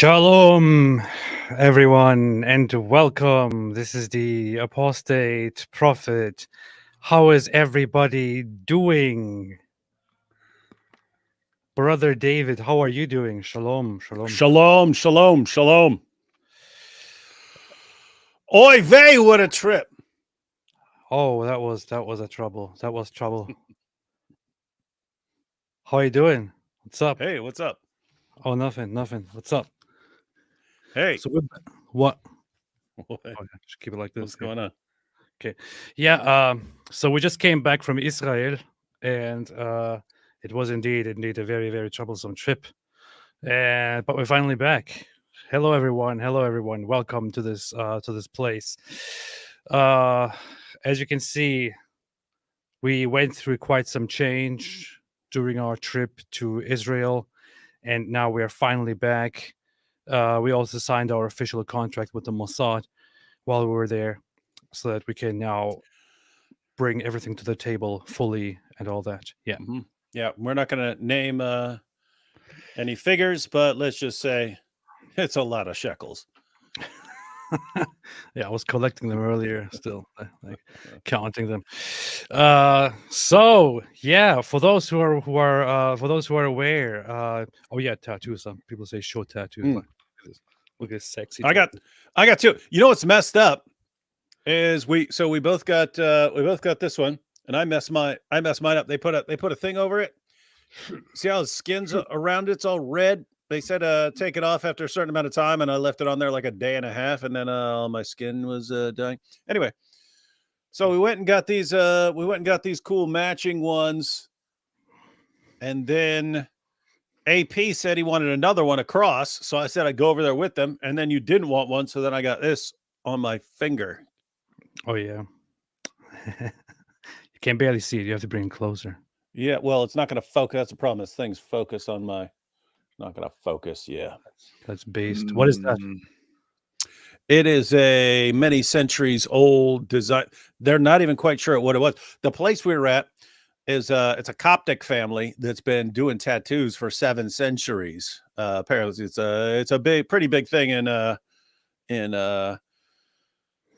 Shalom, everyone, and welcome. This is the Apostate Prophet. How is everybody doing? Brother David, how are you doing? Shalom, shalom. Shalom, shalom, shalom. Oy vey, what a trip. Oh, that was a trouble. That was trouble. How are you doing? What's up? Hey, what's up? Oh, nothing. What's up? Hey. So what? What? Okay, just keep it like this. What's going on? Okay. Yeah, so we just came back from Israel, and it was indeed a very, very troublesome trip. But we're finally back. Hello everyone. Welcome to this place. As you can see, we went through quite some change during our trip to Israel, and now we are finally back. We also signed our official contract with the Mossad while we were there, so that we can now bring everything to the table fully and all that. Yeah. Mm-hmm. Yeah, we're not going to name any figures, but let's just say it's a lot of shekels. Yeah, I was collecting them earlier, still like counting them. So yeah, for those who are aware, oh yeah, tattoos. Some people say short tattoos. Mm. Look at this sexy. I got two. You know what's messed up is we both got this one, and I messed mine up. They put a thing over it. See how the skin's around it's all red. They said take it off after a certain amount of time, and I left it on there like a day and a half, and then my skin was dying. Anyway, so we went and got these cool matching ones, and then AP said he wanted another one across, so I said I'd go over there with them, and then you didn't want one, so then I got this on my finger. Oh yeah. You can barely see it. You have to bring it closer. Yeah, well, it's not going to focus. That's the problem. This thing's focus on my. Not going to focus. Yeah, that's based. What is that? It is a many centuries old design. They're not even quite sure what it was. The place we were at is it's a Coptic family that's been doing tattoos for 7 centuries. Apparently, it's a pretty big thing in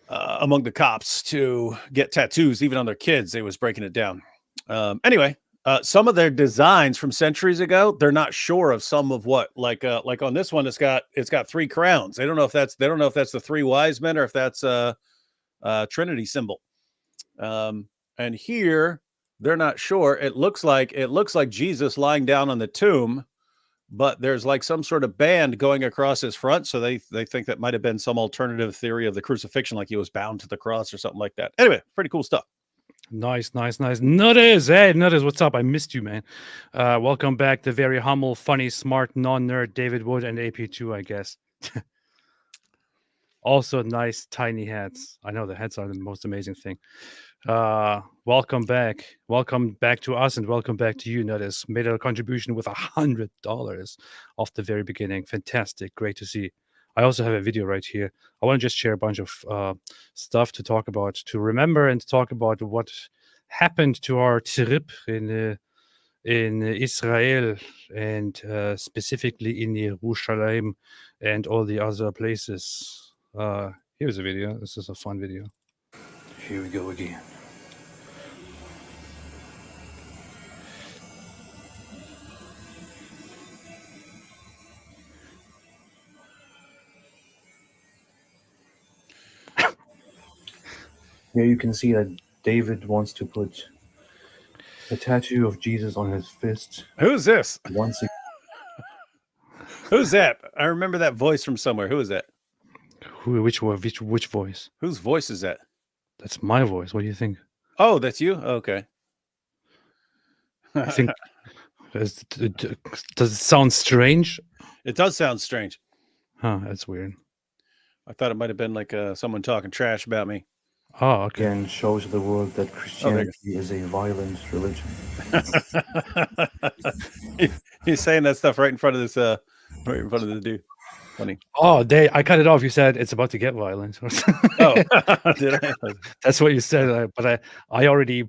among the Copts to get tattoos even on their kids. They was breaking it down. Anyway. Some of their designs from centuries ago, they're not sure of some of what, like on this one, it's got 3 crowns. They don't know if that's the 3 wise men or if that's a Trinity symbol. And here they're not sure. It looks like Jesus lying down on the tomb, but there's like some sort of band going across his front. So they think that might have been some alternative theory of the crucifixion, like he was bound to the cross or something like that. Anyway, pretty cool stuff. Nice. Nutters, what's up? I missed you, man. Welcome back, the very humble, funny, smart, non-nerd David Wood and AP2, I guess. Also, nice, tiny hats. I know the hats are the most amazing thing. Welcome back to us, and welcome back to you, Nutters. Made a contribution with $100 off the very beginning. Fantastic, great to see. I also have a video right here. I want to just share a bunch of stuff to talk about, to remember and to talk about what happened to our trip in Israel, and specifically in Jerusalem and all the other places. Here's a video. This is a fun video. Here we go again. Here you can see that David wants to put a tattoo of Jesus on his fist. Who's this? Once Who's that? I remember that voice from somewhere. Who is that? Which voice? Whose voice is that? That's my voice. What do you think? Oh, that's you? Okay. I think does it sound strange? It does sound strange. Huh, that's weird. I thought it might have been like someone talking trash about me. Oh, okay. And shows the world that Christianity is a violent religion. He's saying that stuff right in front of this, right in front of the dude. Funny. Oh, I cut it off. You said it's about to get violent. Oh, did I? That's what you said, but I already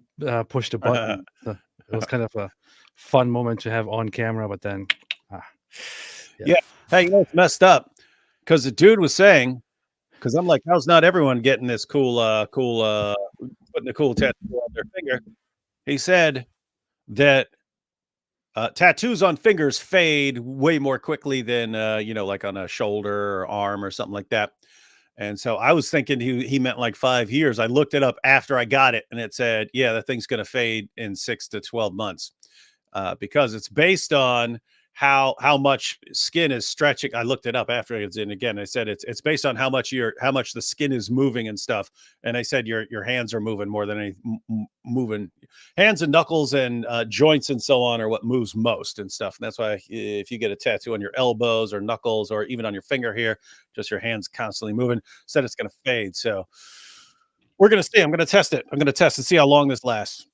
pushed the button. So it was kind of a fun moment to have on camera, but then. Yeah. Hey, it's messed up because the dude was saying, because I'm like, how's not everyone getting this cool, putting a cool tattoo on their finger? He said that tattoos on fingers fade way more quickly than like on a shoulder or arm or something like that. And so I was thinking he meant like 5 years. I looked it up after I got it, and it said, yeah, that thing's going to fade in 6 to 12 months, because it's based on how much skin is stretching. I looked it up after it's in again. I said it's based on how much the skin is moving and stuff. And I said your hands are moving more than any moving. Hands and knuckles and joints and so on are what moves most and stuff. And that's why if you get a tattoo on your elbows or knuckles or even on your finger here, just your hands constantly moving, said it's going to fade. So we're going to see. I'm going to test it. I'm going to test and see how long this lasts.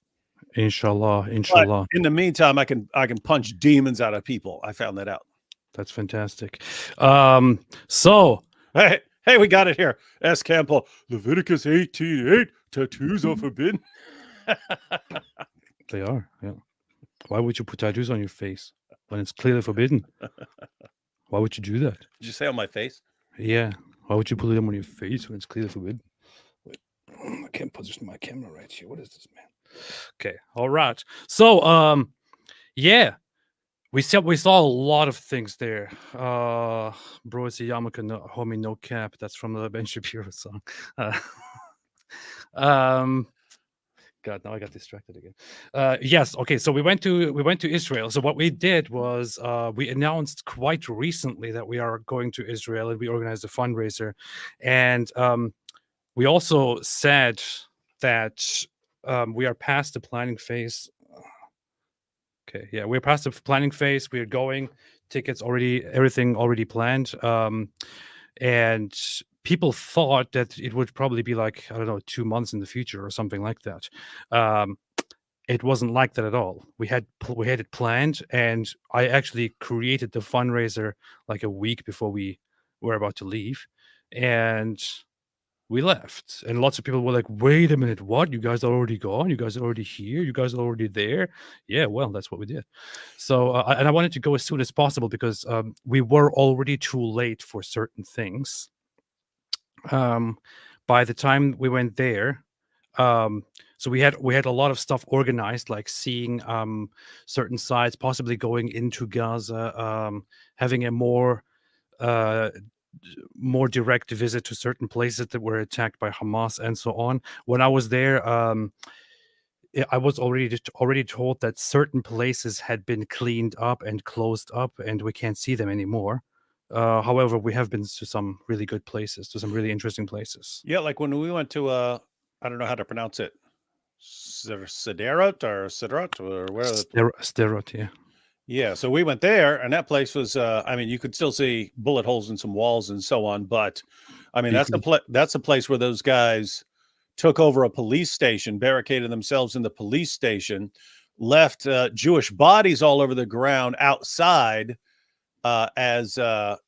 Inshallah, But inshallah. in the meantime, I can punch demons out of people. I found that out. That's fantastic. So Hey, we got it here. S. Campbell, Leviticus 18:8, tattoos are forbidden. they are. Yeah. Why would you put tattoos on your face when it's clearly forbidden? Why would you do that? Did you say on my face? Yeah. Why would you put them on your face when it's clearly forbidden? Wait, I can't position my camera right here. What is this, man? Okay. All right. So, yeah. We saw a lot of things there. Bro, it's a yarmulke, no, homie, no cap. That's from the Ben Shapiro song. God, now I got distracted again. Yes, okay. So we went to Israel. So what we did was we announced quite recently that we are going to Israel, and we organized a fundraiser, and we also said that we are past the planning phase. Okay, yeah, we're past the planning phase. We're going. Tickets already, everything already planned. And people thought that it would probably be like, I don't know, 2 months in the future or something like that. It wasn't like that at all. We had it planned, and I actually created the fundraiser like a week before we were about to leave, and we left. And lots of people were like, "Wait a minute, what? You guys are already gone? You guys are already here? You guys are already there?" Yeah, well, that's what we did. So, and I wanted to go as soon as possible because we were already too late for certain things. By the time we went there, so we had a lot of stuff organized, like seeing certain sites, possibly going into Gaza, having a uh, more direct visit to certain places that were attacked by Hamas and so on. When I was there, I was already told that certain places had been cleaned up and closed up, and we can't see them anymore. However, we have been to some really good places, to some really interesting places. Yeah, like when we went to I don't know how to pronounce it. Sderot or Sderot or where? Sderot, yeah. Yeah, so we went there, and that place was. I mean, you could still see bullet holes in some walls and so on, but I mean, that's a place where those guys took over a police station, barricaded themselves in the police station, left Jewish bodies all over the ground outside as a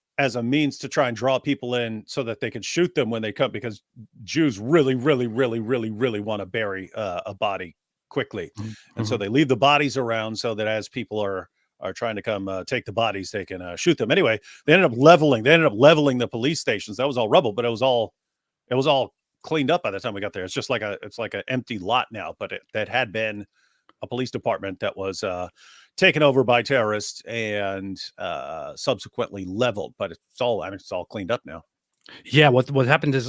means to try and draw people in so that they could shoot them when they come, because Jews really, really, really, really, really want to bury a body quickly, and so they leave the bodies around so that as people are trying to come take the bodies, they can shoot them. Anyway, they ended up leveling the police stations. That was all rubble, but it was all cleaned up by the time we got there. It's just like an empty lot now, but that had been a police department that was taken over by terrorists and subsequently leveled. But it's all cleaned up now. Yeah, what happened is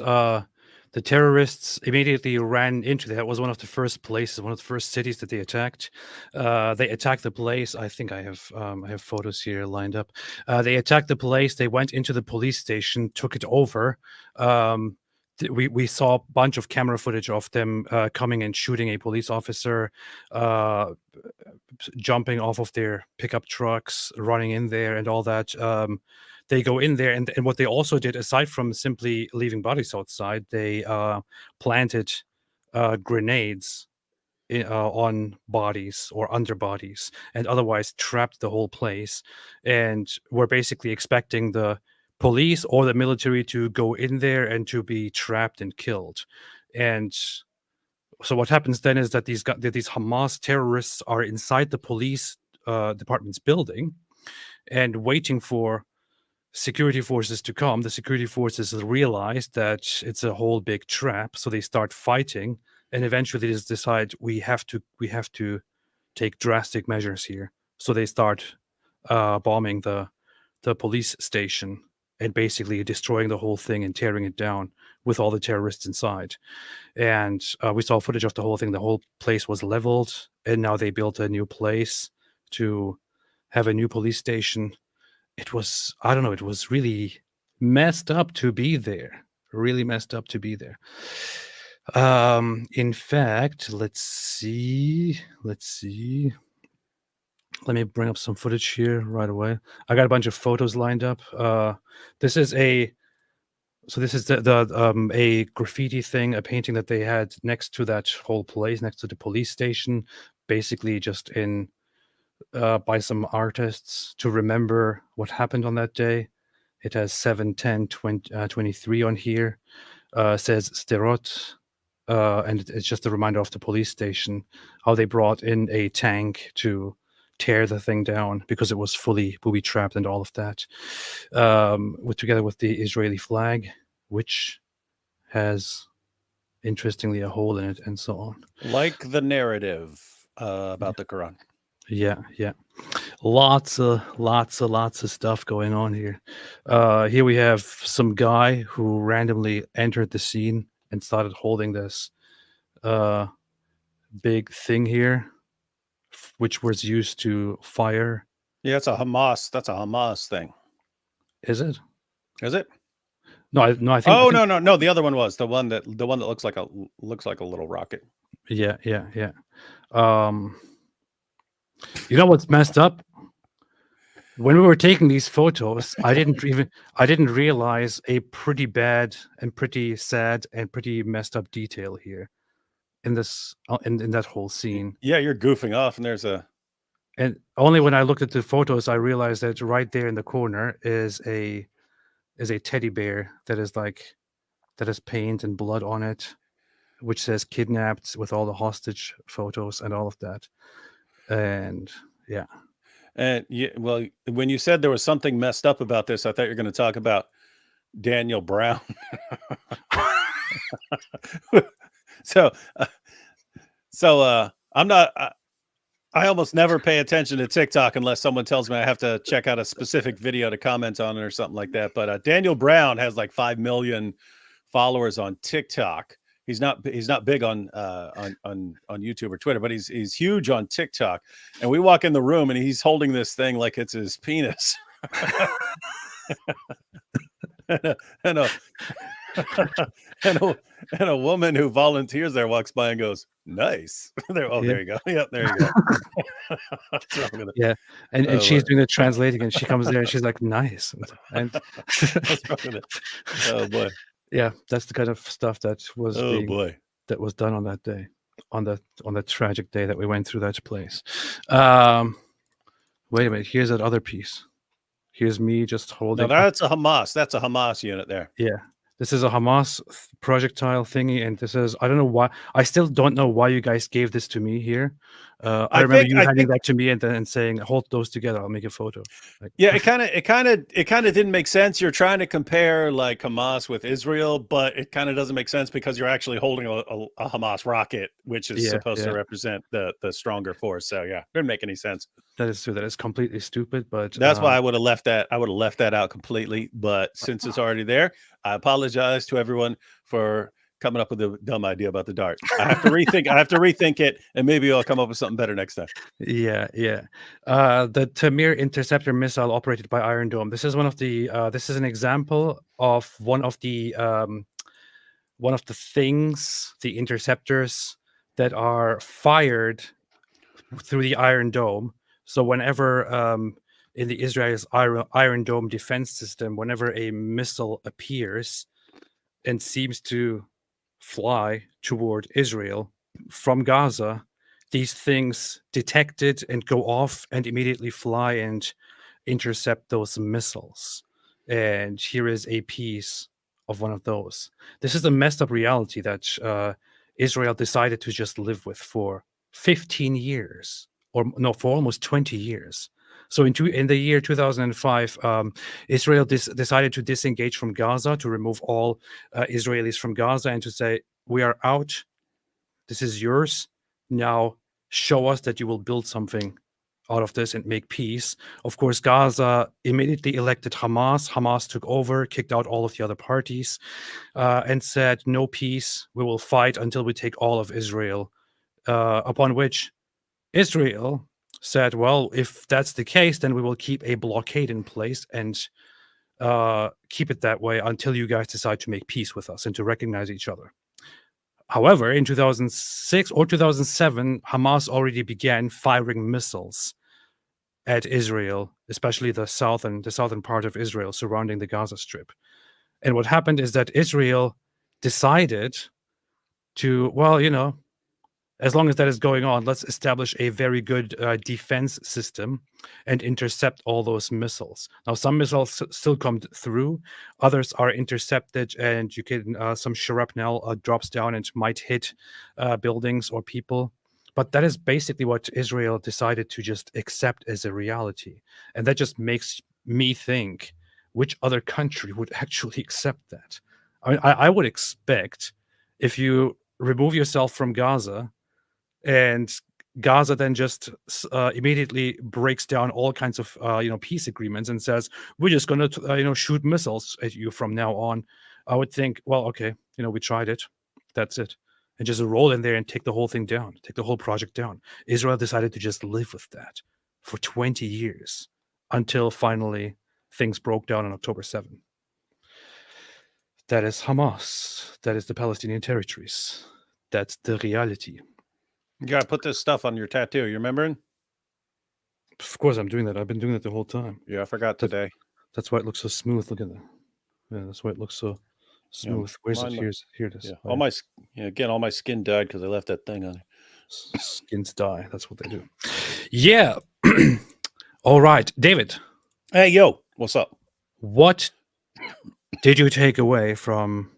the terrorists immediately ran into that. It was one of the first places, one of the first cities that they attacked. They attacked the place. I think I have photos here lined up. They attacked the place. They went into the police station, took it over. We saw a bunch of camera footage of them coming and shooting a police officer, jumping off of their pickup trucks, running in there, and all that. They go in there, and what they also did, aside from simply leaving bodies outside, they planted grenades on bodies or under bodies, and otherwise trapped the whole place. And we're basically expecting the police or the military to go in there and to be trapped and killed. And so what happens then is that these Hamas terrorists are inside the police department's building and waiting for security forces to come. The security forces realize that it's a whole big trap, so they start fighting, and eventually they just decide we have to take drastic measures here. So they start bombing the police station and basically destroying the whole thing and tearing it down with all the terrorists inside. And we saw footage of the whole thing. The whole place was leveled, and now they built a new place to have a new police station. It was, I don't know, it was really messed up to be there. Really messed up to be there. In fact, let's see. Let me bring up some footage here right away. I got a bunch of photos lined up. This is a a graffiti thing, a painting that they had next to that whole place, next to the police station, basically just in by some artists to remember what happened on that day. It has 7/10/23 on here. Says Sterot, and it's just a reminder of the police station, how they brought in a tank to tear the thing down because it was fully booby trapped and all of that. Together with the Israeli flag, which has interestingly a hole in it, and so on. Like the narrative about the Quran. Yeah. Lots of stuff going on here. Here we have some guy who randomly entered the scene and started holding this big thing here, which was used to fire. Yeah, it's a Hamas. That's a Hamas thing. Is it? Is it? No, I think. Oh, no. The other one was the one that looks like a little rocket. Yeah. You know what's messed up? When we were taking these photos, I didn't realize a pretty bad and pretty sad and pretty messed up detail here in this in that whole scene. Yeah, you're goofing off, and and only when I looked at the photos, I realized that right there in the corner is a teddy bear that has paint and blood on it, which says kidnapped, with all the hostage photos and all of that. And yeah. And well, when you said there was something messed up about this, I thought you were going to talk about Daniel Brown. So I'm not. I almost never pay attention to TikTok unless someone tells me I have to check out a specific video to comment on it or something like that. But Daniel Brown has like 5 million followers on TikTok. He's not big on YouTube or Twitter, but he's huge on TikTok. And we walk in the room and he's holding this thing like it's his penis. and a woman who volunteers there walks by and goes, "Nice." There you go. Yep, there you go. Yeah, and she's doing the translating, and she comes there and she's like, "Nice." And what's wrong with it? Oh boy. Yeah, that's the kind of stuff that was that was done on that day, on the tragic day that we went through that place. Wait a minute. Here's that other piece. Here's me just holding. No, that's a Hamas. That's a Hamas unit there. Yeah. This is a Hamas projectile thingy, and this is, I don't know why. I still don't know why you guys gave this to me here. I remember you handing that to me and saying, "Hold those together. I'll make a photo." Like, yeah, it kind of didn't make sense. You're trying to compare like Hamas with Israel, but it kind of doesn't make sense because you're actually holding a Hamas rocket, which is supposed to represent the stronger force. So yeah, it didn't make any sense. That is true. That is completely stupid. But that's why I would have left that. I would have left that out completely. But since it's already there, I apologize to everyone for coming up with a dumb idea about the dart. I have to rethink it, and maybe I'll come up with something better next time. Yeah. The Tamir interceptor missile operated by Iron Dome. This is one of the. This is an example of one of the things, the interceptors that are fired through the Iron Dome. So whenever in the Israel's Iron Dome defense system, whenever a missile appears and seems to fly toward Israel from Gaza, these things detect it and go off and immediately fly and intercept those missiles. And here is a piece of one of those. This is a messed up reality that Israel decided to just live with for 15 years, or no, for almost 20 years. So in the year 2005, Israel decided to disengage from Gaza, to remove all Israelis from Gaza, and to say, we are out. This is yours. Now show us that you will build something out of this and make peace. Of course, Gaza immediately elected Hamas. Hamas took over, kicked out all of the other parties, and said, no peace. We will fight until we take all of Israel. Upon which Israel said, well, if that's the case, then we will keep a blockade in place and keep it that way until you guys decide to make peace with us and to recognize each other. However, in 2006 or 2007, Hamas already began firing missiles at Israel, especially the southern part of Israel surrounding the Gaza Strip. And what happened is that Israel decided to, well, as long as that is going on, let's establish a very good defense system and intercept all those missiles. Now, some missiles still come through, others are intercepted, and you can some shrapnel drops down and might hit buildings or people. But that is basically what Israel decided to just accept as a reality, and that just makes me think, which other country would actually accept that? I mean, I would expect, if you remove yourself from Gaza, and Gaza then just immediately breaks down all kinds of peace agreements and says, we're just going to shoot missiles at you from now on, I would think, well, okay, we tried it, that's it, and just roll in there and take the whole thing down, take the whole project down. Israel decided to just live with that for 20 years until finally things broke down on October 7th. That is Hamas. That is the Palestinian territories. That's the reality. You gotta put this stuff on your tattoo. You remembering? Of course, I'm doing that. I've been doing it the whole time. Yeah, I forgot today. That's why it looks so smooth. Look at that. Yeah, that's why it looks so smooth. Yeah, Where's it? Here it is. Yeah, all my skin died because I left that thing on. Skins die. That's what they do. Yeah. All right, David. Hey, yo, what's up? What did you take away from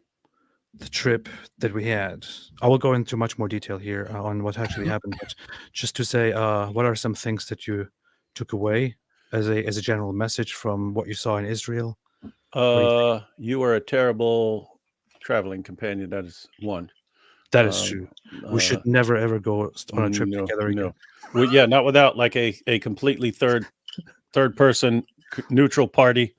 the trip that we had? I will go into much more detail here on what actually happened, but just to say, what are some things that you took away as a general message from what you saw in Israel? You were a terrible traveling companion. That is one. That is true. We should never ever go on a trip together again. Well, yeah, not without like a completely third person neutral party.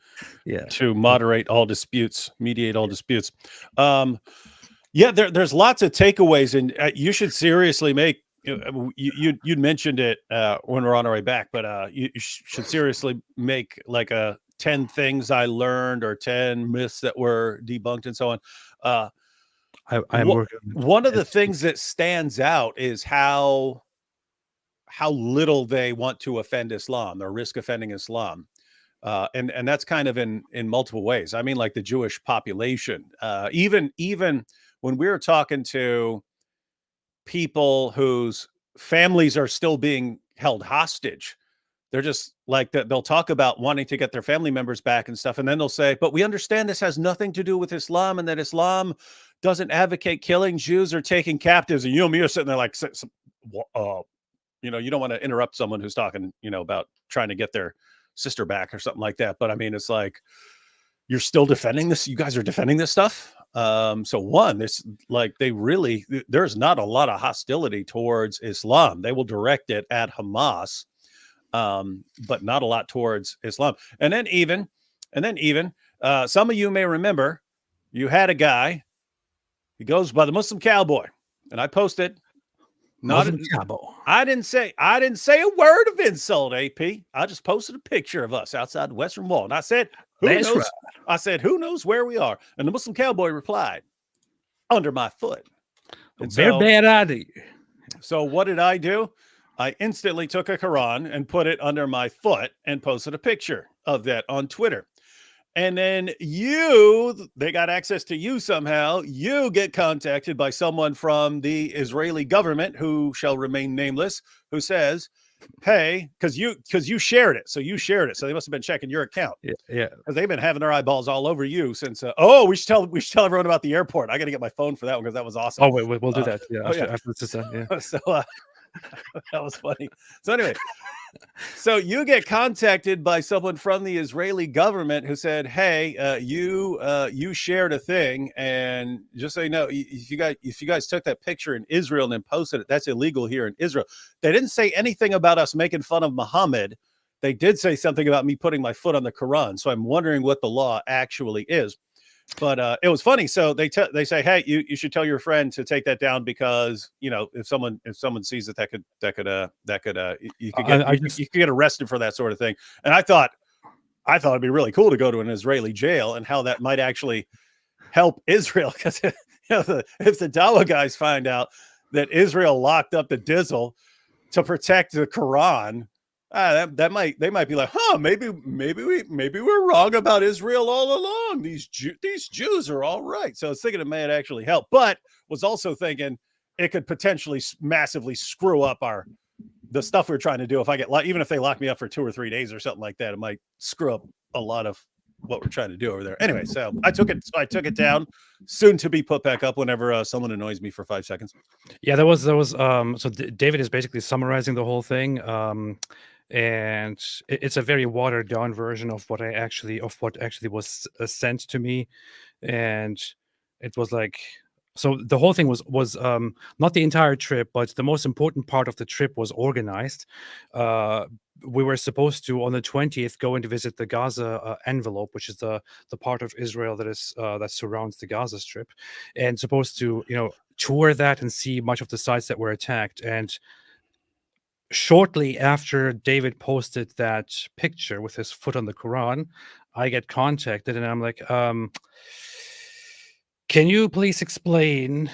Yeah, to moderate all disputes, mediate all disputes. Yeah, there's lots of takeaways, and you should seriously make. You mentioned it when we're on our way back, but you should seriously make like a 10 things I learned or 10 myths that were debunked and so on. I'm working. One of the things that stands out is how little they want to offend Islam or risk offending Islam. And that's kind of in multiple ways. I mean, like the Jewish population, even when we're talking to people whose families are still being held hostage, they're just like that. They'll talk about wanting to get their family members back and stuff. And then they'll say, but we understand this has nothing to do with Islam and that Islam doesn't advocate killing Jews or taking captives. And me are sitting there like, you don't want to interrupt someone who's talking, about trying to get their sister back or something like that. But I mean, it's like, you're still defending this. You guys are defending this stuff. So one, this there's not a lot of hostility towards Islam. They will direct it at Hamas, but not a lot towards Islam. And then even some of you may remember, you had a guy, he goes by the Muslim Cowboy, and I posted. I didn't say a word of insult, AP. I just posted a picture of us outside the Western Wall. And I said, who knows? Right. I said, who knows where we are? And the Muslim Cowboy replied, under my foot. Very bad idea. So what did I do? I instantly took a Quran and put it under my foot and posted a picture of that on Twitter. And then they got access to you somehow. You get contacted by someone from the Israeli government who shall remain nameless, who says, hey, because you shared it. So you shared it. So they must have been checking your account. Yeah. Because they've been having their eyeballs all over you since, we should tell everyone about the airport. I got to get my phone for that one because that was awesome. Oh, wait, we'll do that. Yeah. After this is done. Yeah. That was funny. So anyway, so you get contacted by someone from the Israeli government who said, "Hey, you shared a thing, and just so you know, if you guys took that picture in Israel and then posted it, that's illegal here in Israel." They didn't say anything about us making fun of Muhammad. They did say something about me putting my foot on the Quran. So I'm wondering what the law actually is. But it was funny. So they say, "Hey, you should tell your friend to take that down because if someone sees it, you could get I just you could get arrested for that sort of thing." And I thought it'd be really cool to go to an Israeli jail and how that might actually help Israel, because if the Dawa guys find out that Israel locked up the Dizzle to protect the Quran, they might be like, maybe we're wrong about Israel all along. These Jews are all right. So I was thinking it may actually help, but was also thinking it could potentially massively screw up the stuff we're trying to do. If I get even if they lock me up for 2 or 3 days or something like that, it might screw up a lot of what we're trying to do over there. Anyway, so I took it down, soon to be put back up whenever someone annoys me for 5 seconds. Yeah, there was so David is basically summarizing the whole thing, and it's a very watered down version of what actually was sent to me, and it was like, so the whole thing was not the entire trip, but the most important part of the trip was organized. We were supposed to, on the 20th, go and visit the Gaza envelope, which is the part of Israel that surrounds the Gaza Strip, and supposed to tour that and see much of the sites that were attacked. And shortly after David posted that picture with his foot on the Quran, I get contacted and I'm like, can you please explain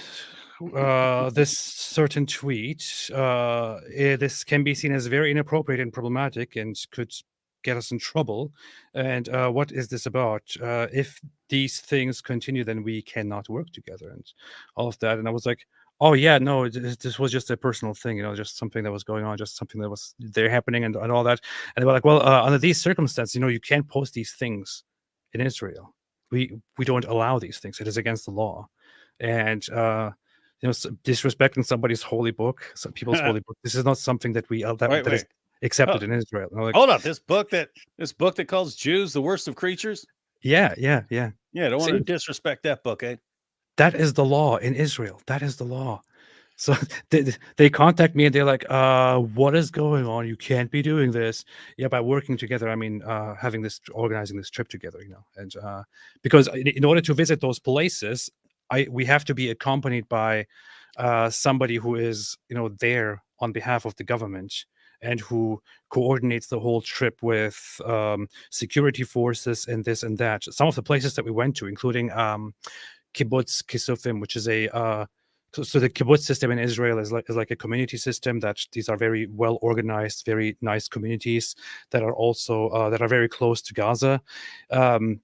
this certain tweet? This can be seen as very inappropriate and problematic and could get us in trouble. And what is this about? If these things continue, then we cannot work together and all of that. And I was like, oh yeah, no, this was just a personal thing, just something that was going on, just something that was there happening and all that. And they were like, well, under these circumstances, you can't post these things in Israel. We don't allow these things. It is against the law. And disrespecting somebody's holy book, some people's holy book. This is not something that that is accepted in Israel. Like, hold up, this book that calls Jews the worst of creatures. Yeah. Don't want to disrespect that book, eh? That is the law in Israel. That is the law. So they contact me and they're like, what is going on? You can't be doing this. Yeah, by working together, I mean organizing this trip together, and because in order to visit those places, we have to be accompanied by somebody who is there on behalf of the government and who coordinates the whole trip with security forces and this and that. Some of the places that we went to, including Kibbutz Kisufim, which is so the kibbutz system in Israel is like a community system that these are very well organized, very nice communities that are also that are very close to Gaza. And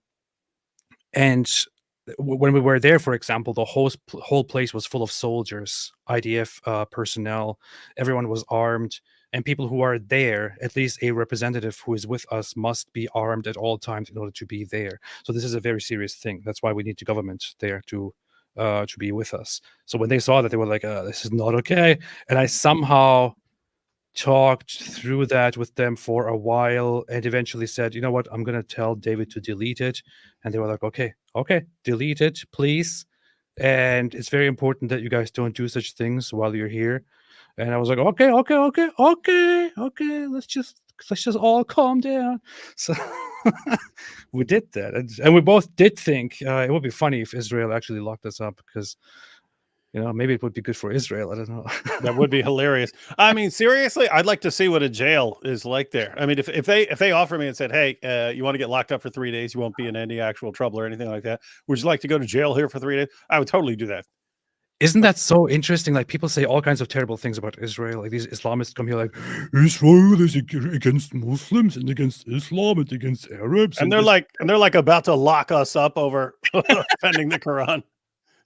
when we were there, for example, the whole place was full of soldiers, IDF personnel. Everyone was armed, and people who are there, at least a representative who is with us, must be armed at all times in order to be there. So this is a very serious thing. That's why we need the government there to be with us. So when they saw that, they were like, "This is not okay." And I somehow talked through that with them for a while and eventually said, "You know what? I'm going to tell David to delete it." And they were like, okay, delete it, please. And it's very important that you guys don't do such things while you're here. And I was like, okay. Let's just all calm down. So we did that. And we both did think it would be funny if Israel actually locked us up, because maybe it would be good for Israel. I don't know. That would be hilarious. I mean, seriously, I'd like to see what a jail is like there. I mean, if they offer me and said, "Hey, you want to get locked up for 3 days? You won't be in any actual trouble or anything like that. Would you like to go to jail here for 3 days?" I would totally do that. Isn't that so interesting? Like, people say all kinds of terrible things about Israel. Like, these Islamists come here like, Israel is against Muslims and against Islam and against Arabs. And they're like about to lock us up over offending the Quran.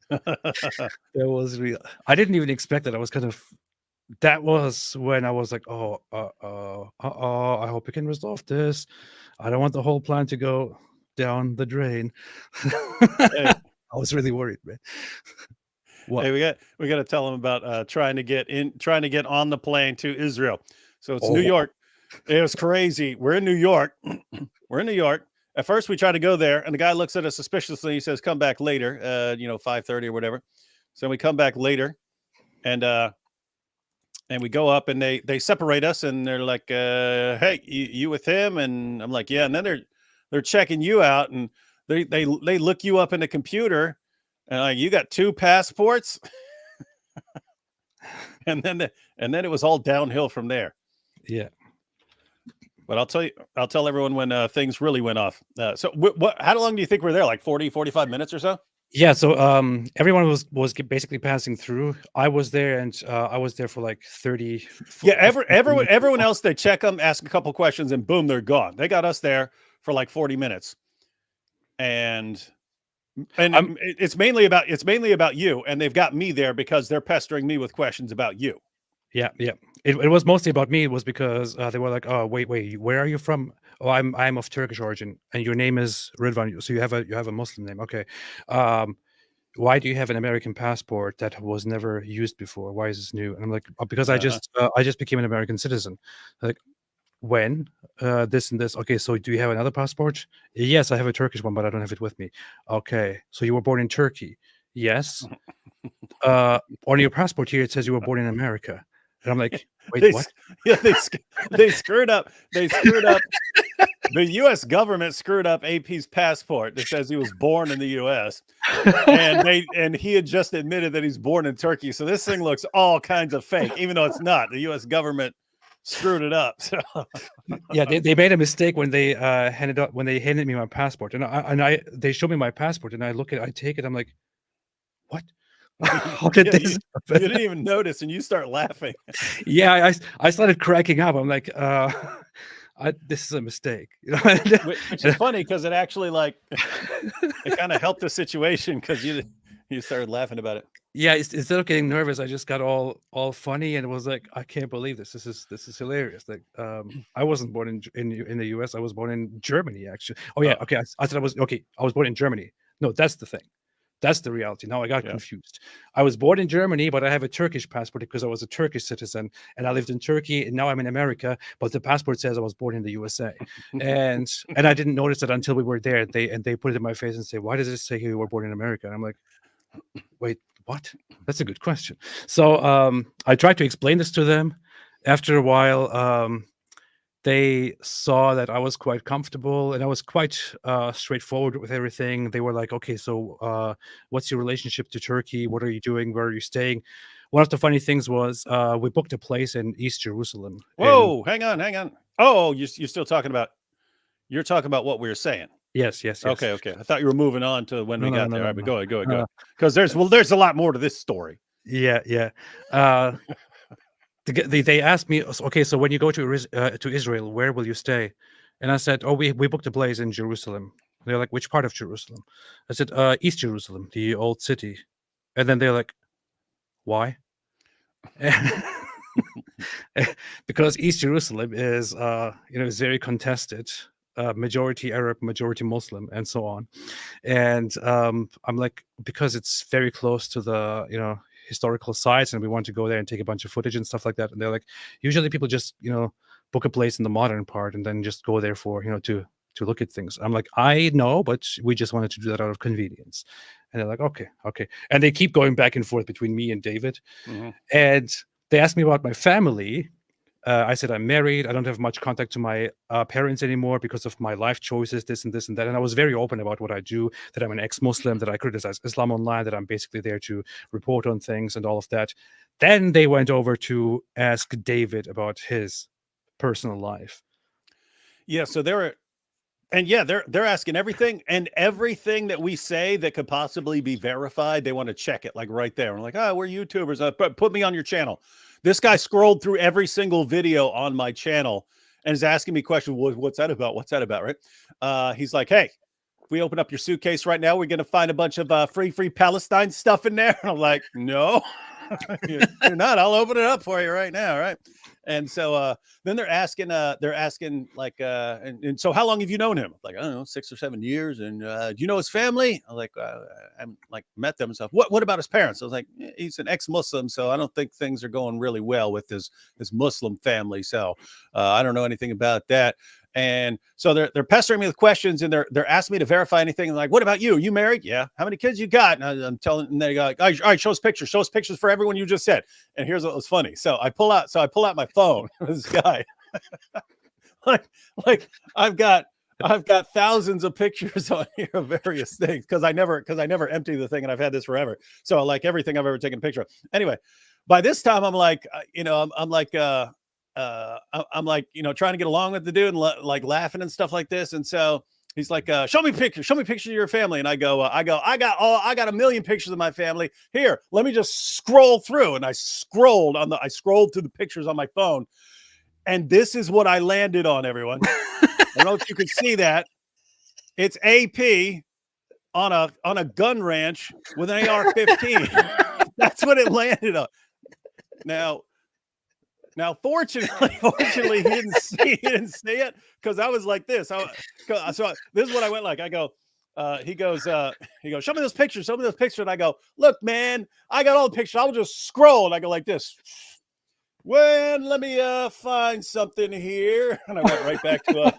That was real. I didn't even expect that. That was when I was like, I hope we can resolve this. I don't want the whole plan to go down the drain. I was really worried, man. What? Hey, we got to tell them about trying to get on the plane to Israel. So it's New Oh, York. It was crazy. We're in New York. We're in New York. At first, we try to go there, and the guy looks at us suspiciously. He says, "Come back later." 5:30 or whatever. So we come back later, and we go up, and they separate us, and they're like, "Hey, you with him?" And I'm like, "Yeah." And then they're checking you out, and they look you up in the computer, and like, you got 2 passports, and then it was all downhill from there. yeah. But I'll tell everyone when things really went off. So how long do you think we're there? Like 40, 45 minutes or so? Yeah, so everyone was basically passing through. I was there, and I was there for like 30. Yeah, 50 minutes. everyone else, they check them, ask a couple questions, and boom, they're gone. They got us there for like 40 minutes. And I'm it's mainly about you, and they've got me there because they're pestering me with questions about you. Yeah, yeah. It was mostly about me. It was because they were like, "Oh, wait, where are you from?" "Oh, I'm of Turkish origin, and your name is Ridvan. So you have a Muslim name, okay? Why do you have an American passport that was never used before? Why is this new?" And I'm like, "Because Uh-huh. I just became an American citizen." Like, when? This and this. Okay, so do you have another passport? Yes, I have a Turkish one, but I don't have it with me. Okay, so you were born in Turkey? Yes. On your passport here, it says you were born in America. And I'm like, wait, They what? yeah, they screwed up. They screwed up. The U.S. government screwed up AP's passport that says he was born in the U.S. and he had just admitted that he's born in Turkey. So this thing looks all kinds of fake, even though it's not. The U.S. government screwed it up. So Yeah, they made a mistake when they handed me my passport, and they showed me my passport, and I take it, I'm like, what? How did yeah, this you happen? didn't even notice, and you start laughing. Yeah, I started cracking up. I'm like, this is a mistake, Which is funny because it actually it kind of helped the situation because you started laughing about it. Yeah, instead of getting nervous, I just got all funny, and it was like, I can't believe this. This is hilarious. Like, I wasn't born in the US. I was born in Germany, actually. Oh yeah, Oh, okay. I said I was okay. I was born in Germany. No, that's the thing. That's the reality. Now I got yeah. confused. I was born in Germany, but I have a Turkish passport because I was a Turkish citizen, and I lived in Turkey, and now I'm in America. But the passport says I was born in the USA, and I didn't notice it until we were there. They put it in my face and say, "Why does it say you were born in America?" And I'm like, wait, what? That's a good question. So I tried to explain this to them. After a while, they saw that I was quite comfortable and I was quite straightforward with everything. They were like, okay, so what's your relationship to Turkey? What are you doing? Where are you staying? One of the funny things was we booked a place in East Jerusalem. And Whoa, hang on. Oh, you're still talking about what we were saying. yes, yes, yes. Okay. I thought you were moving on to when No, we no, no, got no, there. All no, right, but no. go ahead. Uh, Because there's a lot more to this story. yeah, yeah. Uh, they asked me, okay, so when you go to Israel, where will you stay? And I said, oh, we booked a place in Jerusalem. They're like, which part of Jerusalem? I said, East Jerusalem, the old city. And then they're like, why? Because East Jerusalem is, is very contested, majority Arab, majority Muslim, and so on. And I'm like, because it's very close to the, historical sites, and we want to go there and take a bunch of footage and stuff like that. And they're like, usually people just, book a place in the modern part and then just go there for, to look at things. I'm like, I know, but we just wanted to do that out of convenience. And they're like, okay. And they keep going back and forth between me and David. Mm-hmm. And they asked me about my family. I said I'm married. I don't have much contact to my parents anymore because of my life choices, this and this and that. And I was very open about what I do, that I'm an ex-Muslim, that I criticize Islam online, that I'm basically there to report on things and all of that. Then they went over to ask David about his personal life. Yeah, so they're asking everything that we say that could possibly be verified. They want to check it like right there. We're like, oh, we're YouTubers. Put me on your channel. This guy scrolled through every single video on my channel and is asking me questions. What's that about? What's that about? Right? He's like, hey, if we open up your suitcase right now, we're going to find a bunch of free Palestine stuff in there. And I'm like, no, you're not. I'll open it up for you right now. Right. And so then they're asking like, and so how long have you known him? Like, I don't know, 6 or 7 years. And do you know his family? I'm like, I like met them and stuff. What about his parents? I was like, he's an ex-Muslim, so I don't think things are going really well with his Muslim family. So I don't know anything about that. And so they're pestering me with questions, and they're asking me to verify anything. Like, what about you? You married? Yeah. How many kids you got? And I'm telling, and they go, like, all right, show us pictures for everyone you just said. And here's what was funny. So I pull out my phone. This guy, like I've got thousands of pictures on here of various things because I never empty the thing, and I've had this forever. So like everything I've ever taken a picture of. Anyway, by this time I'm like, I'm like, trying to get along with the dude and like laughing and stuff like this. And so he's like, show me pictures of your family. And I go, I got a million pictures of my family here. Let me just scroll through. And I scrolled through the pictures on my phone. And this is what I landed on, everyone. I don't know if you can see that. It's AP on a gun ranch with an AR-15. That's what it landed on. Now, fortunately, he didn't see it because I was like this. So this is what I went like. I go, he goes, show me those pictures. And I go, look, man, I got all the pictures. I'll just scroll. And I go like this. Well, let me find something here. And I went right back to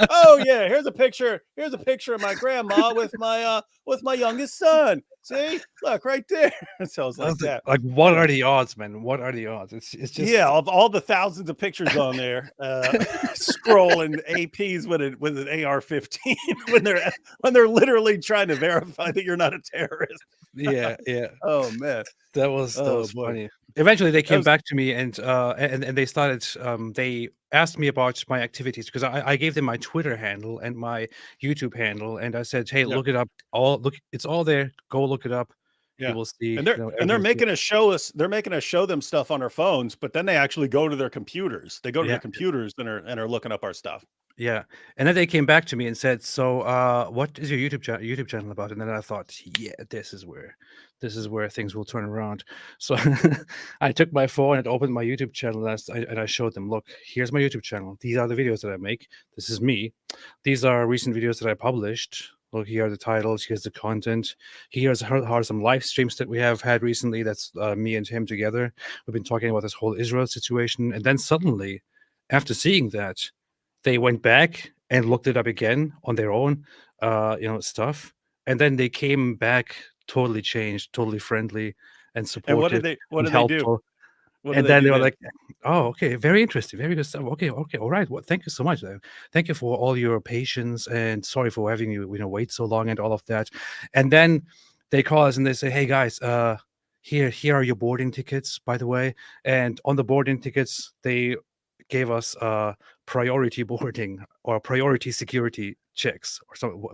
oh yeah, here's a picture of my grandma with my youngest son. See, look right there. So I was like that. Like, what are the odds, man? What are the odds? It's just, yeah, of all the thousands of pictures on there, scrolling APs with an AR-15 when they're literally trying to verify that you're not a terrorist. Yeah. Oh man, that was funny. Eventually, they came back to me and they started. They asked me about my activities because I gave them my Twitter handle and my YouTube handle, and I said, "Hey, look it up. It's all there. Go look it up. Yeah. You will see." And they're making us show us. They're making us show them stuff on our phones, but then they actually go to their computers. They go to their computers and are looking up our stuff. Yeah, and then they came back to me and said, "So, what is your YouTube channel about?" And then I thought, "Yeah, this is where things will turn around." So I took my phone and opened my YouTube channel, and I showed them, "Look, here's my YouTube channel. These are the videos that I make. This is me. These are recent videos that I published. Look, here are the titles. Here's the content. Here's how are some live streams that we have had recently. That's me and him together. We've been talking about this whole Israel situation." And then suddenly, after seeing that, they went back and looked it up again on their own, stuff. And then they came back totally changed, totally friendly and supportive. And what did they do? And then they were like, "Oh, okay, very interesting, very good stuff. Okay, all right. Well, thank you so much. Thank you for all your patience, and sorry for having you, wait so long and all of that." And then they call us and they say, "Hey guys, here are your boarding tickets, by the way." And on the boarding tickets, they gave us priority boarding or priority security checks or something.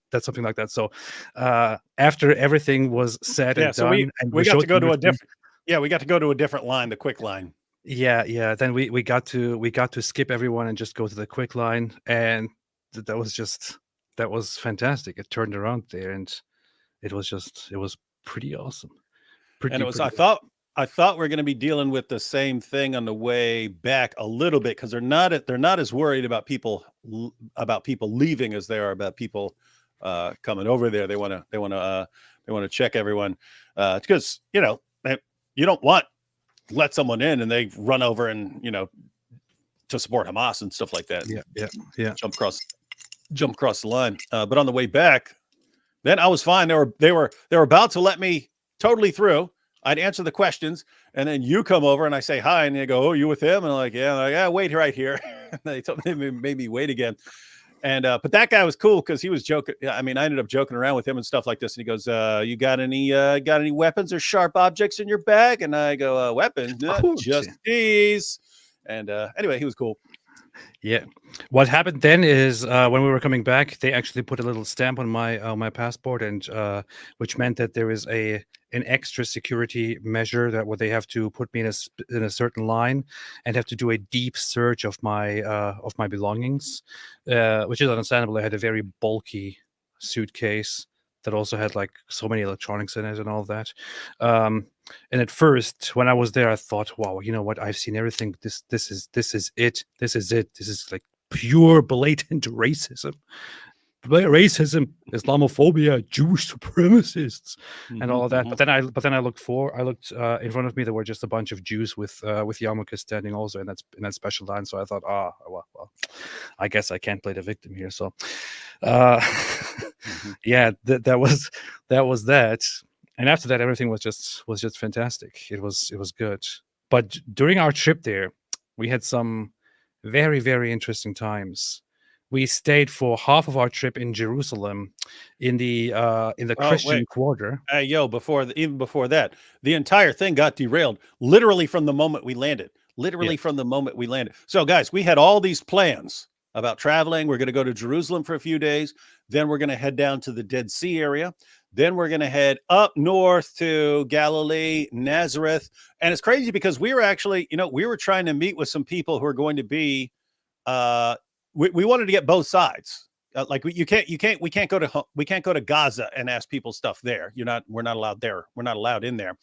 That's something like that. So after everything was said and so done, we got to go to a different. Yeah, we got to go to a different line, the quick line. Yeah. Then we got to skip everyone and just go to the quick line, and that was fantastic. It turned around there, and it was pretty awesome. I thought we're going to be dealing with the same thing on the way back a little bit because they're not as worried about people leaving as they are about people coming over there. They want to check everyone because you don't want to let someone in and they run over and to support Hamas and stuff like that. Yeah. Jump across the line. But on the way back, then I was fine. They were about to let me totally through. I'd answer the questions, and then you come over and I say hi, and they go, "Oh, you with him?" And I'm like, "Yeah." Like, "Yeah, wait right here." And they made me wait again. And but that guy was cool because he was joking. I mean, I ended up joking around with him and stuff like this. And he goes, "You got any weapons or sharp objects in your bag?" And I go, "Weapons? No, just these." And anyway, he was cool. Yeah. What happened then is when we were coming back, they actually put a little stamp on my passport, and which meant that there is an extra security measure that where they have to put me in a certain line and have to do a deep search of my belongings, which is understandable. I had a very bulky suitcase that also had like so many electronics in it and all that. And at first, when I was there, I thought, wow, you know what? I've seen everything. This is it. This is it. This is like pure blatant racism. Racism, Islamophobia, Jewish supremacists, and all of that. But then I looked in front of me. There were just a bunch of Jews with yarmulkes standing also in that special line. So I thought, well, I guess I can't play the victim here. So, yeah, that was that. And after that, everything was just fantastic. It was good. But during our trip there, we had some very, very interesting times. We stayed for half of our trip in Jerusalem, in the Christian quarter. Hey, yo! Even before that, the entire thing got derailed literally from the moment we landed. From the moment we landed. So, guys, we had all these plans about traveling. We're going to go to Jerusalem for a few days. Then we're going to head down to the Dead Sea area. Then we're going to head up north to Galilee, Nazareth. And it's crazy because we were actually, we were trying to meet with some people who are going to be. We wanted to get both sides. We can't go to Gaza and ask people stuff there. We're not allowed there. We're not allowed in there.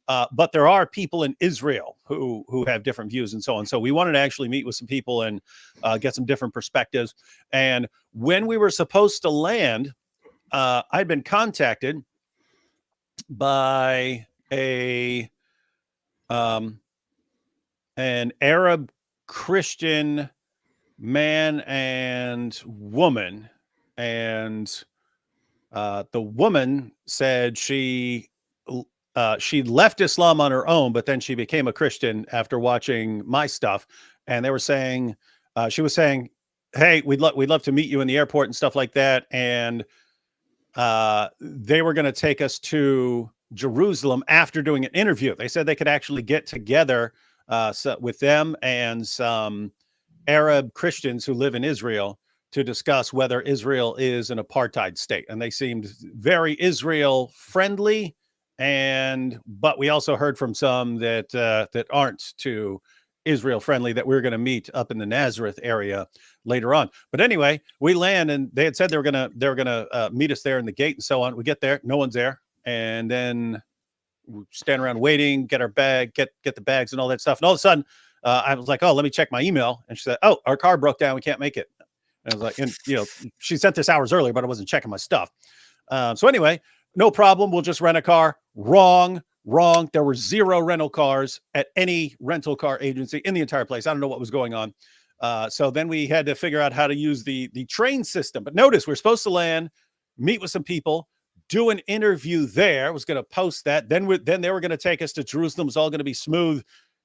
But there are people in Israel who have different views and so on. So we wanted to actually meet with some people and get some different perspectives. And when we were supposed to land, I'd been contacted by an Arab Christian man and woman, and the woman said she left Islam on her own, but then she became a Christian after watching my stuff. And they were saying, she was saying, "Hey, we'd love to meet you in the airport and stuff like that." And they were going to take us to Jerusalem after doing an interview. They said they could actually get together with them and some Arab Christians who live in Israel to discuss whether Israel is an apartheid state. And they seemed very Israel friendly. But we also heard from some that aren't too Israel friendly that we're going to meet up in the Nazareth area later on. But anyway, we land and they had said they were going to meet us there in the gate and so on. We get there, no one's there. And then we stand around waiting, get our bag, get the bags and all that stuff. And all of a sudden, I was like, "Oh, let me check my email." And she said, "Oh, our car broke down. We can't make it." And I was like, she sent this hours earlier, but I wasn't checking my stuff. So anyway, no problem. We'll just rent a car. Wrong. There were 0 rental cars at any rental car agency in the entire place. I don't know what was going on. So then we had to figure out how to use the train system. But notice we're supposed to land, meet with some people, do an interview there. I was going to post that. Then they were going to take us to Jerusalem. It was all going to be smooth.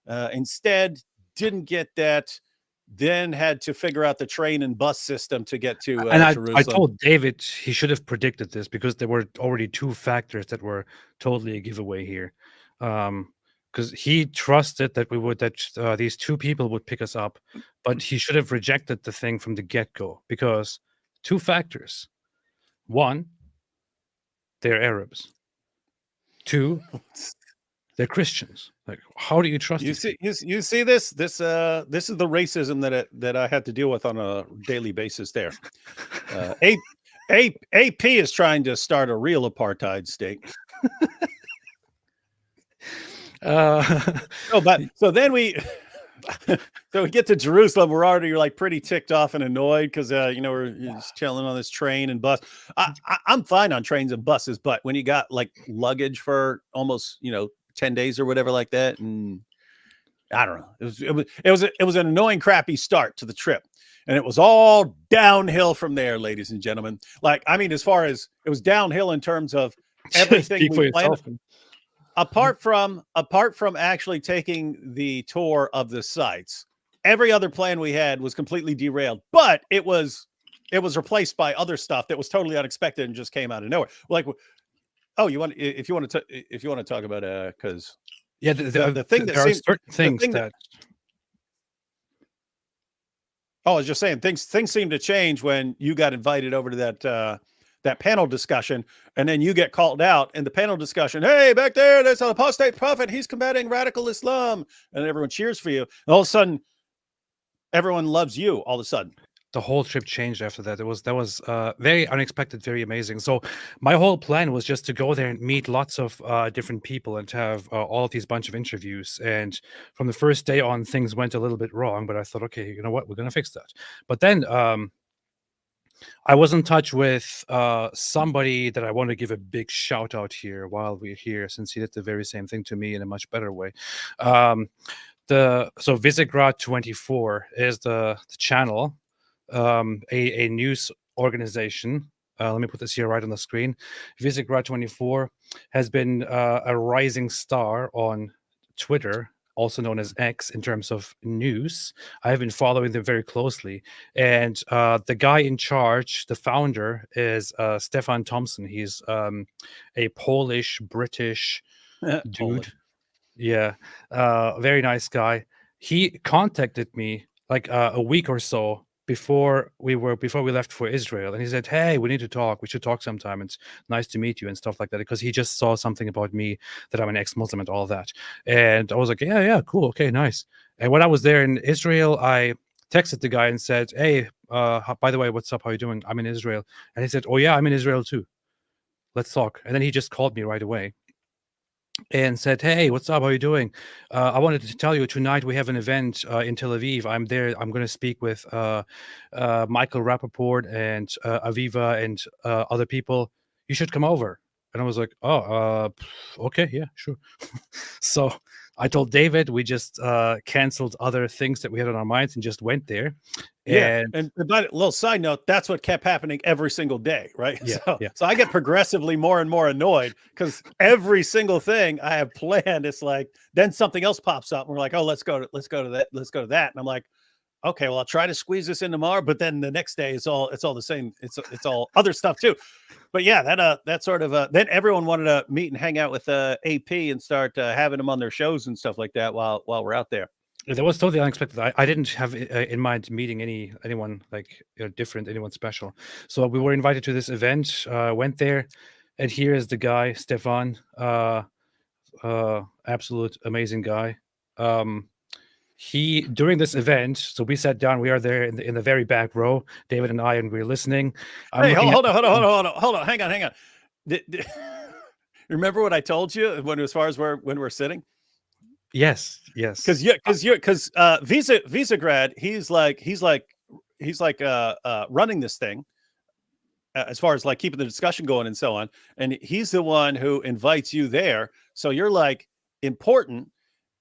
Instead, didn't get that. Then had to figure out the train and bus system to get to Jerusalem. I told David he should have predicted this because there were already 2 factors that were totally a giveaway here. Because he trusted that these 2 people would pick us up, but he should have rejected the thing from the get-go because 2 factors. 1, they're Arabs. 2, they're Christians. Like, how do you trust? You see this? This is the racism that I had to deal with on a daily basis. There, AP is trying to start a real apartheid state. So then we get to Jerusalem. We're already like pretty ticked off and annoyed because we're just chilling on this train and bus. I'm fine on trains and buses, but when you got like luggage for almost 10 days or whatever like that, and I don't know, it was an annoying, crappy start to the trip, and it was all downhill from there, ladies and gentlemen. Like, I mean, as far as it was downhill in terms of everything we planned. Apart from actually taking the tour of the sites, every other plan we had was completely derailed. But it was replaced by other stuff that was totally unexpected and just came out of nowhere. Like, oh, if you want to talk about because the thing that seemed, certain things that. Oh, I was just saying things seem to change when you got invited over to that panel discussion, and then you get called out in the panel discussion. "Hey, back there, there's an apostate prophet. He's combating radical Islam," and everyone cheers for you. And all of a sudden, everyone loves you. All of a sudden, the whole trip changed after that. That was very unexpected, very amazing. So my whole plan was just to go there and meet lots of different people and have all of these bunch of interviews. And from the first day on, things went a little bit wrong. But I thought, okay, you know what, we're gonna fix that. But then I was in touch with somebody that I want to give a big shout out here while we're here, since he did the very same thing to me in a much better way. So Visegrad 24 is the channel, a news organization. Let me put this here right on the screen. Visegrad 24 has been a rising star on Twitter, also known as X, in terms of news. I have been following them very closely. And the guy in charge, the founder, is Stefan Thompson. He's a Polish, British dude. Polish. Yeah, very nice guy. He contacted me like a week or so before we left for Israel, and he said, "Hey, we need to talk. We should talk sometime. It's nice to meet you and stuff like that." Because he just saw something about me, that I'm an ex-Muslim and all that. And I was like, "Yeah, yeah, cool, okay, nice." And when I was there in Israel, I texted the guy and said, "Hey, by the way, what's up? How you doing? I'm in Israel." And he said, "Oh yeah, I'm in Israel too. Let's talk." And then he just called me right away and said, "Hey, what's up? How are you doing? I wanted to tell you, tonight we have an event in Tel Aviv. I'm there. I'm going to speak with Michael Rappaport and Aviva and other people. You should come over." And I was like, "Oh, okay, yeah, sure." So I told David, we just canceled other things that we had on our minds and just went there. Yeah, And and but a little side note, that's what kept happening every single day, right? yeah, So, yeah. so I get progressively more and more annoyed because every single thing I have planned, it's like then something else pops up, and we're like, oh, let's go to that, and I'm like, okay, well, I'll try to squeeze this in tomorrow, but then the next day it's all the same, it's all other stuff too. But yeah, that sort of then everyone wanted to meet and hang out with AP and start having them on their shows and stuff like that while we're out there. That was totally unexpected. I didn't have in mind meeting anyone like different, anyone special. So we were invited to this event. Went there, and here is the guy, Stefan. Absolute amazing guy. He During this event, so we sat down. We are there in the very back row, David and I, and we're listening. I'm Hey, looking hold at on, hang on. Remember what I told you as far as when we're sitting? Yes, Because yes. Visegrad, he's like running this thing as far as like keeping the discussion going and so on, and he's the one who invites you there. So you're like important,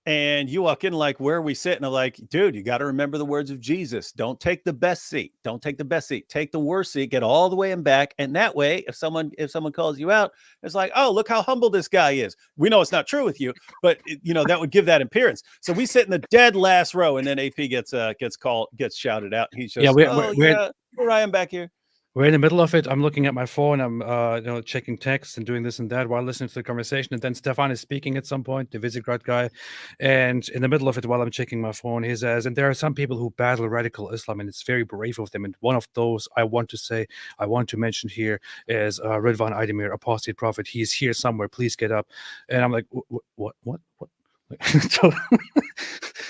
and you walk in like, where we sit, and I'm like, dude, you got to remember the words of Jesus. Don't take the best seat. Don't take the best seat. Take the worst seat. Get all the way in back, and that way, if someone calls you out, it's like, oh, look how humble this guy is. We know it's not true with you, but that would give that appearance. So we sit in the dead last row, and then AP gets shouted out. He's just, Yeah, yeah, where I am back here. we're in the middle of it. I'm looking at my phone. I'm checking texts and doing this and that while listening to the conversation. And then Stefan is speaking at some point, the Visegrad guy. And in the middle of it, while I'm checking my phone, he says, "And there are some people who battle radical Islam, and it's very brave of them. And one of those I want to mention here is Ridvan Aydemir, apostate prophet. He's here somewhere. Please get up." And I'm like, "What? so,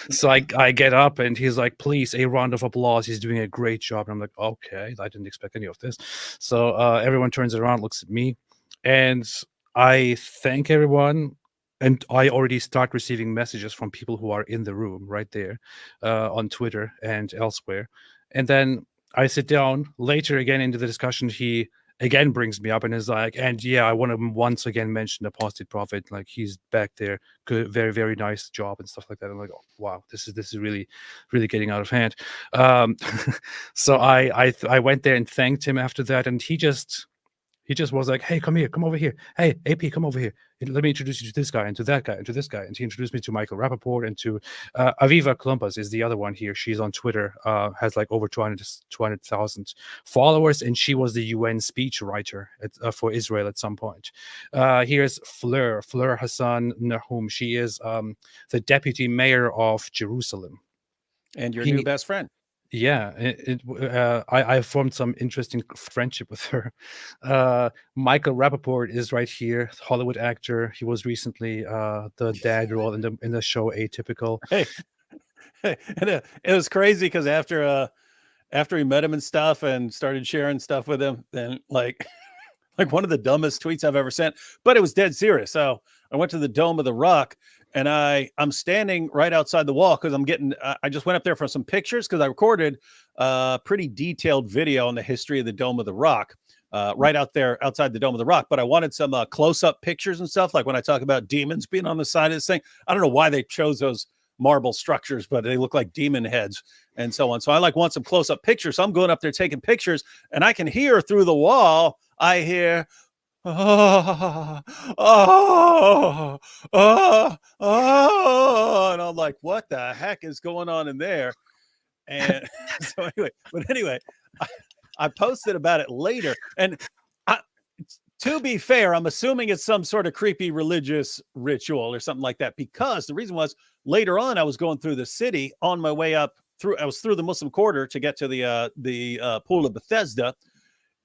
so I get up, and he's like, "Please, a round of applause. He's doing a great job." And I'm like, "Okay, I didn't expect any of this." So everyone turns around, looks at me, and I thank everyone. And I already start receiving messages from people who are in the room right there on Twitter and elsewhere. And then I sit down later again into the discussion. He again brings me up and is like, "And yeah, I want to once again mention apostate prophet. Like, he's back there. Good, very, very nice job," and stuff like that. I'm like, "Oh, wow, this is really, really getting out of hand." So I went there and thanked him after that, and he just was like, "Hey, come here, come over here. Hey, AP, come over here. Let me introduce you to this guy and to that guy and to this guy." And he introduced me to Michael Rappaport and to Aviva Klumpas is the other one here. She's on Twitter, has like over 200,000 followers, and she was the UN speechwriter for Israel at some point. Here's Fleur Hassan Nahum. She is the deputy mayor of Jerusalem. And your new best friend. Yeah, I formed some interesting friendship with her. Michael Rappaport is right here, Hollywood actor. He was recently the dad role in the show Atypical. Hey, and it was crazy because after after he met him and stuff and started sharing stuff with him, then like like one of the dumbest tweets I've ever sent, but it was dead serious. So I went to the Dome of the Rock, and I'm standing right outside the wall because I just went up there for some pictures because I recorded a pretty detailed video on the history of the Dome of the Rock. Right out there outside the Dome of the Rock, but I wanted some close-up pictures and stuff, like when I talk about demons being on the side of this thing. I don't know why they chose those marble structures, but they look like demon heads and so on. So I want some close-up pictures. So I'm going up there taking pictures, and I can hear through the wall. I hear, oh, oh, oh, oh, and I'm like, what the heck is going on in there? And so anyway, I posted about it later, and to be fair, I'm assuming it's some sort of creepy religious ritual or something like that, because the reason was later on I was going through the city on my way up through. I was through the Muslim Quarter to get to the pool of Bethesda,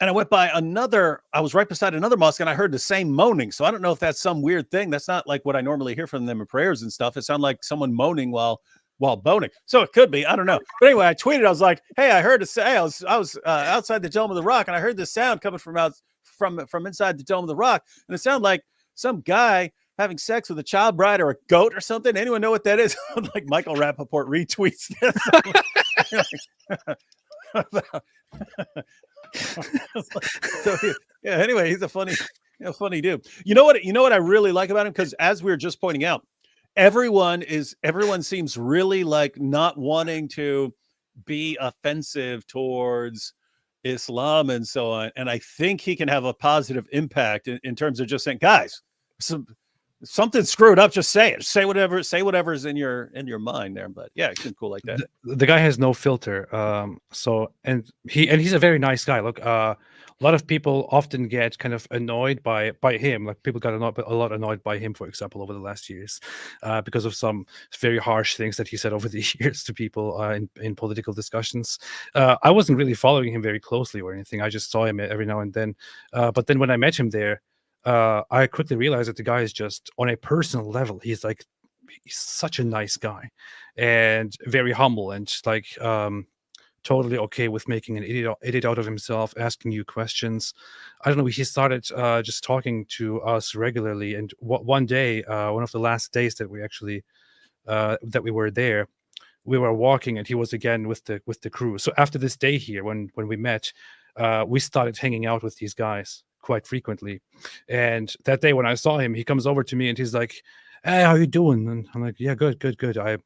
and I went by I was right beside another mosque, and I heard the same moaning. So I don't know if that's some weird thing. That's not like what I normally hear from them in prayers and stuff. It sounded like someone moaning while boning. So it could be, I don't know. But anyway, I tweeted, I was like, hey, I heard I was outside the Dome of the Rock, and I heard this sound coming from inside the Dome of the Rock. And it sounded like some guy having sex with a child bride or a goat or something. Anyone know what that is? Like Michael Rappaport retweets this. So yeah, anyway, he's a funny dude. You know what I really like about him? Because as we were just pointing out, everyone seems really like not wanting to be offensive towards Islam and so on. And I think he can have a positive impact in terms of just saying, guys, something screwed up, just say it. Say whatever's in your mind there. But yeah, it's been cool like that. The guy has no filter. And he's a very nice guy. Look, a lot of people often get kind of annoyed by him. Like people got a lot annoyed by him, for example, over the last years, because of some very harsh things that he said over the years to people in political discussions. I wasn't really following him very closely or anything. I just saw him every now and then. But then when I met him there, I quickly realized that the guy is just, on a personal level, he's such a nice guy and very humble and just like totally okay with making an idiot out of himself, asking you questions. I don't know. He started just talking to us regularly, and one day, one of the last days that we actually that we were there, we were walking, and he was again with the crew. So after this day here, when we met, we started hanging out with these guys quite frequently. And that day when I saw him, he comes over to me and he's like, hey, how you doing? And I'm like, yeah, good. I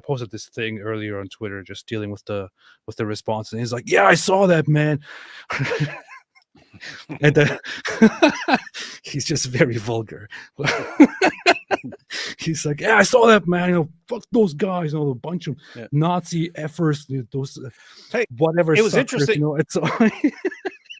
posted this thing earlier on Twitter, just dealing with the response, and he's like, yeah, I saw that, man. And then he's just very vulgar. He's like, yeah, I saw that, man. Fuck those guys, a bunch of Nazi effers, those whatever. It was interesting. It's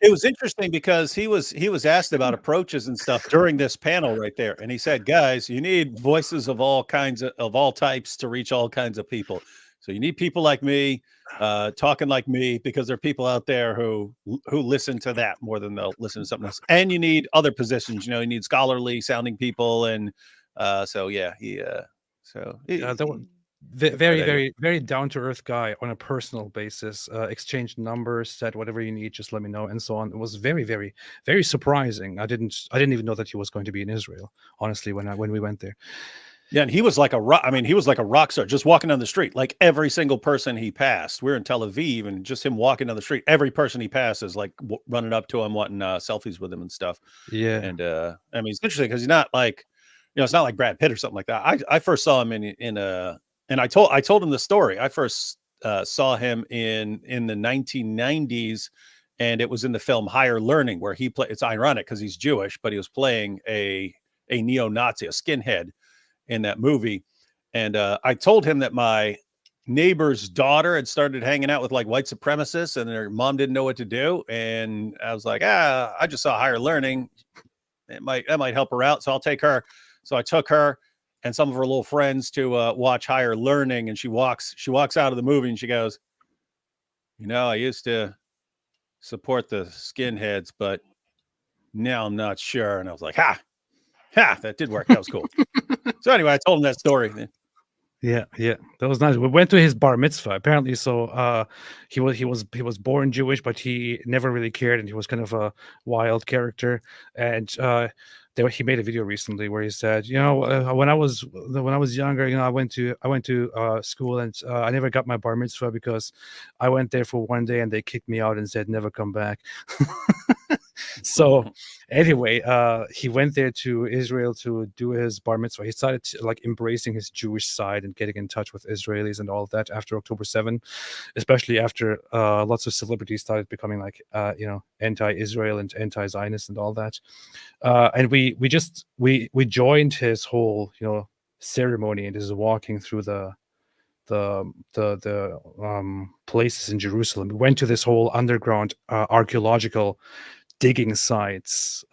It was interesting because he was asked about approaches and stuff during this panel right there, and he said, guys, you need voices of all kinds of all types to reach all kinds of people. So you need people like me, talking like me, because there are people out there who listen to that more than they'll listen to something else. And you need other positions. You need scholarly sounding people, and so yeah, very down to earth guy on a personal basis. Exchanged numbers, said whatever you need, just let me know, and so on. It was very, very, very surprising. I didn't even know that he was going to be in Israel, honestly, when we went there. Yeah, and he was like a rock. I mean, he was like a rock star, just walking down the street. Like every single person he passed, we're in Tel Aviv, and just him walking down the street, every person he passes, like running up to him, wanting selfies with him and stuff. Yeah, and I mean, it's interesting because he's not like, it's not like Brad Pitt or something like that. I first saw him and I told him the story. I first saw him in the 1990s, and it was in the film Higher Learning, where he played. It's ironic because he's Jewish, but he was playing a neo-Nazi, a skinhead, in that movie. And I told him that my neighbor's daughter had started hanging out with like white supremacists, and her mom didn't know what to do. And I was like, I just saw Higher Learning. That might help her out, so I'll take her. So I took her and some of her little friends to watch Higher Learning, and she walks out of the movie and she goes, I used to support the skinheads, but now I'm not sure. And I was like, that did work. That was cool. So anyway, I told him that story. Yeah, that was nice. We went to his bar mitzvah apparently. So he was born Jewish, but he never really cared, and he was kind of a wild character. And he made a video recently where he said, when I was younger, I went to school, and I never got my bar mitzvah because I went there for one day and they kicked me out and said never come back. So anyway, he went there to Israel to do his bar mitzvah. He started like embracing his Jewish side and getting in touch with Israelis and all of that after October 7, especially after lots of celebrities started becoming like anti-Israel and anti-Zionist and all that. And we joined his whole ceremony, and is walking through the places in Jerusalem. We went to this whole underground archaeological digging sites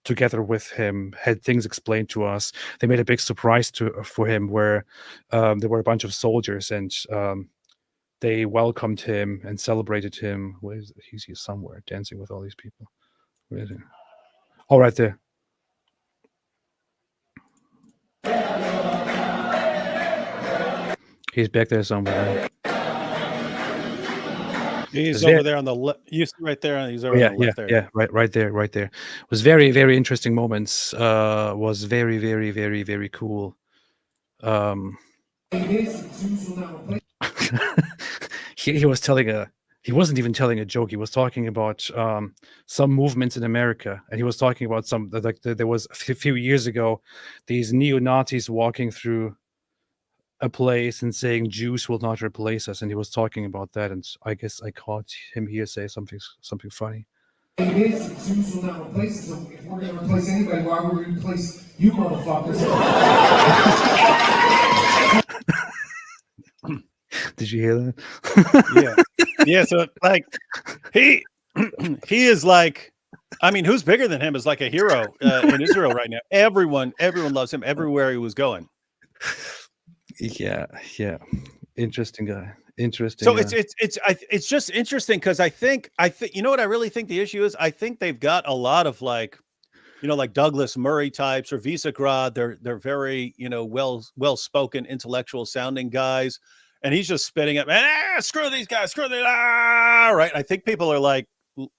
together with him, had things explained to us. They made a big surprise for him where there were a bunch of soldiers, and they welcomed him and celebrated him. He's here somewhere dancing with all these people. Where is he? Oh, right there. He's back there somewhere. He's over there on the left. You see right there. He's over on the left there. Yeah, right there. It was very, very interesting moments. Was very, very, very, very cool. He was he wasn't even telling a joke. He was talking about some movements in America, and he was talking about there was a few years ago these neo-Nazis walking through a place and saying Jews will not replace us, and he was talking about that, and I guess I caught him here say something funny. It is Jews will not replace us. If we're going to replace anybody, why would we replace you motherfuckers? Did you hear that? Yeah. So like he is like, I mean, who's bigger than him is like a hero in Israel right now. Everyone loves him everywhere he was going. Yeah. Interesting guy. So it's just interesting because I think you know what I really think the issue is. I think they've got a lot of like Douglas Murray types or Visegrad. They're very well spoken, intellectual sounding guys, and he's just spitting up. Screw these guys, screw them. Right. I think people are like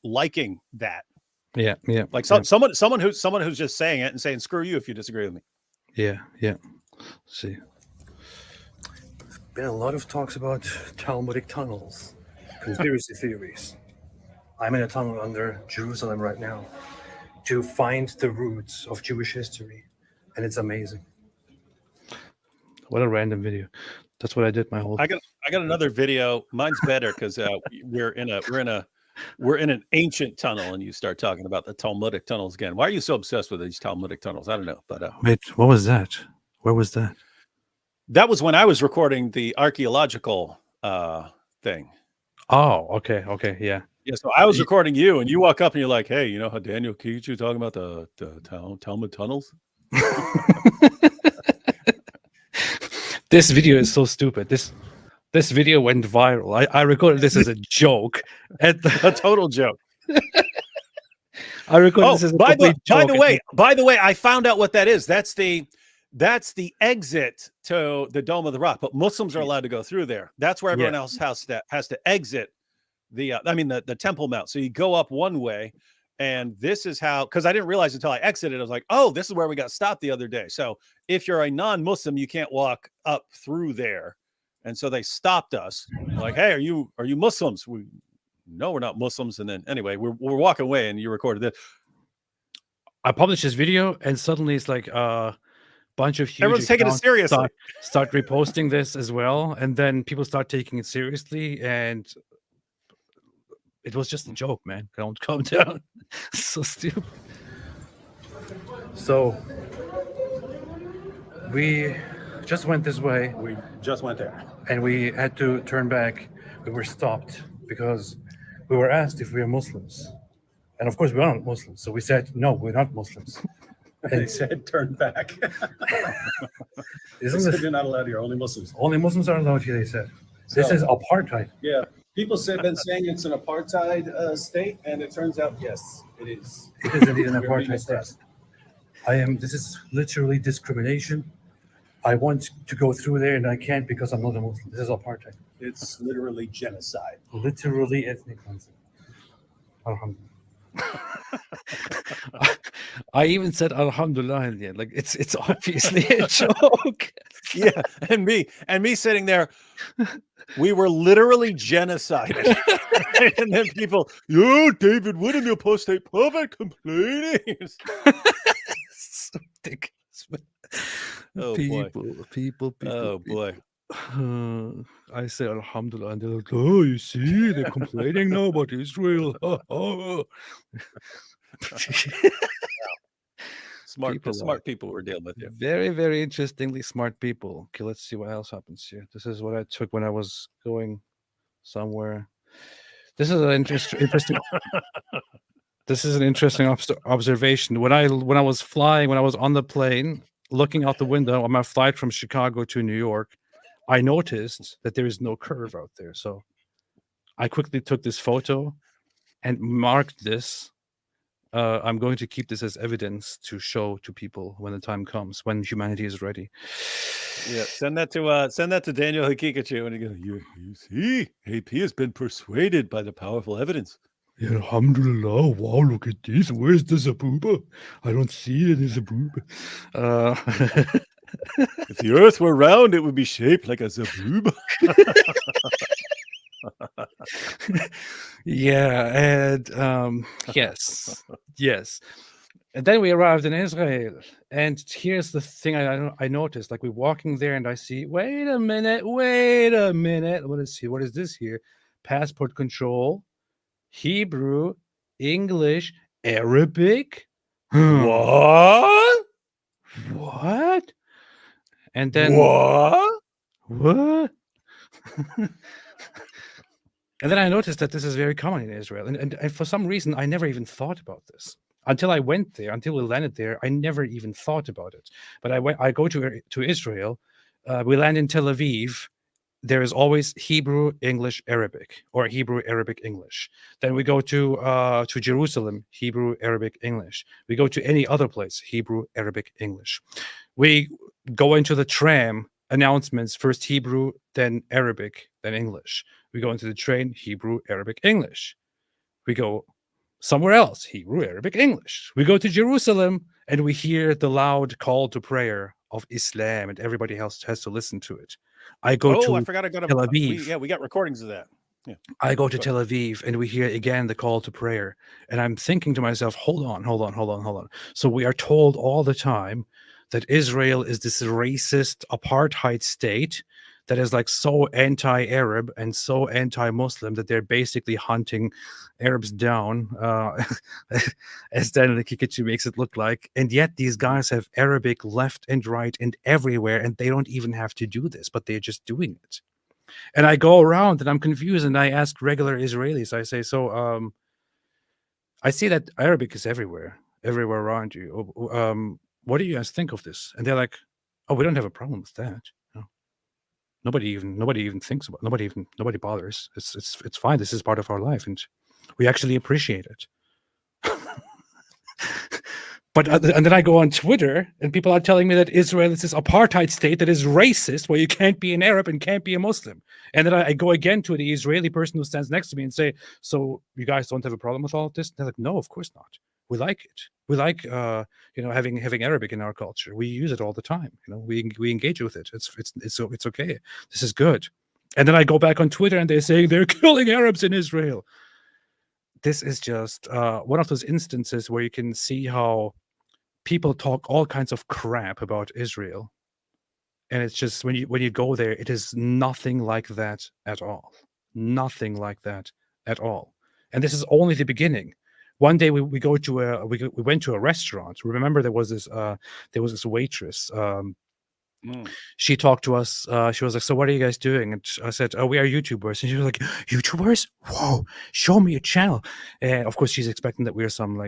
liking that. Yeah. Like someone who's just saying it and saying screw you if you disagree with me. Yeah. Let's see. Been a lot of talks about Talmudic tunnels, conspiracy theories. I'm in a tunnel under Jerusalem right now to find the roots of Jewish history, and it's amazing. What a random video. That's what I did my whole. I got another video. Mine's better because we're in an ancient tunnel, and you start talking about the Talmudic tunnels again. Why are you so obsessed with these Talmudic tunnels? I don't know, but wait, what was that? Where was that? That was when I was recording the archaeological thing. Oh, okay, yeah. Yeah, so I was recording you, and you walk up and you're like, "Hey, you know how Daniel Kichu talking about the Talmud tunnels?" This video is so stupid. This video went viral. I recorded this as a joke. A total joke. I recorded this as a complete joke. By the way, I found out what that is. That's the exit to the Dome of the Rock, but Muslims are allowed to go through there. That's where everyone else has to exit the Temple Mount. So you go up one way, and this is how, because I didn't realize until I exited, I was like, oh, this is where we got stopped the other day. So if you're a non-Muslim, you can't walk up through there. And so they stopped us. Like, hey, are you Muslims? No, we're not Muslims. And then anyway, we're walking away, and you recorded this. I published this video, and suddenly it's like bunch of huge everyone's taking it seriously. Start reposting this as well, and then people start taking it seriously, and it was just a joke, man. Don't calm down. So stupid. So we just went this way. We just went there, and we had to turn back. We were stopped because we were asked if we are Muslims, and of course we aren't Muslims. So we said no, we're not Muslims. And they said, turn back. You're not allowed here. Only Muslims. Only Muslims are allowed here, they said. This is apartheid. Yeah. People have been saying it's an apartheid state, and it turns out, yes, it is. It is indeed an apartheid state. This is literally discrimination. I want to go through there and I can't because I'm not a Muslim. This is apartheid. It's literally genocide. Literally ethnic cleansing. Alhamdulillah. I even said Alhamdulillah in the end. Like it's obviously a joke. Yeah, and me sitting there, we were literally genocided. And then people, yo, David, what in the apostate prophet complaining? So ridiculous. Oh, boy. People. Oh boy. I say Alhamdulillah, and they're like, "Oh, you see, they're complaining now about Israel." Smart people we're dealing with here. Very, very interestingly smart people. Okay, let's see what else happens here. This is what I took when I was going somewhere. This is an interesting. This is an interesting observation. When I was flying, when I was on the plane, looking out the window on my flight from Chicago to New York, I noticed that there is no curve out there. So I quickly took this photo and marked this. I'm going to keep this as evidence to show to people when the time comes, when humanity is ready. Yeah, send that to Daniel Hakikachu, and he goes, you see, AP has been persuaded by the powerful evidence. Yeah, Alhamdulillah. Wow, look at this. Where's the Zabuba? I don't see it as a Zabuba. If the earth were round, it would be shaped like a Zabuba. Yeah, and yes. And then we arrived in Israel, and here's the thing I noticed. Like we're walking there, and I see. Wait a minute. What is this here? Passport control, Hebrew, English, Arabic. What? What? And then what? And then I noticed that this is very common in Israel. And for some reason, I never even thought about this. Until I went there, until we landed there, I never even thought about it. But I go to Israel. We land in Tel Aviv. There is always Hebrew, English, Arabic, or Hebrew, Arabic, English. Then we go to Jerusalem, Hebrew, Arabic, English. We go to any other place, Hebrew, Arabic, English. We go into the tram, announcements, first Hebrew, then Arabic, then English. We go into the train, Hebrew, Arabic, English. We go somewhere else, Hebrew, Arabic, English. We go to Jerusalem, and we hear the loud call to prayer of Islam, and everybody else has to listen to it. I forgot I got Tel Aviv. We got recordings of that. Yeah. I go to Tel Aviv, and we hear again the call to prayer. And I'm thinking to myself, hold on. So we are told all the time that Israel is this racist apartheid state that is like so anti-Arab and so anti-Muslim that they're basically hunting Arabs down, as Daniel Kikachi makes it look like. And yet these guys have Arabic left and right and everywhere, and they don't even have to do this, but they're just doing it. And I go around and I'm confused, and I ask regular Israelis, I say, so I see that Arabic is everywhere around you. What do you guys think of this? And they're like, oh, we don't have a problem with that. Nobody even thinks about it. Nobody bothers. It's fine. This is part of our life, and we actually appreciate it. But and then I go on Twitter, and people are telling me that Israel is this apartheid state that is racist, where you can't be an Arab and can't be a Muslim. And then I go again to the Israeli person who stands next to me and say, "So you guys don't have a problem with all of this?" And they're like, "No, of course not. We like it. We like having Arabic in our culture. We use it all the time. We engage with it. It's okay. This is good." And then I go back on Twitter, and they're saying they're killing Arabs in Israel. This is just one of those instances where you can see how people talk all kinds of crap about Israel, and it's just when you go there, it is nothing like that at all. Nothing like that at all. And this is only the beginning. One day we went to a restaurant. Remember, there was this waitress. She talked to us. She was like, "So what are you guys doing?" And I said, "Oh, we are YouTubers." And she was like, "YouTubers? Whoa, show me your channel." And of course, she's expecting that we're some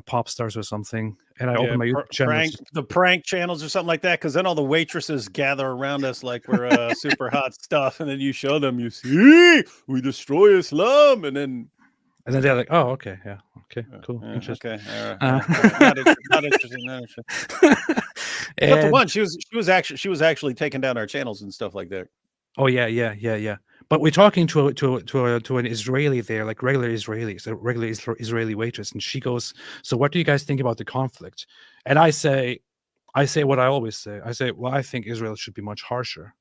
pop stars or something. And I opened my YouTube channel. The prank channels or something like that, because then all the waitresses gather around us like we're super hot stuff, and then you show them, you see, we destroy Islam, and then they're like, "Oh, okay, yeah, okay, cool, interesting." Okay, not interesting. But the And one she was actually taking down our channels and stuff like that. oh yeah. But we're talking to an Israeli there, like regular Israelis, a regular Israeli waitress, and she goes, "So what do you guys think about the conflict?" And I say what I always say. I say, "Well, I think Israel should be much harsher."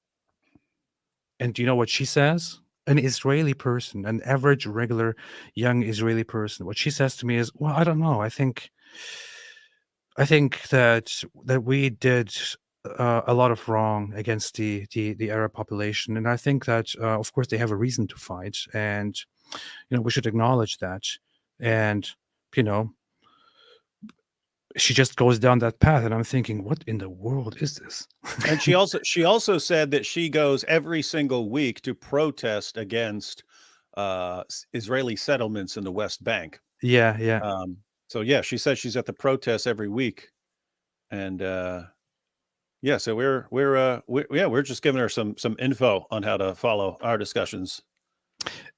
And do you know what she says? An Israeli person, an average, regular, young Israeli person. What she says to me is, "Well, I don't know. I think that we did a lot of wrong against the Arab population, and I think that of course they have a reason to fight, and we should acknowledge that." And you know, she just goes down that path, and I'm thinking, what in the world is this? And she also said that she goes every single week to protest against Israeli settlements in the West Bank. Yeah. So yeah, she says she's at the protests every week, and yeah, so we're just giving her some info on how to follow our discussions.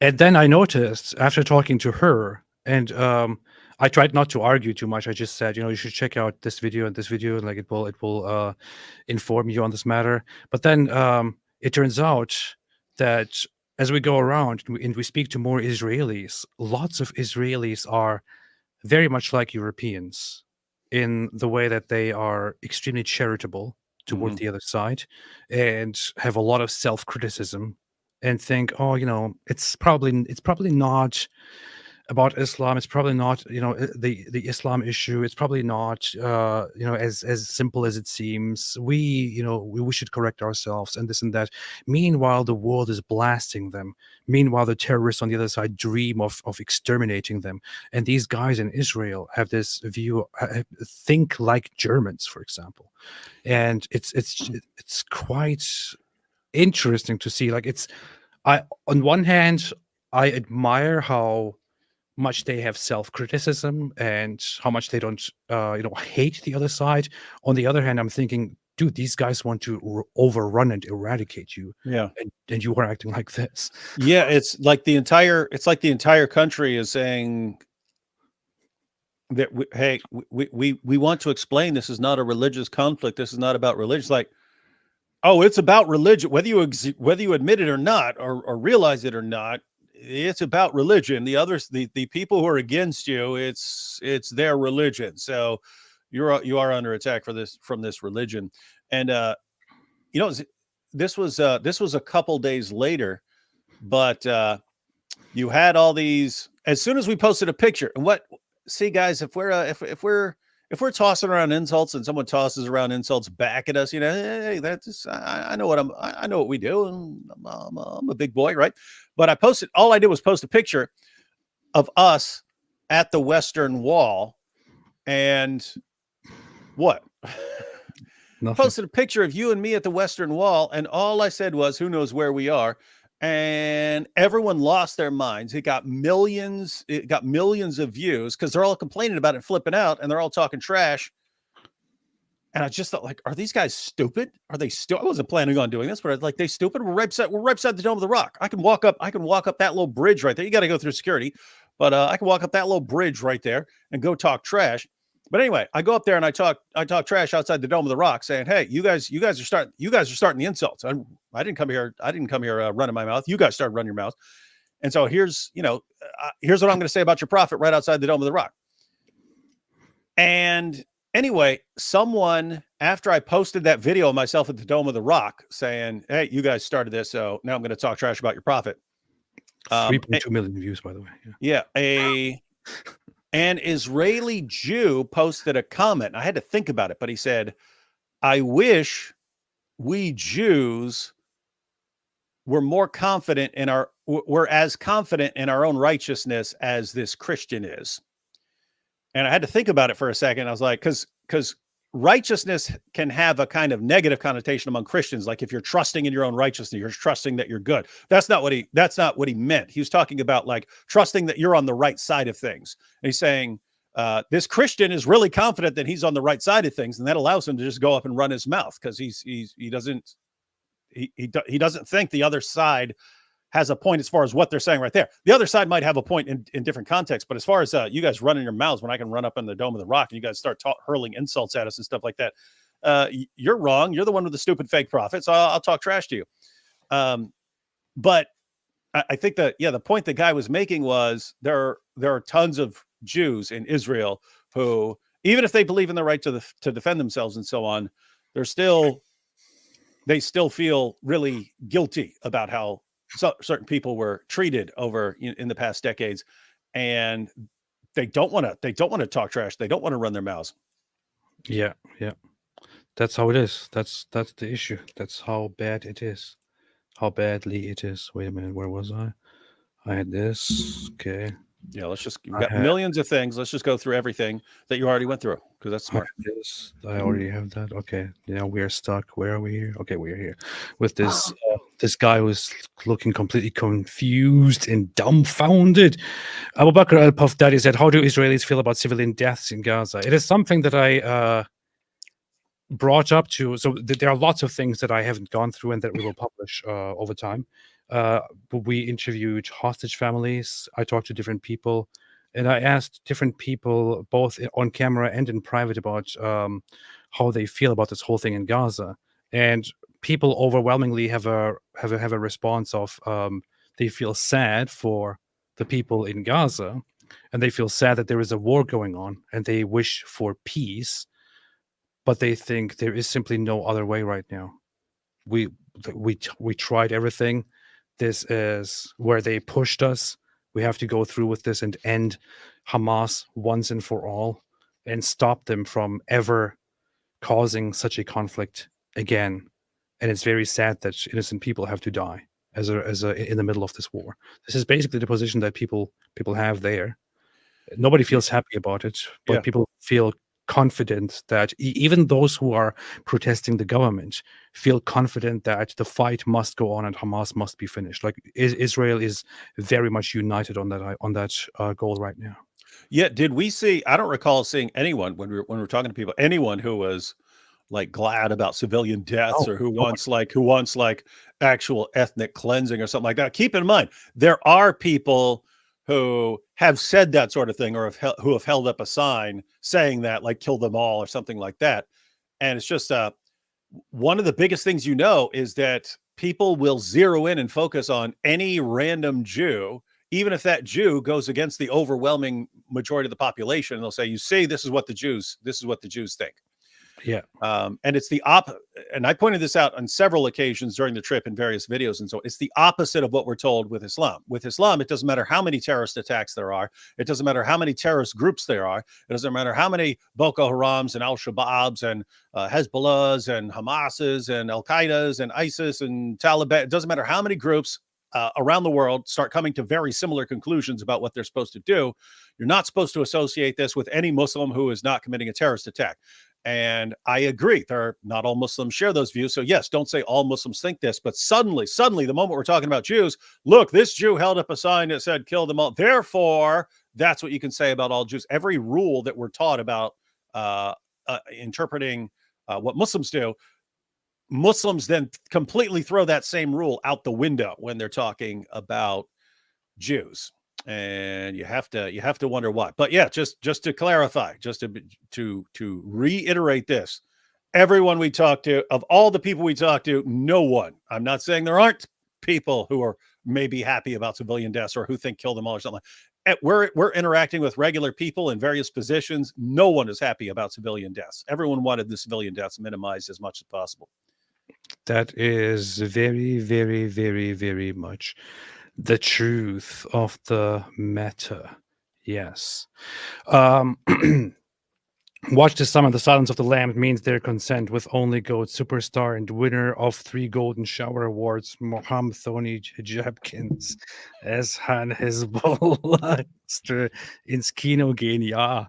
And then I noticed after talking to her, and I tried not to argue too much. I just said, you should check out this video and this video, and like it will inform you on this matter. But then it turns out that as we go around and we speak to more Israelis, lots of Israelis are very much like Europeans in the way that they are extremely charitable toward the other side and have a lot of self-criticism and think, oh, it's probably not about Islam. It's probably not, the Islam issue. It's probably not, as simple as it seems. We should correct ourselves and this and that. Meanwhile, the world is blasting them. Meanwhile, the terrorists on the other side dream of exterminating them. And these guys in Israel have this view, think like Germans, for example. And it's quite interesting to see. Like on one hand, I admire how much they have self-criticism and how much they don't hate the other side. On the other hand, I'm thinking, dude, these guys want to overrun and eradicate you. Yeah. And you are acting like this. Yeah, it's like the entire country is saying that we want to explain this is not a religious conflict. This is not about religion. It's like, oh, it's about religion, whether you admit it or not, or realize it or not. It's about religion. The others, the people who are against you, it's their religion. So you are under attack from this religion. And this was a couple days later, but you had all these as soon as we posted a picture. And see, guys, if we're tossing around insults and someone tosses around insults back at us, hey, that's I know what we do, and I'm a big boy, right? But all I did was post a picture of us at the Western Wall, and what? Posted a picture of you and me at the Western Wall, and all I said was, "Who knows where we are?" And everyone lost their minds. It got millions of views because they're all complaining about it, flipping out, and they're all talking trash. And I just thought, like, are these guys stupid? Are they still? I wasn't planning on doing this, but like, they stupid. We're right beside the Dome of the Rock. I can walk up that little bridge right there. You got to go through security, but I can walk up that little bridge right there and go talk trash. But anyway, I go up there and I talk trash outside the Dome of the Rock, saying, "Hey, you guys are starting the insults. I didn't come here running my mouth. You guys started running your mouth." And so here's what I'm going to say about your prophet right outside the Dome of the Rock. And anyway, someone, after I posted that video of myself at the Dome of the Rock saying, "Hey, you guys started this, so now I'm going to talk trash about your prophet." 3.2 million views, by the way. Yeah, an Israeli Jew posted a comment. I had to think about it, but he said, "I wish we Jews were as confident in our own righteousness as this Christian is." And I had to think about it for a second. I was like, because righteousness can have a kind of negative connotation among Christians. Like if you're trusting in your own righteousness, you're trusting that you're good. That's not what he meant. He was talking about like trusting that you're on the right side of things. And he's saying this Christian is really confident that he's on the right side of things, and that allows him to just go up and run his mouth because he doesn't think the other side has a point as far as what they're saying right there. The other side might have a point in different contexts, but as far as you guys running your mouths when I can run up in the Dome of the Rock and you guys start hurling insults at us and stuff like that, You're wrong. You're the one with the stupid fake prophet. So I'll talk trash to you. But I think that, the point the guy was making was there are tons of Jews in Israel who, even if they believe in the right to defend themselves and so on, they still feel really guilty about how certain people were treated over in the past decades, and they don't want to talk trash. They don't want to run their mouths. Yeah. That's how it is. That's the issue. That's how bad it is. How badly it is. Wait a minute, where was I? I had this. Okay. Yeah, you've I got had millions of things. Let's just go through everything that you already went through, because that's smart. this. I already have that. Okay. Now we are stuck. Where are we here? Okay, we're here with this this guy who's looking completely confused and dumbfounded. Abu Bakr al-Pafdadi said, "How do Israelis feel about civilian deaths in Gaza?" It is something that I brought up to. So there are lots of things that I haven't gone through and that we will publish over time. But we interviewed hostage families. I talked to different people, and I asked different people both on camera and in private about how they feel about this whole thing in Gaza. And people overwhelmingly have a response of they feel sad for the people in Gaza, and they feel sad that there is a war going on, and they wish for peace, but they think there is simply no other way right now. We tried everything. This is where they pushed us. We have to go through with this and end Hamas once and for all, and stop them from ever causing such a conflict again. And it's very sad that innocent people have to die as a in the middle of this war. This is basically the position that people have there. Nobody feels happy about it, but Yeah. people feel confident that even those who are protesting the government feel confident that the fight must go on and Hamas must be finished. Like Israel is very much united on that goal right now. Yeah. Did we see? I don't recall seeing anyone when we were talking to people. Anyone who was like glad about civilian deaths, Oh, or who nobody. wants like actual ethnic cleansing or something like that. Keep in mind, there are people who have said that sort of thing, or who have held up a sign saying that, like, kill them all or something like that. And it's just one of the biggest things is that people will zero in and focus on any random Jew, even if that Jew goes against the overwhelming majority of the population. And they'll say, "You see, this is what the Jews think." Yeah. And it's and I pointed this out on several occasions during the trip in various videos. And so it's the opposite of what we're told with Islam. With Islam, it doesn't matter how many terrorist attacks there are. It doesn't matter how many terrorist groups there are. It doesn't matter how many Boko Harams and Al-Shabaabs and Hezbollahs and Hamases and Al-Qaedas and ISIS and Taliban. It doesn't matter how many groups around the world start coming to very similar conclusions about what they're supposed to do. You're not supposed to associate this with any Muslim who is not committing a terrorist attack. And I agree. Not all Muslims share those views. So yes, don't say all Muslims think this, but suddenly, the moment we're talking about Jews, look, this Jew held up a sign that said, "Kill them all." Therefore, that's what you can say about all Jews. Every rule that we're taught about interpreting what Muslims do, Muslims then completely throw that same rule out the window when they're talking about Jews. And you have to wonder why. But yeah, just to clarify, just to reiterate this, everyone we talk to, of all the people we talk to, no one, I'm not saying there aren't people who are maybe happy about civilian deaths or who think kill them all or something. We're interacting with regular people in various positions. No one is happy about civilian deaths. Everyone wanted the civilian deaths minimized as much as possible. That is very, very, very, very much the truth of the matter. Yes. Watch this summer. The silence of the Lamb means their consent with only GOAT superstar and winner of 3 Golden Shower Awards, Mohammed Thony Jabkins, as Han Hezbollah ins Kino gehen, ja.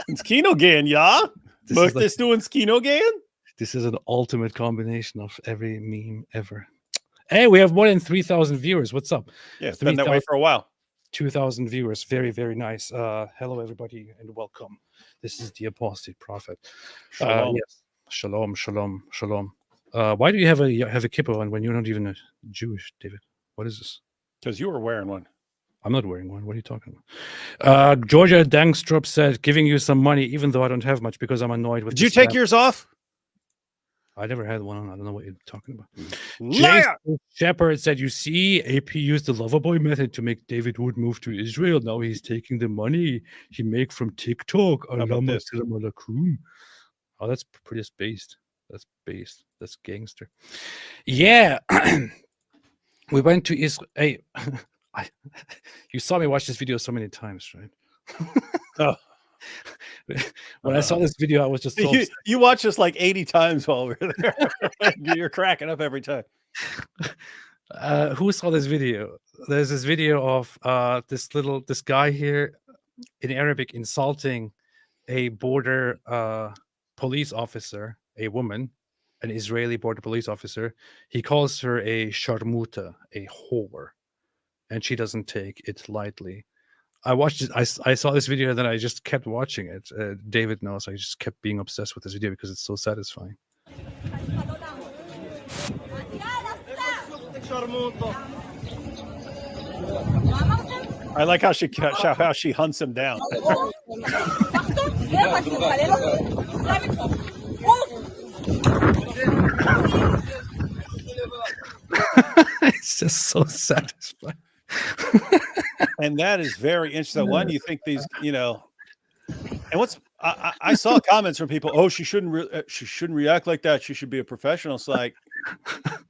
Ins Kino gehen, ja? Möchtest du ins Kino gehen? This is an ultimate combination of every meme ever. Hey, we have more than 3,000 viewers. What's up? Yeah, it's been that way for a while. 2,000 viewers. Very, very nice. Hello, everybody, and welcome. This is the Apostate Prophet. Shalom. Yes. Shalom, shalom, shalom. Why do you have a kippah on when you're not even a Jewish, David? What is this? Because you were wearing one. I'm not wearing one. What are you talking about? Georgia Dangstrup said, giving you some money, even though I don't have much because I'm annoyed with Did you this take app." yours off? I never had one on. I don't know what you're talking about. Liar! Jason Shepard said, you see, AP used the Loverboy method to make David Wood move to Israel. Now he's taking the money he make from TikTok. How about this? Oh, that's pretty based. That's based. That's gangster. Yeah. We went to Israel. Hey, you saw me watch this video so many times, right? Oh. When I saw this video, I was just so you watched us like 80 times while we were there. You're cracking up every time. Who saw this video? There's this video of this guy here in Arabic insulting a border police officer, a woman, an Israeli border police officer. He calls her a sharmuta, a whore, and she doesn't take it lightly. I watched it. I saw this video, and then I just kept watching it. David knows I just kept being obsessed with this video because it's so satisfying. I like how she hunts him down. It's just so satisfying. And that is very interesting. One, you think these, and what's I saw comments from people. Oh, she shouldn't react like that. She should be a professional. It's like,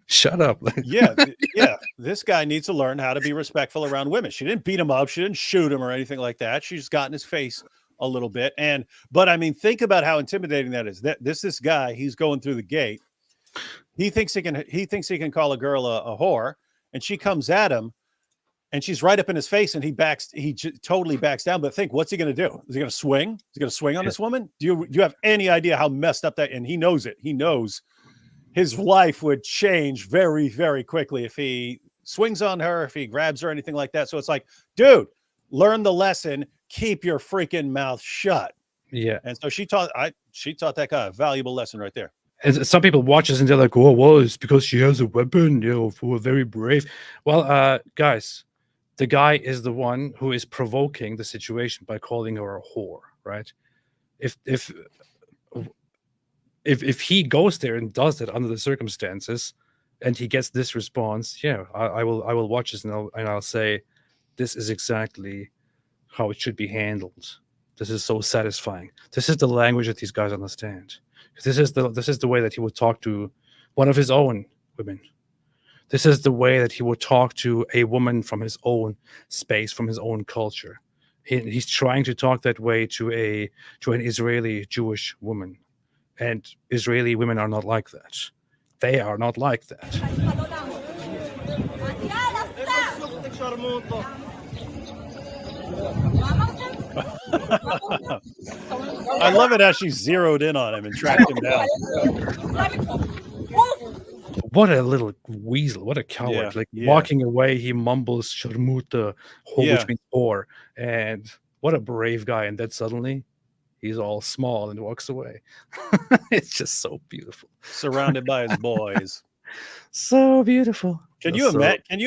shut up. yeah. This guy needs to learn how to be respectful around women. She didn't beat him up. She didn't shoot him or anything like that. She just got in his face a little bit. But I mean, think about how intimidating that is. This guy, he's going through the gate. He thinks he can call a girl a whore, and she comes at him. And she's right up in his face, and he totally backs down. But think, what's he going to do? Is he going to swing? Is he going to swing on this woman? Do you have any idea how messed up that? And he knows it. He knows his life would change very, very quickly if he swings on her, if he grabs her, anything like that. So it's like, dude, learn the lesson. Keep your freaking mouth shut. Yeah. And so she taught that guy a valuable lesson right there. And some people watch this and they're like, "Oh, well, it's because she has a weapon. We're very brave." Well, guys. The guy is the one who is provoking the situation by calling her a whore, right? If he goes there and does it under the circumstances, and he gets this response, yeah, I will watch this and I'll say, this is exactly how it should be handled. This is so satisfying. This is the language that these guys understand. This is the way that he would talk to one of his own women. This is the way that he would talk to a woman from his own space, from his own culture. He's trying to talk that way to an Israeli Jewish woman. And Israeli women are not like that. They are not like that. I love it how she zeroed in on him and tracked him down. What a little weasel! What a coward! Walking away, he mumbles "sharmuta," which means whore, and what a brave guy! And then suddenly, he's all small and walks away. It's just so beautiful. Surrounded by his boys. So beautiful. Can you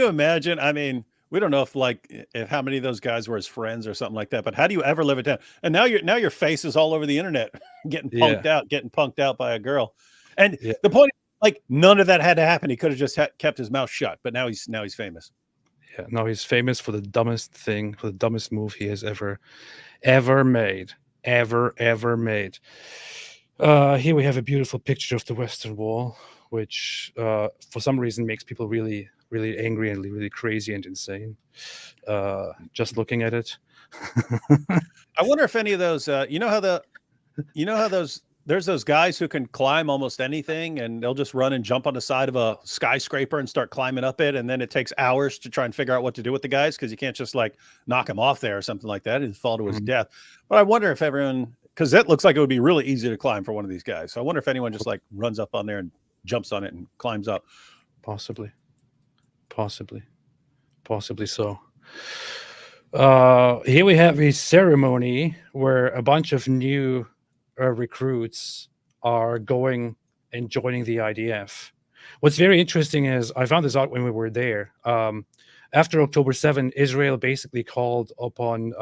imagine? I mean, we don't know if how many of those guys were his friends or something like that. But how do you ever live it down? And now your face is all over the internet, getting punked out by a girl. And the point. Like none of that had to happen. He could have just kept his mouth shut. But now he's famous. Yeah, now he's famous for the dumbest thing, for the dumbest move he has ever made. Ever made. Here we have a beautiful picture of the Western Wall, which for some reason makes people really, really angry and really crazy and insane. Just looking at it. I wonder if any of those, there's those guys who can climb almost anything, and they'll just run and jump on the side of a skyscraper and start climbing up it. And then it takes hours to try and figure out what to do with the guys, because you can't just like knock him off there or something like that and fall to his death. But I wonder if everyone, because that looks like it would be really easy to climb for one of these guys. So I wonder if anyone just like runs up on there and jumps on it and climbs up. Possibly so. Here we have a ceremony where a bunch of new recruits are going and joining the IDF. What's very interesting is I found this out when we were there. after October 7, Israel basically called upon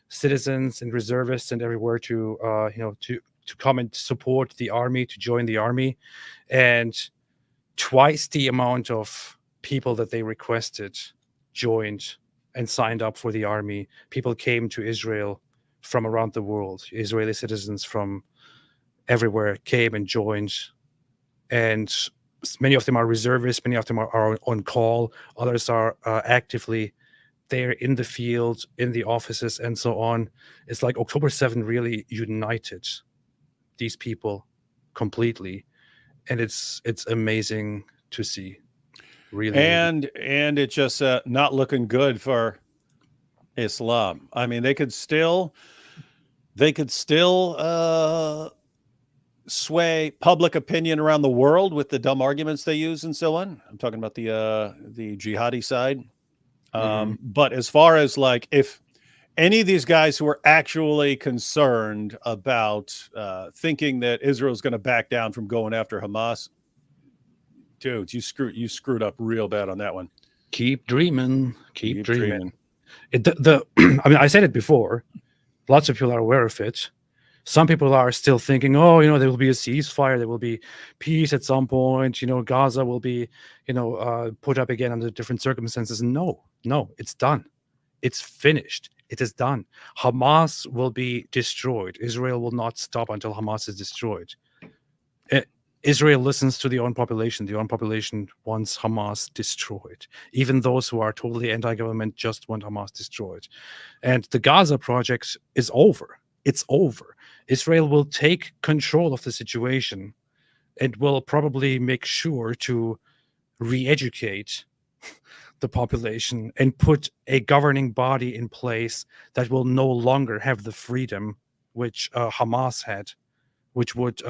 citizens and reservists and everywhere to to come and support the army, to join the army, and twice the amount of people that they requested joined and signed up for the army. People came to Israel from around the world. Israeli citizens from everywhere came and joined, and many of them are reservists, many of them are on call, others are actively there in the field, in the offices, and so on. It's like October 7 really united these people completely, and it's amazing to see. Really, And it's just not looking good for Islam. I mean, they could still sway public opinion around the world with the dumb arguments they use and so on. I'm talking about the jihadi side. But as far as like, if any of these guys who are actually concerned about thinking that Israel's going to back down from going after Hamas, dude, you screwed up real bad on that one. keep dreaming, keep dreaming. I mean, I said it before. Lots of people are aware of it. Some people are still thinking, oh, there will be a ceasefire, there will be peace at some point. Gaza will be, put up again under different circumstances. No, it's done. It's finished. It is done. Hamas will be destroyed. Israel will not stop until Hamas is destroyed. Israel listens to the own population. The own population wants Hamas destroyed. Even those who are totally anti-government just want Hamas destroyed. And the Gaza project is over. It's over. Israel will take control of the situation and will probably make sure to re-educate the population and put a governing body in place that will no longer have the freedom which Hamas had, which would,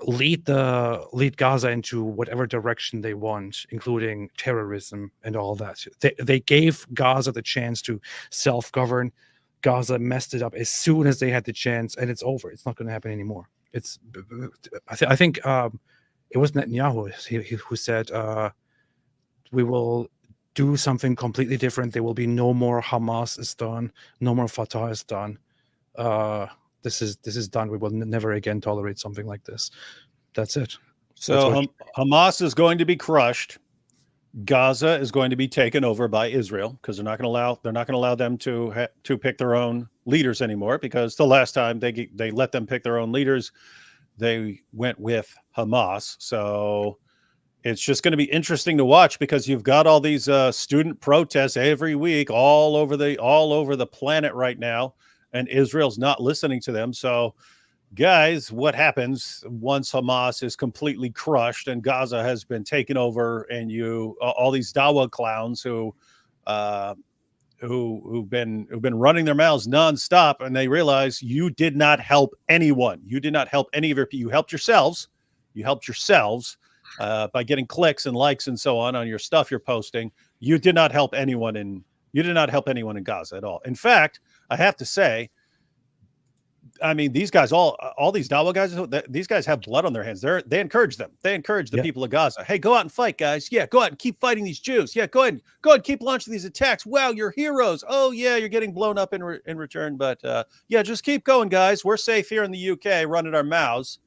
lead Gaza into whatever direction they want, including terrorism and all that. They gave Gaza the chance to self-govern. Gaza messed it up as soon as they had the chance, and it's over. It's not going to happen anymore. I think it was Netanyahu who said, we will do something completely different. There will be no more Hamas is done, no more Fatah is done. This is done. We will never again tolerate something like this. That's it. So Hamas is going to be crushed. Gaza is going to be taken over by Israel because they're not going to allow them to pick their own leaders anymore, because the last time they let them pick their own leaders, they went with Hamas. So it's just going to be interesting to watch, because you've got all these student protests every week all over the planet right now, and Israel's not listening to them. So guys, what happens once Hamas is completely crushed and Gaza has been taken over, and all these Dawa clowns who've been running their mouths nonstop, and they realize you did not help anyone. You did not help any of your people. You helped yourselves. You helped yourselves by getting clicks and likes and so on your stuff you're posting. You did not help anyone in Gaza at all. In fact, I have to say, I mean, these guys, all these Dawa guys, these guys have blood on their hands. They encourage them. They encourage the people of Gaza. Hey, go out and fight, guys. Yeah, go out and keep fighting these Jews. Yeah, go ahead, keep launching these attacks. Wow, you're heroes. Oh yeah, you're getting blown up in return, but yeah, just keep going, guys. We're safe here in the UK, running our mouths,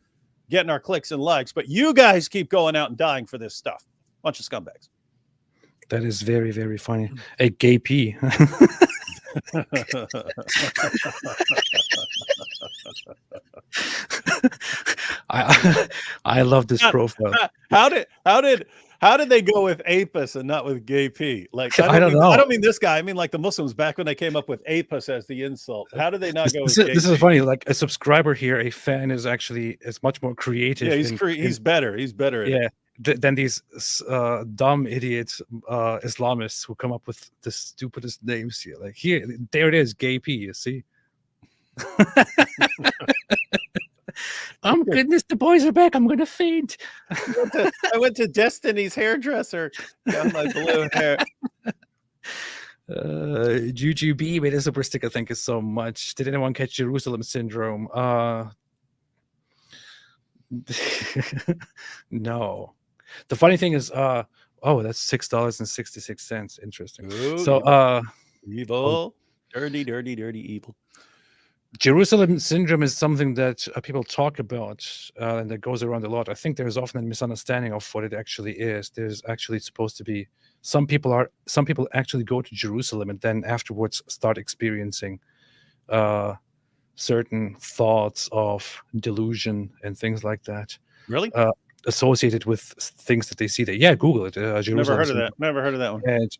getting our clicks and likes. But you guys keep going out and dying for this stuff. Bunch of scumbags. That is very, very funny. A gay P. I love this profile. How did they go with APOS and not with gay P? Like, I don't know. I don't mean this guy. I mean like the Muslims back when they came up with APOS as the insult. How did they not go with gay This P? is funny. Like a subscriber here, a fan is much more creative. Yeah, he's better. He's better. Yeah. Than these dumb idiots Islamists who come up with the stupidest names here. Like there it is, gay P. You see? Oh goodness, the boys are back. I'm gonna faint. I went to Destiny's hairdresser. Got my blue hair. Juju B made a super sticker. Thank you so much. Did anyone catch Jerusalem syndrome? No. The funny thing is, Oh, that's $6.66. Interesting. Ooh, So, evil, dirty, dirty, dirty evil. Jerusalem syndrome is something that people talk about, and that goes around a lot. I think there's often a misunderstanding of what it actually is. There's actually supposed to be some people actually go to Jerusalem and then afterwards start experiencing certain thoughts of delusion and things like that, Really? associated with things that they see there. Yeah, Google it. Never Jerusalem heard of syndrome. that. Never heard of that one. And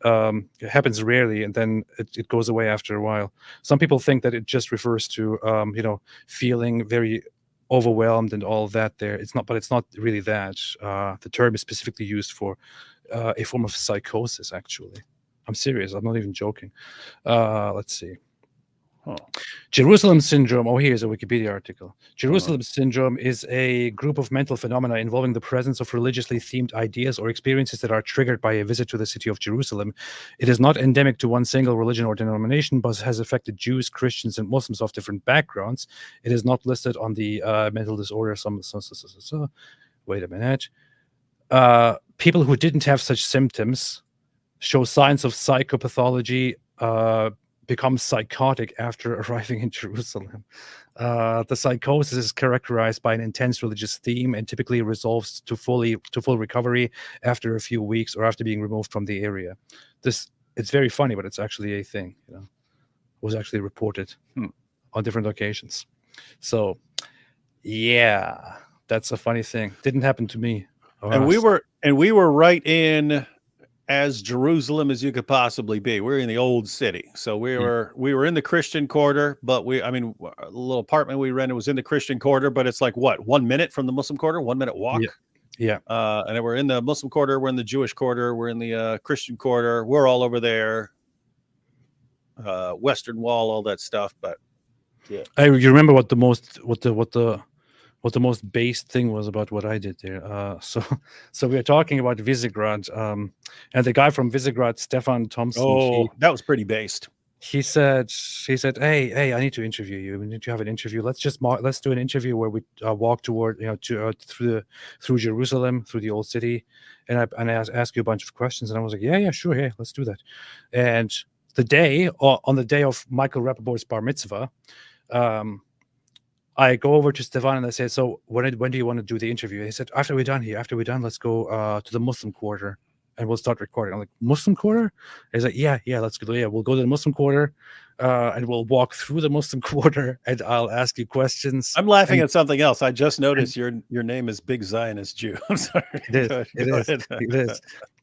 it happens rarely, and then it goes away after a while. Some people think that it just refers to feeling very overwhelmed and all of that there. It's not, but it's not really that. The term is specifically used for a form of psychosis, actually. I'm serious. I'm not even joking. Let's see. Huh. Jerusalem syndrome. Oh, here's a Wikipedia article. Jerusalem syndrome is a group of mental phenomena involving the presence of religiously themed ideas or experiences that are triggered by a visit to the city of Jerusalem. It is not endemic to one single religion or denomination, but has affected Jews, Christians, and Muslims of different backgrounds. It is not listed on the mental disorder. Wait a minute. People who didn't have such symptoms show signs of psychopathology, become psychotic after arriving in Jerusalem. The psychosis is characterized by an intense religious theme and typically resolves to full recovery after a few weeks or after being removed from the area. It's very funny, but it's actually a thing. It was actually reported on different occasions. So, yeah, that's a funny thing. Didn't happen to me. And we were right in as Jerusalem as you could possibly be. We're in the old city, so we were in the Christian quarter. But a little apartment we rented was in the Christian quarter, but it's like what, 1 minute from the Muslim quarter, 1 minute walk. Yeah. And then we're in the Muslim quarter, we're in the Jewish quarter, we're in the Christian quarter. We're all over there. Western Wall, all that stuff. But yeah, you remember what the most based thing was about what I did there. So we are talking about Visegrad, and the guy from Visegrad, Stefan Thompson. Oh, that was pretty based. He said, hey, I need to interview you. We need to have an interview. Let's do an interview where we walk toward, through Jerusalem, through the old city, and I ask you a bunch of questions. And I was like, yeah, sure, yeah, let's do that. And on the day of Michael Rappaport's bar mitzvah, I go over to Stefan and I say, so when do you want to do the interview? He said, after we're done, let's go to the Muslim quarter and we'll start recording. I'm like, Muslim quarter? He's like, yeah, let's go. Yeah, we'll go to the Muslim quarter and we'll walk through the Muslim quarter and I'll ask you questions. I'm laughing at something else. I just noticed your name is Big Zionist Jew. I'm sorry. It is.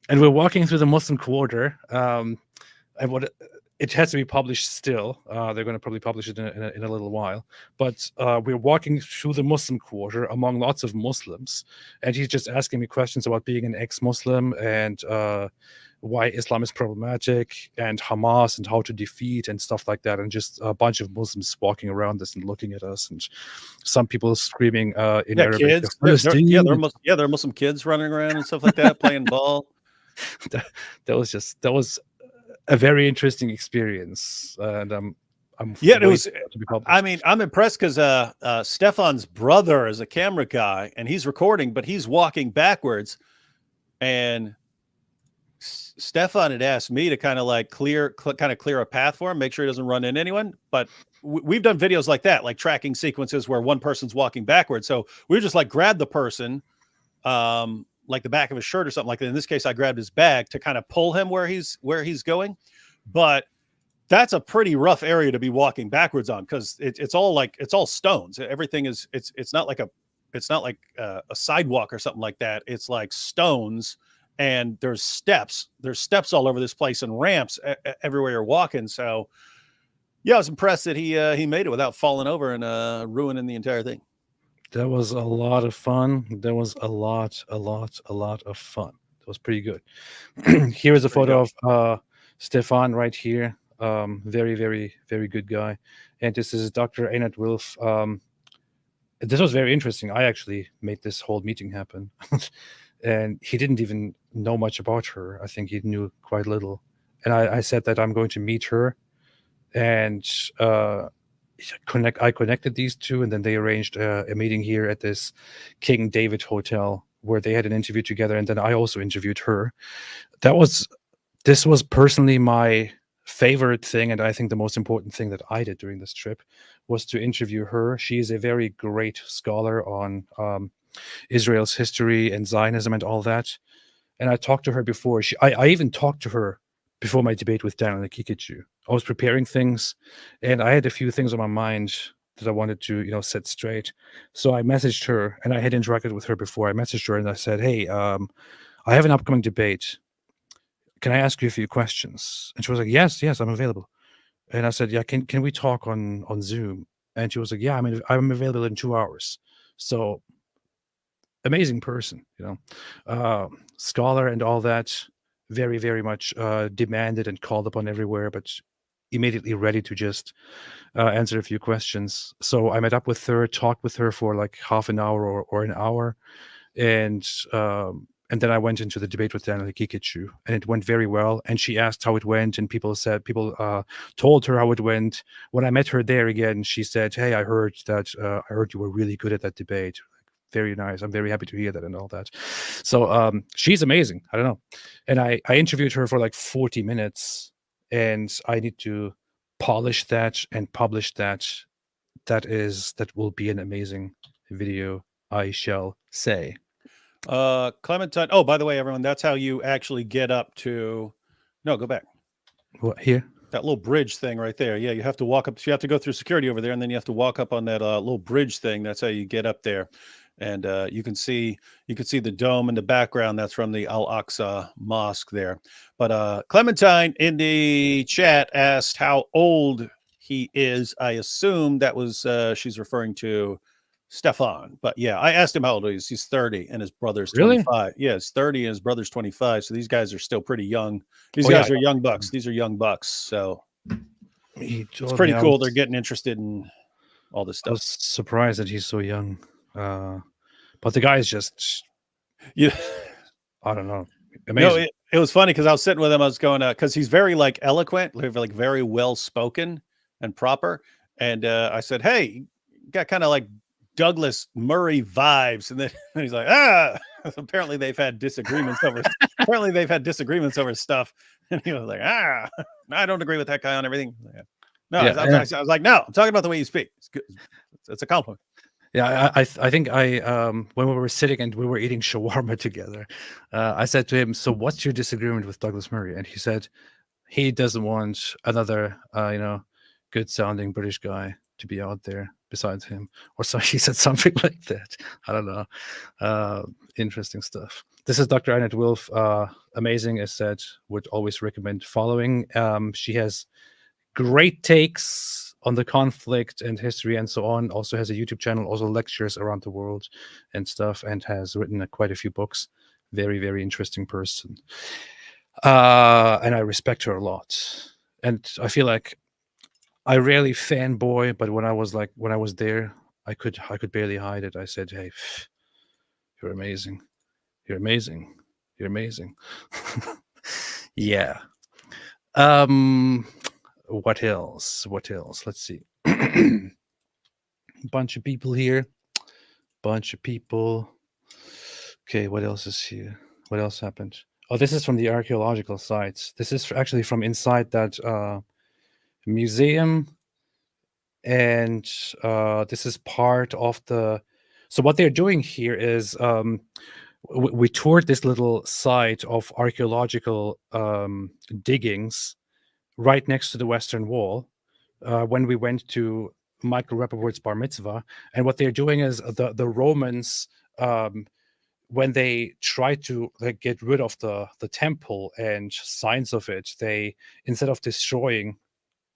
And we're walking through the Muslim quarter. And it has to be published still. They're going to probably publish it in a little while. But we're walking through the Muslim quarter among lots of Muslims. And he's just asking me questions about being an ex-Muslim and why Islam is problematic and Hamas and how to defeat and stuff like that. And just a bunch of Muslims walking around us and looking at us. And some people screaming in Arabic. Kids. There are Muslim kids running around and stuff like that, playing ball. That was a very interesting experience, and it was. I mean, I'm impressed because Stefan's brother is a camera guy, and he's recording, but he's walking backwards. And Stefan had asked me to kind of clear a path for him, make sure he doesn't run into anyone. But we've done videos like that, like tracking sequences where one person's walking backwards. So we just grab the person, like the back of his shirt or something like that. In this case, I grabbed his bag to kind of pull him where he's going. But that's a pretty rough area to be walking backwards on because it's all stones. Everything is it's not like a sidewalk or something like that. It's like stones, and there's steps all over this place and ramps everywhere you're walking. So yeah, I was impressed that he made it without falling over and ruining the entire thing. That was a lot of fun. There was a lot of fun. That was pretty good. Here is a photo of Stefan right here. Very, very, very good guy. And this is Dr. Einat Wilf. This was very interesting. I actually made this whole meeting happen. And he didn't even know much about her. I think he knew quite little. And I said that I'm going to meet her. And I connected these two, and then they arranged a meeting here at this King David Hotel where they had an interview together, and then I also interviewed her. This was personally my favorite thing, and I think the most important thing that I did during this trip was to interview her. She is a very great scholar on Israel's history and Zionism and all that. And I talked to her before. I even talked to her before my debate with Daniel Kikichu. I was preparing things, and I had a few things on my mind that I wanted to, set straight. So I messaged her, and I had interacted with her before. I messaged her and I said, "Hey, I have an upcoming debate. Can I ask you a few questions?" And she was like, "Yes, yes, I'm available." And I said, "Yeah, can we talk on Zoom?" And she was like, "Yeah, I'm available in 2 hours." So amazing person, scholar and all that, very, very much demanded and called upon everywhere, but immediately ready to just answer a few questions. So I met up with her, talked with her for like half an hour or an hour, and then I went into the debate with Daniel Kikichu, and it went very well. And she asked how it went, and people told her how it went. When I met her there again, she said, "Hey, I heard you were really good at that debate. Very nice. I'm very happy to hear that," and all that. So she's amazing. I don't know. And I interviewed her for like 40 minutes, and I need to polish that and publish that. That will be an amazing video, I shall say. Clementine. Oh, by the way, everyone, that's how you actually get up to. No, go back. What, here? That little bridge thing right there. Yeah, you have to walk up. You have to go through security over there, and then you have to walk up on that little bridge thing. That's how you get up there, and you can see the dome in the background. That's from the Al Aqsa Mosque there. But Clementine in the chat asked how old he is. I assume that was she's referring to Stefan. But yeah, I asked him how old he is. He's 30, and his brother's Really? 25. Yeah, he's 30, and his brother's 25. So these guys are still pretty young. These Oh, yeah, guys are young bucks. These are young bucks. So it's told pretty me cool. They're getting interested in all this I was stuff. surprised that he's so young. But the guy is just, Yeah. I don't know, No, amazing. it was funny because I was sitting with him. I was going, because he's very like eloquent, like very well spoken and proper. And I said, "Hey, you got kind of like Douglas Murray vibes." And then he's like, apparently they've had disagreements over. Apparently they've had disagreements over stuff. And he was like, I don't agree with that guy on everything. No, Yeah, I was like, no, I'm talking about the way you speak. It's good. It's a compliment. Yeah, I think when we were sitting and we were eating shawarma together, I said to him, "So what's your disagreement with Douglas Murray?" And he said he doesn't want another, good sounding British guy to be out there besides him, or so he said something like that. I don't know. Interesting stuff. This is Dr. Annette Wilf. Amazing, as said. Would always recommend following. She has great takes on the conflict and history and so on. Also has a YouTube channel, also lectures around the world and stuff, and has written quite a few books. Very, very interesting person. And I respect her a lot. And I feel like I rarely fanboy, but when I was there, I could barely hide it. I said, "Hey, you're amazing. You're amazing. You're amazing." Yeah. What else? Let's see. Bunch of people here. Bunch of people. Okay, what else is here? What else happened? Oh, this is from the archaeological sites. This is actually from inside that museum. And this is part of the. So what they're doing here is we toured this little site of archaeological diggings right next to the Western Wall when we went to Michael Rappaport's bar mitzvah. And what they're doing is the Romans, when they tried to get rid of the temple and signs of it, they, instead of destroying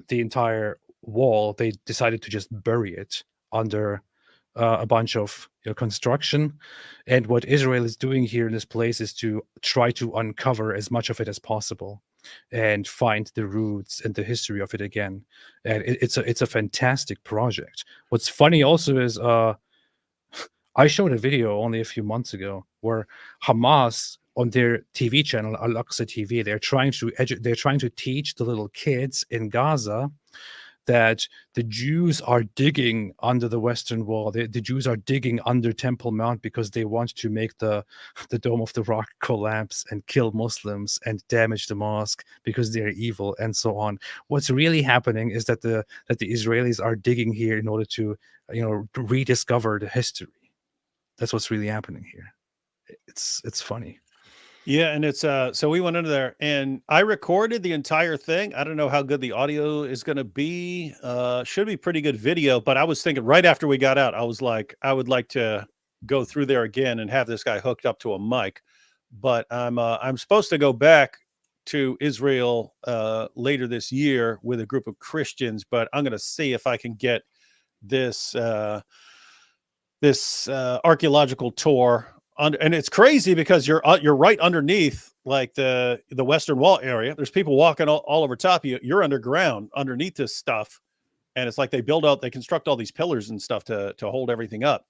the entire wall, they decided to just bury it under a bunch of construction. And what Israel is doing here in this place is to try to uncover as much of it as possible and find the roots and the history of it again. And it's a fantastic project. What's funny also is I showed a video only a few months ago where Hamas on their TV channel, Al Aqsa TV, they're trying to teach the little kids in Gaza that the Jews are digging under the Western Wall. The Jews are digging under Temple Mount because they want to make the Dome of the Rock collapse and kill Muslims and damage the mosque because they're evil and so on. What's really happening is that the Israelis are digging here in order to rediscover the history. That's what's really happening here. It's funny. Yeah, and it's so we went into there and I recorded the entire thing. I don't know how good the audio is going to be. Should be pretty good video, but I was thinking right after we got out, I was like, I would like to go through there again and have this guy hooked up to a mic. But I'm supposed to go back to Israel later this year with a group of Christians, but I'm going to see if I can get this archaeological tour. And it's crazy because you're right underneath like the Western Wall area. There's people walking all over top of you. You're underground underneath this stuff, and it's like they construct all these pillars and stuff to hold everything up.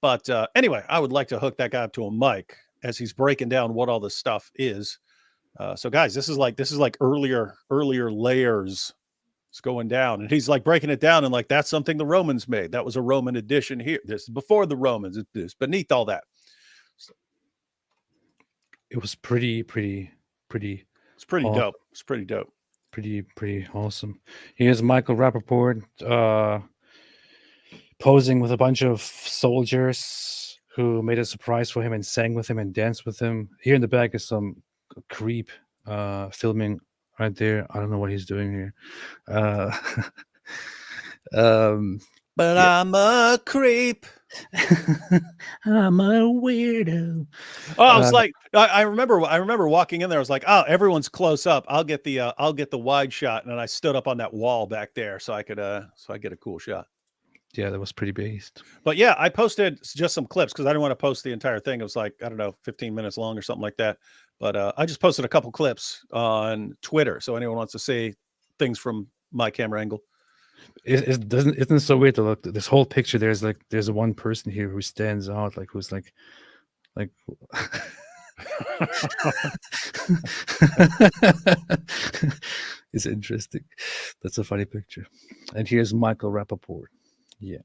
But anyway, I would like to hook that guy up to a mic as he's breaking down what all this stuff is. So guys, this is like earlier layers. It's going down, and he's like breaking it down, and like that's something the Romans made. That was a Roman addition here. This is before the Romans. It's beneath all that. It was pretty It's pretty dope. It's pretty dope. pretty awesome. Here's Michael Rappaport posing with a bunch of soldiers who made a surprise for him and sang with him and danced with him. Here in the back is some creep filming right there. I don't know what he's doing here. But yeah. I'm a creep. I'm a weirdo. Oh, I was like, I remember walking in there. I was like, oh, everyone's close up. I'll get the wide shot, and then I stood up on that wall back there so I get a cool shot. Yeah, that was pretty based. But yeah, I posted just some clips because I didn't want to post the entire thing. It was like, I don't know, 15 minutes long or something like that. But I just posted a couple clips on Twitter, so anyone wants to see things from my camera angle. Isn't it so weird to look this whole picture? There's one person here who stands out, like who's like it's interesting. That's a funny picture. And here's Michael Rappaport. Yeah.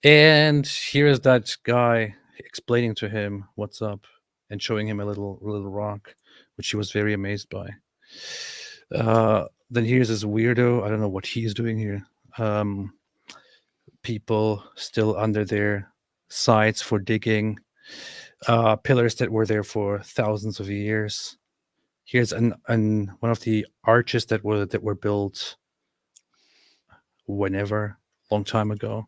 And here's that guy explaining to him what's up and showing him a little rock, which he was very amazed by. Then here's this weirdo. I don't know what he's doing here. People still under their sites for digging. Pillars that were there for thousands of years. Here's one of the arches that were built long time ago.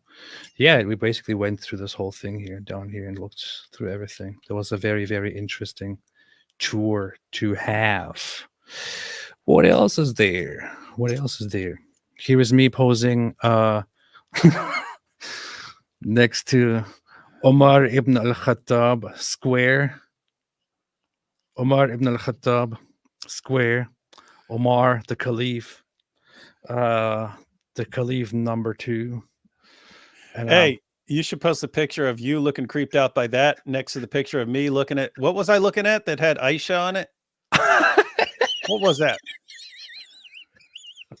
Yeah, we basically went through this whole thing here, down here, and looked through everything. That was a very, very interesting tour to have. What else is there? Here is me posing next to Omar ibn al-Khattab Square. Omar ibn al-Khattab Square. Omar, the Caliph. The Caliph number 2. And, hey, you should post a picture of you looking creeped out by that next to the picture of me looking at, what was I looking at that had Aisha on it? What was that?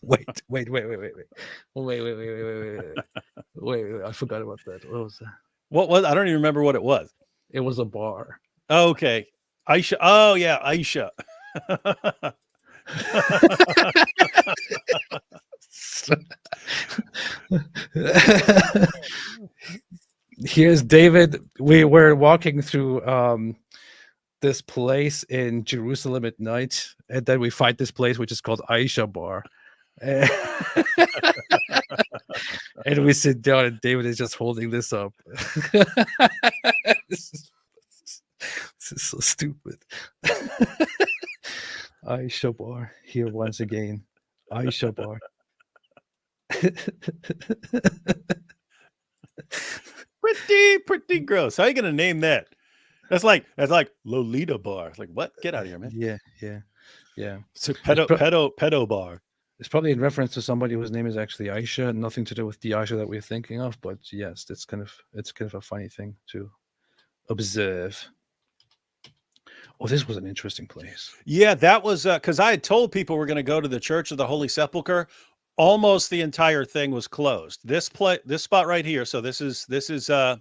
Wait. I forgot about that. What was that? What was, I don't even remember what it was. It was a bar. Okay. Aisha. Oh yeah, Aisha. Here's David. We were walking through this place in Jerusalem at night, and then we find this place which is called Aisha Bar. And we sit down, and David is just holding this up. This is so stupid. Aisha Bar here once again. Aisha Bar. Pretty gross. How are you gonna name that? That's like Lolita Bar. Like what? Get out of here, man. Yeah. It's a pedo bar. It's probably in reference to somebody whose name is actually Aisha. Nothing to do with the Aisha that we're thinking of, but yes, it's kind of a funny thing to observe. Oh, this was an interesting place. Yeah, that was because I had told people we're going to go to the Church of the Holy Sepulchre. Almost the entire thing was closed. This spot right here. So this is the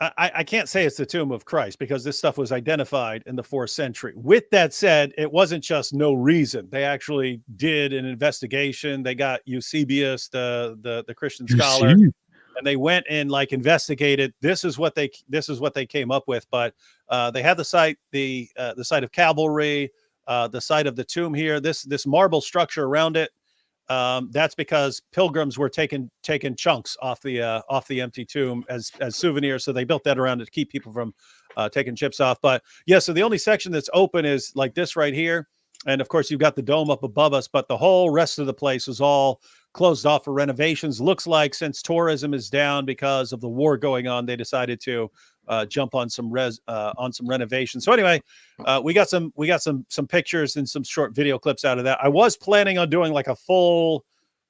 I can't say it's the tomb of Christ because this stuff was identified in the 4th century. With that said, it wasn't just no reason. They actually did an investigation. They got Eusebius, the Christian scholar, and they went and like investigated. This is what they came up with. But they had the site of Calvary, the site of the tomb here. This marble structure around it. That's because pilgrims were taking chunks off the empty tomb as souvenirs. So they built that around it to keep people from taking chips off. But yeah, so the only section that's open is like this right here. And of course, you've got the dome up above us, but the whole rest of the place is all closed off for renovations. Looks like since tourism is down because of the war going on, they decided to jump on some renovations. So anyway, we got some pictures and some short video clips out of that. I was planning on doing like a full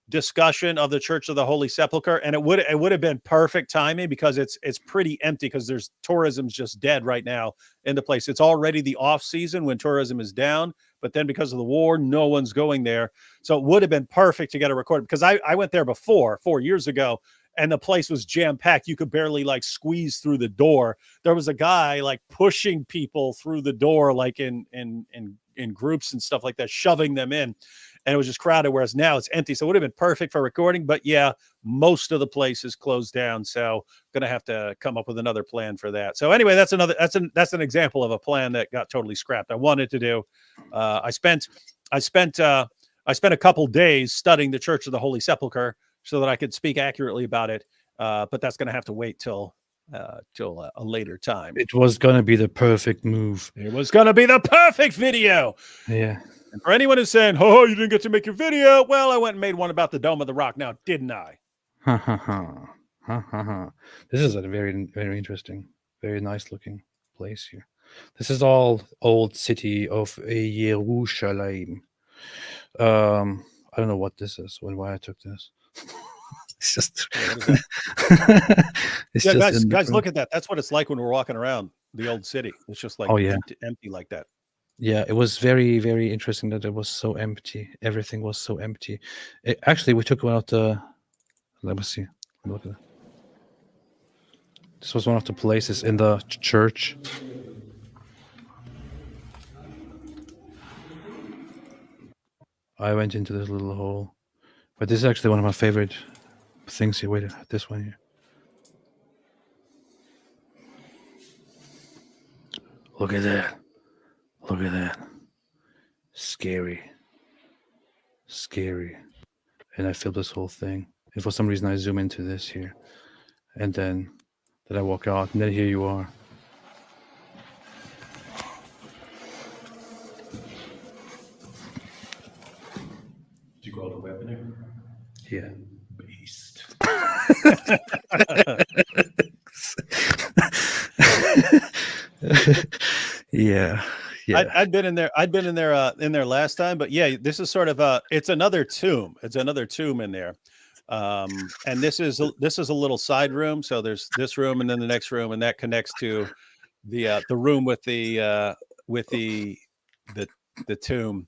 discussion of the Church of the Holy Sepulchre, and it would have been perfect timing because it's pretty empty because there's tourism's just dead right now in the place. It's already the off season when tourism is down, but then because of the war, no one's going there. So it would have been perfect to get a record because I went there before 4 years ago. And the place was jam-packed. You could barely like squeeze through the door. There was a guy like pushing people through the door, like in groups and stuff like that, shoving them in. And it was just crowded, whereas now it's empty. So it would have been perfect for recording. But yeah, most of the place is closed down. So going to have to come up with another plan for that. So anyway, that's an example of a plan that got totally scrapped. I wanted to do. I spent a couple days studying the Church of the Holy Sepulchre so that I could speak accurately about it. But that's going to have to wait till a later time. It was going to be the perfect move. It was going to be the perfect video. Yeah. And for anyone who's saying, oh, you didn't get to make your video. Well, I went and made one about the Dome of the Rock now, didn't I? Ha ha ha. Ha ha ha. This is a very, very interesting, very nice looking place here. This is all old city of Jerusalem. I don't know what this is, why I took this. It's just it's guys, look at that. That's what it's like when we're walking around the old city. It's just like empty like that. Yeah, it was very, very interesting that it was so empty. Everything was so empty. Actually, we took one of the. Let me see. Look at that. This was one of the places in the church. I went into this little hole, but this is actually one of my favorite things here. Wait, this one here. Look at that. Look at that. Scary. Scary. And I feel this whole thing. And for some reason I zoom into this here. And then I walk out. And then here you are. Did you call it a weapon? Yeah. Beast. Yeah. Yeah. I'd been in there last time, but yeah, this is sort of it's another tomb. It's another tomb in there. And this is a little side room. So there's this room and then the next room, and that connects to the room with the tomb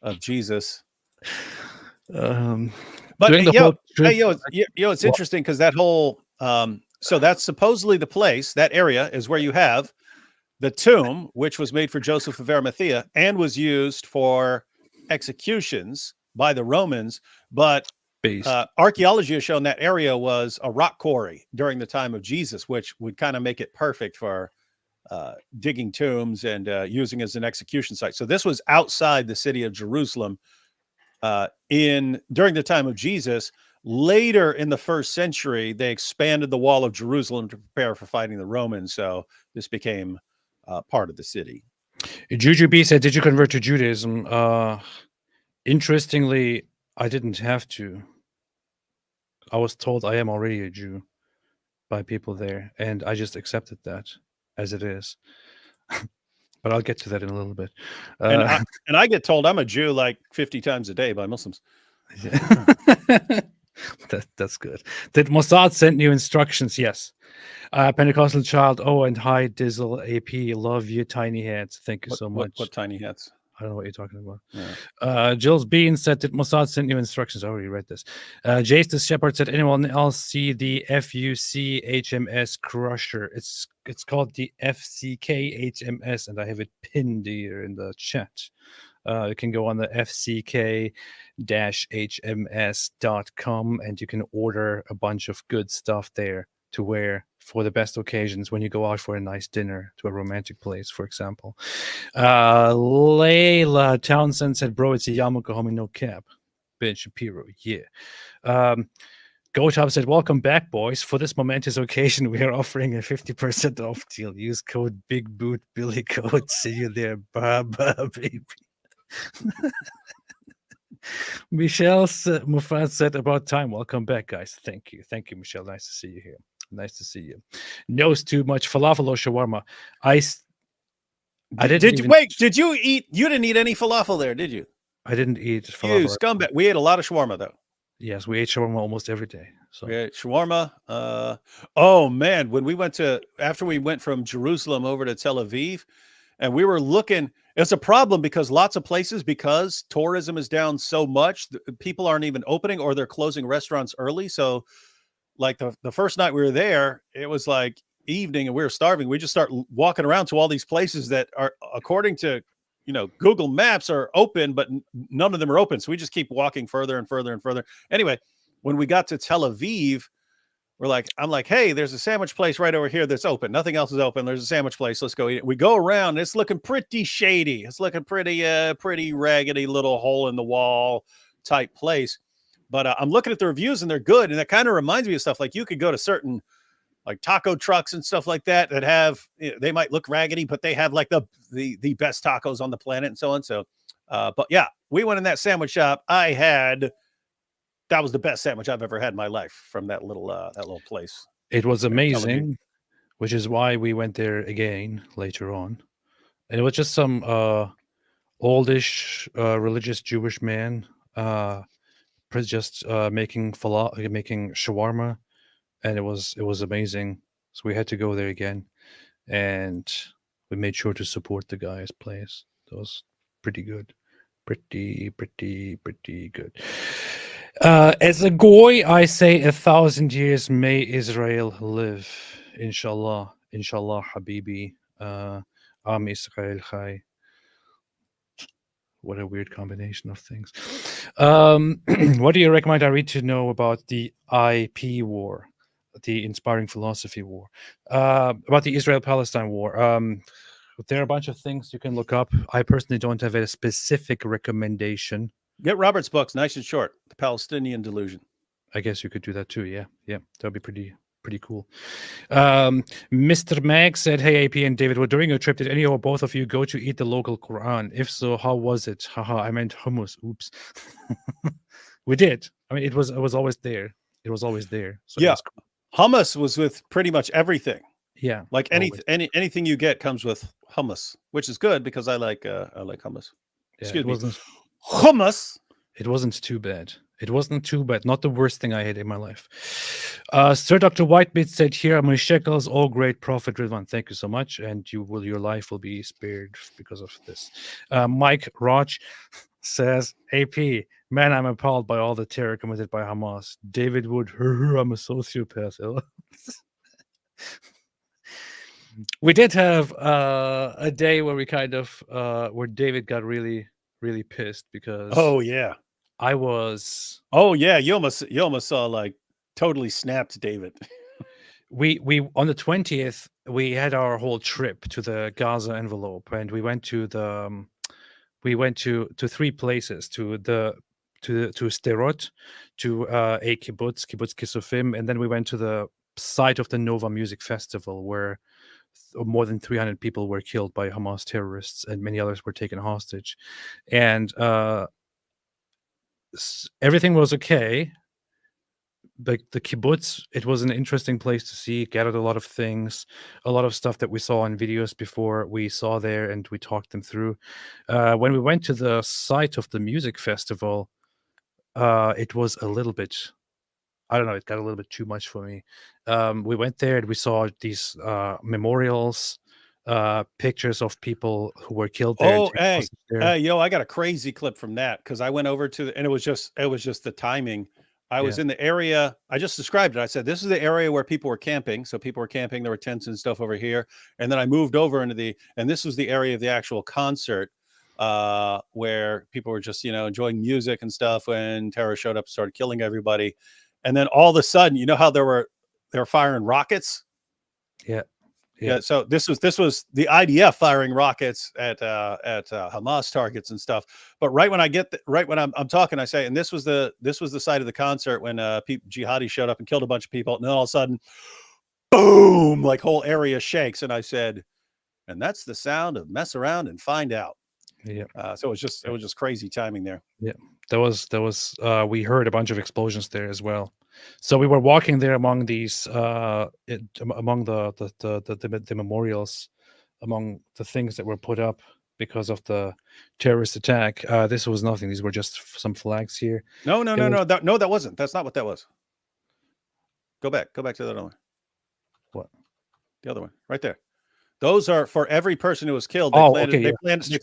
of Jesus. But it's interesting because that whole so that's supposedly the place, that area is where you have the tomb, which was made for Joseph of Arimathea and was used for executions by the Romans. But archaeology has shown that area was a rock quarry during the time of Jesus, which would kind of make it perfect for digging tombs and using as an execution site. So this was outside the city of Jerusalem during the time of Jesus. Later in the 1st century, they expanded the wall of Jerusalem to prepare for fighting the Romans. So this became part of the city. Juju B said, did you convert to Judaism? Interestingly, I didn't have to. I was told I am already a Jew by people there, and I just accepted that as it is. But I'll get to that in a little bit. And I get told I'm a Jew like 50 times a day by Muslims. That's good. Did Mossad send you instructions? Yes. Pentecostal Child. Oh, and hi, Dizzle AP. Love you, tiny heads. Thank you so much. What tiny hats? I don't know what you're talking about. Yeah. Jill's Bean said, did Mossad send you instructions? I already read this. Jace the Shepherd said, anyone else see the FUC HMS Crusher? It's called the FCK HMS, and I have it pinned here in the chat. You can go on the fck-hms.com and you can order a bunch of good stuff there to wear for the best occasions when you go out for a nice dinner to a romantic place, for example. Layla Townsend said, bro, it's a Yamaka homie, no cap. Ben Shapiro, yeah. GoTop said, welcome back, boys. For this momentous occasion, we are offering a 50% off deal. Use code Big Boot Billy Code. See you there. Bye, baby. Michelle Mufaz said, about time. Welcome back, guys. Thank you, Michelle. Nice to see you here. Nice to see you. Knows too much falafel or shawarma. I didn't Did you eat? You didn't eat any falafel there, did you? I didn't eat falafel. You scumbag. We ate a lot of shawarma though. Yes, we ate shawarma almost every day. So we ate shawarma. Oh man, when we after we went from Jerusalem over to Tel Aviv, and we were looking. It's a problem because lots of places, because tourism is down so much, people aren't even opening or they're closing restaurants early. So like the first night we were there, it was like evening and we were starving. We just start walking around to all these places that are, according to, Google Maps, are open, but none of them are open. So we just keep walking further and further and further. Anyway, when we got to Tel Aviv, I'm like, hey, there's a sandwich place right over here that's open. Nothing else is open. There's a sandwich place. Let's go eat it. We go around. It's looking pretty shady. It's looking pretty raggedy little hole in the wall type place. But I'm looking at the reviews and they're good. And that kind of reminds me of stuff like you could go to certain like taco trucks and stuff like that have, they might look raggedy, but they have like the best tacos on the planet and so on. So, but yeah, we went in that sandwich shop. That was the best sandwich I've ever had in my life from that little place. It was amazing, which is why we went there again later on. And it was just some oldish religious Jewish man just making shawarma, and it was amazing. So we had to go there again, and we made sure to support the guy's place. It was pretty good, pretty good. As a goy, I say 1,000 years may Israel live. Inshallah, Habibi. Am Israel Chai. What a weird combination of things. What do you recommend I read to know about the IP war, the Inspiring Philosophy war, about the Israel-Palestine war? There are a bunch of things you can look up. I personally don't have a specific recommendation. Get Robert's books, nice and short. The Palestinian Delusion. I guess you could do that too. Yeah, that'd be pretty cool. Mr. Mag said, "Hey AP and David, during your trip, did any or both of you go to eat the local Quran? If so, how was it? Haha, I meant hummus. Oops." We did. I mean, it was always there. It was always there. So yeah, hummus was with pretty much everything. Yeah, like anything you get comes with hummus, which is good because I like hummus. Yeah, Excuse me. Hummus. It wasn't too bad. It wasn't too bad. Not the worst thing I had in my life. Sir Dr. Whitebeard said, here are my shekels, all great prophet Ridwan. Thank you so much. And your life will be spared because of this. Mike Roch says, AP, man, I'm appalled by all the terror committed by Hamas. David Wood, I'm a sociopath. We did have a day where we kind of, where David got really pissed because I was you almost saw like totally snapped David. we on the 20th we had our whole trip to the Gaza envelope, and we went to three places, to Sderot, to a kibbutz Kisufim, and then we went to the site of the Nova Music Festival where more than 300 people were killed by Hamas terrorists and many others were taken hostage. And everything was okay. The kibbutz, it was an interesting place to see, gathered a lot of things, a lot of stuff that we saw in videos before we saw there, and we talked them through. When we went to the site of the music festival, it was a little bit I don't know, it got a little bit too much for me. We went there and we saw these memorials, pictures of people who were killed there and Oh, taken hey, hostage there. yo, I got a crazy clip from that because I went over to, and it was just the timing. I was Yeah. in the area. I just described it. I said, this is the area where people were camping. So people were camping. There were tents and stuff over here. And then I moved over into and this was the area of the actual concert where people were just, enjoying music and stuff when terror showed up and started killing everybody. And then all of a sudden, you know how they were firing rockets? Yeah. Yeah. So this was the IDF firing rockets at Hamas targets and stuff. But right when I'm talking, I say, and this was the site of the concert when jihadis showed up and killed a bunch of people, and then all of a sudden, boom! Like whole area shakes, and I said, and that's the sound of mess around and find out. Yeah. So it was just crazy timing there. Yeah. There was we heard a bunch of explosions there as well. So we were walking there among these among the memorials, among the things that were put up because of the terrorist attack. This was nothing. These were just some flags here. No, It was- that wasn't. That's not what that was. Go back to the other one. What? The other one, right there. Those are for every person who was killed. They Oh, planted, okay, they yeah. planted, they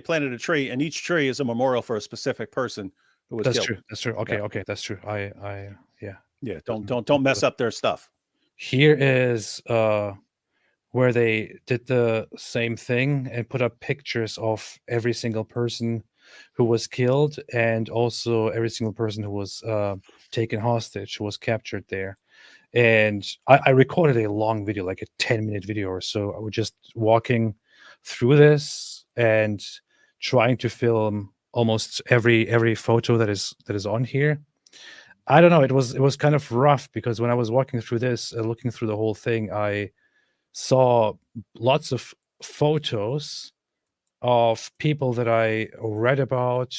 planted a tree, and each tree is a memorial for a specific person who was That's killed. true. That's true. Okay, Yeah. okay, that's true. Yeah. Yeah, don't mess up their stuff. Here is where they did the same thing and put up pictures of every single person who was killed and also every single person who was taken hostage, who was captured there. And I recorded a long video, like a 10-minute video or so. I was just walking through this and trying to film almost every photo that is on here. I don't know. It was kind of rough because when I was walking through this, looking through the whole thing, I saw lots of photos of people that I read about.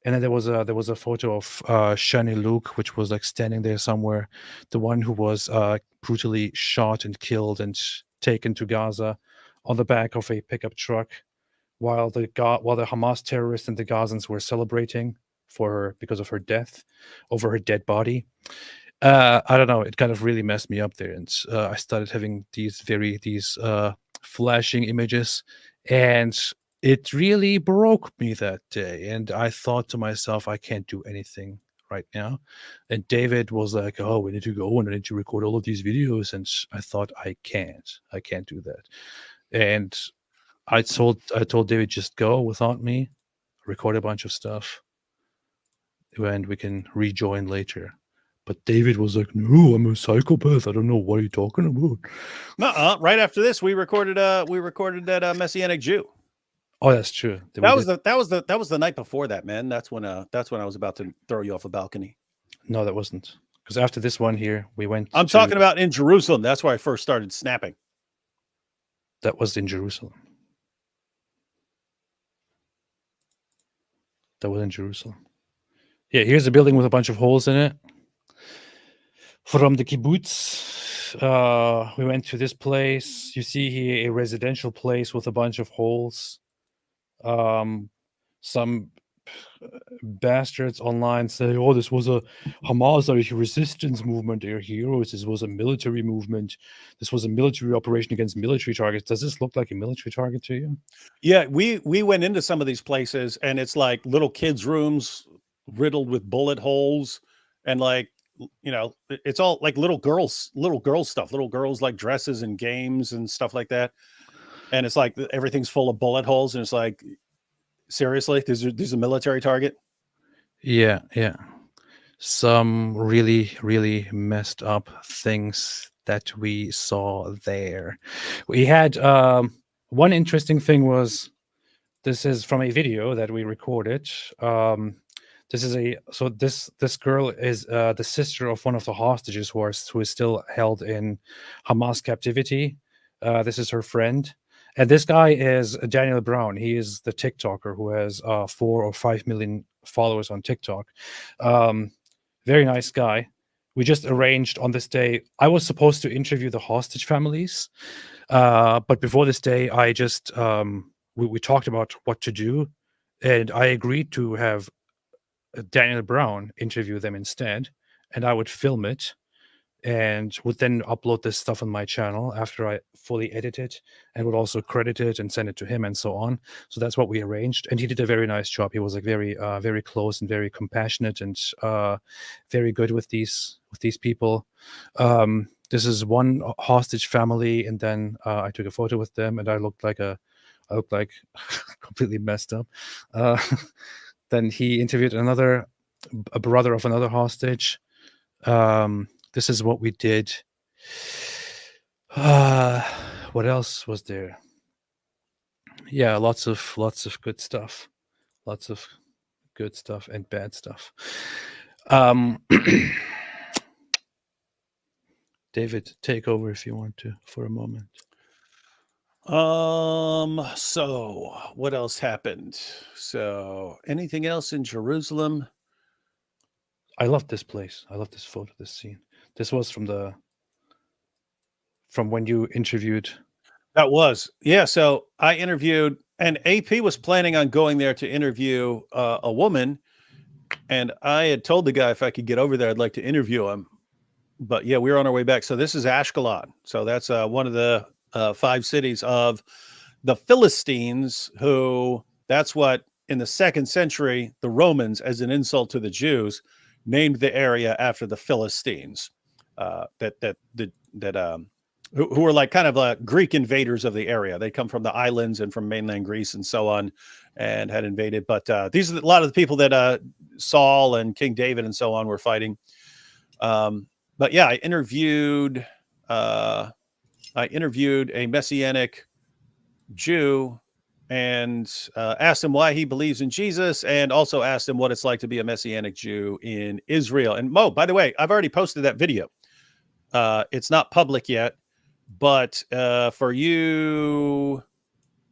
And then there was a photo of Shani Luke, which was like standing there somewhere, the one who was brutally shot and killed and taken to Gaza on the back of a pickup truck, while the Hamas terrorists and the Gazans were celebrating for her because of her death, over her dead body. I don't know. It kind of really messed me up there, and I started having these flashing images, and it really broke me that day. And I thought to myself, I can't do anything right now. And David was like, "Oh, we need to go and I need to record all of these videos." And I thought, I can't do that. And I told David, just go without me, record a bunch of stuff, and we can rejoin later. But David was like, "No, I'm a psychopath. I don't know what you're talking about." Right after this, we recorded that Messianic Jew. Oh, that's true. That was the night before that, man. That's when I was about to throw you off a balcony. No, that wasn't. Because after this one here, we went. I'm talking about in Jerusalem. That's where I first started snapping. That was in Jerusalem. Yeah, here's a building with a bunch of holes in it. From the kibbutz, we went to this place. You see here a residential place with a bunch of holes. Some bastards online say, "Oh, this was a Hamas resistance movement. They're heroes. This was a military movement. This was a military operation against military targets." Does this look like a military target to you? Yeah, we went into some of these places, and it's like little kids' rooms riddled with bullet holes, and like, it's all like little girls stuff, little girls like dresses and games and stuff like that. And it's like everything's full of bullet holes, and it's like, seriously, there's a military target. Yeah. Some really, really messed up things that we saw there. We had one interesting thing was, this is from a video that we recorded. This girl is the sister of one of the hostages who is still held in Hamas captivity. This is her friend. And this guy is Daniel Brown. He is the TikToker who has 4 or 5 million followers on TikTok. Very nice guy. We just arranged on this day. I was supposed to interview the hostage families, but before this day, I just we talked about what to do, and I agreed to have Daniel Brown interview them instead, and I would film it and would then upload this stuff on my channel after I fully edit it, and would also credit it and send it to him and so on. So that's what we arranged, and he did a very nice job. He was like very close and very compassionate and very good with these people. This is one hostage family, and then I took a photo with them, and I looked like completely messed up. Then he interviewed a brother of another hostage. This is what we did. What else was there? Yeah, lots of good stuff. Lots of good stuff and bad stuff. David, take over if you want to for a moment. So what else happened? So anything else in Jerusalem? I love this place. I love this photo, this scene. This was from when you interviewed. That was, yeah. So I interviewed, and AP was planning on going there to interview a woman, and I had told the guy if I could get over there, I'd like to interview him. But yeah, we were on our way back. So this is Ashkelon. So that's one of the 5 cities of the Philistines, who that's what in the 2nd century, the Romans, as an insult to the Jews, named the area after the Philistines, who were like kind of Greek invaders of the area. They come from the islands and from mainland Greece and so on, and had invaded. But these are a lot of the people that Saul and King David and so on were fighting. But yeah, I interviewed a Messianic Jew and asked him why he believes in Jesus, and also asked him what it's like to be a Messianic Jew in Israel. And Mo, by the way, I've already posted that video. It's not public yet, but for you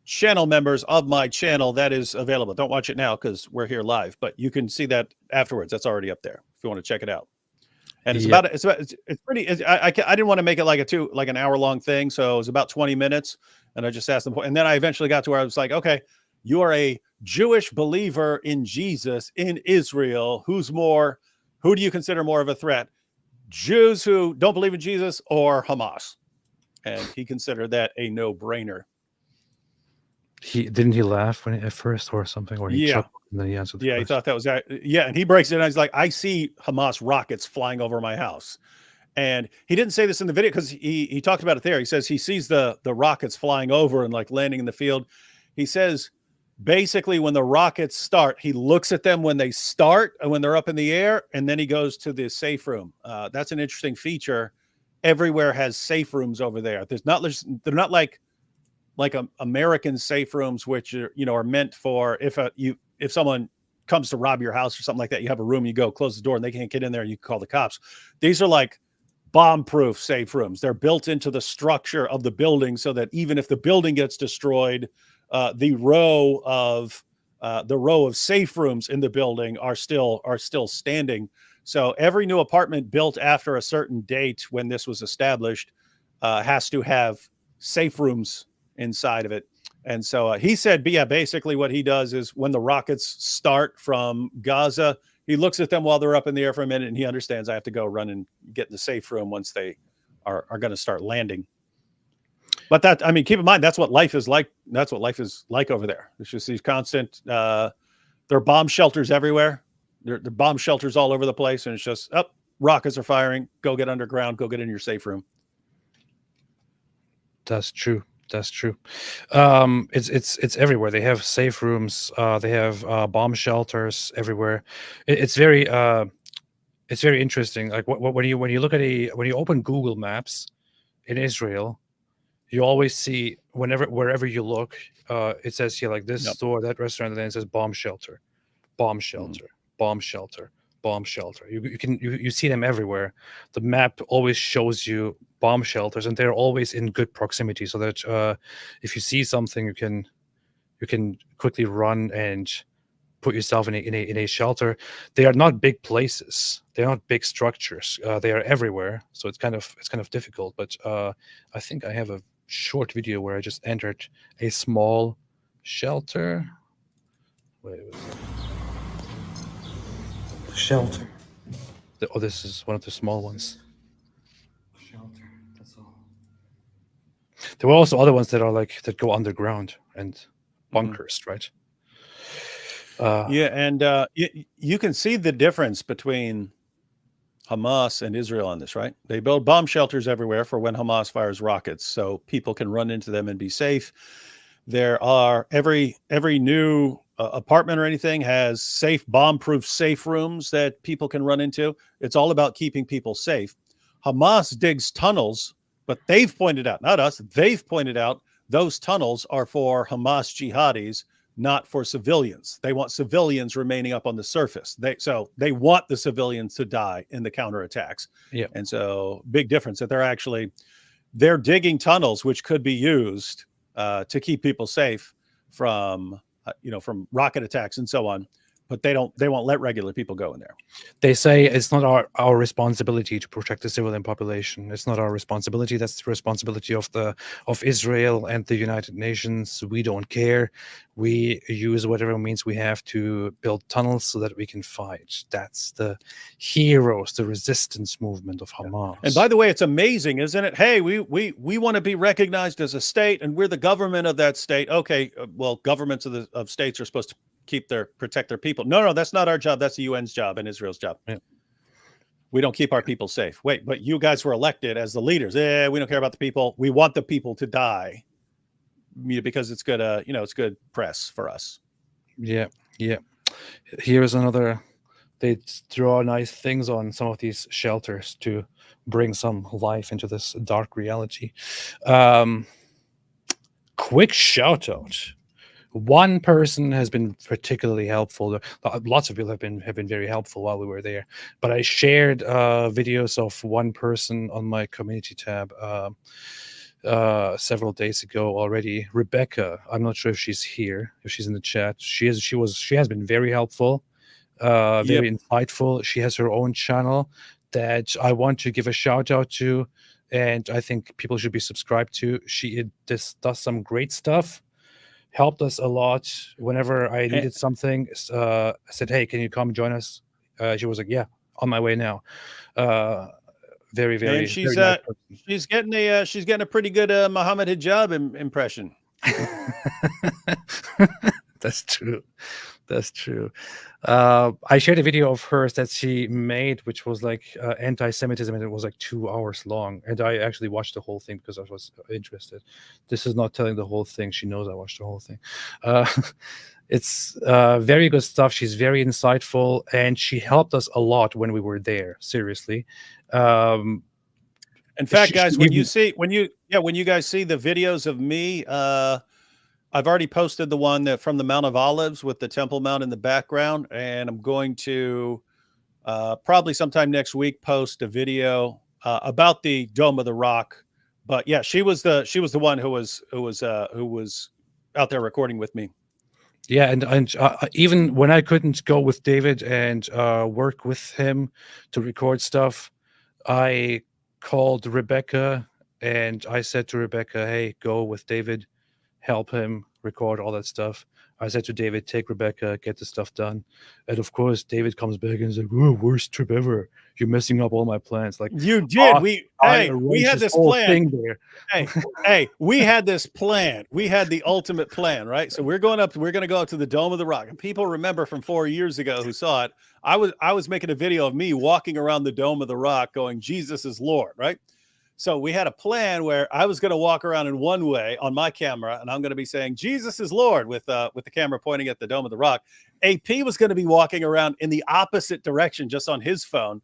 channel members of my channel, that is available. Don't watch it now because we're here live, but you can see that afterwards. That's already up there if you want to check it out. And it's I didn't want to make it like an hour long thing. So it was about 20 minutes. And I just asked them. And then I eventually got to where I was like, okay, you are a Jewish believer in Jesus in Israel. Who do you consider more of a threat? Jews who don't believe in Jesus or Hamas? And he considered that a no-brainer. Didn't he laugh at first or something, or he chuckled and then he answered the question. He thought that was that. Yeah, and he breaks it down. He's like, I see Hamas rockets flying over my house. And he didn't say this in the video because he talked about it there. He says he sees the rockets flying over and like landing in the field. He says basically when the rockets start, he looks at them when they start and when they're up in the air, and then he goes to the safe room. That's an interesting feature. Everywhere has safe rooms over there. They're not like American safe rooms, which are meant for if someone comes to rob your house or something like that, you have a room, you go close the door and they can't get in there, you can call the cops. These are like bomb-proof safe rooms. They're built into the structure of the building so that even if the building gets destroyed, the row of safe rooms in the building are still standing. So every new apartment built after a certain date when this was established has to have safe rooms inside of it. And so he said, basically what he does is when the rockets start from Gaza, he looks at them while they're up in the air for a minute, and he understands I have to go run and get in the safe room once they are going to start landing. But keep in mind, that's what life is like. That's what life is like over there. It's just these constant, there are bomb shelters everywhere. There are bomb shelters all over the place. And it's just, rockets are firing. Go get underground. Go get in your safe room. That's true. It's everywhere. They have safe rooms. They have bomb shelters everywhere. It's very interesting. Like when you look at when you open Google Maps in Israel, you always see wherever you look, it says here like this store, that restaurant, and then it says bomb shelter, bomb shelter, bomb shelter, bomb shelter. You see them everywhere. The map always shows you bomb shelters, and they're always in good proximity, so that if you see something, you can quickly run and put yourself in a shelter. They are not big places. They're not big structures. They are everywhere, so it's kind of difficult. But I think I have a short video where I just entered a small shelter. Wait a second. Shelter. Oh, this is one of the small ones. Shelter. That's all. There were also other ones that are like that go underground and bunkers, right? Yeah, and you can see the difference between Hamas and Israel on this, right? They build bomb shelters everywhere for when Hamas fires rockets, so people can run into them and be safe. There are every new apartment or anything has safe, bomb-proof safe rooms that people can run into. It's all about keeping people safe. Hamas digs tunnels, but they've pointed out, not us, they've pointed out those tunnels are for Hamas jihadis, not for civilians. They want civilians remaining up on the surface. They want the civilians to die in the counterattacks. Yeah. And so big difference that they're digging tunnels which could be used to keep people safe from from rocket attacks and so on, but they won't let regular people go in there. They say it's not our responsibility to protect the civilian population. It's not our responsibility. That's the responsibility of Israel and the United Nations. We don't care. We use whatever means we have to build tunnels so that we can fight. That's the heroes, the resistance movement of Hamas. And by the way, it's amazing, isn't it? Hey, we want to be recognized as a state, and we're the government of that state. Okay, well, governments of states are supposed to protect their people. No, that's not our job. That's the UN's job and Israel's job. Yeah. We don't keep our people safe. Wait, but you guys were elected as the leaders. We don't care about the people. We want the people to die because it's good. It's good press for us. Yeah. Here's another. They draw nice things on some of these shelters to bring some life into this dark reality. Quick shout out. One person has been particularly helpful. Lots of people have been very helpful while we were there. But I shared videos of one person on my community tab several days ago already. Rebecca. I'm not sure if she's here, if she's in the chat. She has been very helpful, very insightful. She has her own channel that I want to give a shout out to, and I think people should be subscribed to. She does some great stuff. Helped us a lot whenever I needed something. I said, "Hey, can you come join us?" She was like, "Yeah, on my way now." Very, very. And she's very nice getting a pretty good Mohammed Hijab impression. That's true. That's true. I shared a video of hers that she made, which was like anti-Semitism, and it was like 2 hours long. And I actually watched the whole thing because I was interested. This is not telling the whole thing. She knows I watched the whole thing. It's very good stuff. She's very insightful, and she helped us a lot when we were there. Seriously. In fact, guys, when you guys see the videos of me, I've already posted the one from the Mount of Olives with the Temple Mount in the background, and I'm going to probably sometime next week post a video about the Dome of the Rock. But yeah, she was the one who was out there recording with me. Yeah, and even when I couldn't go with David and work with him to record stuff, I called Rebecca and I said to Rebecca, "Hey, go with David. Help him record all that stuff." I said to David, "Take Rebecca, get the stuff done." And of course, David comes back and is like, "Oh, worst trip ever. You're messing up all my plans." Like, you did. We had this plan. Hey, we had this plan. We had the ultimate plan, right? So we're going to go up to the Dome of the Rock. And people remember from 4 years ago who saw it. I was making a video of me walking around the Dome of the Rock going, "Jesus is Lord," right? So we had a plan where I was going to walk around in one way on my camera, and I'm going to be saying, "Jesus is Lord," with the camera pointing at the Dome of the Rock. AP was going to be walking around in the opposite direction, just on his phone,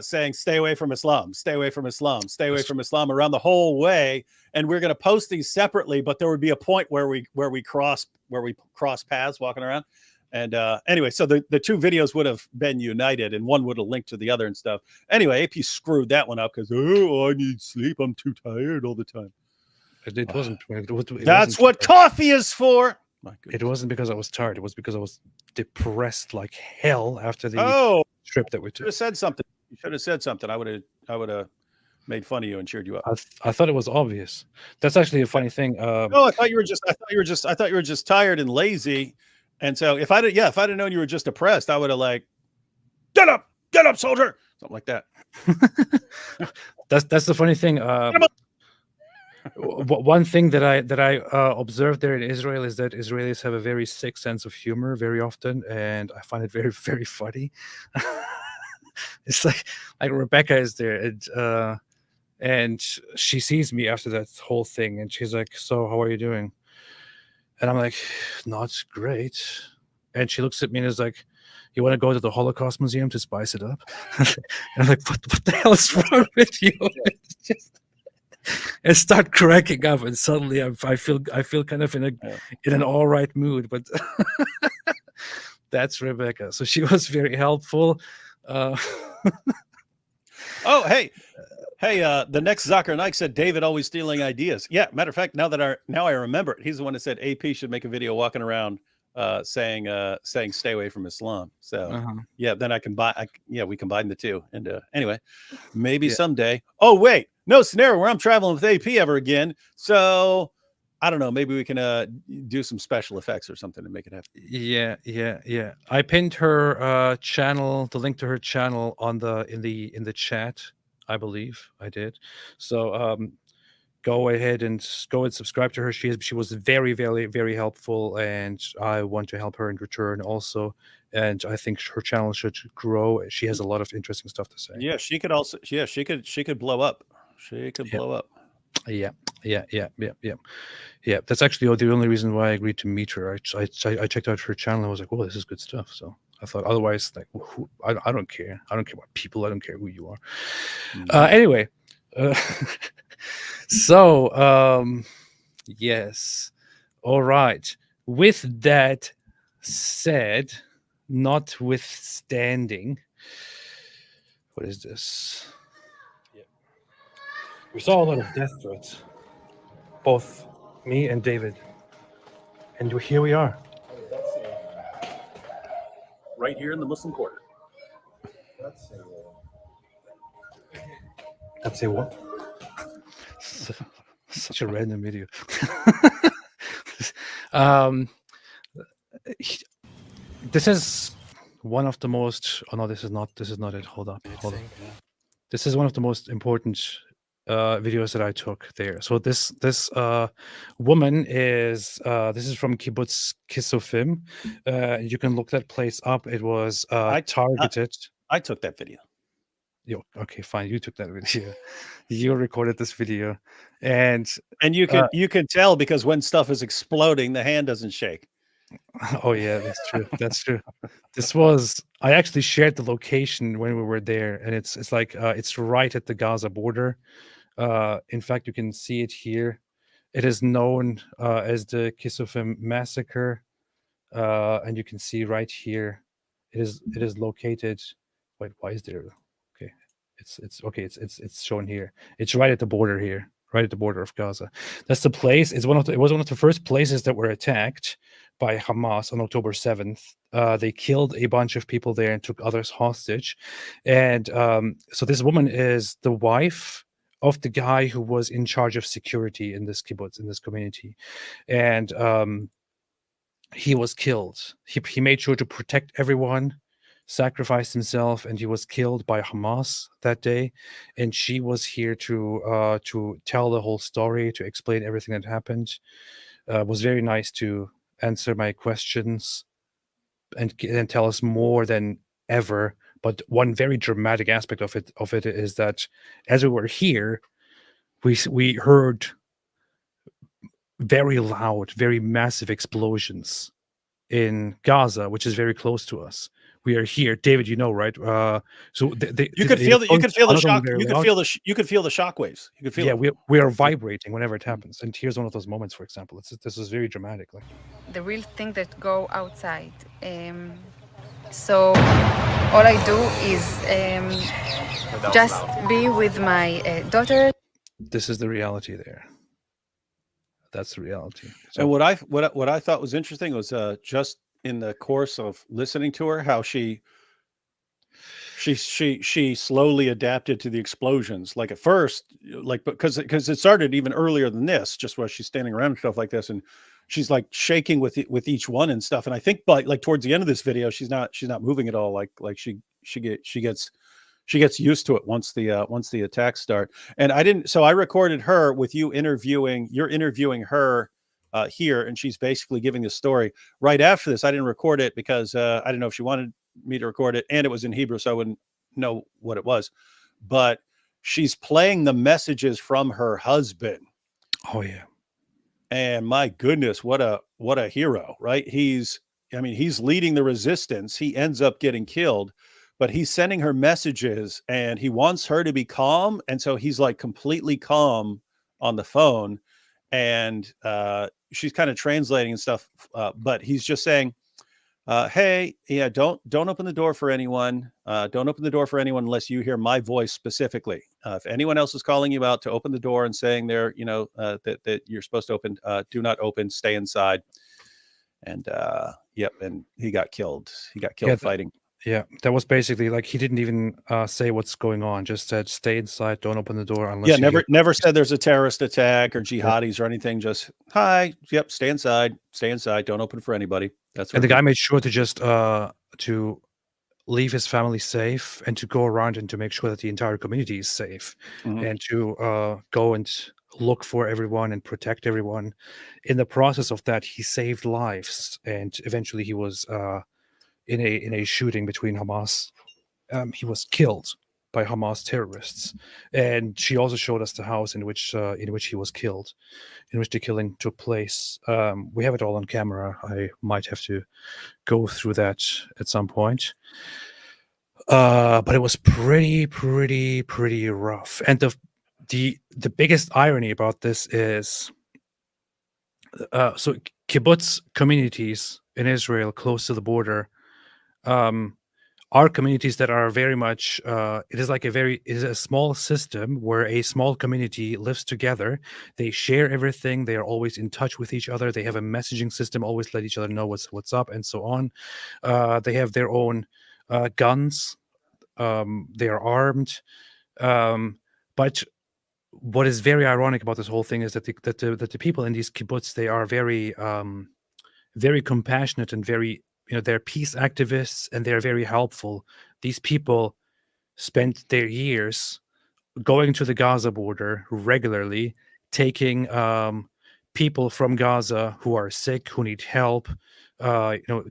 saying, "Stay away from Islam, stay away from Islam, stay away from Islam," around the whole way. And we're going to post these separately, but there would be a point where we cross paths walking around. And anyway, so the two videos would have been united, and one would have linked to the other and stuff. Anyway, AP screwed that one up because, I need sleep. I'm too tired all the time. It wasn't. That's what coffee is for. It wasn't because I was tired. It was because I was depressed like hell after the trip that we took. You should have said something. You should have said something. I would have made fun of you and cheered you up. I thought it was obvious. That's actually a funny thing. No, I thought you were just tired and lazy. And so if I'd have known you were just depressed, I would have Get up, soldier, something like that. That's the funny thing. One thing that I observed there in Israel is that Israelis have a very sick sense of humor very often, and I find it very, very funny. It's like Rebecca is there, and she sees me after that whole thing, and she's like, "So, how are you doing?" And I'm like, "Not great." And she looks at me and is like, "You want to go to the Holocaust Museum to spice it up?" And I'm like, what the hell is wrong with you? And start cracking up, and suddenly I feel kind of in an all right mood. But that's Rebecca. So she was very helpful. Oh, hey, the next Zucker Nike said David always stealing ideas. Yeah, matter of fact, now I remember it. He's the one that said AP should make a video walking around saying stay away from Islam. So yeah, then we combine the two. And anyway, maybe someday. Oh wait, no scenario where I'm traveling with AP ever again. So I don't know. Maybe we can do some special effects or something to make it happen. Yeah. I pinned her channel, the link to her channel in the chat. I believe I did. So go ahead and subscribe to her. She was very, very, very helpful, and I want to help her in return also. And I think her channel should grow. She has a lot of interesting stuff to say. Yeah, she could also. Yeah, she could blow up. She could blow up. Yeah. That's actually the only reason why I agreed to meet her. I checked out her channel and I was like, "Oh, this is good stuff." So I thought, otherwise, like, I don't care. I don't care about people. I don't care who you are. Anyway, so yes, all right. With that said, notwithstanding, what is this? We saw a lot of death threats, both me and David, and here we are. Right here in the Muslim Quarter. Let's say what? Such a random video. This is one of the most. Oh no, this is not it. Hold up. This is one of the most important videos that I took there. So this woman is this is from Kibbutz Kisofim. You can look that place up. It was targeted. I took that video. Okay, fine. You took that video. You recorded this video, and you can tell because when stuff is exploding, the hand doesn't shake. Oh yeah, that's true. That's true. I actually shared the location when we were there, and it's like it's right at the Gaza border. In fact, you can see it here. It is known as the Kisofim massacre, and you can see right here. It is located. Wait, why is there? Okay, it's shown here. It's right at the border here, right at the border of Gaza. That's the place. It was one of the first places that were attacked by Hamas on October 7th. They killed a bunch of people there and took others hostage. And so this woman is the wife of the guy who was in charge of security in this kibbutz, in this community. And he was killed. He made sure to protect everyone, sacrificed himself, and he was killed by Hamas that day. And she was here to tell the whole story, to explain everything that happened. It was very nice to answer my questions and tell us more than ever. But one very dramatic aspect of it is that as we were here, we heard very loud, very massive explosions in Gaza, which is very close to us. We are here, David. You know, right? So you could feel the shock. You could feel the shock waves. You could feel. Yeah, we are vibrating whenever it happens. And here's one of those moments. For example, this is very dramatic. Like the real thing that go outside. So all I do is just be with my daughter. This is the reality there. That's the reality. So, and what I thought was interesting was just in the course of listening to her, how she slowly adapted to the explosions. Like at first, like because it started even earlier than this, just while she's standing around and stuff like this, and she's like shaking with each one and stuff. And I think like towards the end of this video, she's not moving at all. Like she she gets used to it once the attacks start. And I recorded her with you're interviewing her here, and she's basically giving the story right after this. I didn't record it because I didn't know if she wanted me to record it, and it was in Hebrew, so I wouldn't know what it was. But she's playing the messages from her husband. Oh yeah. And my goodness, what a hero, right? He's leading the resistance. He ends up getting killed, but he's sending her messages and he wants her to be calm. And so he's like completely calm on the phone, and she's kind of translating and stuff. But he's just saying, hey, yeah, don't open the door for anyone. Don't open the door for anyone unless you hear my voice specifically. If anyone else is calling you out to open the door and saying that you're supposed to open, do not open, stay inside. And and he got killed. He got killed fighting. That was basically like he didn't even say what's going on. Just said, "Stay inside. Don't open the door unless." Yeah, never said there's a terrorist attack or jihadis or anything. Just hi. Yep, stay inside. Stay inside. Don't open for anybody. That's. And the guy made sure to just to leave his family safe and to go around and to make sure that the entire community is safe, and to go and look for everyone and protect everyone. In the process of that, he saved lives, and eventually he was in a shooting between Hamas. He was killed by Hamas terrorists, and she also showed us the house in which he was killed, in which the killing took place. We have it all on camera. I might have to go through that at some point. But it was pretty rough. And the biggest irony about this is, so kibbutz communities in Israel close to the border are communities that are very much it is a small system where a small community lives together. They share everything. They are always in touch with each other. They have a messaging system, always let each other know what's up, and so on. They have their own guns. They are armed. But what is very ironic about this whole thing is that the people in these kibbutz, they are very very compassionate and very, they're peace activists, and they're very helpful. These people spent their years going to the Gaza border regularly, taking people from Gaza who are sick, who need help,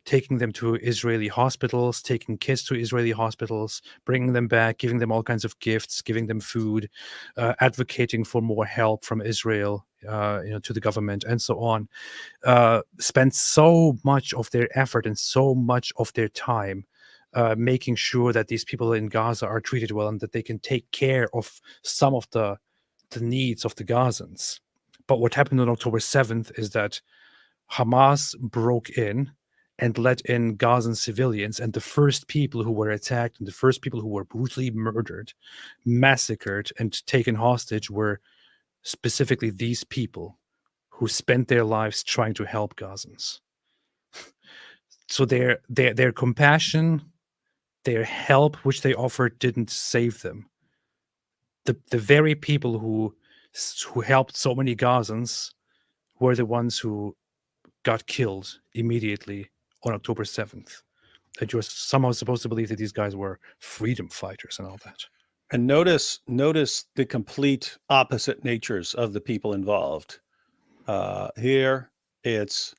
taking them to Israeli hospitals, taking kids to Israeli hospitals, bringing them back, giving them all kinds of gifts, giving them food, advocating for more help from Israel, to the government, and so on. Spent so much of their effort and so much of their time making sure that these people in Gaza are treated well and that they can take care of some of the needs of the Gazans. But what happened on October 7th is that Hamas broke in and let in Gazan civilians, and the first people who were attacked and the first people who were brutally murdered, massacred, and taken hostage were specifically these people who spent their lives trying to help Gazans. So their compassion, their help, which they offered, didn't save them. The very people who helped so many Gazans were the ones who got killed immediately on October 7th. That you were somehow supposed to believe that these guys were freedom fighters and all that. And notice the complete opposite natures of the people involved. Here, it's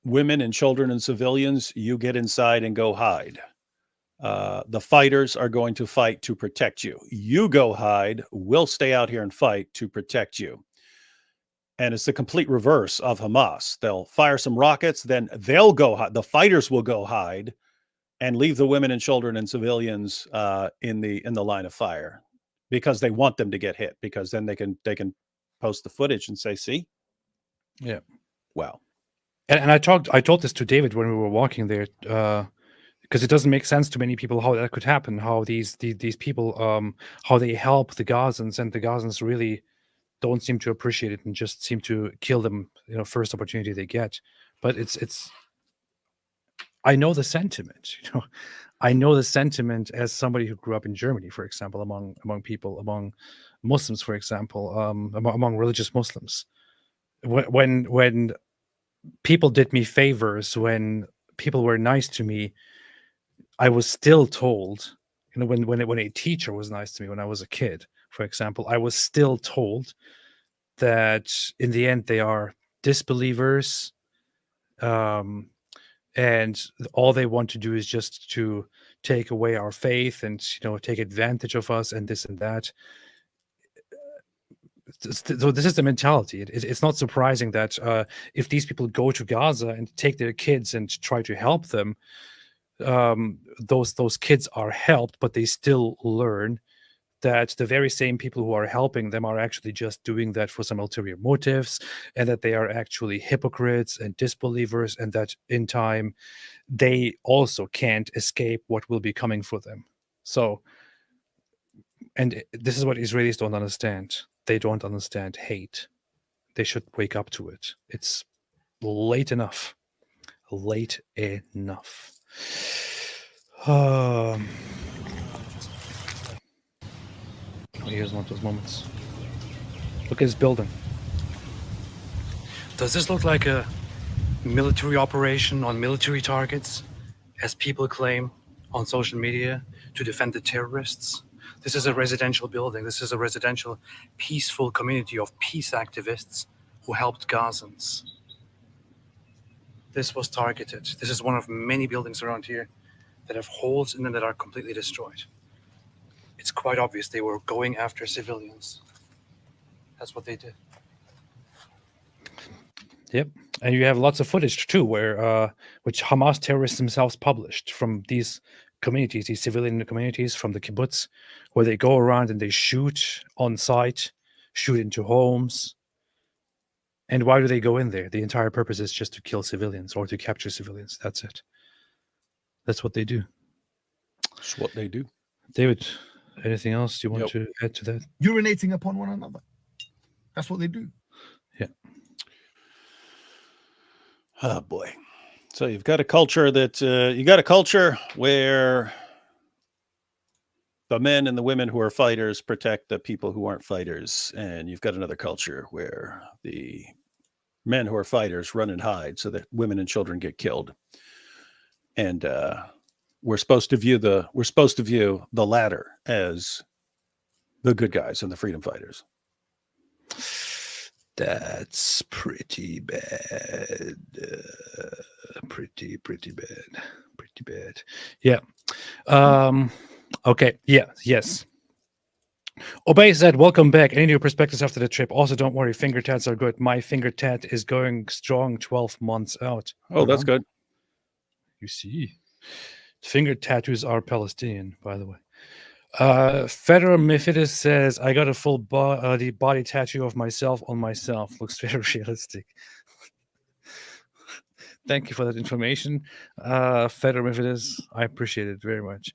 women and children and civilians. You get inside and go hide. The fighters are going to fight to protect you. You go hide. We'll stay out here and fight to protect you. And it's the complete reverse of Hamas. They'll fire some rockets, then they'll go hide. The fighters will go hide and leave the women and children and civilians in the line of fire, because they want them to get hit, because then they can post the footage and say, see? Yeah. Wow. And I told this to David when we were walking there, because it doesn't make sense to many people how that could happen, how these people how they help the Gazans, and the Gazans really don't seem to appreciate it and just seem to kill them, first opportunity they get. But it's I know the sentiment, I know the sentiment as somebody who grew up in Germany, for example, among people, among Muslims, for example, among religious Muslims. When people did me favors, when people were nice to me, I was still told, when a teacher was nice to me when I was a kid, for example, I was still told that in the end they are disbelievers, and all they want to do is just to take away our faith and take advantage of us and this and that. So this is the mentality. It's not surprising that if these people go to Gaza and take their kids and try to help them, those kids are helped, but they still learn that the very same people who are helping them are actually just doing that for some ulterior motives, and that they are actually hypocrites and disbelievers, and that in time they also can't escape what will be coming for them. So, and this is what Israelis don't understand. They don't understand hate. They should wake up to it. It's late enough. Late enough. Here's one of those moments. Look at this building. Does this look like a military operation on military targets, as people claim on social media, to defend the terrorists? This is a residential building. This is a residential, peaceful community of peace activists who helped Gazans. This was targeted. This is one of many buildings around here that have holes in them that are completely destroyed. It's quite obvious they were going after civilians. That's what they did. Yep. And you have lots of footage too, which Hamas terrorists themselves published from these communities, these civilian communities from the kibbutz, where they go around and they shoot on site, shoot into homes. And why do they go in there? The entire purpose is just to kill civilians or to capture civilians. That's it. That's what they do. That's what they do. David, anything else you want to add to that? Urinating upon one another. That's what they do. Yeah. Oh boy. So you've got a culture where the men and the women who are fighters protect the people who aren't fighters. And you've got another culture where the men who are fighters run and hide so that women and children get killed. And we're supposed to view the latter as the good guys and the freedom fighters. That's pretty bad. Pretty bad. Yeah. Okay. Yeah. Yes. Obey said, welcome back. Any new perspectives after the trip? Also, don't worry. Finger tats are good. My finger tat is going strong 12 months out. Oh, that's good. You see. Finger tattoos are Palestinian, by the way. Federer Mephitis says, I got a full body tattoo of myself on myself. Looks very realistic. Thank you for that information, Federer Mephitis. I appreciate it very much.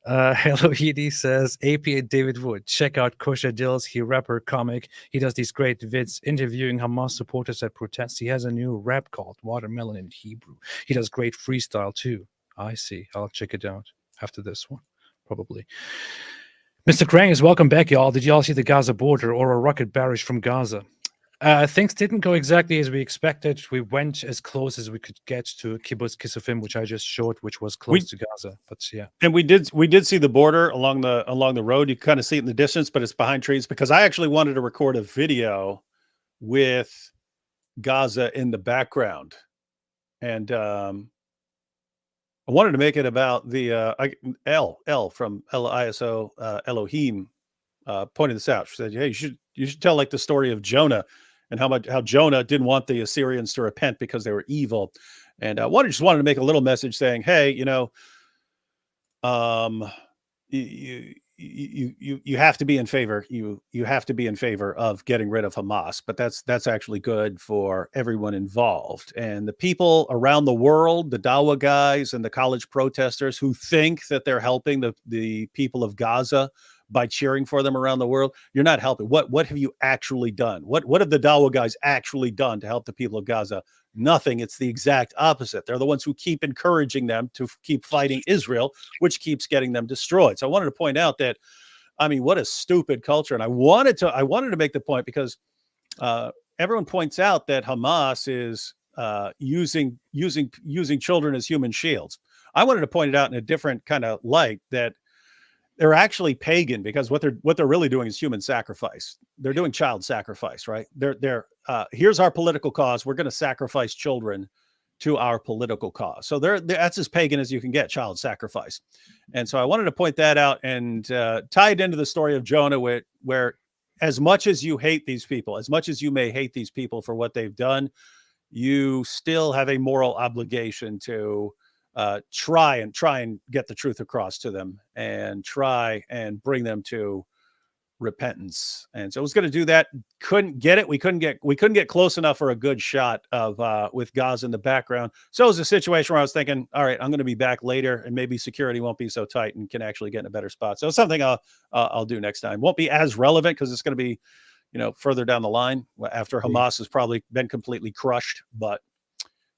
Hello Edie says, AP David Wood, check out Kosher Dills. He rapper comic. He does these great vids interviewing Hamas supporters at protests. He has a new rap called Watermelon in Hebrew. He does great freestyle too. I see. I'll check it out after this one. Probably. Mr. Krang is welcome back, y'all. Did y'all see the Gaza border or a rocket barrage from Gaza? Things didn't go exactly as we expected. We went as close as we could get to Kibbutz Kisufim, which I just showed, which was close to Gaza. But yeah, and we did see the border along the road. You kind of see it in the distance, but it's behind trees. Because I actually wanted to record a video with Gaza in the background, and I wanted to make it about the L from L-I-S-O, Elohim, pointed this out. She said, hey, you should tell like the story of Jonah and how Jonah didn't want the Assyrians to repent because they were evil. And I just wanted to make a little message saying, hey, you have to be in favor. You have to be in favor of getting rid of Hamas, but that's actually good for everyone involved. And the people around the world, the Dawa guys and the college protesters who think that they're helping the people of Gaza by cheering for them around the world, you're not helping. What have you actually done? What have the Dawa guys actually done to help the people of Gaza? Nothing. It's the exact opposite. They're the ones who keep encouraging them to keep fighting Israel, which keeps getting them destroyed. So I wanted to point out that, I mean, what a stupid culture. And I wanted to make the point because everyone points out that Hamas is using children as human shields. I wanted to point it out in a different kind of light, that they're actually pagan, because what they're really doing is human sacrifice. They're doing child sacrifice, right? They're here's our political cause. We're going to sacrifice children to our political cause. So that's as pagan as you can get, child sacrifice. And so I wanted to point that out and tie it into the story of Jonah, where as much as you hate these people, as much as you may hate these people for what they've done, you still have a moral obligation to try and get the truth across to them, and try and bring them to repentance. And so I was going to do that. Couldn't get it. We couldn't get close enough for a good shot of with Gaza in the background. So it was a situation where I was thinking, all right, I'm going to be back later, and maybe security won't be so tight and can actually get in a better spot. So it's something I'll do next time. Won't be as relevant because it's going to be, further down the line after Hamas has probably been completely crushed, but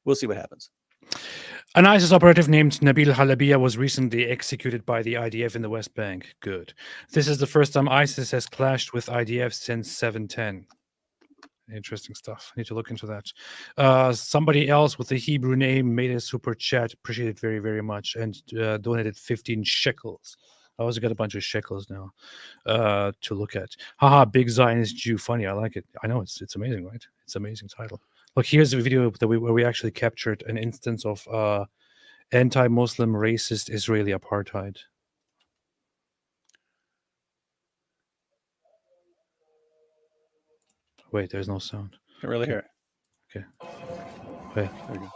we'll see what happens. An ISIS operative named Nabil Halabiya was recently executed by the IDF in the West Bank. Good. This is the first time ISIS has clashed with IDF since 7/10. Interesting stuff. Need to look into that. Somebody else with the Hebrew name made a super chat. Appreciate it very, very much. And donated 15 shekels. I also got a bunch of shekels now to look at. Haha, big Zionist Jew. Funny. I like it. I know it's amazing, right? It's an amazing title. Look, here's a video where we actually captured an instance of anti-Muslim, racist Israeli apartheid. Wait, there's no sound. Can't really hear it. Okay. Wait. There you go.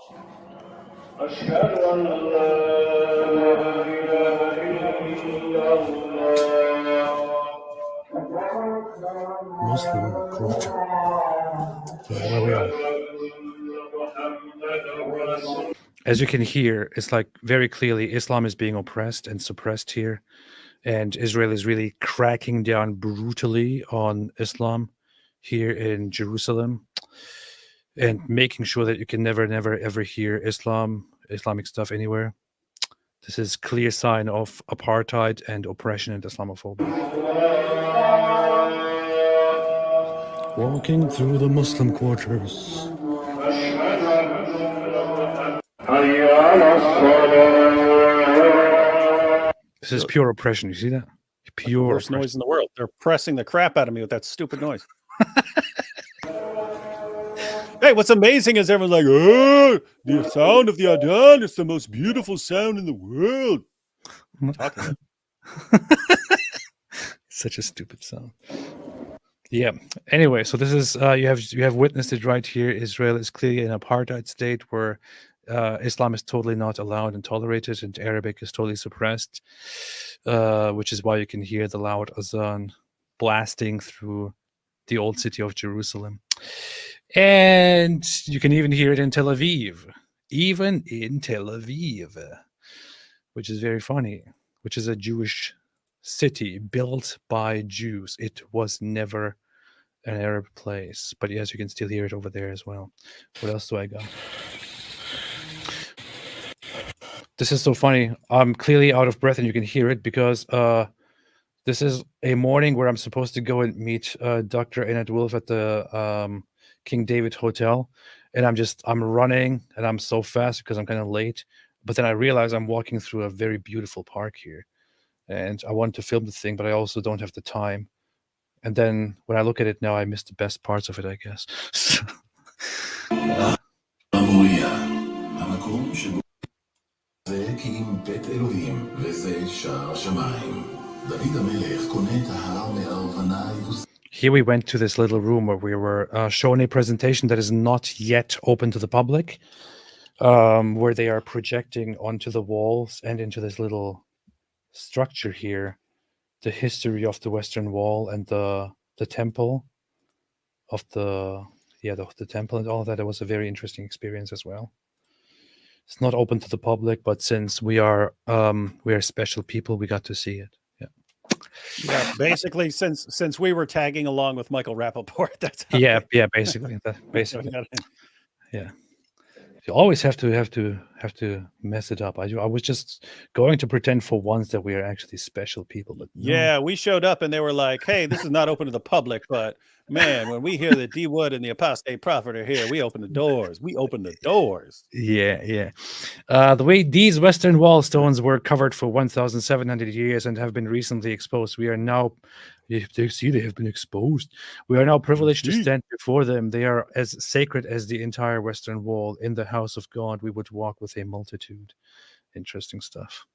Muslim culture. Where we are. As you can hear, it's like very clearly Islam is being oppressed and suppressed here, and Israel is really cracking down brutally on Islam here in Jerusalem, and making sure that you can never ever hear Islamic stuff anywhere. This is clear sign of apartheid and oppression and Islamophobia. Walking through the Muslim quarters. This is pure oppression. You see that? Pure Worst noise in the world. They're pressing the crap out of me with that stupid noise. Hey, what's amazing is everyone's like, oh, the sound of the Adhan is the most beautiful sound in the world. Talking Such a stupid sound. Yeah. Anyway, so this is you have witnessed it right here. Israel is clearly an apartheid state where Islam is totally not allowed and tolerated, and Arabic is totally suppressed, which is why you can hear the loud azan blasting through the old city of Jerusalem. And you can even hear it in Tel Aviv, which is very funny, which is a Jewish city built by Jews. It was never an Arab place, but yes, you can still hear it over there as well. What else do I got? This is so funny. I'm clearly out of breath, and you can hear it because this is a morning where I'm supposed to go and meet Dr. Einat Wolf at the King David Hotel, and I'm running, and I'm so fast because I'm kind of late. But then I realize I'm walking through a very beautiful park here, and I want to film the thing, but I also don't have the time. And then when I look at it now, I missed the best parts of it, I guess. Here we went to this little room where we were shown a presentation that is not yet open to the public, where they are projecting onto the walls and into this little structure here the history of the Western Wall and the temple of the temple and all of that. It was a very interesting experience as well. It's not open to the public, but since we are special people, we got to see it. Yeah, basically, since we were tagging along with Michael Rappaport, that's basically. Yeah. You always have to mess it up. I was just going to pretend for once that we are actually special people, but no. Yeah, we showed up and they were like, "Hey, this is not open to the public, but man, when we hear that D Wood and the Apostate Prophet are here, we open the doors. We open the doors." Yeah. The way these Western wall stones were covered for 1,700 years and have been recently exposed, we are now, they have been exposed. We are now privileged to stand before them. They are as sacred as the entire Western wall. In the house of God, we would walk with a multitude. Interesting stuff.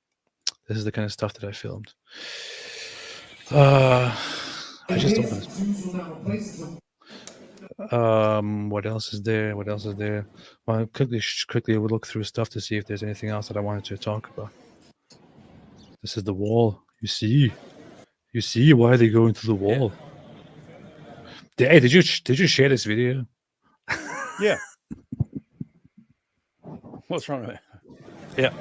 This is the kind of stuff that I filmed. I just opened this. What else is there? Well, quickly we'll look through stuff to see if there's anything else that I wanted to talk about. This is the wall. You see why they go into the wall. Hey, did you share this video? Yeah. What's wrong with it? Yeah.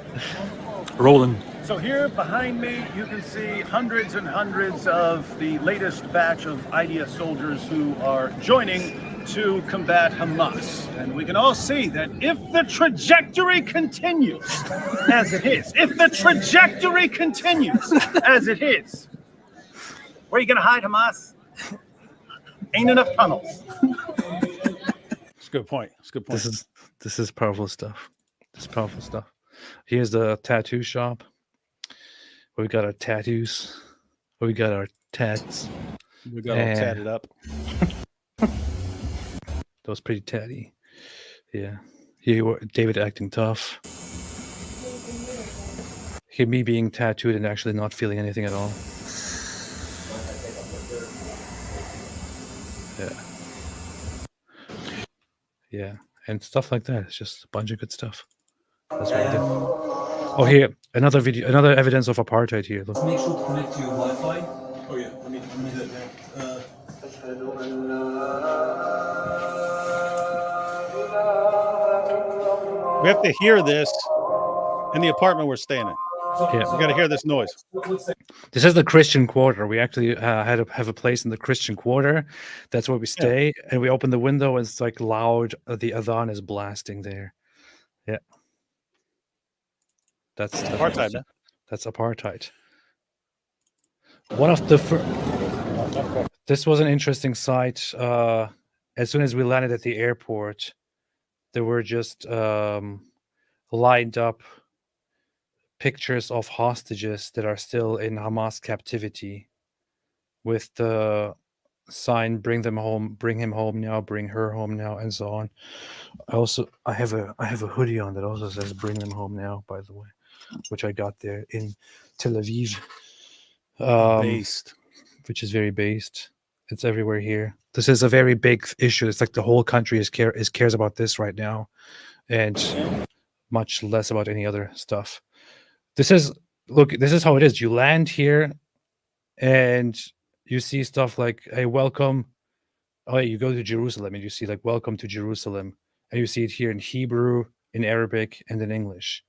Rolling. So here behind me, you can see hundreds and hundreds of the latest batch of IDF soldiers who are joining to combat Hamas. And we can all see that if the trajectory continues as it is, where are you going to hide, Hamas? Ain't enough tunnels. It's a good point. This is powerful stuff. Here's the tattoo shop. We got our tattoos. We got our tats. We got all tatted up. That was pretty tatty. Yeah. Here, David acting tough. Here, me being tattooed and actually not feeling anything at all. Yeah. And stuff like that. It's just a bunch of good stuff. That's what I did. Oh, here, another video, another evidence of apartheid here. Look. Make sure to connect to your Wi-Fi. Oh yeah, let me do that now. We have to hear this in the apartment we're staying in. Yeah. We got to hear this noise. This is the Christian Quarter. We actually have a place in the Christian Quarter. That's where we stay. And we open the window and it's like loud. The adhan is blasting there. Yeah. That's Apartheid, man. That's apartheid. One of the this was an interesting sight. As soon as we landed at the airport, there were just lined up pictures of hostages that are still in Hamas captivity with the sign "Bring them home, bring him home now, bring her home now," and so on. I have a hoodie on that also says "Bring them home now," by the way, which I got there in Tel Aviv. Based. Which is very based. It's everywhere here. This is a very big issue. It's like the whole country cares about this right now, and much less about any other stuff. This is how it is. You land here, and you see stuff like, "Hey, welcome." Oh, you go to Jerusalem, and you see like "Welcome to Jerusalem," and you see it here in Hebrew, in Arabic, and in English.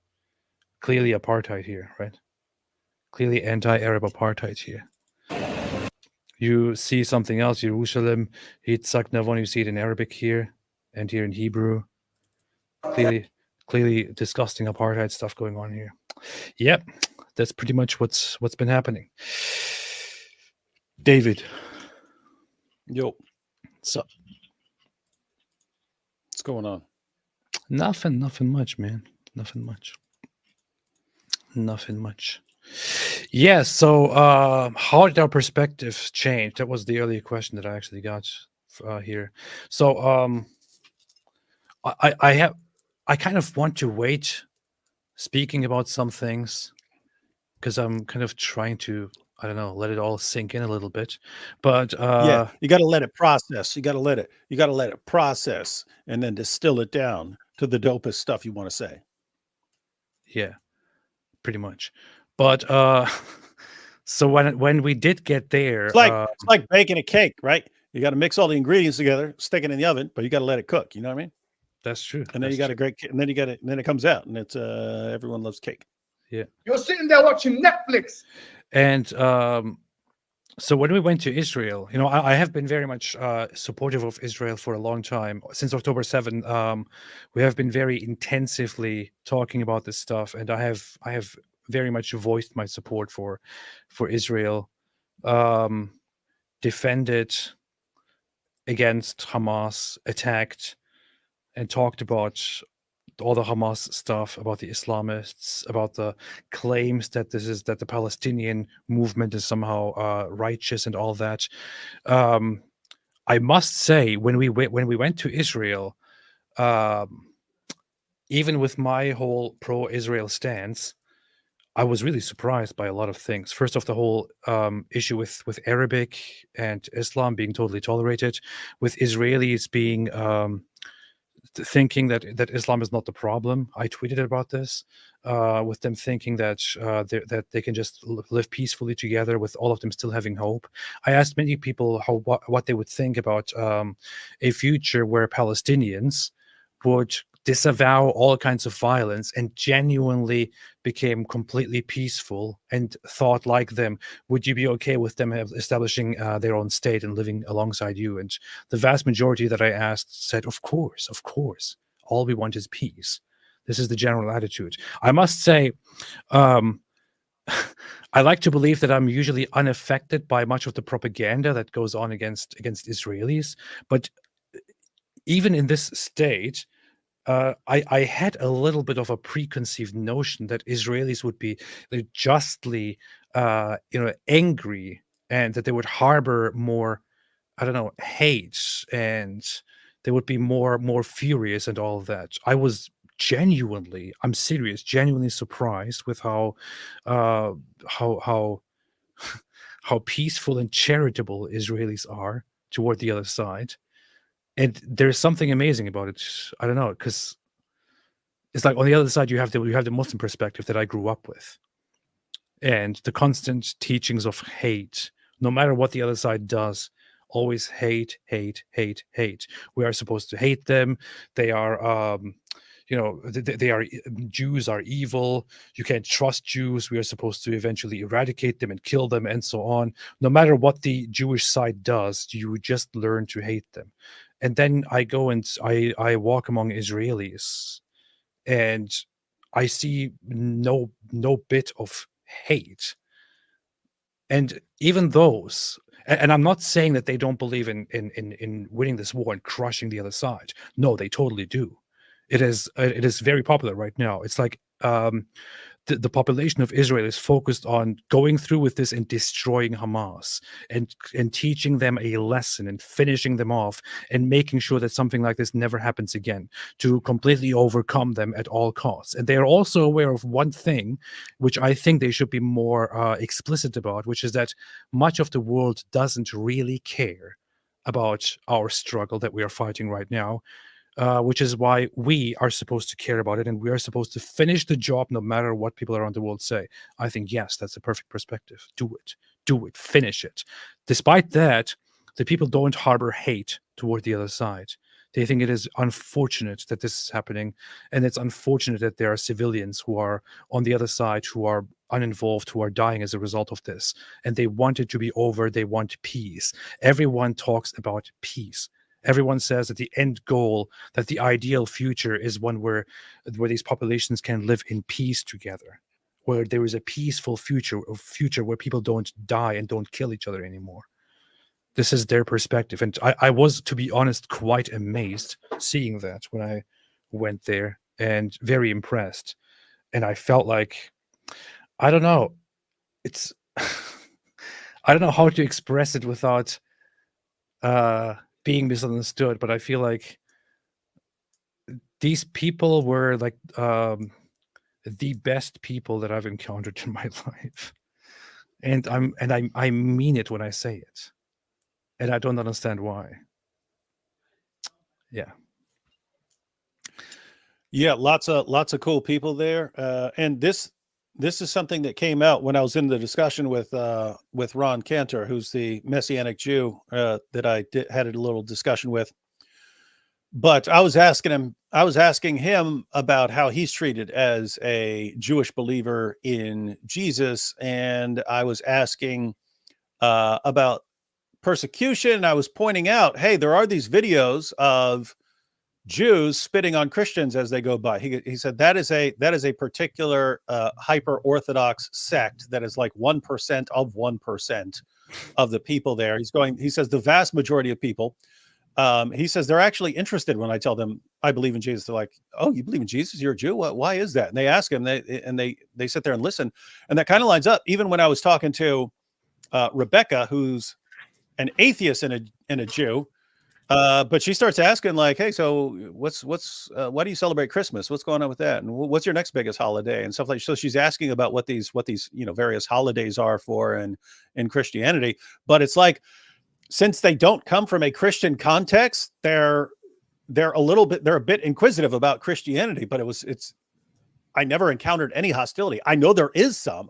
Clearly apartheid here, right? Clearly anti-Arab apartheid here. You see something else, Jerusalem, Yitzhak Navon, you see it in Arabic here and here in Hebrew. Clearly disgusting apartheid stuff going on here. Yep, that's pretty much what's been happening. David. Yo. So what's going on? Nothing much, man. Nothing much. Yeah, so how did our perspectives change? That was the earlier question that I actually got here. So I kind of want to wait speaking about some things because I'm kind of trying to, I don't know, let it all sink in a little bit. But yeah, you got to let it process. You got to let it process and then distill it down to the dopest stuff you want to say. Yeah, pretty much. But so when we did get there, it's like baking a cake, right? You got to mix all the ingredients together, stick it in the oven, but you got to let it cook. You know what I mean? That's true. And then you got a great, and then you got it, and then it comes out, and it's everyone loves cake. Yeah. You're sitting there watching Netflix. And So when we went to Israel, I have been very much supportive of Israel for a long time. Since October 7, we have been very intensively talking about this stuff, and I have very much voiced my support for Israel, um, defended against Hamas, attacked, and talked about all the Hamas stuff, about the Islamists, about the claims that the Palestinian movement is somehow righteous and all that. Um, I must say, when we went to Israel, um, even with my whole pro-Israel stance, I was really surprised by a lot of things. First off, the whole issue with Arabic and Islam being totally tolerated, with Israelis being thinking that Islam is not the problem. I tweeted about this, with them thinking that that they can just live peacefully together, with all of them still having hope. I asked many people what they would think about a future where Palestinians would disavow all kinds of violence and genuinely became completely peaceful and thought like them. Would you be okay with them establishing their own state and living alongside you? And the vast majority that I asked said, of course, of course. All we want is peace. This is the general attitude. I must say, um, I like to believe that I'm usually unaffected by much of the propaganda that goes on against Israelis. But even in this state, I had a little bit of a preconceived notion that Israelis would be justly, angry, and that they would harbor more, I don't know, hate, and they would be more furious and all of that. I was genuinely, I'm serious, genuinely surprised with uh, how how peaceful and charitable Israelis are toward the other side. And there's something amazing about it. I don't know, because it's like on the other side you have the Muslim perspective that I grew up with, and the constant teachings of hate, no matter what the other side does, always hate, hate, hate, hate. We are supposed to hate them. They are, they are Jews are evil. You can't trust Jews. We are supposed to eventually eradicate them and kill them and so on. No matter what the Jewish side does, you just learn to hate them. And then I go and I walk among Israelis, and I see no bit of hate. And even those, and I'm not saying that they don't believe in winning this war and crushing the other side. No, they totally do. It is very popular right now. It's like the population of Israel is focused on going through with this and destroying Hamas, and teaching them a lesson and finishing them off and making sure that something like this never happens again, to completely overcome them at all costs. And they are also aware of one thing, which I think they should be more explicit about, which is that much of the world doesn't really care about our struggle that we are fighting right now, which is why we are supposed to care about it, and we are supposed to finish the job no matter what people around the world say. I think, yes, that's a perfect perspective. Do it, finish it. Despite that, the people don't harbor hate toward the other side. They think it is unfortunate that this is happening, and it's unfortunate that there are civilians who are on the other side who are uninvolved, who are dying as a result of this, and they want it to be over. They want peace. Everyone talks about peace. Everyone says that the end goal, that the ideal future is one where these populations can live in peace together, where there is a peaceful future, a future where people don't die and don't kill each other anymore. This is their perspective. And I was, to be honest, quite amazed seeing that when I went there, and very impressed. And I felt like, I don't know, it's, I don't know how to express it without being misunderstood, but I feel like these people were like the best people that I've encountered in my life. And I mean it when I say it. And I don't understand why. Yeah. Yeah, lots of cool people there, and this is something that came out when I was in the discussion with Ron Cantor, who's the Messianic Jew that I had a little discussion with. But I was asking him about how he's treated as a Jewish believer in Jesus, and I was asking about persecution. And I was pointing out, hey, there are these videos of Jews spitting on Christians as they go by. He said that is a particular hyper Orthodox sect that is like 1% of 1% of the people there. He says the vast majority of people. He says they're actually interested when I tell them I believe in Jesus. They're like, "Oh, you believe in Jesus? You're a Jew? Why is that?" And they ask him. They sit there and listen, and that kind of lines up. Even when I was talking to Rebecca, who's an atheist and a Jew, but she starts asking like, "Hey, so why do you celebrate Christmas? What's going on with that? And what's your next biggest holiday and stuff like?" So she's asking about what these various holidays are for in Christianity. But it's like, since they don't come from a Christian context, they're a bit inquisitive about Christianity. But I never encountered any hostility. I know there is some,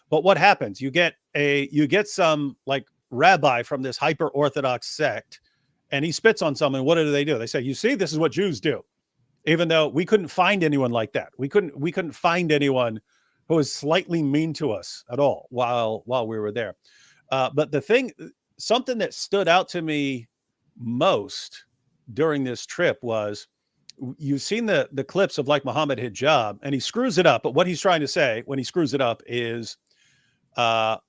but what happens? You get some like rabbi from this hyper Orthodox sect, and he spits on someone. What do? They say, "You see, this is what Jews do," even though we couldn't find anyone like that. We couldn't find anyone who was slightly mean to us at all while we were there. But something that stood out to me most during this trip was, you've seen the clips of like Muhammad Hijab, and he screws it up. But what he's trying to say when he screws it up is, when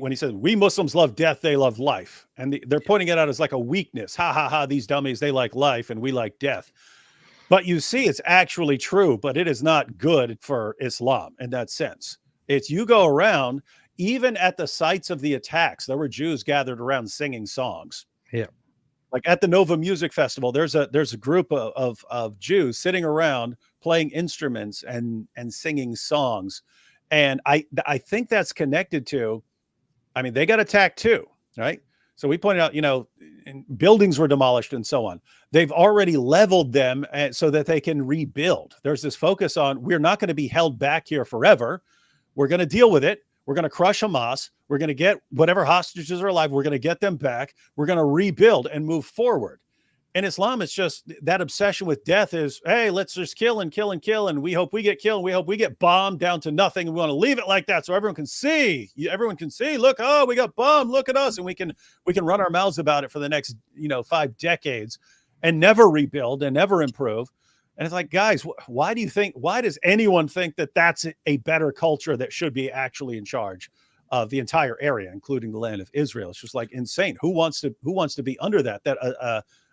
he says we Muslims love death, they love life. And they're pointing it out as like a weakness. Ha ha ha, these dummies, they like life and we like death. But you see, it's actually true, but it is not good for Islam in that sense. You go around, even at the sites of the attacks, there were Jews gathered around singing songs. Yeah. Like at the Nova Music Festival, there's a group of Jews sitting around playing instruments and singing songs. And I think that's connected to, they got attacked too, right? So we pointed out, buildings were demolished and so on. They've already leveled them so that they can rebuild. There's this focus on, we're not going to be held back here forever. We're going to deal with it. We're going to crush Hamas. We're going to get whatever hostages are alive. We're going to get them back. We're going to rebuild and move forward. In Islam, it's just that obsession with death is, hey, let's just kill and kill and kill. And we hope we get killed. And we hope we get bombed down to nothing. And we want to leave it like that so everyone can see. Look, oh, we got bombed. Look at us. And we can run our mouths about it for the next, 5 decades and never rebuild and never improve. And it's like, guys, why does anyone think that that's a better culture that should be actually in charge of the entire area, including the land of Israel? It's just like insane. Who wants to be under that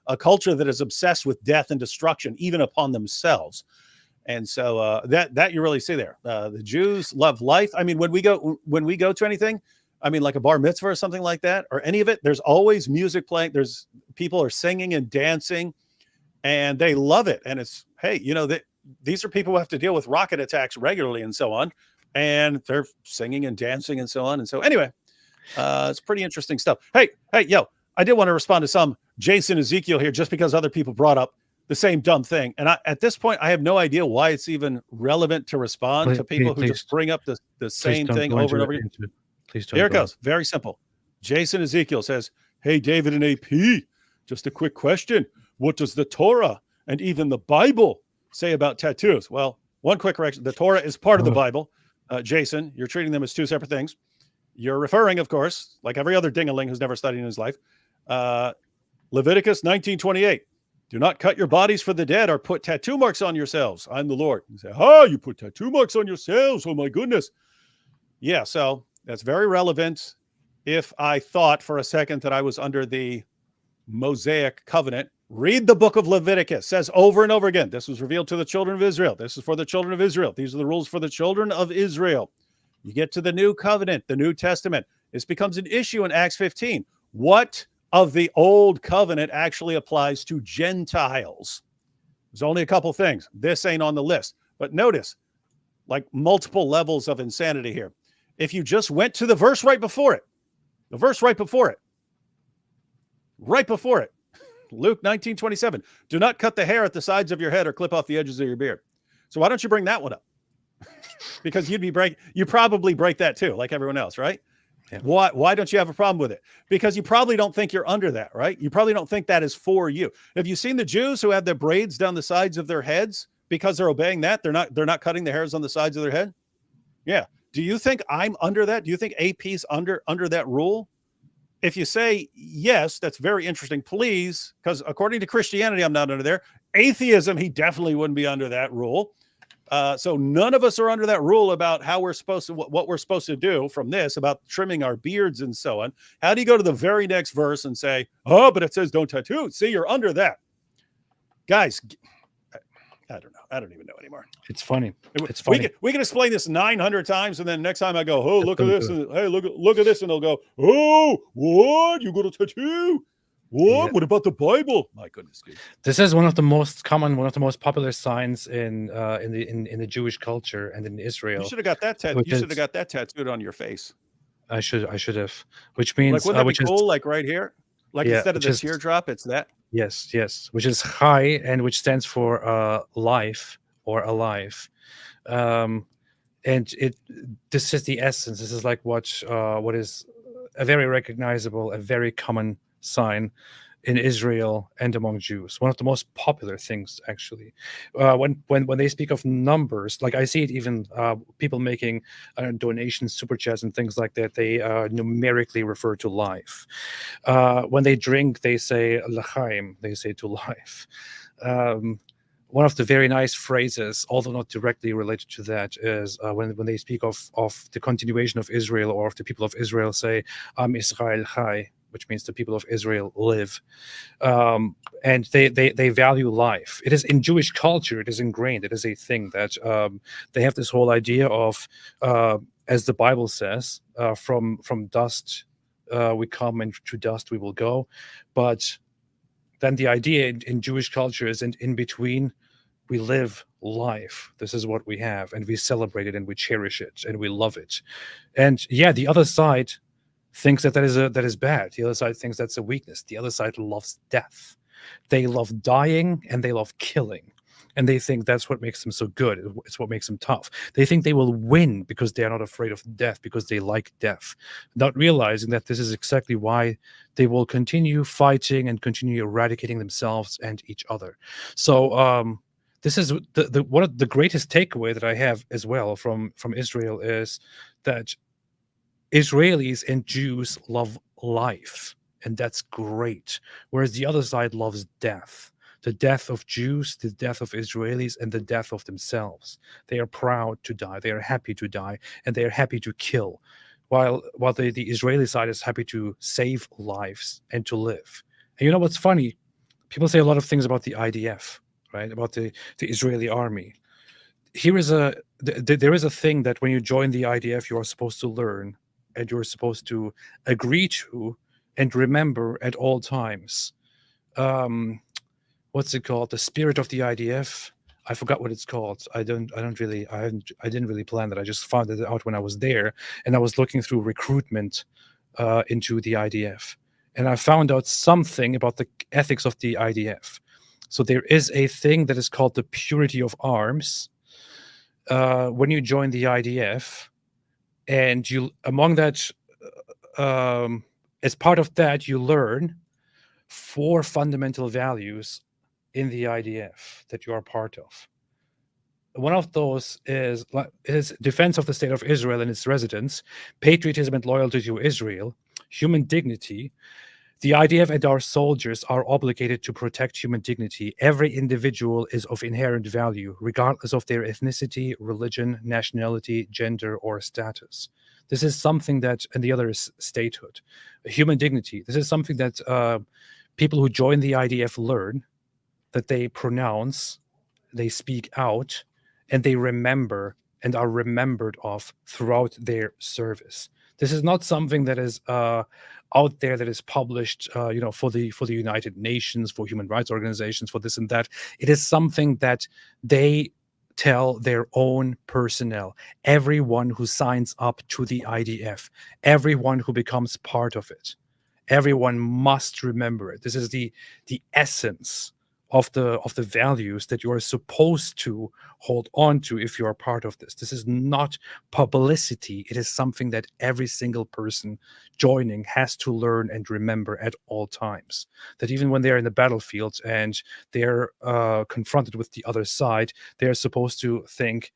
a culture that is obsessed with death and destruction, even upon themselves? And so that you really see there. The Jews love life. When we go to anything, like a bar mitzvah or something like that, or any of it, there's always music playing. There's people are singing and dancing, and they love it. And it's, hey, these are people who have to deal with rocket attacks regularly and so on, and they're singing and dancing and so on. And so anyway, it's pretty interesting stuff. Hey, yo, I did want to respond to some Jason Ezekiel here, just because other people brought up the same dumb thing. And at this point, I have no idea why it's even relevant to respond to people who just bring up the same thing over and over again. Please don't. Here it goes. Very simple. Jason Ezekiel says, "Hey, David and AP, just a quick question. What does the Torah and even the Bible say about tattoos?" Well, one quick correction. The Torah is part of the Bible. Jason, you're treating them as two separate things. You're referring, of course, like every other ding-a-ling who's never studied in his life, Leviticus 19:28. "Do not cut your bodies for the dead or put tattoo marks on yourselves. I'm the Lord." You say, you put tattoo marks on yourselves. Oh my goodness. Yeah, so that's very relevant. If I thought for a second that I was under the Mosaic covenant, read the book of Leviticus. It says over and over again, this was revealed to the children of Israel. This is for the children of Israel. These are the rules for the children of Israel. You get to the new covenant, the New Testament. This becomes an issue in Acts 15. What of the old covenant actually applies to Gentiles? There's only a couple things. This ain't on the list. But notice, like multiple levels of insanity here. If you just went to the verse right before it, Luke 19:27, "Do not cut the hair at the sides of your head or clip off the edges of your beard." So why don't you bring that one up? Because you probably break that too, like everyone else, right? Yeah. Why don't you have a problem with it? Because you probably don't think you're under that, right? You probably don't think that is for you. Have you seen the Jews who have their braids down the sides of their heads because they're obeying that? They're not cutting the hairs on the sides of their head. Yeah. Do you think I'm under that? Do you think AP's under that rule? If you say yes, that's very interesting. Please, because according to Christianity, I'm not under there. Atheism, he definitely wouldn't be under that rule. So none of us are under that rule about how we're supposed to, what we're supposed to do from this, about trimming our beards and so on. How do you go to the very next verse and say, oh, but it says don't tattoo? See, you're under that. Guys, I don't know. I don't even know anymore. It's funny. It's funny. We can explain this 900 times, and then next time I go, oh, look at this, and hey, look at this, and they'll go, oh, what? You got a tattoo? What? Yeah. What about the Bible? My goodness, dude. This is one of the most common, one of the most popular signs in the Jewish culture and in Israel. You should have got that tattooed. You should have got that tattooed on your face. I should have. Which means, like, wouldn't that be cool? Like right here, like instead of the teardrop, it's that. Yes, which is Chai, and which stands for life or alive. And this is the essence. This is like what is a very recognizable, a very common sign in Israel and among Jews. One of the most popular things, actually. When they speak of numbers, like I see it even people making donations, super chats, and things like that. They numerically refer to life. When they drink, they say l'chaim. They say to life. One of the very nice phrases, although not directly related to that, is when they speak of the continuation of Israel, or of the people of Israel, say Am Israel Chai, which means the people of Israel live. And they value life. It is in Jewish culture, it is ingrained. It is a thing that they have this whole idea of, as the Bible says, from dust we come, and to dust we will go. But then the idea in Jewish culture is in between, we live life. This is what we have, and we celebrate it, and we cherish it, and we love it. And yeah, the other side thinks that is bad. The other side thinks that's a weakness. The other side loves death. They love dying, and they love killing. And they think that's what makes them so good. It's what makes them tough. They think they will win because they are not afraid of death, because they like death, not realizing that this is exactly why they will continue fighting and continue eradicating themselves and each other. So this is the one of the greatest takeaway that I have as well from Israel is that Israelis and Jews love life, and that's great. Whereas the other side loves death. The death of Jews, the death of Israelis, and the death of themselves. They are proud to die. They are happy to die, and they are happy to kill. While the Israeli side is happy to save lives and to live. And you know what's funny? People say a lot of things about the IDF, right? About the Israeli army. There is a thing that when you join the IDF, you are supposed to learn, and you're supposed to agree to and remember at all times. What's it called? The spirit of the IDF. I forgot what it's called. I didn't really plan that. I just found it out when I was there, and I was looking through recruitment into the IDF, and I found out something about the ethics of the IDF. So there is a thing that is called the purity of arms. When you join the IDF, and you among that, as part of that, you learn 4 fundamental values in the IDF that you are part of. One of those is defense of the state of Israel and its residents, patriotism and loyalty to Israel, human dignity. The IDF and our soldiers are obligated to protect human dignity. Every individual is of inherent value, regardless of their ethnicity, religion, nationality, gender, or status. This is something that, and the other is statehood. Human dignity. This is something that people who join the IDF learn, that they pronounce, they speak out, and they remember and are remembered of throughout their service. This is not something that is out there, that is published, for the United Nations, for human rights organizations, for this and that. It is something that they tell their own personnel, everyone who signs up to the IDF, everyone who becomes part of it. Everyone must remember it. This is the essence of the values that you are supposed to hold on to if you are part of this. This is not publicity. It is something that every single person joining has to learn and remember at all times. That even when they're in the battlefield and they're confronted with the other side, they're supposed to think,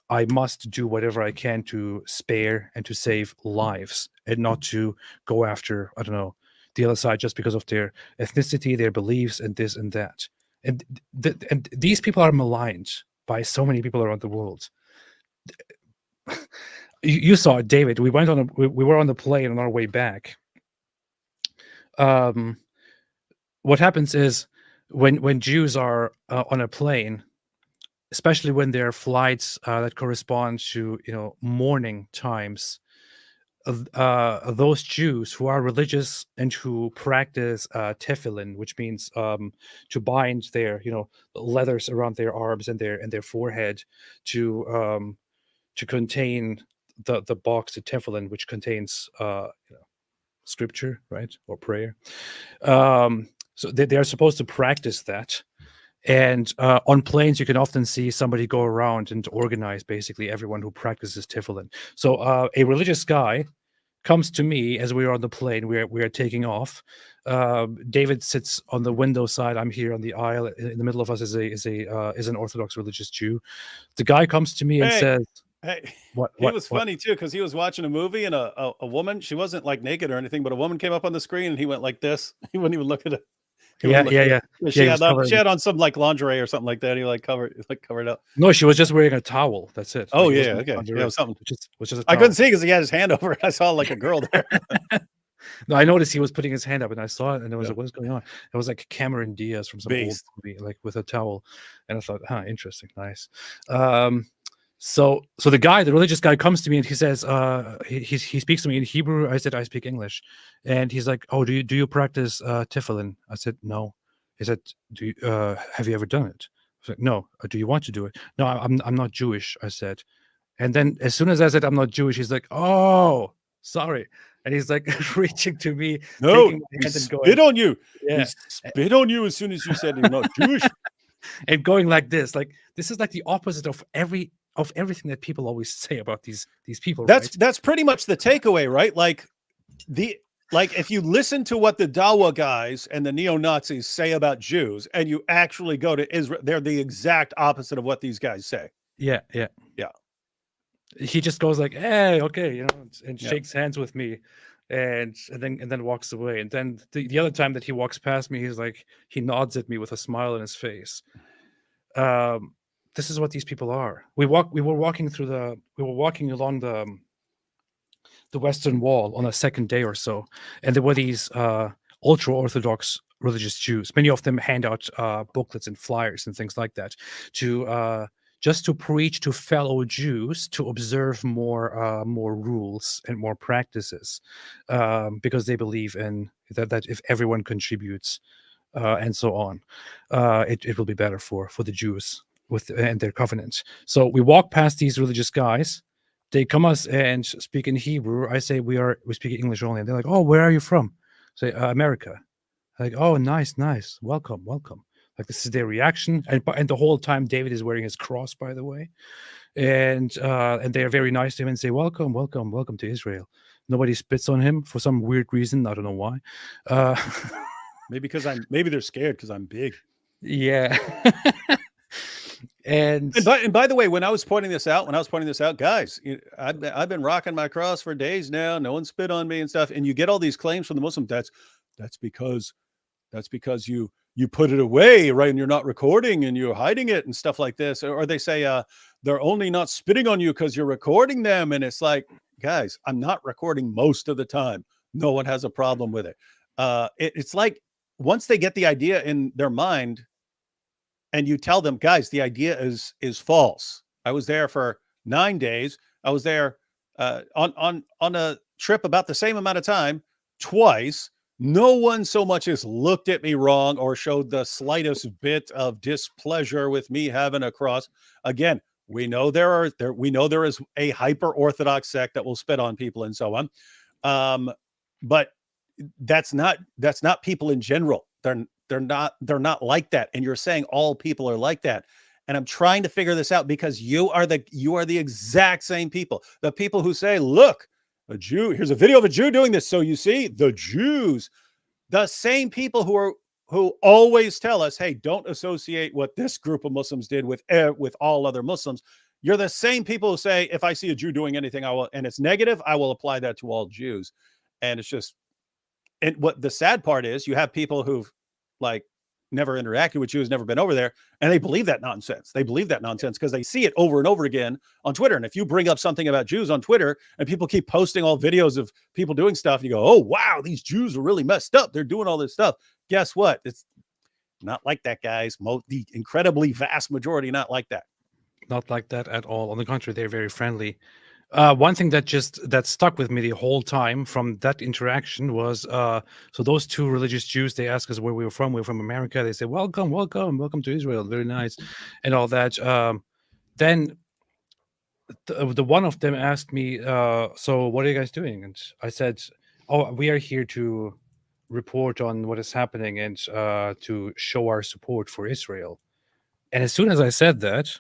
I must do whatever I can to spare and to save lives, and not to go after, I don't know, the other side just because of their ethnicity, their beliefs, and this and that. And and these people are maligned by so many people around the world. You saw it, David. We were on the plane on our way back. What happens is when Jews are on a plane, especially when there are flights that correspond to morning times, those Jews who are religious and who practice tefillin, which means to bind their leathers around their arms and their forehead to contain the box, the tefillin, which contains scripture, right, or prayer. So they are supposed to practice that. And on planes, you can often see somebody go around and organize basically everyone who practices tefillin. So a religious guy comes to me as we are on the plane. We are taking off. David sits on the window side. I'm here on the aisle. In the middle of us is an Orthodox religious Jew. The guy comes to me and says, Hey, "What?" he was funny too, because he was watching a movie and a woman. She wasn't like naked or anything, but a woman came up on the screen and he went like this. He wouldn't even look at it. Yeah. She had on some like lingerie or something like that. He covered up. No, she was just wearing a towel. That's it. Oh Like, it yeah, wasn't okay. lingerie, Yeah, it was something. which is a I towel. couldn't see because he had his hand over it. I saw like a girl there. No, I noticed he was putting his hand up, and I saw it, and I was Yeah. like, "What's going on?" It was like Cameron Diaz from some Beast. old movie, like with a towel, and I thought, interesting, nice." So the religious guy comes to me and he says, he speaks to me in Hebrew. I said, I speak English, and he's like, "Oh, do you practice tefillin?" I said, "No." He said, have you ever done it? I was like, "No." "Do you want to do it?" "No, I'm not Jewish," I said. And then as soon as I said I'm not Jewish, he's like, "Oh, sorry." And he's like reaching to me, No, taking my he hand and spit going, on you. yeah, He spit on you as soon as you said you're not Jewish. and going like this. Like, this is like the opposite of everything that people always say about these people, right? That's pretty much the takeaway, right? Like if you listen to what the Dawa guys and the neo-Nazis say about Jews, and you actually go to Israel, they're the exact opposite of what these guys say. Yeah. He just goes like, "Hey, okay," and shakes hands with me, and then walks away. And then the other time that he walks past me, he's like, he nods at me with a smile on his face. This is what these people are. We were walking along the Western Wall on a second day or so, and there were these ultra Orthodox religious Jews. Many of them hand out booklets and flyers and things like that to just to preach to fellow Jews to observe more rules and more practices, because they believe in that if everyone contributes and so on, it will be better for the Jews and their covenant. So we walk past these religious guys. They come us and speak in Hebrew. I say we speak English only, and they're like, "Oh, where are you from?" Say, "America." Like, "Oh, nice, welcome." Like, this is their reaction, and the whole time David is wearing his cross, by the way, and they are very nice to him and say, "Welcome to Israel." Nobody spits on him for some weird reason. I don't know why. Maybe they're scared because I'm big. Yeah. And by the way, when I was pointing this out, guys, I've been rocking my cross for days now. No one spit on me and stuff. And you get all these claims from the Muslim. That's because you put it away, right? And you're not recording and you're hiding it and stuff like this. Or they say they're only not spitting on you because you're recording them. And it's like, guys, I'm not recording most of the time. No one has a problem with it. It's like once they get the idea in their mind, and you tell them, guys, the idea is false. I was there for 9 days. I was there on a trip about the same amount of time, twice. No one so much as looked at me wrong or showed the slightest bit of displeasure with me having a cross. Again, we know there is a hyper Orthodox sect that will spit on people and so on. But that's not people in general. They're not like that. And you're saying all people are like that. And I'm trying to figure this out because you are the exact same people. The people who say, look, a Jew, here's a video of a Jew doing this. So you see, the Jews, the same people who always tell us, hey, don't associate what this group of Muslims did with all other Muslims. You're the same people who say, if I see a Jew doing anything, and it's negative, I will apply that to all Jews. And it's just, and what the sad part is, you have people who've like never interacted with Jews, never been over there, and they believe that nonsense. They believe that nonsense because they see it over and over again on Twitter. And if you bring up something about Jews on Twitter and people keep posting all videos of people doing stuff, you go, oh, wow, these Jews are really messed up. They're doing all this stuff. Guess what? It's not like that, guys. The incredibly vast majority, not like that. Not like that at all. On the contrary, they're very friendly. One thing that stuck with me the whole time from that interaction was so those two religious Jews, they asked us where we were from. We were from America. They said, welcome to Israel, very nice, and all that. Then the one of them asked me, so what are you guys doing? And I said, oh, we are here to report on what is happening and to show our support for Israel. And as soon as I said that,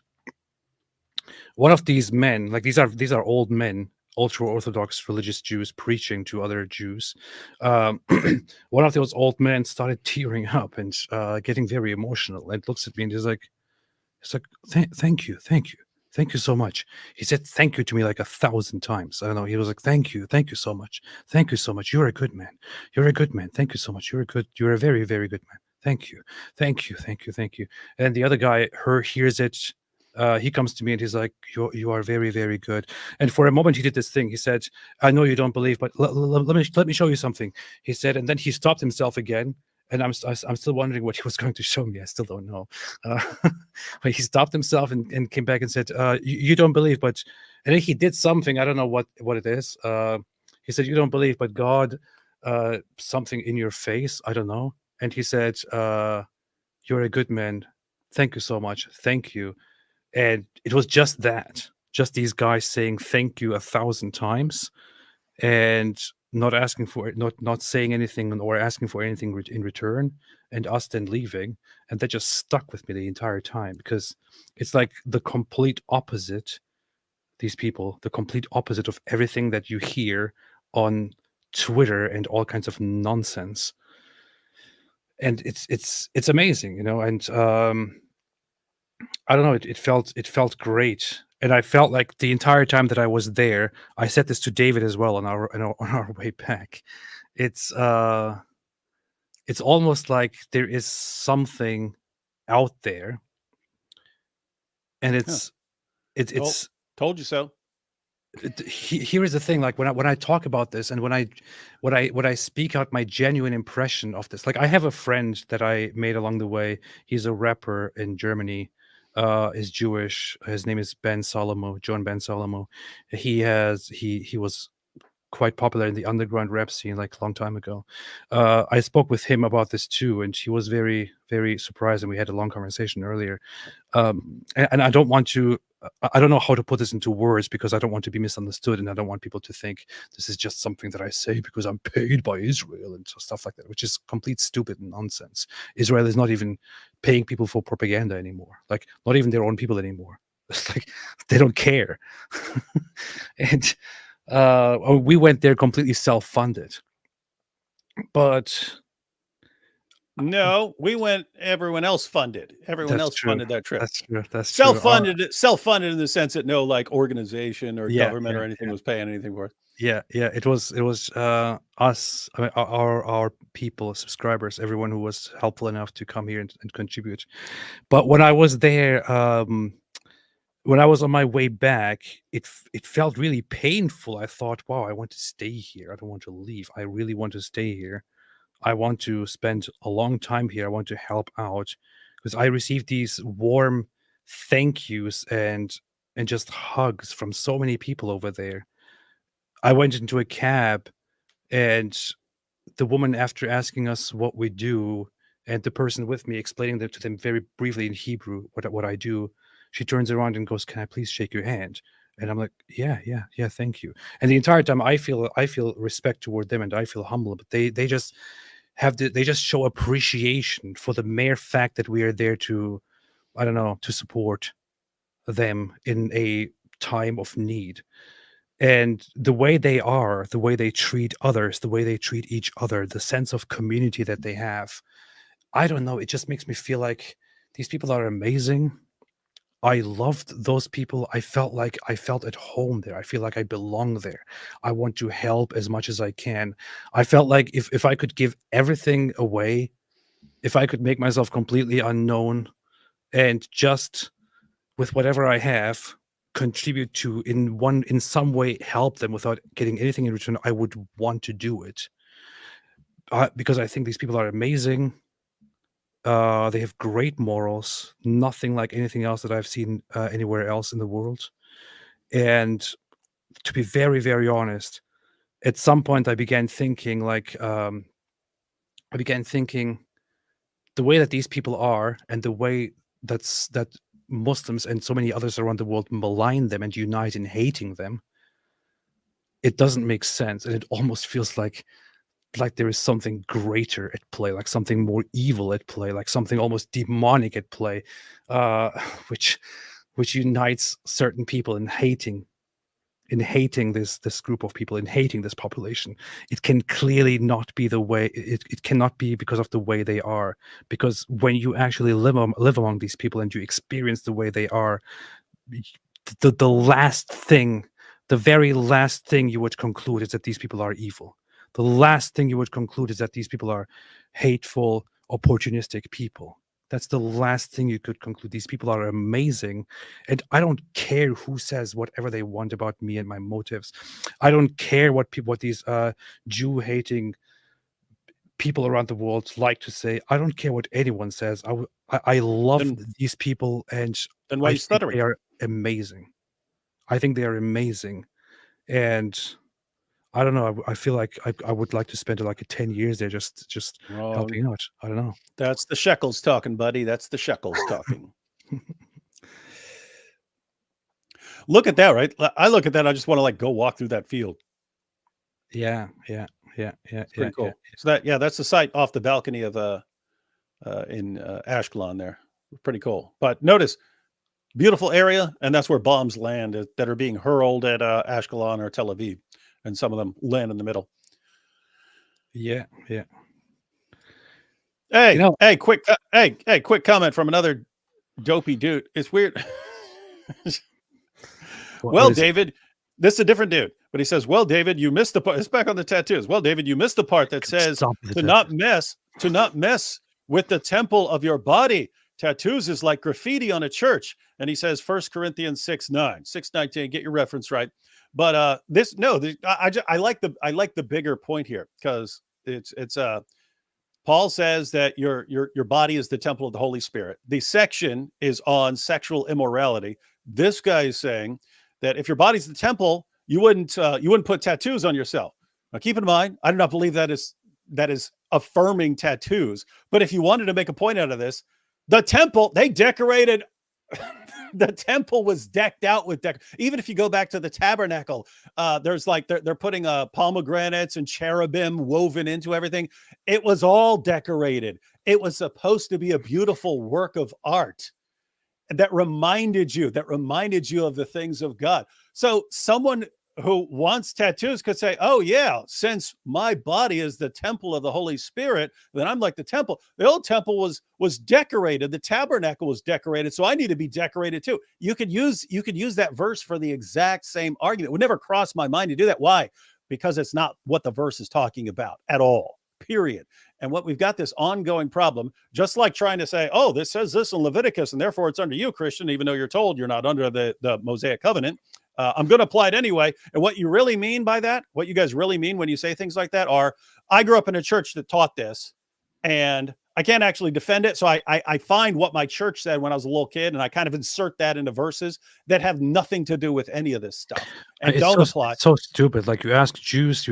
one of these men, like these are old men, ultra-Orthodox religious Jews preaching to other Jews. One of those old men started tearing up and getting very emotional and looks at me and he's like, thank you so much. He said thank you to me like 1,000 times. I don't know. He was like, thank you so much. Thank you so much. You're a good man. You're a good man. Thank you so much. You're a very, very good man. Thank you. And the other guy hears it. He comes to me and he's like, you are very, very good. And for a moment he did this thing. He said, I know you don't believe, but let me show you something. He said, and then he stopped himself again. And I'm still wondering what he was going to show me. I still don't know. But he stopped himself and came back and said, you don't believe, but, and then he did something. I don't know what it is. He said, you don't believe, but God, something in your face. I don't know. And he said, you're a good man. Thank you so much. Thank you. And it was just these guys saying thank you 1,000 times and not asking for it, not saying anything or asking for anything in return, and us then leaving. And that just stuck with me the entire time because it's like the complete opposite, these people, the complete opposite of everything that you hear on Twitter and all kinds of nonsense. And it's amazing, and I don't know. It felt great, and I felt like the entire time that I was there. I said this to David as well on our way back. It's almost like there is something out there, and it's Told you so. Here is the thing. Like when I talk about this, and when I speak out my genuine impression of this, like I have a friend that I made along the way. He's a rapper in Germany. Is Jewish. His name is John Ben Salomo. He was quite popular in the underground rap scene like a long time ago. I spoke with him about this too, and he was very, very surprised, and we had a long conversation earlier. And I don't want to, I don't know how to put this into words because I don't want to be misunderstood, and I don't want people to think this is just something that I say because I'm paid by Israel and stuff like that, which is complete stupid nonsense. Israel is not even paying people for propaganda anymore, like not even their own people anymore. It's like they don't care. And we went there completely self-funded, but no, we went. Everyone else funded. Everyone else funded that trip. That's true. That's self-funded. Self-funded in the sense that no like organization or government or anything was paying anything for it. Yeah. It was us. I mean, our people, subscribers, everyone who was helpful enough to come here and contribute. But when I was there, when I was on my way back, it felt really painful. I thought, wow, I want to stay here. I don't want to leave. I really want to stay here. I want to spend a long time here. I want to help out because I received these warm thank yous and just hugs from so many people over there. I went into a cab, and the woman, after asking us what we do, and the person with me explaining to them very briefly in Hebrew what I do, she turns around and goes, "Can I please shake your hand?" And I'm like, yeah, thank you. And the entire time I feel respect toward them, and I feel humble, but they just they just show appreciation for the mere fact that we are there to, I don't know, to support them in a time of need. And the way they treat others, the way they treat each other, the sense of community that they have, I don't know, it just makes me feel like these people are amazing. I loved those people. I felt like I felt at home there. I feel like I belong there. I want to help as much as I can. I felt like if I could give everything away, if I could make myself completely unknown and just with whatever I have contribute to in some way help them without getting anything in return, I would want to do it. Because I think these people are amazing. They have great morals, nothing like anything else that I've seen anywhere else in the world. And to be very, very honest, at some point I began thinking the way that these people are and the way that Muslims and so many others around the world malign them and unite in hating them, it doesn't make sense. And it almost feels like there is something greater at play, like something more evil at play, like something almost demonic at play, uh, which unites certain people in hating this group of people, in hating this population. It can clearly not be the way it cannot be because of the way they are. Because when you actually live among these people and you experience the way they are, the last thing, the very last thing you would conclude is that these people are evil. The last thing you would conclude is that these people are hateful, opportunistic people. That's the last thing you could conclude. These people are amazing. And I don't care who says whatever they want about me and my motives. I don't care what these Jew-hating people around the world like to say. I don't care what anyone says. I love these people, and Then why are you think stuttering? they are amazing. I think they are amazing. And I don't know. I feel like I would like to spend like 10 years there just Wrong. helping out. I don't know. That's the shekels talking, buddy. That's the shekels talking. Look at that, right? I look at that. I just want to like go walk through that field. Yeah. It's pretty cool. So that's the site off the balcony of in Ashkelon there. Pretty cool. But notice, beautiful area, and that's where bombs land that are being hurled at Ashkelon or Tel Aviv, and some of them land in the middle. Yeah. Hey, quick comment from another dopey dude. It's weird. Well, David, this is a different dude, but he says, "Well, David, you missed the part." It's back on the tattoos. Well, David, you missed the part that says to not mess with the temple of your body. Tattoos is like graffiti on a church. And he says 1 Corinthians 6:19. Get your reference right. But I like the bigger point here, because it's Paul says that your body is the temple of the Holy Spirit. The section is on sexual immorality. This guy is saying that if your body's the temple, you wouldn't put tattoos on yourself. Now, keep in mind, I do not believe that is affirming tattoos. But if you wanted to make a point out of this, the temple, they decorated. The temple was decked out with even if you go back to the tabernacle, there's like they're putting pomegranates and cherubim woven into everything. It was all decorated. It was supposed to be a beautiful work of art that reminded you of the things of God. So someone who wants tattoos could say, oh yeah, since my body is the temple of the Holy Spirit, then I'm like the temple. The old temple was decorated. The tabernacle was decorated. So I need to be decorated too. You could use that verse for the exact same argument. It would never cross my mind to do that. Why? Because it's not what the verse is talking about at all, period. And what we've got this ongoing problem, just like trying to say, oh, this says this in Leviticus, and therefore it's under you, Christian, even though you're told you're not under the Mosaic covenant. I'm going to apply it anyway. And what you really mean by that, what you guys really mean when you say things like that are, I grew up in a church that taught this, and I can't actually defend it. So I find what my church said when I was a little kid, and I kind of insert that into verses that have nothing to do with any of this stuff and It's don't apply. so stupid. Like you ask a Jewish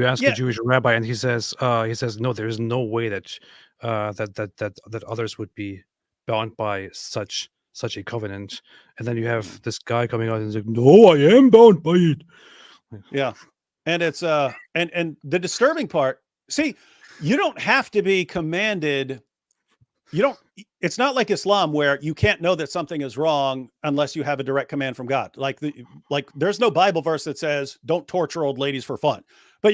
rabbi, and he says, no, there is no way that that others would be bound by such a covenant. And then you have this guy coming out and saying, no, I am bound by it. Yeah. And it's and the disturbing part, see, you don't have to be commanded. It's not like Islam where you can't know that something is wrong unless you have a direct command from God. Like there's no Bible verse that says don't torture old ladies for fun. But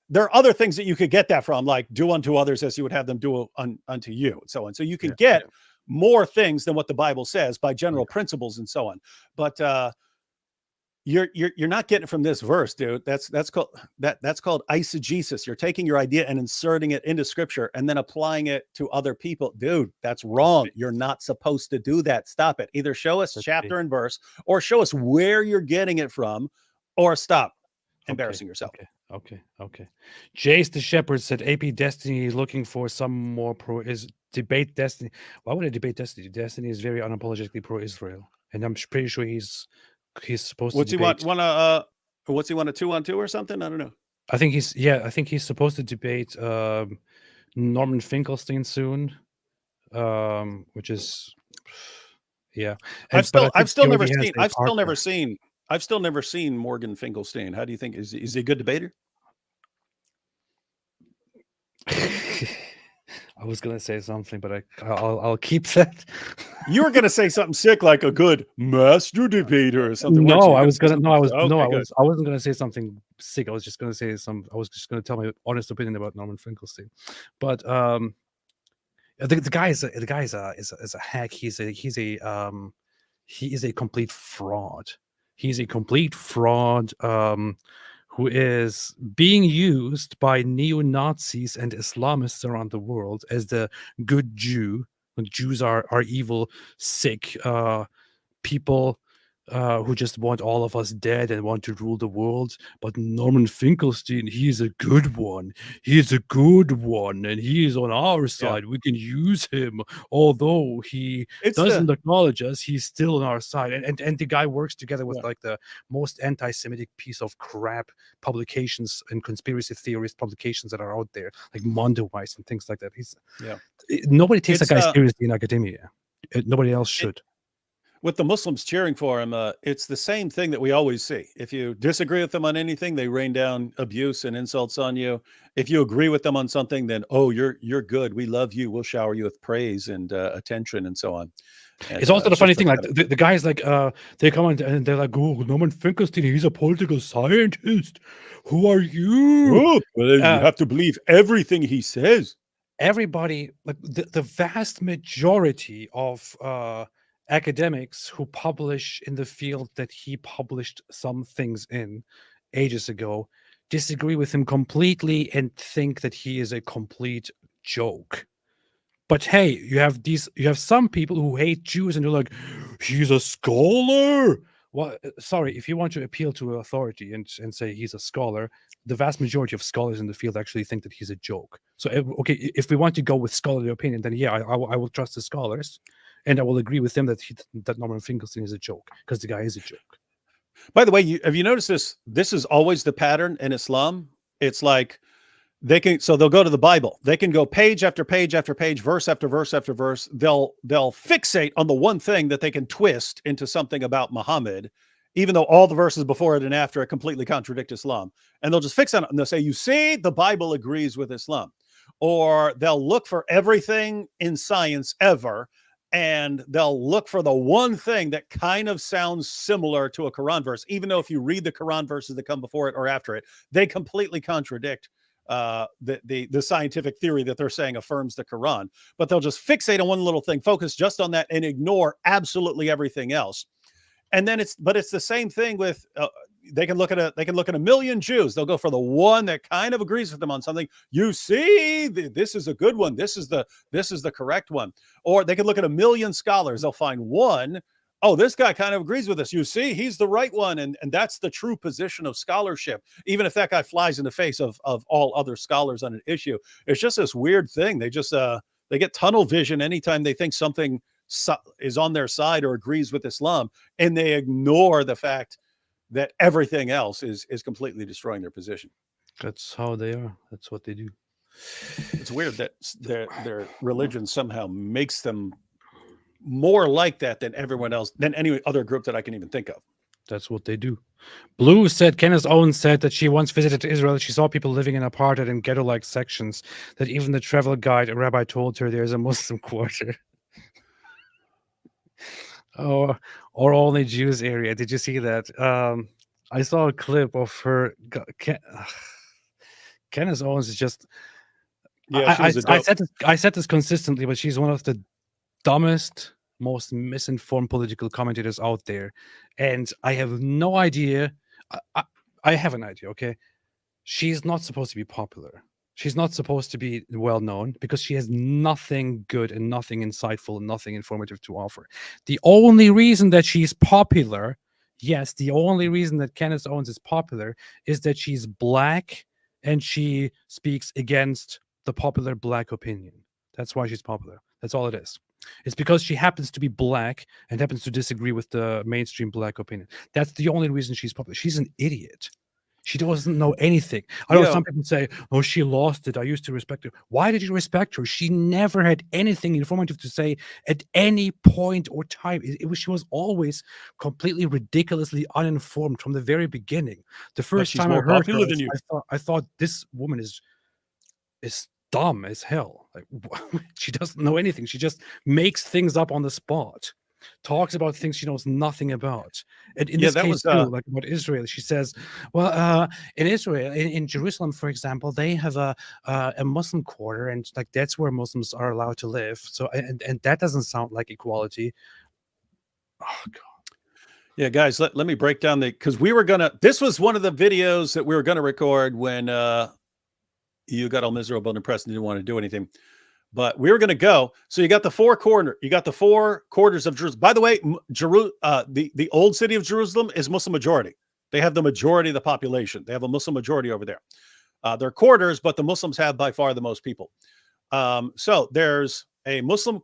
there are other things that you could get that from, like do unto others as you would have them do unto you, and so on. So you can get more things than what the Bible says by general principles and so on. But you're not getting it from this verse, dude. That's called eisegesis. You're taking your idea and inserting it into scripture and then applying it to other people. Dude, that's wrong. You're not supposed to do that. Stop it. Either show us chapter and verse, or show us where you're getting it from, or stop embarrassing yourself. Okay. Jace the Shepherd said AP Destiny is looking for some more debate Destiny. Why would I debate Destiny? Destiny is very unapologetically pro-Israel, and I'm pretty sure he's supposed What's to he debate. What's he want, a 2-on-2 or something? I don't know. I think he's supposed to debate Norman Finkelstein soon, which is I've still never seen Morgan Finkelstein. How do you think, is he a good debater? I was gonna say something, but I'll keep that. You were gonna say something sick like a good master debater or something. I wasn't gonna say something sick. I was just gonna tell my honest opinion about Norman Finkelstein. But the guy is a hack. He is a complete fraud. He's a complete fraud who is being used by neo-Nazis and Islamists around the world as the good Jew. Jews are evil, sick people who just want all of us dead and want to rule the world. But Norman Finkelstein, he's a good one. He's a good one, and he is on our side. We can use him, although he doesn't acknowledge us. He's still on our side. And the guy works together with like the most anti-Semitic piece of crap publications and conspiracy theorist publications that are out there, like Mondoweiss and things like that. Nobody takes that guy seriously in academia. Nobody else should. With the Muslims cheering for him, it's the same thing that we always see. If you disagree with them on anything, they rain down abuse and insults on you. If you agree with them on something, then, oh, you're good. We love you. We'll shower you with praise and attention and so on. And, it's also the funny thing, like the guys, like they come and they're like, "Oh, Norman Finkelstein, he's a political scientist. Who are you?" Oh, well, you have to believe everything he says. Everybody, like the vast majority of academics who publish in the field that he published some things in ages ago disagree with him completely and think that he is a complete joke. But hey, you have some people who hate Jews and they're like, he's a scholar. Well, sorry, if you want to appeal to authority and say he's a scholar, the vast majority of scholars in the field actually think that he's a joke. So, okay, if we want to go with scholarly opinion, then yeah, I will trust the scholars. And I will agree with them that Norman Finkelstein is a joke, because the guy is a joke. By the way, have you noticed this? This is always the pattern in Islam. It's like they'll go to the Bible. They can go page after page after page, verse after verse after verse. They'll fixate on the one thing that they can twist into something about Muhammad, even though all the verses before it and after it completely contradict Islam. And they'll just fix on it and they'll say, you see, the Bible agrees with Islam. Or they'll look for everything in science ever, and they'll look for the one thing that kind of sounds similar to a Quran verse, even though if you read the Quran verses that come before it or after it, they completely contradict the scientific theory that they're saying affirms the Quran. But they'll just fixate on one little thing, focus just on that, and ignore absolutely everything else. And then it's the same thing with they can look at a million Jews. They'll go for the one that kind of agrees with them on something. You see, this is a good one. This is the correct one. Or they can look at a million scholars. They'll find one. Oh, this guy kind of agrees with us. You see, he's the right one. And that's the true position of scholarship, even if that guy flies in the face of all other scholars on an issue. It's just this weird thing. They just they get tunnel vision anytime they think something is on their side or agrees with Islam, and they ignore the fact that everything else is completely destroying their position. That's how they are. That's what they do. It's weird that their religion somehow makes them more like that than everyone else, than any other group that I can even think of. That's what they do. Blue said, Kenneth Owens said that she once visited Israel. She saw people living in apartheid and ghetto-like sections, that even the travel guide, a rabbi, told her there's a Muslim quarter. Or only Jews area. Did you see that? I saw a clip of her. Kenneth Owens is just. Yeah, I said this consistently, but she's one of the dumbest, most misinformed political commentators out there, and I have no idea. I have an idea. Okay, she's not supposed to be popular. She's not supposed to be well known because she has nothing good and nothing insightful and nothing informative to offer. The only reason that she's popular, yes, the only reason that Candace Owens is popular is that she's black and she speaks against the popular black opinion. That's why she's popular. That's all it is. It's because she happens to be black and happens to disagree with the mainstream black opinion. That's the only reason she's popular. She's an idiot. She doesn't know anything. I know Yeah. some people say, "Oh, she lost it. I used to respect her." Why did you respect her? She never had anything informative to say at any point or time. She was always completely ridiculously uninformed from the very beginning. The first she's time I more heard popular her, than you. I thought this woman is dumb as hell. Like she doesn't know anything. She just makes things up on the spot. Talks about things she knows nothing about. And in Yeah, this that case, was, too, like about Israel, she says, "Well, in Israel, in Jerusalem, for example, they have a Muslim quarter, and like that's where Muslims are allowed to live. So, and that doesn't sound like equality." Oh God. Yeah, guys, let me break down because this was one of the videos that we were gonna record when you got all miserable and depressed and didn't want to do anything. But we were going to go. So you got the four quarters of Jerusalem. By the way, the old city of Jerusalem is Muslim majority. They have the majority of the population. They have a Muslim majority over there. They're quarters, but the Muslims have by far the most people. So there's a Muslim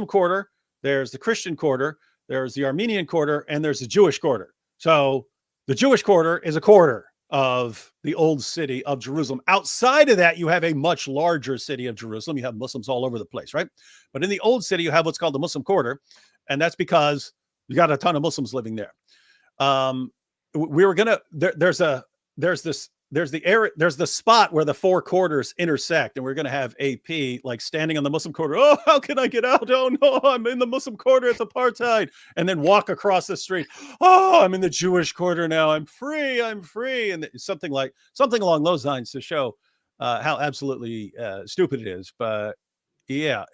quarter, there's the Christian quarter, there's the Armenian quarter, and there's the Jewish quarter. So the Jewish quarter is a quarter of the old city of Jerusalem. Outside of that, you have a much larger city of Jerusalem. You have Muslims all over the place, right? But in the old city, you have what's called the Muslim quarter, and that's because you got a ton of Muslims living there. We were gonna there's the spot where the four quarters intersect, and we're gonna have AP like standing on the Muslim quarter. Oh, how can I get out? Oh no, I'm in the Muslim quarter. It's apartheid. And then walk across the street. Oh, I'm in the Jewish quarter now. I'm free. And something along those lines to show how absolutely stupid it is. But yeah,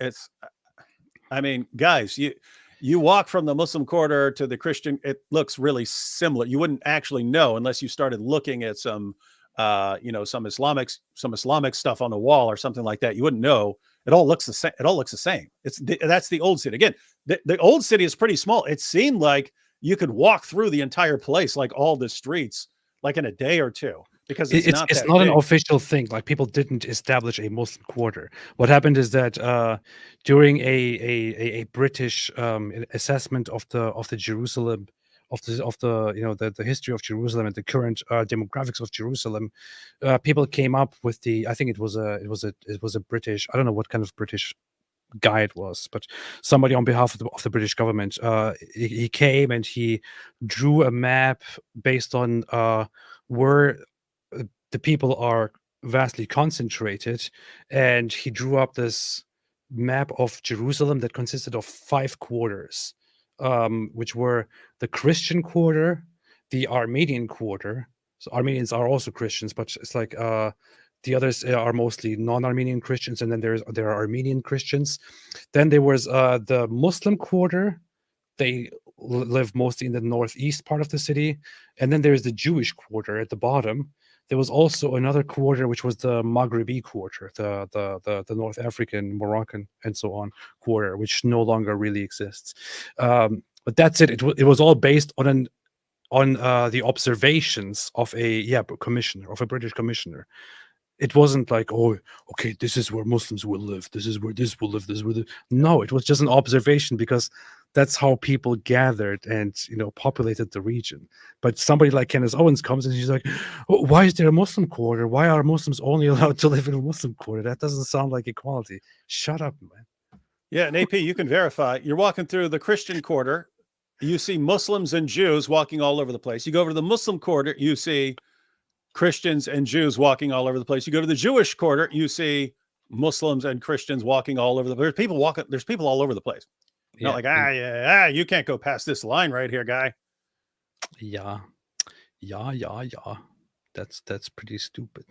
I mean, guys, you walk from the Muslim quarter to the Christian, it looks really similar. You wouldn't actually know unless you started looking at some Islamic stuff on the wall or something like that. You wouldn't know. It all looks the same. That's the old city. Again, the old city is pretty small. It seemed like you could walk through the entire place, like all the streets, like in a day or two, because it's not an official thing. Like people didn't establish a Muslim quarter. What happened is that during a British assessment of the Jerusalem, of the history of Jerusalem and the current demographics of Jerusalem, people came up with I think it was a British, I don't know what kind of British guy it was, but somebody on behalf of the British government, he came and he drew a map based on where the people are vastly concentrated, and he drew up this map of Jerusalem that consisted of 5 quarters, which were the Christian quarter, the Armenian quarter. So Armenians are also Christians, but it's like the others are mostly non-Armenian Christians, and then there are Armenian Christians. Then there was the Muslim quarter. They live mostly in the northeast part of the city, and then there's the Jewish quarter at the bottom. There was also another quarter, which was the Maghrebi quarter, the North African, Moroccan, and so on quarter, which no longer really exists. But that's it. It was all based on the observations of a British commissioner. It wasn't like, oh, okay, this is where Muslims will live. This is where this will live. This is where no, it was just an observation because that's how people gathered and populated the region. But somebody like Candace Owens comes and she's like, oh, why is there a Muslim quarter? Why are Muslims only allowed to live in a Muslim quarter? That doesn't sound like equality. Shut up, man. Yeah, and AP, you can verify. You're walking through the Christian quarter. You see Muslims and Jews walking all over the place. You go over to the Muslim quarter, you see Christians and Jews walking all over the place. You go to the Jewish quarter, you see Muslims and Christians walking all over the place. There's people all over the place. Not like, you can't go past this line right here, guy. Yeah. That's pretty stupid.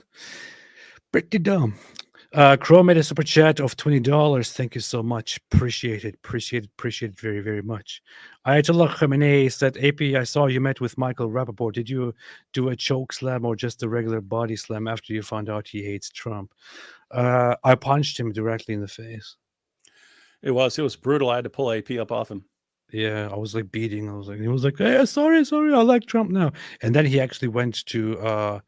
Pretty dumb. Crow made a super chat of $20. Thank you so much. Appreciate it. Appreciate it very, very much. Ayatollah Khamenei said, AP, I saw you met with Michael Rappaport. Did you do a choke slam or just a regular body slam after you found out he hates Trump? I punched him directly in the face. It was brutal. I had to pull AP up off him. Yeah, I was like beating. He was like, "Hey, sorry, I like Trump now." And then he actually went to the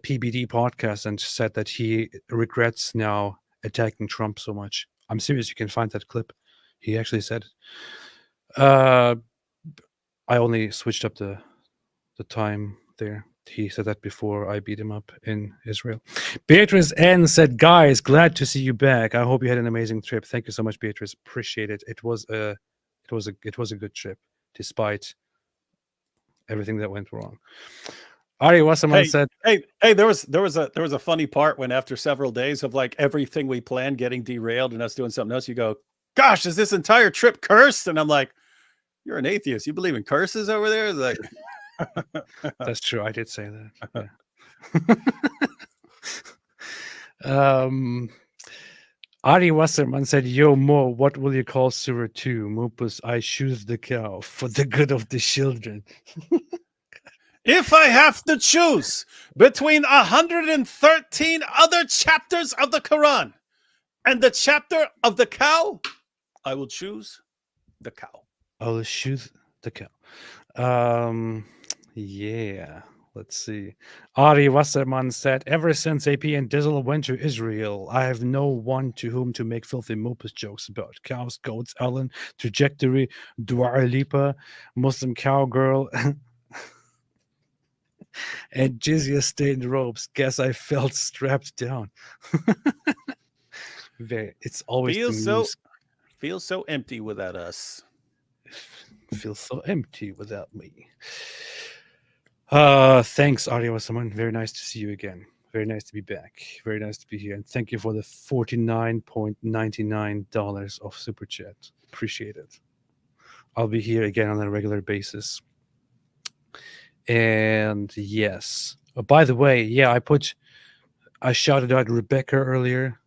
PBD podcast and said that he regrets now attacking Trump so much. I'm serious. You can find that clip. He actually said it. I only switched up the time there. He said that before I beat him up in Israel. Beatrice N said, "Guys, glad to see you back. I hope you had an amazing trip. Thank you so much, Beatrice. Appreciate it. It was a good trip, despite everything that went wrong." Ari Wasserman said, "Hey, there was a funny part when after several days of like everything we planned getting derailed and us doing something else, you go, 'Gosh, is this entire trip cursed?' And I'm like, 'You're an atheist. You believe in curses over there?' It's like, that's true. I did say that. Yeah. Ari Wasserman said, "Yo, Mo, what will you call Surah 2? Mupus, I choose the cow for the good of the children." if I have to choose between 113 other chapters of the Quran and the chapter of the cow, I will choose the cow. I will choose the cow. Yeah. Let's see. Ari Wasserman said, "Ever since AP and Dizzle went to Israel, I have no one to whom to make filthy Mopus jokes about. Cows, goats, Ellen, trajectory, Dua Lipa, Muslim cowgirl, and jizya-stained robes. Guess I felt strapped down." It's always feels so empty without us. Feels so empty without me. Thanks, Ari Wasserman. Very nice to see you again. Very nice to be back. Very nice to be here. And thank you for the $49.99 of Super Chat. Appreciate it. I'll be here again on a regular basis. And yes. By the way, yeah, I shouted out Rebecca earlier.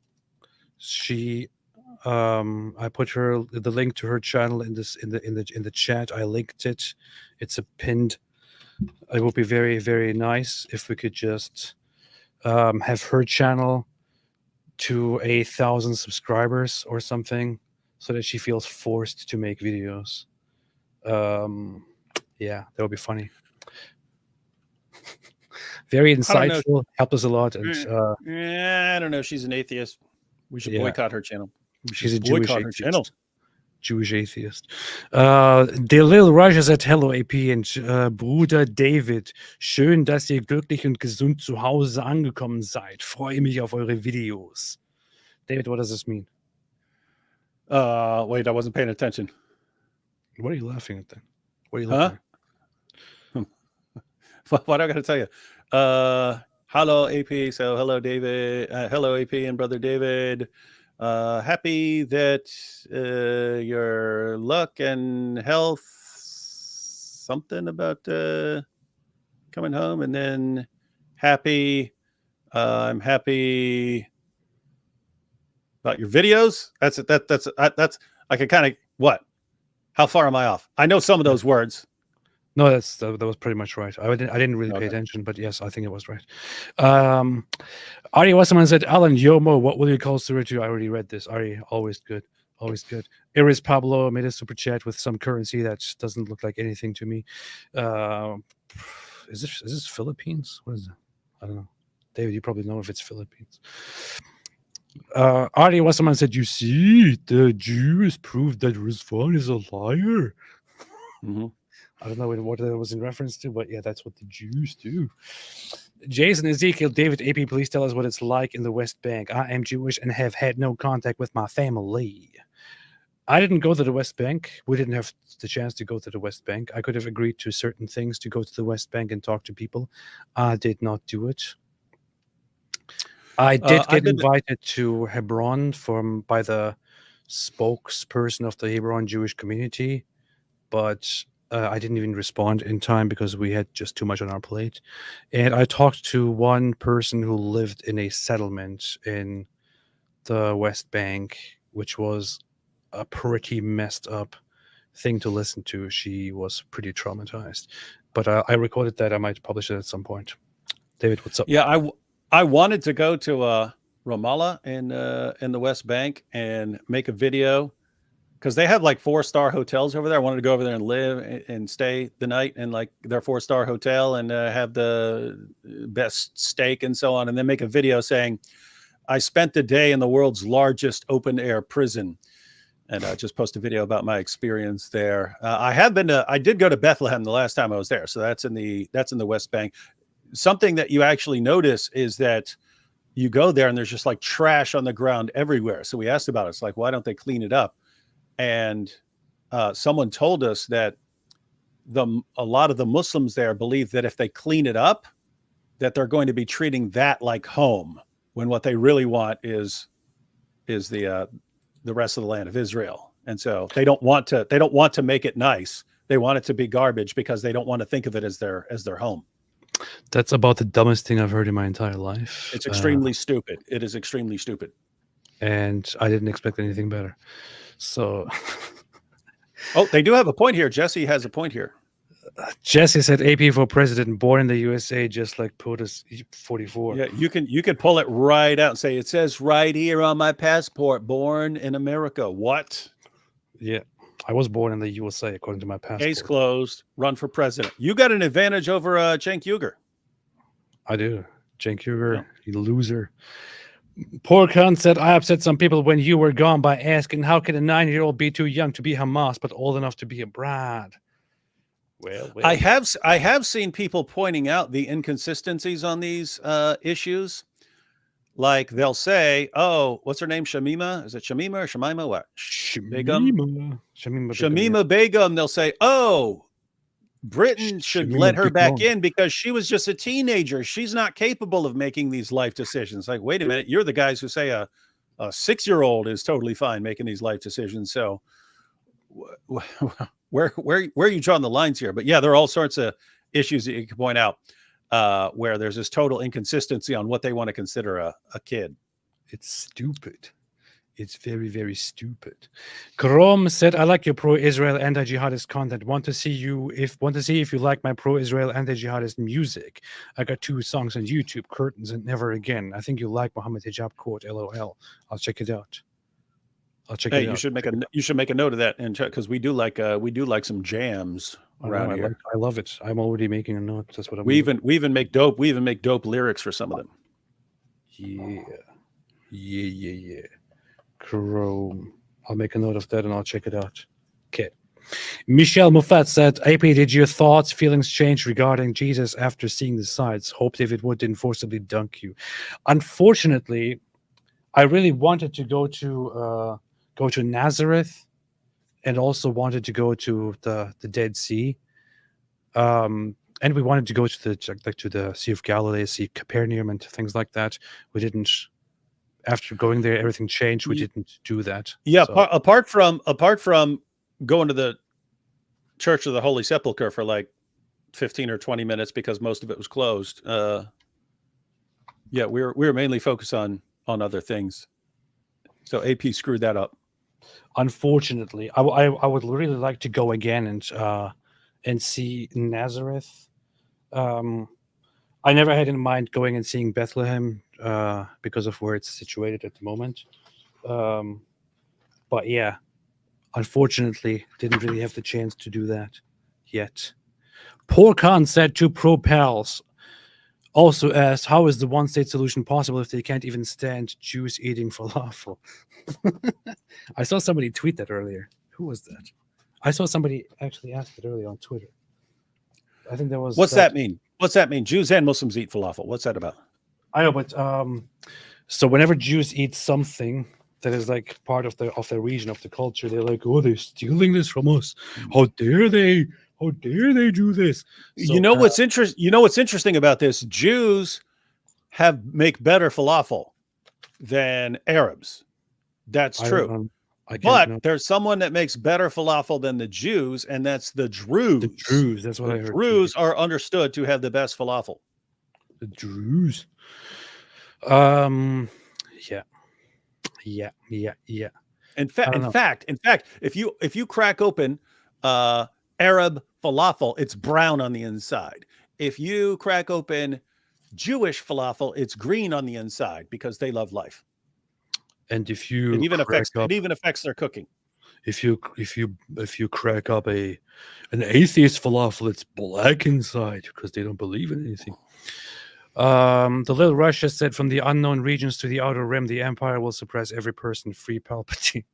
I put the link to her channel in the chat. I linked it. It's a pinned. It would be very, very nice if we could just have her channel to 1,000 subscribers or something, so that she feels forced to make videos. Yeah, that would be funny. Very insightful, helped us a lot. And I don't know. She's an atheist. We should boycott her channel. She's a Jewish atheist. Delil Raja said, "Hello AP and Bruder David. Schön, dass ihr glücklich und gesund zu Hause angekommen seid. Freue mich auf eure Videos." David, what does this mean? Wait, I wasn't paying attention. What are you laughing at then? What are you laughing at? What do I got to tell you? Hello AP. So hello David. Hello AP and Brother David. Happy that your luck and health, something about coming home, and then happy. I'm happy about your videos. That's I can kind of what? How far am I off? I know some of those words. No, that was pretty much right. I didn't really pay attention, but yes, I think it was right. Ari Wasserman said, "Alan, Yomo, what will you call Surah 2? I already read this. Ari, always good. Always good. Iris Pablo made a super chat with some currency that doesn't look like anything to me. Is this Philippines? What is it? I don't know. David, you probably know if it's Philippines. Ari Wasserman said, "You see, the Jews proved that Rizvan is a liar." Mm-hmm. I don't know what that was in reference to, but yeah, that's what the Jews do. Jason Ezekiel, David AP, please tell us what it's like in the West Bank. I am Jewish and have had no contact with my family. I didn't go to the West Bank. We didn't have the chance to go to the West Bank. I could have agreed to certain things to go to the West Bank and talk to people. I did not do it. I did get invited to Hebron by the spokesperson of the Hebron Jewish community, but I didn't even respond in time because we had just too much on our plate. And I talked to one person who lived in a settlement in the West Bank, which was a pretty messed up thing to listen to. She was pretty traumatized. But I recorded that. I might publish it at some point. David, what's up? Yeah, I wanted to go to Ramallah in the West Bank and make a video because they have like 4-star hotels over there. I wanted to go over there and live and stay the night in like their 4-star hotel and have the best steak and so on, and then make a video saying, I spent the day in the world's largest open air prison, and just post a video about my experience there. I did go to Bethlehem the last time I was there, so that's in the West Bank. Something that you actually notice is that you go there and there's just like trash on the ground everywhere. So we asked about it. It's like, why don't they clean it up? And someone told us that a lot of the Muslims there believe that if they clean it up, that they're going to be treating that like home, when what they really want is the rest of the land of Israel. And so they don't want to make it nice. They want it to be garbage because they don't want to think of it as their home. That's about the dumbest thing I've heard in my entire life. It's extremely stupid. It is extremely stupid. And I didn't expect anything better. So, oh, they do have a point here. Jesse has a point here. Jesse said AP for president, born in the USA, just like POTUS 44. Yeah, you can pull it right out and say, it says right here on my passport, born in America. What? Yeah, I was born in the USA according to my passport. Case closed. Run for president. You got an advantage over Cenk Uygur. I do. Cenk Uygur, you loser. Poor Khan said, I upset some people when you were gone by asking, how can a 9-year-old be too young to be Hamas, but old enough to be a bride? Well, I have seen people pointing out the inconsistencies on these issues. Like they'll say, "Oh, what's her name? Shamima? Is it Shamima or Shamima? What? Shamima Begum." They'll say, "Oh, Britain should let her back in because she was just a teenager. She's not capable of making these life decisions." Like, wait a minute, you're the guys who say a 6-year-old is totally fine making these life decisions. So, where are you drawing the lines here? But yeah, there are all sorts of issues that you can point out where there's this total inconsistency on what they want to consider a kid. It's stupid. It's very, very stupid. Krom said, I like your pro-Israel anti-jihadist content. Want to see if you like my pro-Israel anti-jihadist music. I got 2 songs on YouTube, Curtains and Never Again. I think you like Muhammad Hijab quote, LOL. I'll check it out. Hey, you should make a note of that, and because we do like some jams around here. I love it. I'm already making a note. That's what I'm. We even make dope lyrics for some of them. Yeah. Chrome. I'll make a note of that and I'll check it out. Okay. Michelle Moffat said, AP, did your thoughts, feelings change regarding Jesus after seeing the sights? Hope David Wood didn't forcibly dunk you. Unfortunately, I really wanted to go to Nazareth and also wanted to go to the Dead Sea. And we wanted to go to the Sea of Galilee, see Capernaum and things like that. We didn't. After going there, everything changed. We didn't do that. Yeah, so. apart from going to the Church of the Holy Sepulchre for like 15 or 20 minutes because most of it was closed. Yeah, we were mainly focused on other things. So AP screwed that up. Unfortunately, I would really like to go again and see Nazareth. I never had in mind going and seeing Bethlehem because of where it's situated at the moment. But yeah, unfortunately, didn't really have the chance to do that yet. Poor Khan said to Pro Pals, also asked, how is the one-state solution possible if they can't even stand Jews eating falafel? I saw somebody tweet that earlier. Who was that? I saw somebody actually ask it earlier on Twitter. I think there was. What's that mean? What's that mean? Jews and Muslims eat falafel. What's that about? I know, but so whenever Jews eat something that is like part of their region, of the culture, they're like, oh, they're stealing this from us. How dare they? How dare they do this? So, you know what's interesting about this? Jews make better falafel than Arabs. That's true. I can't But know. there's someone that makes better falafel than the Jews, and that's the Druze. The Druze, that's what I The heard. Druze are understood to have the best falafel. The Druze. Yeah. Yeah. In I don't know. fact, if you crack open Arab falafel, it's brown on the inside. If you crack open Jewish falafel, it's green on the inside because they love life. And if you It even crack affects up, their cooking. if you crack up an atheist falafel, it's black inside because they don't believe in anything. The Little Russia said, from the unknown regions to the outer rim, the Empire will suppress every person. Free Palpatine.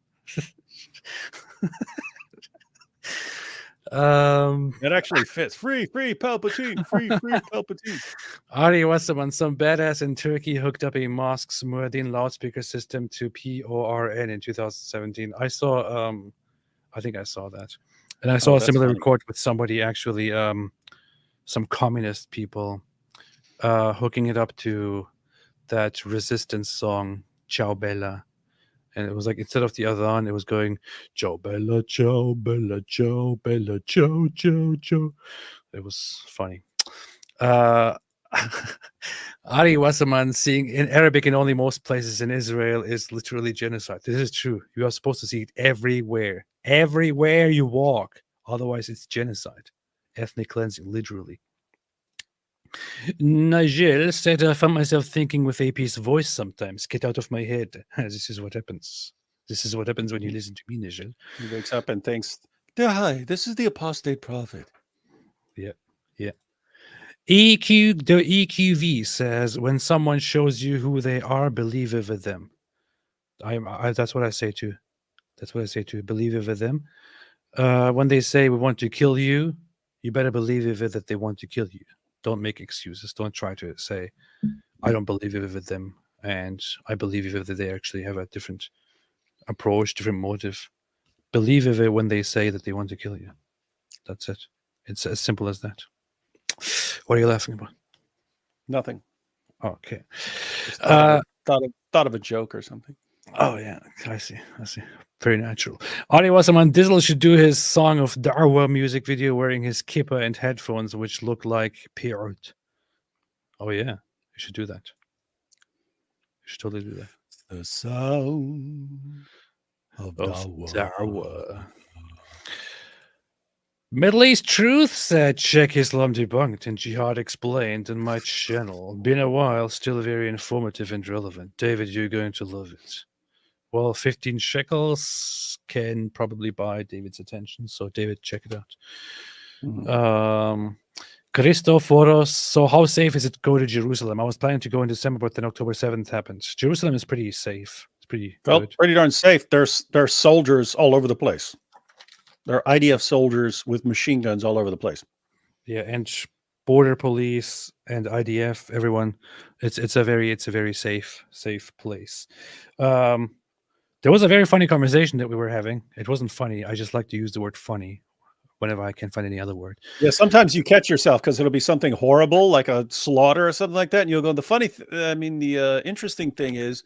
That actually fits. Free Palpatine. Free Palpatine. Ari Wasserman, some badass in Turkey hooked up a mosque's Mueddin loudspeaker system to PORN in 2017. I saw, I think I saw that. And I saw a that's similar funny. record with somebody actually, some communist people hooking it up to that resistance song, Ciao Bella. And it was like, instead of the adhan, it was going, Ciao Bella, Ciao Bella, Ciao Bella, Ciao, Ciao, Ciao. It was funny. Ari Wasserman, seeing in Arabic in only most places in Israel is literally genocide. This is true. You are supposed to see it everywhere. Everywhere you walk. Otherwise, it's genocide. Ethnic cleansing, literally. Nigel said, I found myself thinking with AP's voice sometimes. Get out of my head. This is what happens. This is what happens when you listen to me, Nigel. He wakes up and thinks, hi, this is the apostate prophet. Yeah. The EQV says, when someone shows you who they are, believe it with them. That's what I say too. That's what I say too. Believe it with them. When they say we want to kill you, you better believe it that they want to kill you. Don't make excuses. Don't try to say, I don't believe it with them, and I believe it that they actually have a different approach, different motive. Believe it when they say that they want to kill you. That's it. It's as simple as that. What are you laughing about? Nothing. Okay. Just thought of a joke or something. Oh yeah, I see. Very natural. Ari Wasserman, Dizzle should do his song of Darwa music video wearing his kippa and headphones, which look like Pirot. Oh yeah, you should do that. You should totally do that. The sound of Darwa. Middle East Truth said, check Islam Debunked and Jihad Explained on my channel. Been a while, still very informative and relevant. David, you're going to love it. Well, 15 shekels can probably buy David's attention. So, David, check it out. Mm-hmm. Christophoros, so how safe is it to go to Jerusalem? I was planning to go in December, but then October 7th happened. Jerusalem is pretty safe. It's pretty good. Pretty darn safe. There's soldiers all over the place. There are IDF soldiers with machine guns all over the place. Yeah, and border police and IDF, everyone. It's a very safe place. There was a very funny conversation that we were having. It wasn't funny. I just like to use the word funny whenever I can't find any other word. Yeah, sometimes you catch yourself because it'll be something horrible, like a slaughter or something like that, and you'll go, the interesting thing is...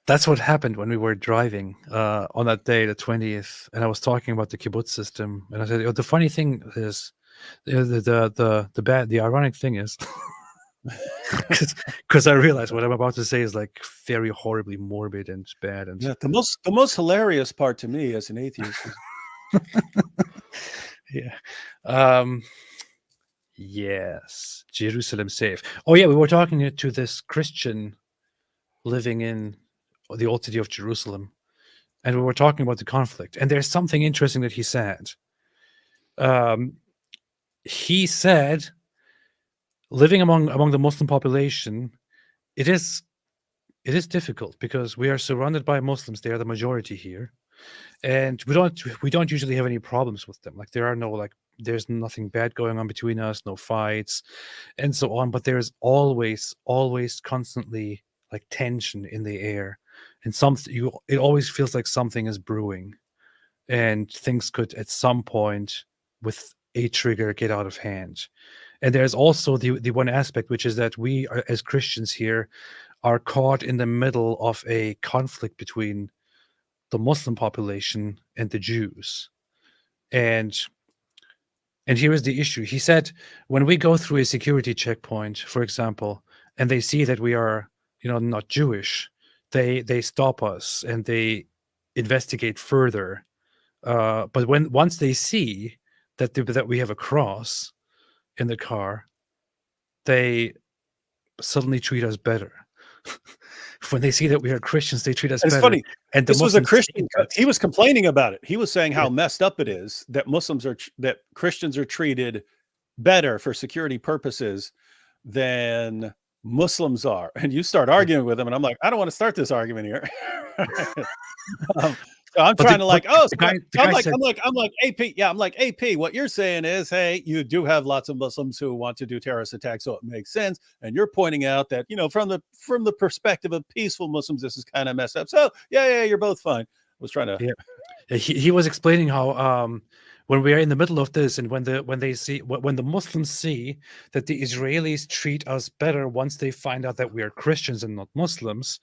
That's what happened when we were driving on that day, the 20th, and I was talking about the kibbutz system, and I said, the funny thing is, the ironic thing is, because I realized what I'm about to say is like very horribly morbid and bad, and yeah, the most hilarious part to me as an atheist is... yeah, yes, Jerusalem safe. Oh yeah, we were talking to this Christian living in the old city of Jerusalem, and we were talking about the conflict, and there's something interesting that he said. He said, living among the Muslim population, it is difficult because we are surrounded by Muslims. They are the majority here, and we don't usually have any problems with them. Like there's nothing bad going on between us, no fights, and so on. But there's always constantly like tension in the air. And it always feels like something is brewing, and things could at some point with a trigger get out of hand. And there's also the one aspect, which is that we are, as Christians here, are caught in the middle of a conflict between the Muslim population and the Jews. And here is the issue. He said, when we go through a security checkpoint, for example, and they see that we are, not Jewish, they stop us and they investigate further. But once they see that we have a cross in the car, they suddenly treat us better. When they see that we are Christians, they treat us It's better. funny. And the This was a Muslims Christian. see that. He was complaining about it. He was saying how Yeah. messed up it is that that Christians are treated better for security purposes than Muslims are. And you start arguing with him, and I'm like, I don't want to start this argument here. So I'm trying to I'm like AP. Yeah, I'm like AP. What you're saying is, hey, you do have lots of Muslims who want to do terrorist attacks, so it makes sense. And you're pointing out that from the perspective of peaceful Muslims, this is kind of messed up. So yeah, you're both fine. I was trying to. Yeah. He was explaining how when we are in the middle of this, and when the Muslims see that the Israelis treat us better once they find out that we are Christians and not Muslims,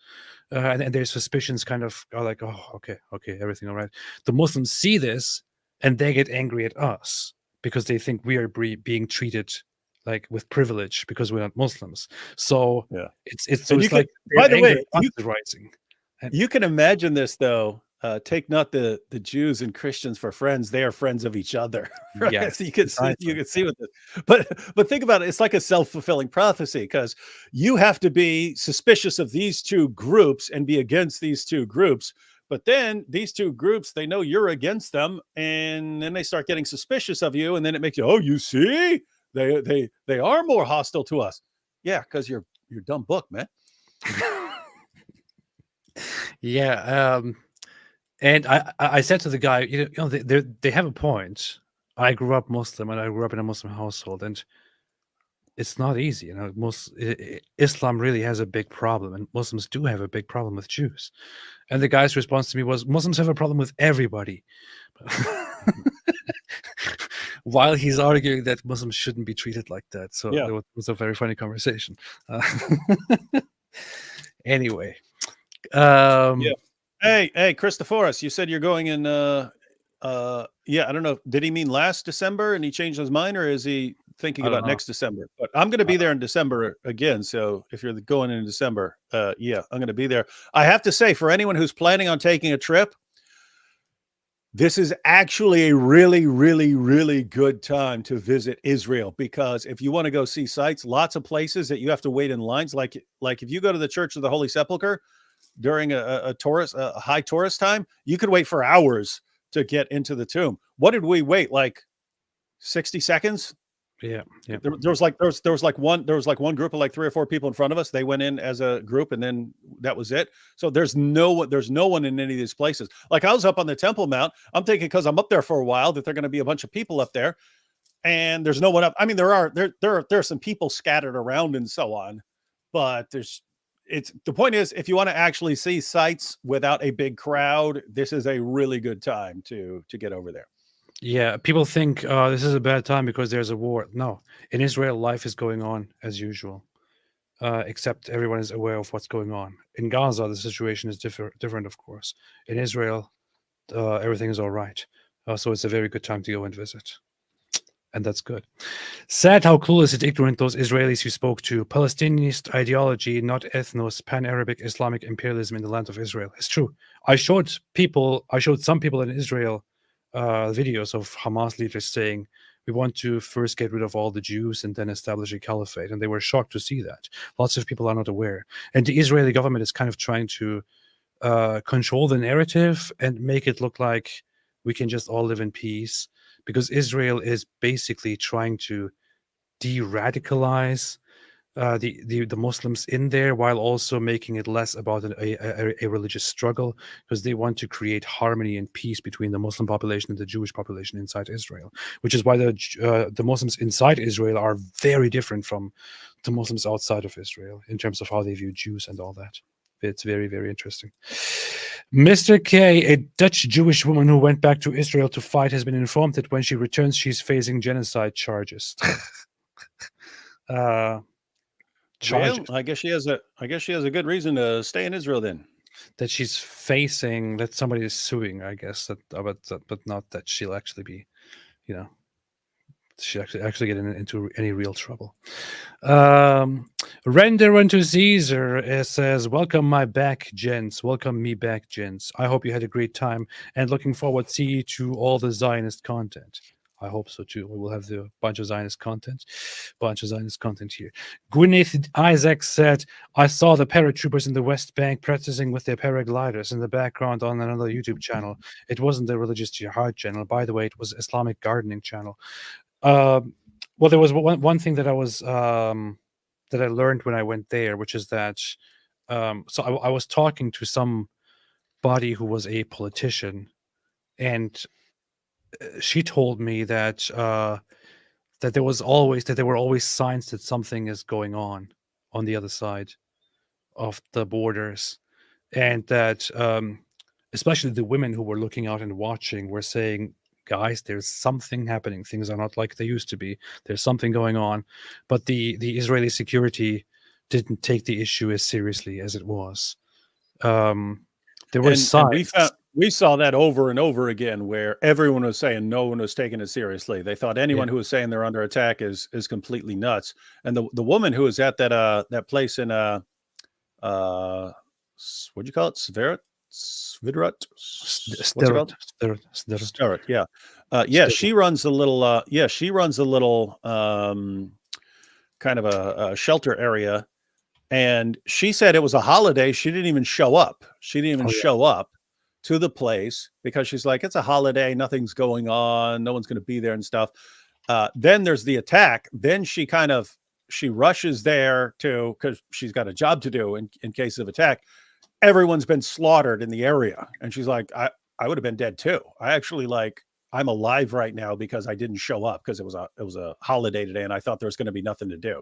and their suspicions kind of are like, oh, okay, everything all right. The Muslims see this and they get angry at us because they think we are being treated like with privilege because we're not Muslims. So Yeah, it's And like by the their way, anger at us is rising. you can imagine this though. Take not the Jews and Christians for friends; they are friends of each other. Right? Yes, So you can see what this. But think about it; it's like a self-fulfilling prophecy, because you have to be suspicious of these two groups and be against these two groups. But then these two groups, they know you're against them, and then they start getting suspicious of you, and then it makes you, oh, you see, they are more hostile to us. Yeah, because you're dumb book, man. Yeah. And I said to the guy, they have a point. I grew up Muslim and I grew up in a Muslim household, and it's not easy. Islam really has a big problem, and Muslims do have a big problem with Jews. And the guy's response to me was, Muslims have a problem with everybody. While he's arguing that Muslims shouldn't be treated like that. So Yeah. it was a very funny conversation. Anyway. Yeah. Hey, Christophoros, you said you're going in I don't know. Did he mean last December and he changed his mind, or is he thinking I don't about know. next December? But I'm going to be there in December again. So if you're going in December, I'm going to be there. I have to say, for anyone who's planning on taking a trip, this is actually a really, really, really good time to visit Israel, because if you want to go see sites, lots of places that you have to wait in lines. Like if you go to the Church of the Holy Sepulchre during a high tourist time, you could wait for hours to get into the tomb. What did we wait? Like 60 seconds? Yeah. There was like one group of like 3 or 4 people in front of us. They went in as a group, and then that was it. So there's no one in any of these places. Like I was up on the Temple Mount. I'm thinking, because I'm up there for a while, that there are going to be a bunch of people up there, and there's no one up. I mean, there are some people scattered around and so on, but the point is, if you want to actually see sites without a big crowd, this is a really good time to get over there. Yeah, people think this is a bad time because there's a war. No, in Israel, life is going on as usual, except everyone is aware of what's going on. In Gaza, the situation is different, of course. In Israel, everything is all right. So it's a very good time to go and visit. And that's good. Sad how clueless and ignorant those Israelis you spoke to. Palestinianist ideology, not ethnos, pan-Arabic Islamic imperialism in the land of Israel. It's true. I showed some people in Israel videos of Hamas leaders saying, we want to first get rid of all the Jews and then establish a caliphate. And they were shocked to see that. Lots of people are not aware. And the Israeli government is kind of trying to control the narrative and make it look like we can just all live in peace, because Israel is basically trying to de-radicalize the Muslims in there, while also making it less about a religious struggle, because they want to create harmony and peace between the Muslim population and the Jewish population inside Israel, which is why the Muslims inside Israel are very different from the Muslims outside of Israel in terms of how they view Jews and all that. It's very, very interesting. Mr. K, a Dutch Jewish woman who went back to Israel to fight, has been informed that when she returns, she's facing genocide charges. Well, I guess she has a good reason to stay in Israel then. she's facing, that somebody is suing, I guess, but not that she'll actually be, you know, she actually get into any real trouble. Render unto Caesar, it says, welcome my back, gents. Welcome me back, gents. I hope you had a great time and looking forward to all the Zionist content. I hope so too. We will have the bunch of Zionist content here. Gwyneth Isaac said, I saw the paratroopers in the West Bank practicing with their paragliders in the background on another YouTube channel. It wasn't a religious jihad channel. By the way, it was Islamic gardening channel. Well, there was one thing that that I learned when I went there, which is that so I was talking to somebody who was a politician, and she told me that that there were always signs that something is going on the other side of the borders, and that especially the women who were looking out and watching were saying, guys, there's something happening. Things are not like they used to be. There's something going on. But the Israeli security didn't take the issue as seriously as it was. There were signs. And we saw that over and over again, where everyone was saying no one was taking it seriously. They thought anyone who was saying they're under attack is completely nuts. And the woman who was at that place in what'd you call it? Sderot, yeah. She runs a little kind of a shelter area, and she said it was a holiday. She didn't even show up. She didn't even show up to the place because she's like, it's a holiday, nothing's going on, no one's going to be there and stuff. Then there's the attack. Then she rushes there because she's got a job to do in case of attack. Everyone's been slaughtered in the area. And she's like, I would have been dead too. I'm alive right now because I didn't show up because it was a holiday today and I thought there was going to be nothing to do.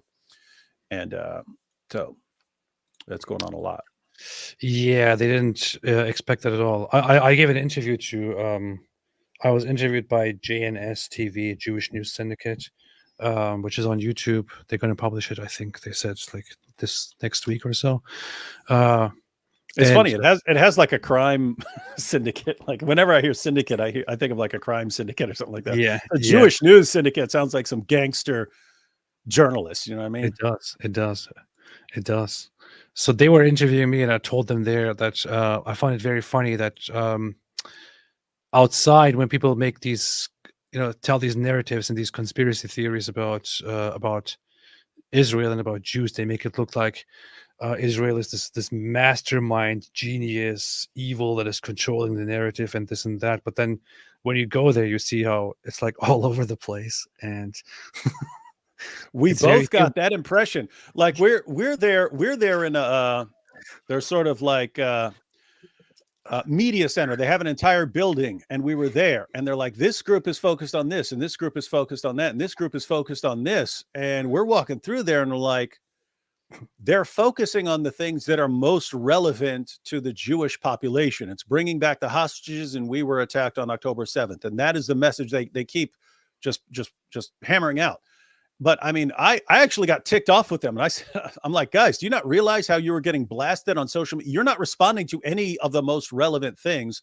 And so that's going on a lot. Yeah, they didn't expect that at all. I gave an interview to I was interviewed by JNS TV, Jewish News Syndicate, which is on YouTube. They're going to publish it, I think they said, like this next week or so. It's funny. It has like a crime syndicate. Like whenever I hear syndicate, I think of like a crime syndicate or something like that. Yeah, a Jewish news syndicate sounds like some gangster journalist. You know what I mean? It does. So they were interviewing me, and I told them there that I find it very funny that outside, when people make these, tell these narratives and these conspiracy theories about Israel and about Jews, they make it look like Israel is this mastermind, genius, evil that is controlling the narrative and this and that. But then when you go there, you see how it's like all over the place. And we both got that impression. Like we're there in they're sort of like media center. They have an entire building, and we were there, and they're like, this group is focused on this, and this group is focused on that, and this group is focused on this. And we're walking through there, and we're like, they're focusing on the things that are most relevant to the Jewish population. It's bringing back the hostages, and we were attacked on October 7th. And that is the message they keep just hammering out. But I mean, I actually got ticked off with them. And I'm like, guys, do you not realize how you were getting blasted on social media? You're not responding to any of the most relevant things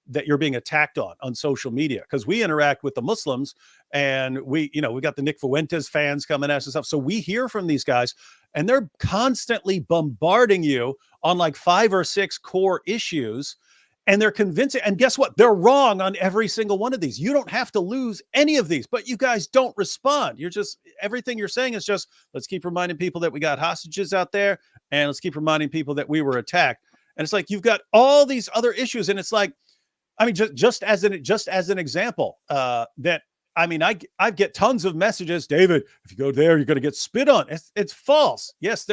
that you're being attacked on social media, because we interact with the Muslims, and we got the Nick Fuentes fans coming at us and stuff. So we hear from these guys, and they're constantly bombarding you on like 5 or 6 core issues. And they're convincing, and guess what? They're wrong on every single one of these. You don't have to lose any of these, but you guys don't respond. Everything you're saying is just, let's keep reminding people that we got hostages out there, and let's keep reminding people that we were attacked. And it's like, you've got all these other issues. And it's like, I mean, just as an example, that, I mean, I get tons of messages, David, if you go there, you're going to get spit on. It's false. Yes,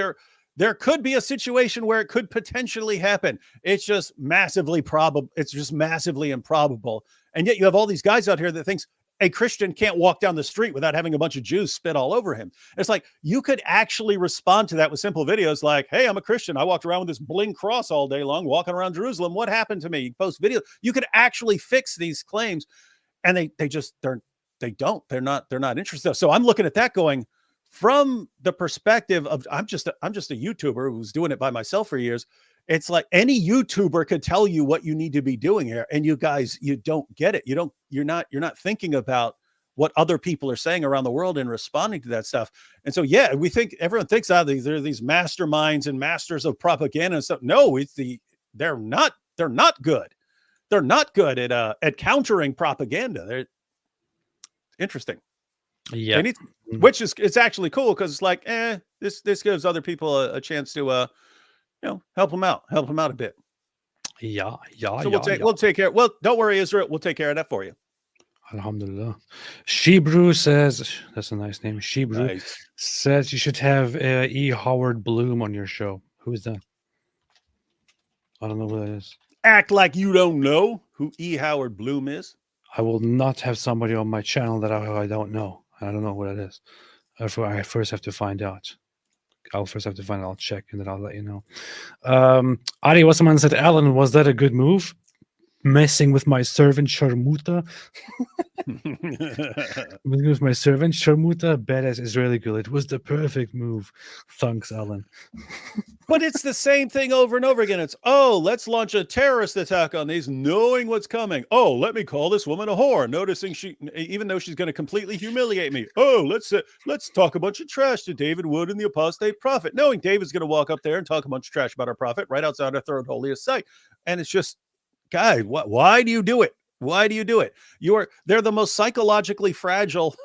there could be a situation where it could potentially happen. It's just massively probable. It's just massively improbable. And yet you have all these guys out here that thinks a Christian can't walk down the street without having a bunch of Jews spit all over him. It's like, you could actually respond to that with simple videos like, hey, I'm a Christian. I walked around with this bling cross all day long, walking around Jerusalem. What happened to me? You post video. You could actually fix these claims. And they're not interested. So I'm looking at that going, from the perspective of I'm just a YouTuber who's doing it by myself for years. It's like any YouTuber could tell you what you need to be doing here, and you guys, you don't get it. You're not thinking about what other people are saying around the world and responding to that stuff. And so, yeah, everyone thinks there are these masterminds and masters of propaganda and stuff. No, they're not good. They're not good at countering propaganda. They're interesting. Yeah. Which is, it's actually cool because it's like, this gives other people a chance to, help them out a bit. Yeah. So we'll take care. Well, don't worry, Israel. We'll take care of that for you. Alhamdulillah. Shebrew says, that's a nice name. Shebrew says you should have E. Howard Bloom on your show. Who is that? I don't know who that is. Act like you don't know who E. Howard Bloom is. I will not have somebody on my channel that I don't know. I don't know who that is. I first have to find out. I'll check, and then I'll let you know. Ari Wasserman said, Alan, was that a good move? Messing with my servant Sharmuta. With my servant Sharmuta, badass Israeli girl. It was the perfect move. Thanks, Alan. But it's the same thing over and over again. It's, let's launch a terrorist attack on these, knowing what's coming. Let me call this woman a whore, noticing even though she's going to completely humiliate me. Let's talk a bunch of trash to David Wood and the apostate prophet, knowing David's going to walk up there and talk a bunch of trash about our prophet right outside our third holiest site. And it's just, guy, why do you do it? Why do you do it? They're the most psychologically fragile.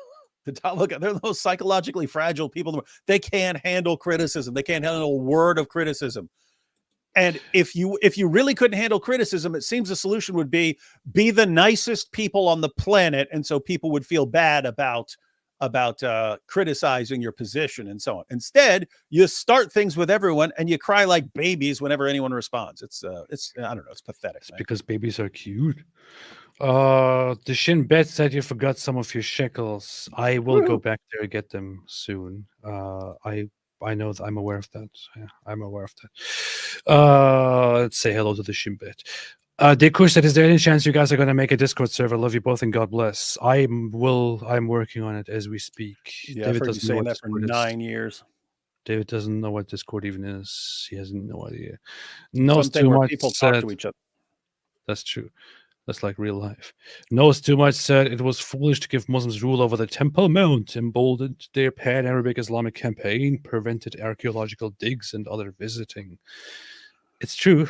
They're the most psychologically fragile people. They can't handle criticism. They can't handle a word of criticism. And if you really couldn't handle criticism, it seems the solution would be the nicest people on the planet, and so people would feel bad about criticizing your position and so on. Instead, you start things with everyone and you cry like babies whenever anyone responds. It's I don't know, it's pathetic. It's because babies are cute. The Shin Bet said you forgot some of your shekels. I will go back there and get them soon. I know that I'm aware of that. Yeah, I'm aware of that. Let's say hello to the Shin Bet. Deku said, is there any chance you guys are going to make a Discord server? Love you both and God bless. I'm working on it as we speak. Yeah, David doesn't know that for 9 years. David doesn't know what Discord even is. He has no idea. Knows Something too where much. People talk to each other. That's true. That's like real life. Knows too much said it was foolish to give Muslims rule over the Temple Mount, emboldened their pan-Arabic Islamic campaign, prevented archaeological digs and other visiting. It's true.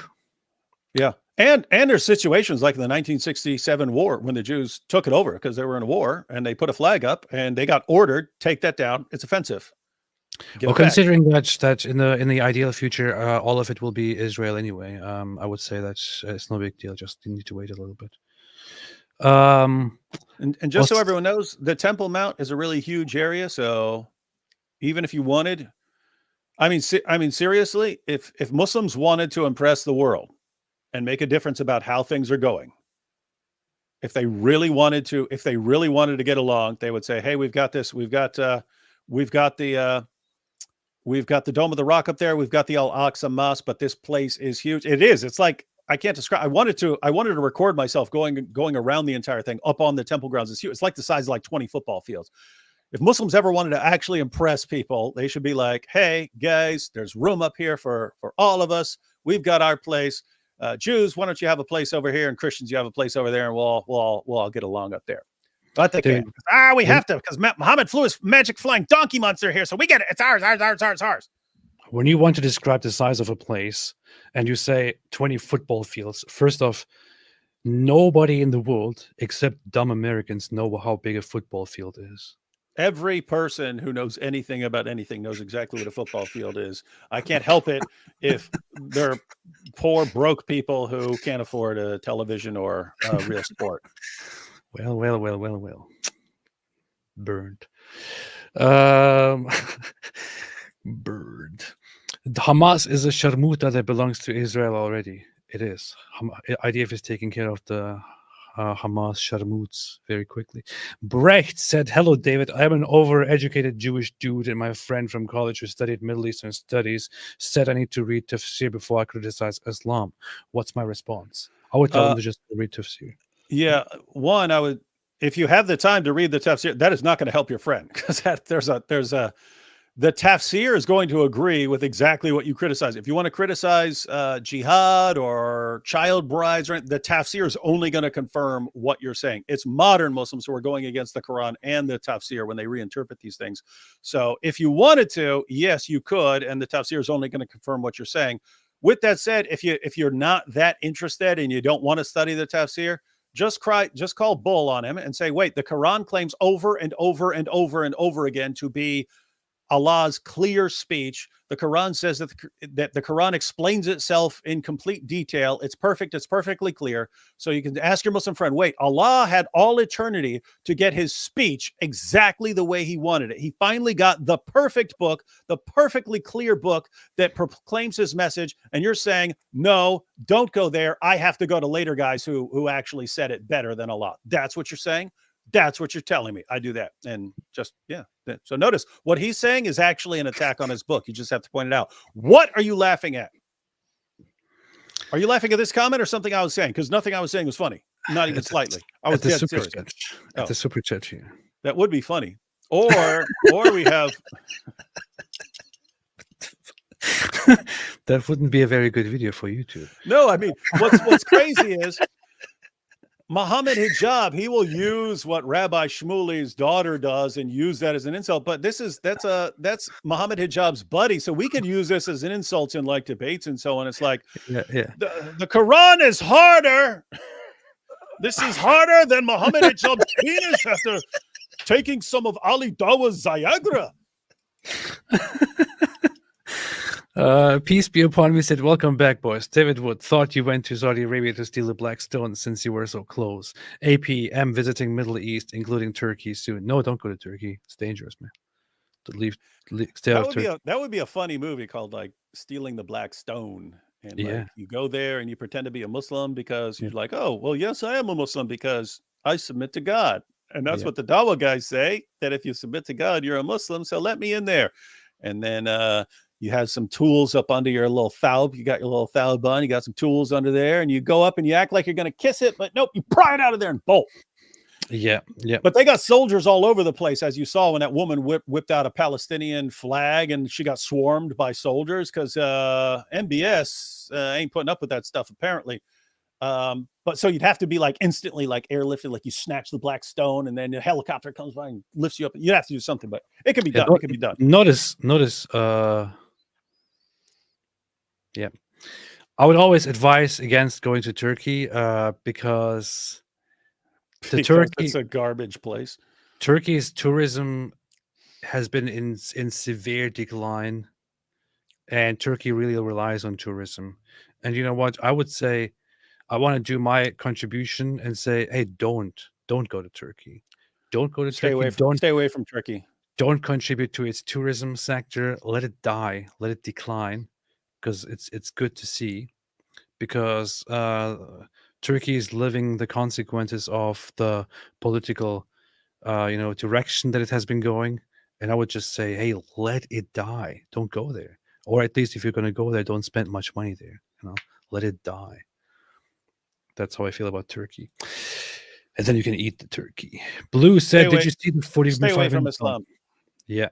Yeah. And there's situations like in the 1967 war when the Jews took it over because they were in a war and they put a flag up and they got ordered, take that down. It's offensive. Well, considering that in the ideal future, all of it will be Israel anyway, I would say that it's no big deal. Just you need to wait a little bit. And just so everyone knows, the Temple Mount is a really huge area. So even if you wanted, I mean, seriously, if Muslims wanted to impress the world and make a difference about how things are going, if they really wanted to get along, they would say, hey, we've got this, we've got the Dome of the Rock up there. We've got the Al-Aqsa Mosque, but this place is huge. It is. It's like, I can't describe. I wanted to record myself going around the entire thing up on the temple grounds. It's huge. It's like the size of like 20 football fields. If Muslims ever wanted to actually impress people, they should be like, hey guys, there's room up here for all of us. We've got our place. Jews, why don't you have a place over here? And Christians, you have a place over there, and we'll all get along up there. But they can't. We have to, because Muhammad flew his magic flying donkey monster here, so we get it. It's ours. When you want to describe the size of a place and you say 20 football fields, first off, nobody in the world except dumb Americans know how big a football field is. Every person who knows anything about anything knows exactly what a football field is. I can't help it if they're poor, broke people who can't afford a television or a real sport. Well. Burned. Bird. Hamas is a sharmuta that belongs to Israel already. It is. IDF is taking care of the Hamas sharmuts very quickly. Brecht said, hello, David. I am an overeducated Jewish dude, and my friend from college who studied Middle Eastern studies said I need to read tafsir before I criticize Islam. What's my response? I would tell him to just read tafsir. Yeah, one, I would, if you have the time to read the tafsir, that is not going to help your friend, because there's the tafsir is going to agree with exactly what you criticize. If you want to criticize jihad or child brides, the tafsir is only going to confirm what you're saying. It's modern Muslims who are going against the Quran and the tafsir when they reinterpret these things. So if you wanted to, yes, you could, and the tafsir is only going to confirm what you're saying. With that said, if you're not that interested and you don't want to study the tafsir, just call bull on him and say, wait, the Quran claims over and over and over and over again to be Allah's clear speech. The Quran says that the Quran explains itself in complete detail. It's perfect. It's perfectly clear. So you can ask your Muslim friend, wait, Allah had all eternity to get his speech exactly the way he wanted it. He finally got the perfect book, the perfectly clear book that proclaims his message. And you're saying, no, don't go there. I have to go to later guys who actually said it better than Allah. That's what you're saying. That's what you're telling me. I do that. And just, yeah. So notice what he's saying is actually an attack on his book. You just have to point it out. What are you laughing at? Are you laughing at this comment or something I was saying? Because nothing I was saying was funny. Not even slightly. I was dead serious. At the super chat here. That would be funny. Or we have... That wouldn't be a very good video for YouTube. No, I mean, what's crazy is Muhammad Hijab, he will use what Rabbi Shmuli's daughter does and use that as an insult. But that's Muhammad Hijab's buddy. So we could use this as an insult in like debates and so on. It's like, the Quran is harder. This is harder than Muhammad Hijab's penis after taking some of Ali Dawa's Viagra. Peace be upon me, said, welcome back, boys. David Wood, thought you went to Saudi Arabia to steal the black stone since you were so close. APM visiting Middle East, including Turkey soon. No, don't go to Turkey. It's dangerous, man. Stay out of Turkey. That would be a funny movie called like Stealing the Black Stone. And like, you go there and you pretend to be a Muslim because you're like, oh, well, yes, I am a Muslim because I submit to God. And that's what the Dawa guys say, that if you submit to God, you're a Muslim. So let me in there. And then, you have some tools up under your little thawb. You got your little thawb on. You got some tools under there, and you go up and you act like you're going to kiss it, but nope, you pry it out of there and bolt. Yeah. But they got soldiers all over the place, as you saw when that woman whipped out a Palestinian flag, and she got swarmed by soldiers because MBS ain't putting up with that stuff apparently. But so you'd have to be like instantly like airlifted, like you snatch the black stone, and then the helicopter comes by and lifts you up. You'd have to do something, but it can be done. It can be done. Notice. Yeah, I would always advise against going to Turkey because Turkey it's a garbage place. Turkey's tourism has been in severe decline, and Turkey really relies on tourism. And you know what? I would say I want to do my contribution and say, hey, don't go to Turkey. Don't go to Turkey. Stay away from Turkey. Don't contribute to its tourism sector. Let it die. Let it decline. Because it's good to see, because Turkey is living the consequences of the political, direction that it has been going. And I would just say, hey, let it die. Don't go there. Or at least if you're going to go there, don't spend much money there. Let it die. That's how I feel about Turkey. And then you can eat the turkey. Blue said, did you see the 45-minute film? Yeah.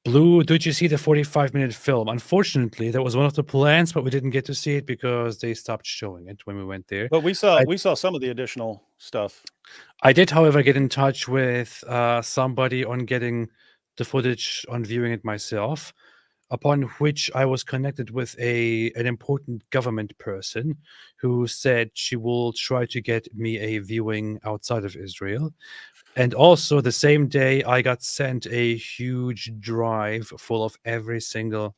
Blue, did you see the 45-minute film? Unfortunately, that was one of the plans, but we didn't get to see it because they stopped showing it when we went there. But we saw some of the additional stuff. I did, however, get in touch with somebody on getting the footage, on viewing it myself, upon which I was connected with an important government person who said she will try to get me a viewing outside of Israel. And also the same day, I got sent a huge drive full of every single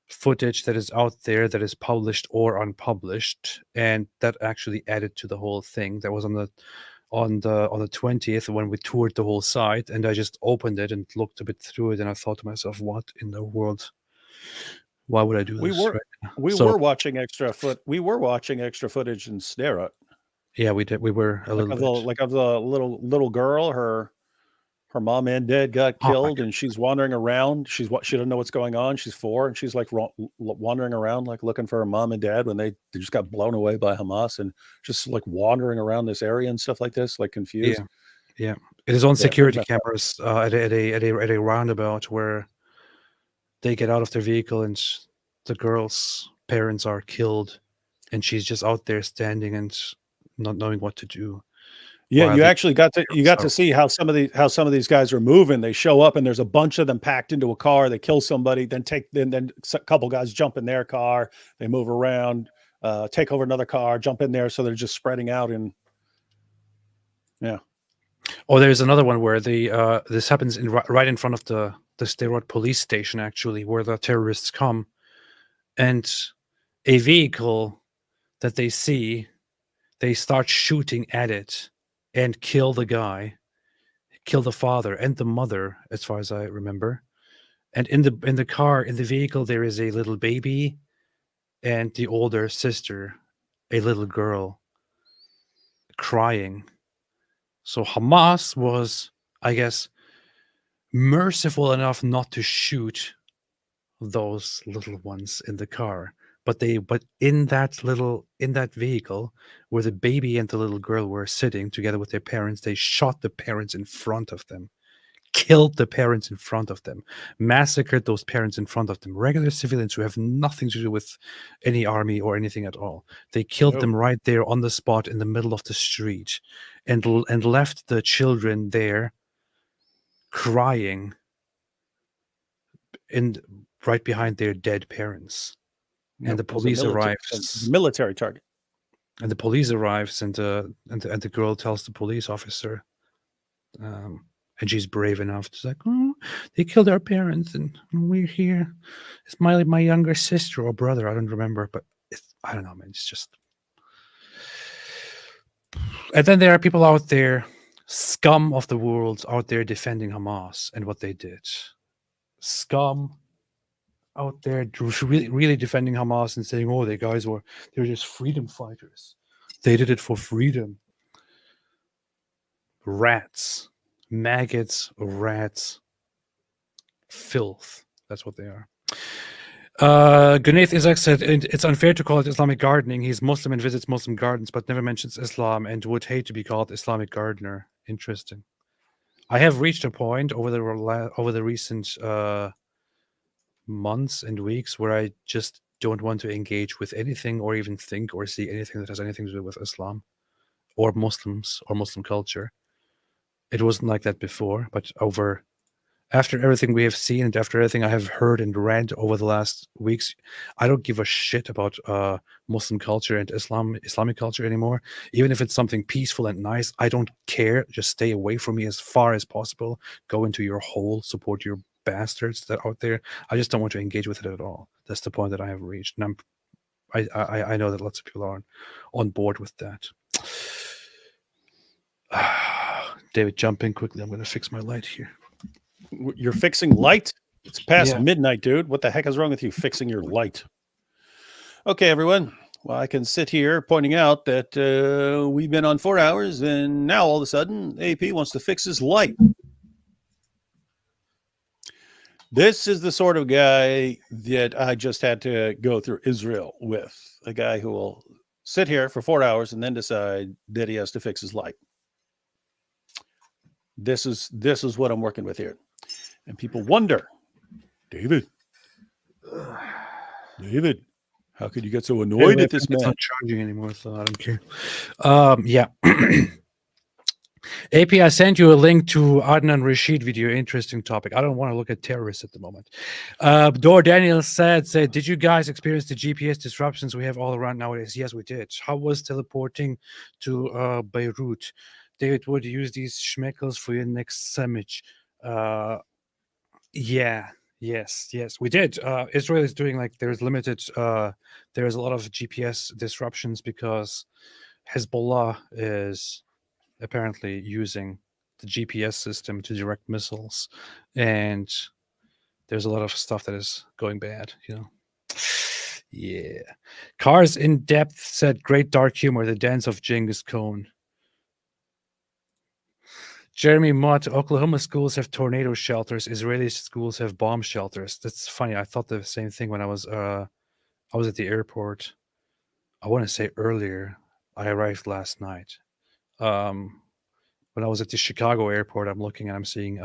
footage that is out there that is published or unpublished, and that actually added to the whole thing. That was on the 20th when we toured the whole site, and I just opened it and looked a bit through it, and I thought to myself, what in the world? Why would I do this? We were watching extra footage in Sderot. Yeah, we did. We were a little bit. Of the little girl, her mom and dad got killed, and she's wandering around. She doesn't know what's going on. She's 4, and she's like wandering around, like looking for her mom and dad when they just got blown away by Hamas, and just like wandering around this area and stuff like this, like confused. Yeah. It is on security cameras at a roundabout where they get out of their vehicle and the girl's parents are killed, and she's just out there standing and not knowing what to do. Yeah, while you the actually got to So- see how some of these guys are moving. They show up and there's a bunch of them packed into a car. They kill somebody, then a couple guys jump in their car. They move around, take over another car, jump in there. So they're just spreading out. And Oh, there's another one where this happens right in front of the Sderot police station, actually, where the terrorists come, and a vehicle that they see, they start shooting at it and kill the guy, kill the father and the mother, as far as I remember. And in the car, in the vehicle, there is a little baby and the older sister, a little girl, crying. So Hamas was, I guess, merciful enough not to shoot those little ones in the car. But in that vehicle where the baby and the little girl were sitting together with their parents, they shot the parents in front of them, killed the parents in front of them, massacred those parents in front of them, regular civilians who have nothing to do with any army or anything at all. They killed No. them right there on the spot in the middle of the street, and left the children there crying right behind their dead parents. And the it was police a arrives. military target. And the police arrives, and the girl tells the police officer, and she's brave enough to say, "Oh, they killed our parents, and we're here. It's my younger sister or brother. I don't remember, but I don't know, man. It's just." And then there are people out there, scum of the world, out there defending Hamas and what they did. Scum out there really defending Hamas and saying, "Oh, they're just freedom fighters. They did it for freedom." Rats, maggots, rats, filth. That's what they are. Gunaith Isaac said it's unfair to call it Islamic gardening. He's Muslim and visits Muslim gardens, but never mentions Islam and would hate to be called Islamic gardener. Interesting. I have reached a point over the recent months and weeks where I just don't want to engage with anything or even think or see anything that has anything to do with Islam or Muslims or Muslim culture. It wasn't like that before, but after everything we have seen and after everything I have heard and read over the last weeks, I don't give a shit about Muslim culture and Islamic culture anymore. Even if it's something peaceful and nice, I don't care. Just stay away from me as far as possible. Go into your hole, support your bastards that are out there. I just don't want to engage with it at all. That's the point that I have reached, and I know that lots of people aren't on board with that. David, jump in quickly. I'm going to fix my light here. You're fixing light? It's past Yeah. midnight, dude. What the heck is wrong with you fixing your light? Okay, everyone. Well, I can sit here pointing out that we've been on 4 hours, and now all of a sudden, AP wants to fix his light. This is the sort of guy that I just had to go through Israel with. A guy who will sit here for 4 hours and then decide that he has to fix his light. This is what I'm working with here. And people wonder, David, how could you get so annoyed at this It's man? not charging anymore, so I don't care. Yeah. AP, I sent you a link to Adnan Rashid video. Interesting topic. I don't want to look at terrorists at the moment. Dor Daniel said, did you guys experience the GPS disruptions we have all around nowadays? Yes, we did. How was teleporting to Beirut? David would use these schmeckles for your next sandwich. Yeah. Yes, we did. Israel is doing there's limited. There's a lot of GPS disruptions because Hezbollah is apparently using the GPS system to direct missiles, and there's a lot of stuff that is going bad. Yeah. Cars in Depth said, great dark humor. The dance of Genghis Khan. Jeremy Mott, Oklahoma schools have tornado shelters. Israeli schools have bomb shelters. That's funny. I thought the same thing when I was at the airport. I want to say earlier. I arrived last night. When I was at the Chicago airport, I'm looking and I'm seeing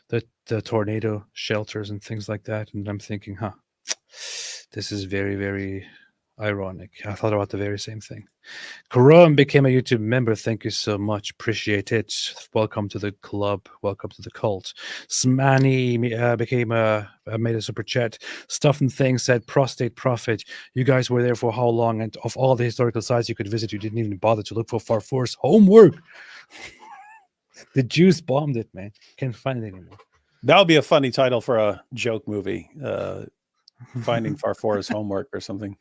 the tornado shelters and things like that. And I'm thinking, this is very, very ironic. I thought about the very same thing. Karam became a YouTube member. Thank you so much. Appreciate it. Welcome to the club. Welcome to the cult. Smani made a super chat. Stuff and Things said, prostate prophet. You guys were there for how long? And of all the historical sites you could visit, you didn't even bother to look for Farfor's homework. The Jews bombed it, man. Can't find it anymore. That would be a funny title for a joke movie. Finding Farfor's homework or something.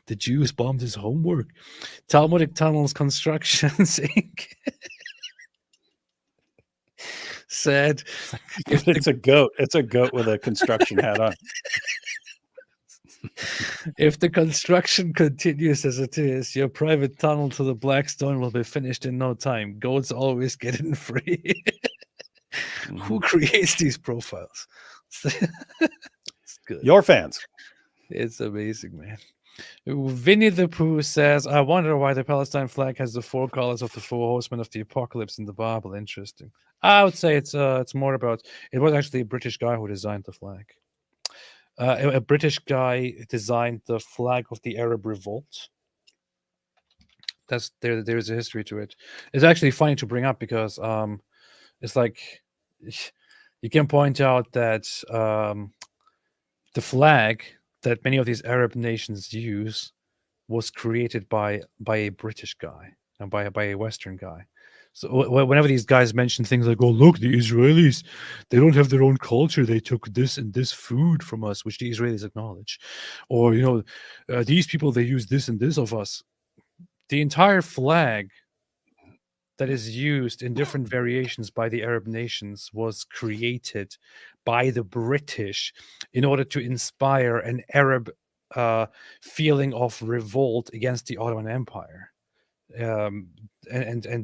The Jews bombed his homework. Talmudic Tunnels Constructions Inc. said, It's a goat. It's a goat with a construction hat on. If the construction continues as it is, your private tunnel to the Blackstone will be finished in no time. Goats always get in free. Who creates these profiles? It's good. Your fans. It's amazing, man. Winnie the Pooh says, I wonder why the Palestine flag has the 4 colors of the 4 horsemen of the apocalypse in the Bible. Interesting. I would say it's more about, it was actually a British guy who designed the flag. A British guy designed the flag of the Arab Revolt. There's a history to it. It's actually funny to bring up because it's like you can point out that the flag that many of these Arab nations use was created by a British guy and by a Western guy. So whenever these guys mention things like, "Oh, look, the Israelis, they don't have their own culture. They took this and this food from us," which the Israelis acknowledge, or these people, they use this and this of us. The entire flag that is used in different variations by the Arab nations was created by the British in order to inspire an Arab feeling of revolt against the Ottoman Empire. And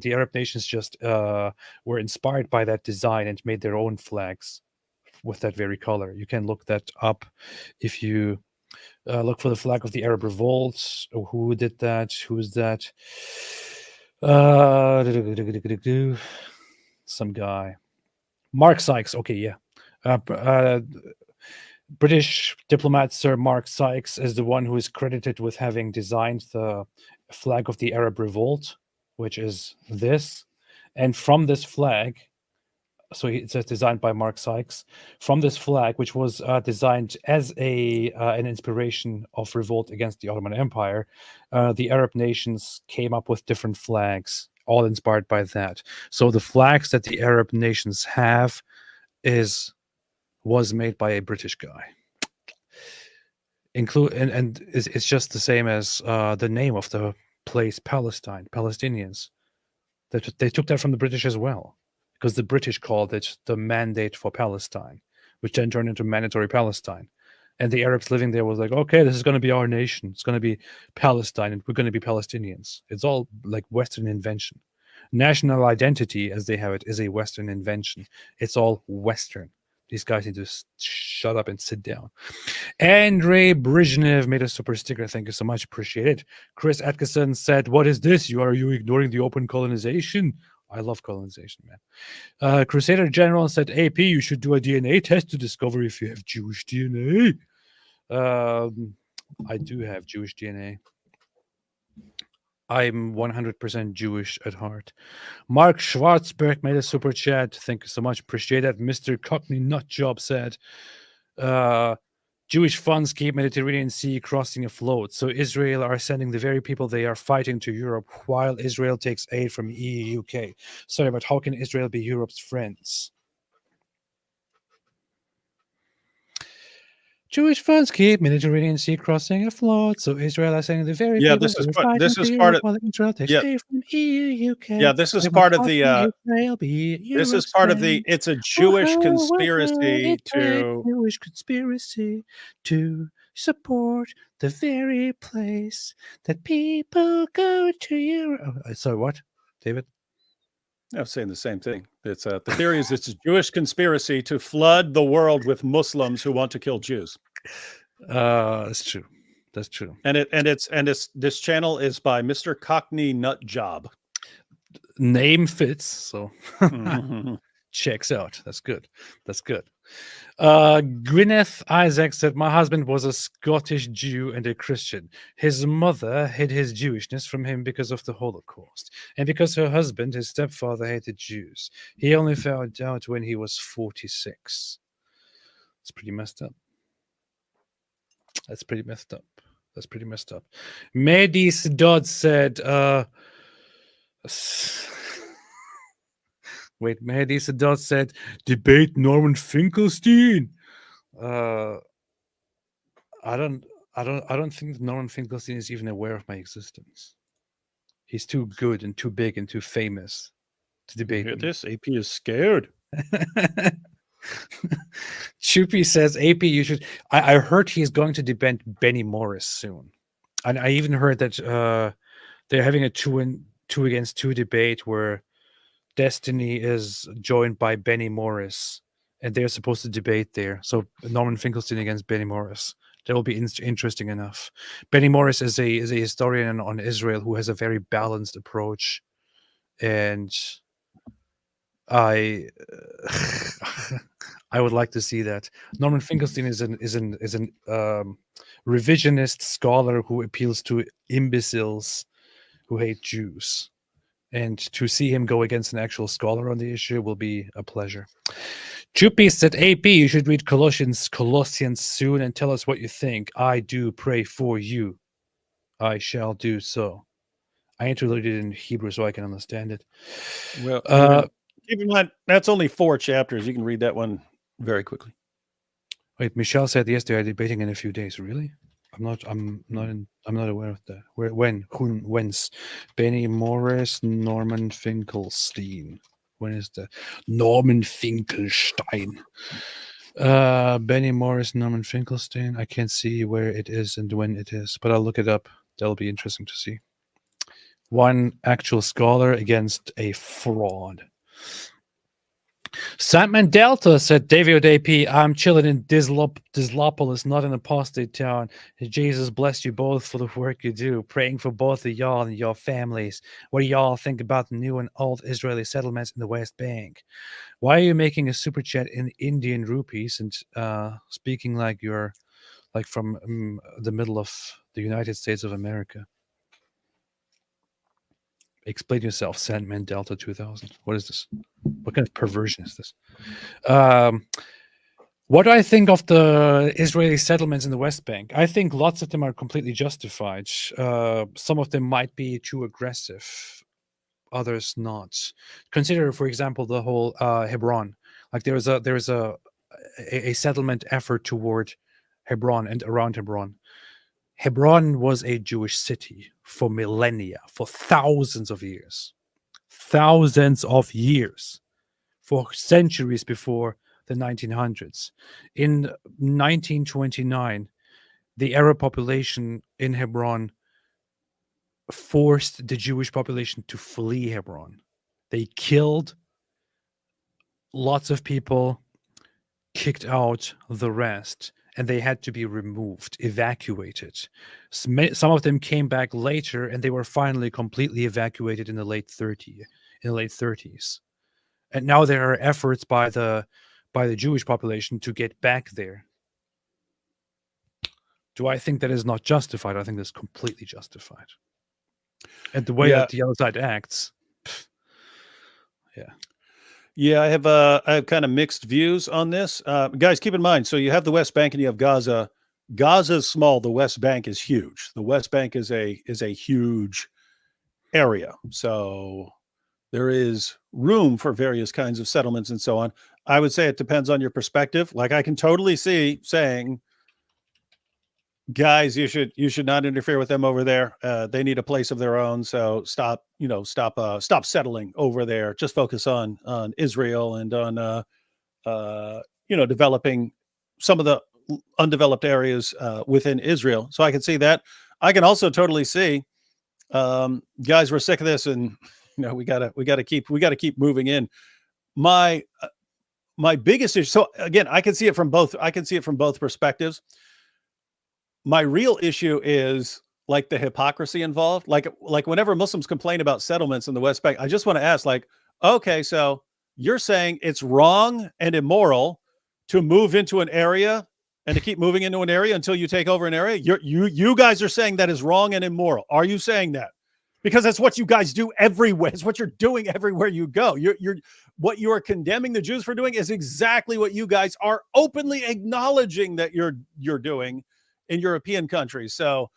the Arab nations just were inspired by that design and made their own flags with that very color. You can look that up if you look for the flag of the Arab revolt. Who did that? Who is that? Some guy. Mark Sykes. Okay, yeah. British diplomat Sir Mark Sykes is the one who is credited with having designed the flag of the Arab Revolt, which is this. And from this flag, so it says designed by Mark Sykes, from this flag, which was designed as an inspiration of revolt against the Ottoman Empire, the Arab nations came up with different flags, all inspired by that. So the flags that the Arab nations have was made by a British guy. And it's just the same as the name of the place, Palestine, Palestinians. They took that from the British as well, because the British called it the Mandate for Palestine, which then turned into Mandatory Palestine. And the Arabs living there was like, okay, this is going to be our nation. It's going to be Palestine, and we're going to be Palestinians. It's all like Western invention. National identity, as they have it, is a Western invention. It's all Western. These guys need to shut up and sit down. Andrei Brezhnev made a super sticker. Thank you so much. Appreciate it. Chris Atkinson said, what is this? Are you ignoring the open colonization? I love colonization, man. Crusader General said, AP, you should do a DNA test to discover if you have Jewish DNA. I do have Jewish DNA. I'm 100% Jewish at heart. Mark Schwarzberg made a super chat. Thank you so much. Appreciate that. Mr. Cockney Nutjob said, Jewish funds keep Mediterranean Sea crossing afloat. So Israel are sending the very people they are fighting to Europe while Israel takes aid from EU, UK. Sorry, but how can Israel be Europe's friends? Jewish funds keep Mediterranean Sea crossing afloat, so Israel are sending the very people this is that are part, fighting this to is Europe part of while Israel takes aid from EU, UK. yeah. This is part of the This is part of the. It's a Jewish conspiracy Jewish conspiracy to support the very place that people go to Europe. So what, David? I'm saying the same thing. It's the theory is it's a Jewish conspiracy to flood the world with Muslims who want to kill Jews. That's true. That's true. And this channel is by Mr. Cockney Nutjob. Name fits. So checks out. That's good. That's good. Gwyneth Isaac said, my husband was a Scottish Jew and a Christian. His mother hid his Jewishness from him because of the Holocaust, and because her husband, his stepfather, hated Jews. He only found out when he was 46. It's pretty messed up. That's pretty messed up. That's pretty messed up. Medis Dodd said, wait, Medis Dodd said, debate Norman Finkelstein. I don't think Norman Finkelstein is even aware of my existence. He's too good and too big and too famous to debate Hear me. this? AP is scared. Chupi says, AP, you should. I heard he's going to debate Benny Morris soon. And I even heard that they're having a 2-against-2 debate where Destiny is joined by Benny Morris, and they're supposed to debate there. So Norman Finkelstein against Benny Morris. That will be interesting enough. Benny Morris is a historian on Israel who has a very balanced approach, and I would like to see that. Norman Finkelstein is an revisionist scholar who appeals to imbeciles who hate Jews. And to see him go against an actual scholar on the issue will be a pleasure. Chupi said, AP, you should read Colossians soon and tell us what you think. I do pray for you. I shall do so. I need to read it in Hebrew so I can understand it. Well, keep in mind, that's only 4 chapters. You can read that one very quickly. Wait, Michelle said yes, they are debating in a few days. Really? I'm not aware of that. When's Benny Morris, Norman Finkelstein? When is the Norman Finkelstein? Benny Morris, Norman Finkelstein. I can't see where it is and when it is, but I'll look it up. That'll be interesting to see. One actual scholar against a fraud. Sandman Delta said, David AP, I'm chilling in Dislopolis, not an apostate town. Jesus bless you both for the work you do. Praying for both of y'all and your families. What do y'all think about the new and old Israeli settlements in the West Bank? Why are you making a super chat in Indian rupees and speaking like you're like from the middle of the United States of America? Explain yourself, Sandman Delta 2000. What is this? What kind of perversion is this? What do I think of the Israeli settlements in the West Bank? I think lots of them are completely justified. Some of them might be too aggressive, others not. Consider, for example, the whole Hebron. Like there's a settlement effort toward Hebron and around Hebron. Hebron was a Jewish city for millennia, for thousands of years. Thousands of years. For centuries before the 1900s. In 1929, the Arab population in Hebron forced the Jewish population to flee Hebron. They killed lots of people, kicked out the rest, and they had to be removed, evacuated. Some of them came back later, and they were finally completely evacuated in the late 30s. And now there are efforts by the Jewish population to get back there. Do I think that is not justified? I think that's completely justified. And the way that the other side acts, Yeah, I have kind of mixed views on this. Guys, keep in mind, so you have the West Bank and you have Gaza. Gaza is small. The West Bank is huge. The West Bank is a huge area. So there is room for various kinds of settlements and so on. I would say it depends on your perspective. Like I can totally see saying, guys, you should not interfere with them over there. They need a place of their own. So stop settling over there. Just focus on Israel and on developing some of the undeveloped areas within Israel. So I can see that. I can also totally see, guys, we're sick of this, and we gotta keep moving in. My biggest issue. So again, I can see it from both perspectives. My real issue is like the hypocrisy involved. Like whenever Muslims complain about settlements in the West Bank, I just want to ask, like, okay, so you're saying it's wrong and immoral to move into an area and to keep moving into an area until you take over an area. You guys are saying that is wrong and immoral. Are you saying that? Because that's what you guys do everywhere. It's what you're doing everywhere you go. What you are condemning the Jews for doing is exactly what you guys are openly acknowledging that you're doing in European countries. So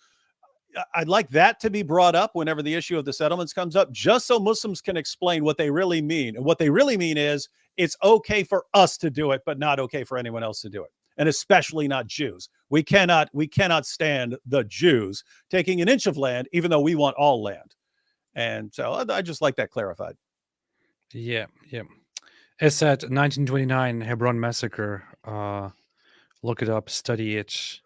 I'd like that to be brought up whenever the issue of the settlements comes up, just so Muslims can explain what they really mean. And what they really mean is it's okay for us to do it, but not okay for anyone else to do it. And especially not Jews. We cannot stand the Jews taking an inch of land, even though we want all land. And so I just like that clarified. Yeah. As said, 1929 Hebron massacre. Look it up, study it.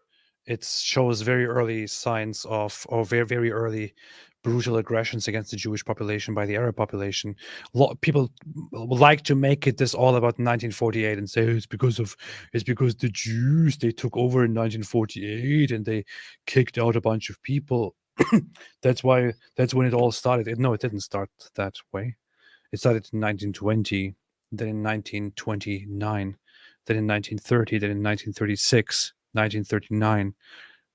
It shows very early signs of, or very, very early brutal aggressions against the Jewish population by the Arab population. People like to make it this all about 1948 and say it's because the Jews, they took over in 1948 and they kicked out a bunch of people. That's when it all started. No, it didn't start that way. It started in 1920, then in 1929, then in 1930, then in 1936, 1939,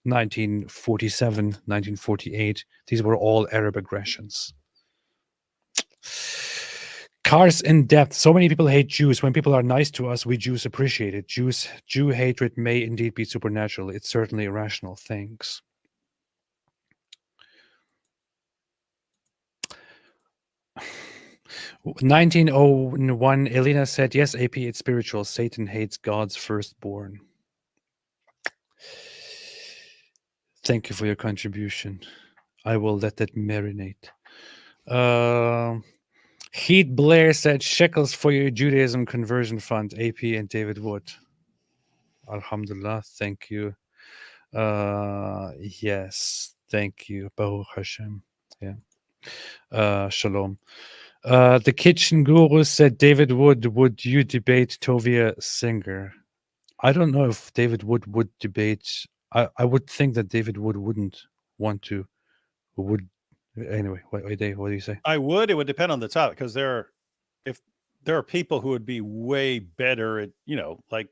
1947, 1948. These were all Arab aggressions. Cars in depth. So many people hate Jews. When people are nice to us, we Jews appreciate it. Jew hatred may indeed be supernatural. It's certainly irrational. Thanks. (1901) Elena said, yes, AP, it's spiritual. Satan hates God's firstborn. Thank you for your contribution. I will let that marinate. Heath Blair said, shekels for your Judaism conversion fund. AP and David Wood. Alhamdulillah. Thank you. Yes. Thank you. Baruch Hashem. Yeah. Shalom. The Kitchen Guru said, David Wood, would you debate Tovia Singer? I don't know if David Wood would debate. I would think that David Wood wouldn't want to. Would anyway? What do you say? I would. It would depend on the topic, because there are people who would be way better at, like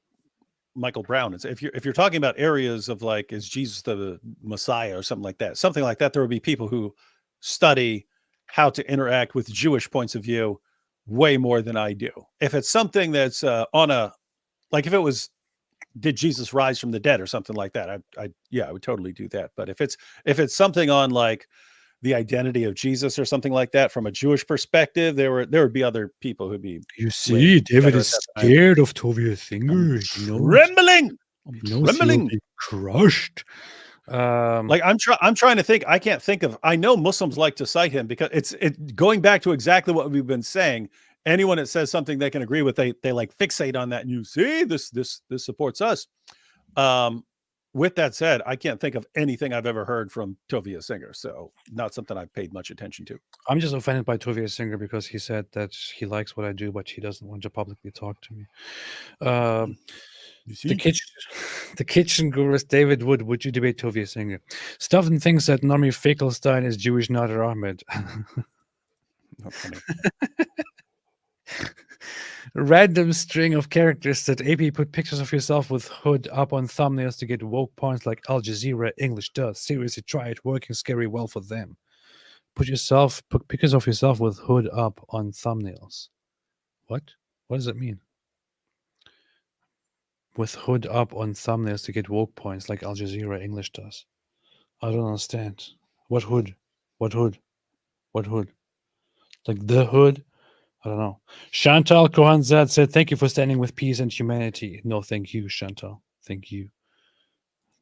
Michael Brown. If you're talking about areas of like, is Jesus the Messiah or something like that, there would be people who study how to interact with Jewish points of view way more than I do. If it's something that's if it was, did Jesus rise from the dead or something like that, I would totally do that. But if it's something on like the identity of Jesus or something like that from a Jewish perspective, there would be other people who'd be. You see, David is scared of Tovia Singer. Trembling. He'll be crushed. Like I'm trying to think. I can't think of. I know Muslims like to cite him because it's going back to exactly what we've been saying. Anyone that says something they can agree with, they like fixate on that. And you see, this supports us. With that said, I can't think of anything I've ever heard from Tovia Singer. So not something I've paid much attention to. I'm just offended by Tovia Singer because he said that he likes what I do, but he doesn't want to publicly talk to me. The kitchen gurus, David Wood, would you debate Tovia Singer? Stoughton thinks that Naomi Finkelstein is Jewish Nader Ahmed. Not funny. Random string of characters that AP put pictures of yourself with hood up on thumbnails to get woke points like Al Jazeera English does. Seriously, try it. Working scary well for them. Put pictures of yourself with hood up on thumbnails. What? What does it mean? With hood up on thumbnails to get woke points like Al Jazeera English does. I don't understand. What hood? What hood? What hood? Like the hood? I don't know. Chantal Kohanzad said, thank you for standing with peace and humanity. No, thank you, Chantal. Thank you.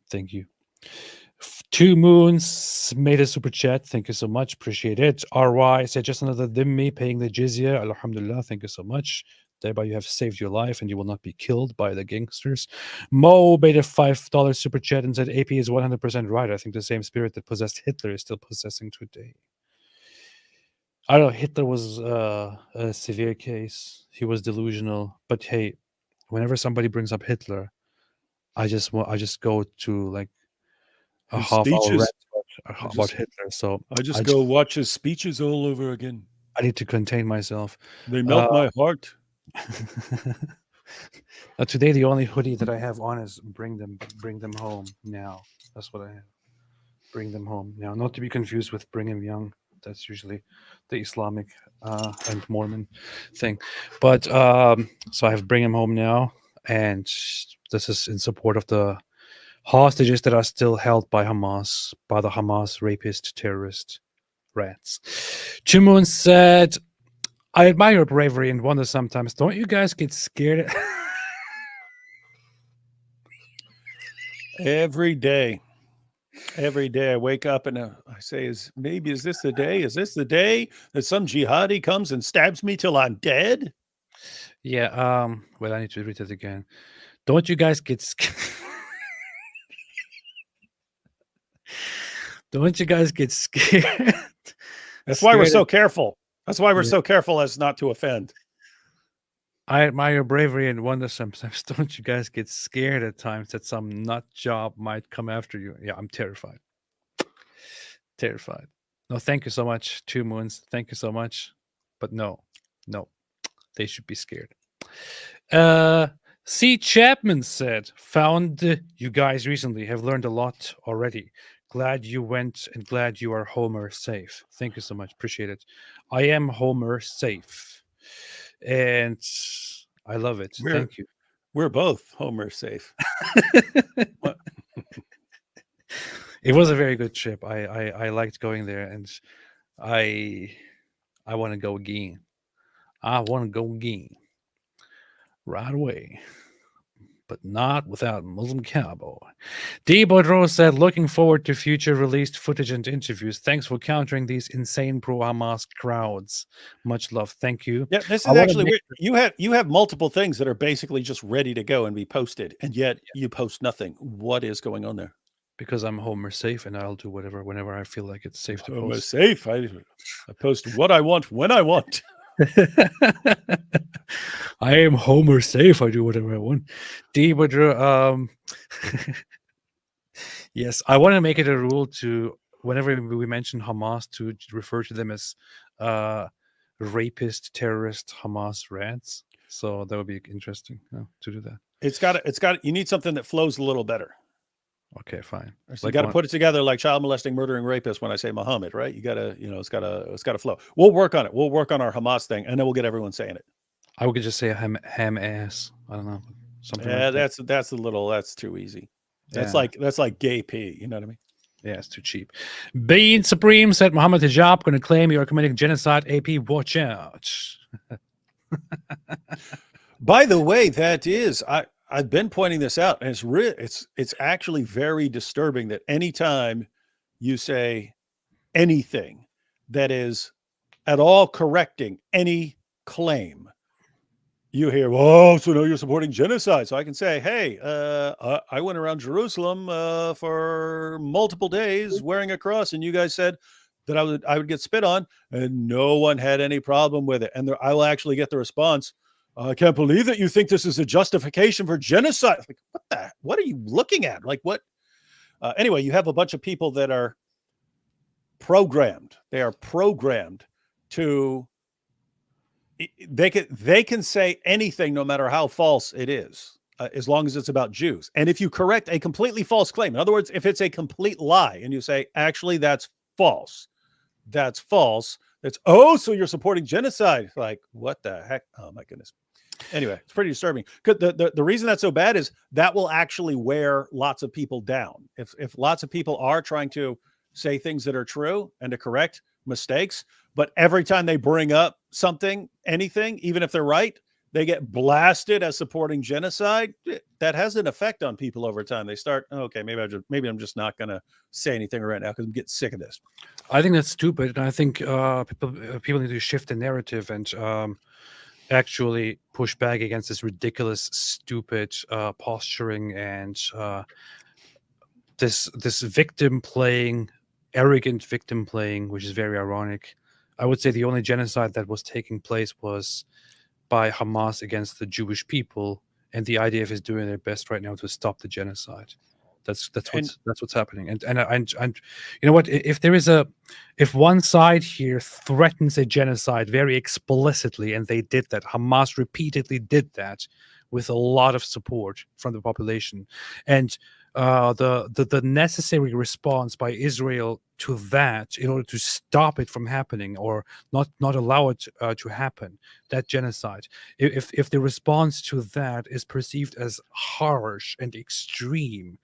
Thank you. Two Moons made a super chat. Thank you so much. Appreciate it. RY said, just another dhimmi paying the jizya. Alhamdulillah. Thank you so much. Thereby you have saved your life and you will not be killed by the gangsters. Mo made a $5 super chat and said, AP is 100% right. I think the same spirit that possessed Hitler is still possessing today. I don't know. Hitler was a severe case. He was delusional. But hey, whenever somebody brings up Hitler, I just go to like a half hour rant about Hitler. So I just go watch his speeches all over again. I need to contain myself. They melt my heart. Today the only hoodie that I have on is bring them home now. That's what I have. Bring them home now. Not to be confused with bring 'em young. That's usually the Islamic and Mormon thing. But so I have bring 'em home now, and this is in support of the hostages that are still held by Hamas, by the Hamas rapist terrorist rats. Chimun said, I admire your bravery and wonder sometimes, don't you guys get scared? Every day I wake up and I say, is this the day? Is this the day that some jihadi comes and stabs me till I'm dead? Yeah, well, I need to read it again. Don't you guys get scared? Don't you guys get scared? That's why we're Scared so of- careful. That's why we're Yeah. so careful as not to offend. I admire your bravery and wonder sometimes, don't you guys get scared at times that some nut job might come after you? Yeah, I'm terrified. Terrified. No, thank you so much, 2 Moons. Thank you so much. But no, they should be scared. C. Chapman said, found you guys recently, have learned a lot already. Glad you went and glad you are Homer safe. Thank you so much. Appreciate it. I am Homer safe. And I love it. Thank you. We're both Homer safe. What? It was a very good trip. I liked going there, and I want to go again. I want to go again right away, but not without Muslim Cowboy. D. Bodro said, looking forward to future released footage and interviews. Thanks for countering these insane pro-Hamas crowds. Much love. Thank you. Yeah, this I is wanna actually make- weird. You have multiple things that are basically just ready to go and be posted, and yet you post nothing. What is going on there? Because I'm Homer safe, and I'll do whatever whenever I feel like it's safe to Homer post. safe. I post what I want when I want. I am Homer safe. I do whatever I want. D. Woodrow, yes, I want to make it a rule to whenever we mention Hamas to refer to them as rapist, terrorist Hamas rats. So that would be interesting to do that. It's got. You need something that flows a little better. Okay, fine. So you got to put it together like child molesting, murdering, rapist. When I say Muhammad, right? You got to, it's got to flow. We'll work on it. We'll work on our Hamas thing, and then we'll get everyone saying it. I would just say ham ass. I don't know, something. Yeah, like that. that's too easy. That's Yeah. like gay pee. You know what I mean? Yeah, it's too cheap. Bean Supreme said Muhammad Hijab going to claim you are committing genocide. AP, watch out. By the way, that is I've been pointing this out, and it's actually very disturbing that anytime you say anything that is at all correcting any claim, you hear, "Oh, so now you're supporting genocide." So I can say, "Hey, I went around Jerusalem for multiple days wearing a cross, and you guys said that I would get spit on, and no one had any problem with it." And I will actually get the response, "I can't believe that you think this is a justification for genocide." Like, what are you looking at? Like, what? Anyway, you have a bunch of people that are programmed. They are programmed to. They can say anything, no matter how false it is, as long as it's about Jews. And if you correct a completely false claim, in other words, if it's a complete lie, and you say, "Actually, that's false," so you're supporting genocide. Like, what the heck? Oh my goodness. Anyway, it's pretty disturbing. The reason that's so bad is that will actually wear lots of people down. If lots of people are trying to say things that are true and to correct mistakes, but every time they bring up something, anything, even if they're right, they get blasted as supporting genocide. That has an effect on people over time. They start, okay, maybe I'm just not going to say anything right now because I'm getting sick of this. I think that's stupid. And I think people need to shift the narrative and actually push back against this ridiculous, stupid posturing and this victim playing, arrogant victim playing, which is very ironic. I would say the only genocide that was taking place was by Hamas against the Jewish people, and the IDF is doing their best right now to stop the genocide. That's And- what's happening. And you know what? If one side here threatens a genocide very explicitly, and they did that, Hamas repeatedly did that with a lot of support from the population, and the necessary response by Israel to that, in order to stop it from happening or not allow it to happen, that genocide, if the response to that is perceived as harsh and extreme,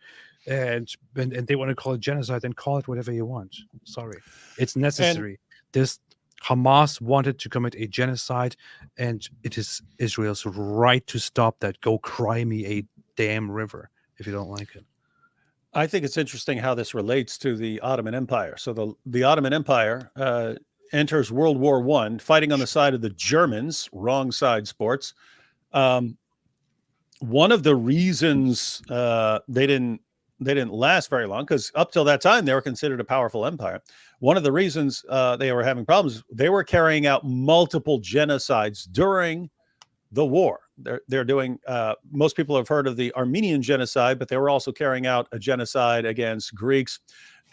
and they want to call it genocide, then call it whatever you want. Sorry, it's necessary. This Hamas wanted to commit a genocide, and it is Israel's right to stop that. Go cry me a damn river if you don't like it. I think it's interesting how this relates to the Ottoman Empire. So the Ottoman Empire enters World War I, fighting on the side of the Germans, wrong side sports. One of the reasons they didn't last very long, because up till that time they were considered a powerful empire. One of the reasons they were having problems, they were carrying out multiple genocides during the war. They're doing, most people have heard of the Armenian genocide, but they were also carrying out a genocide against Greeks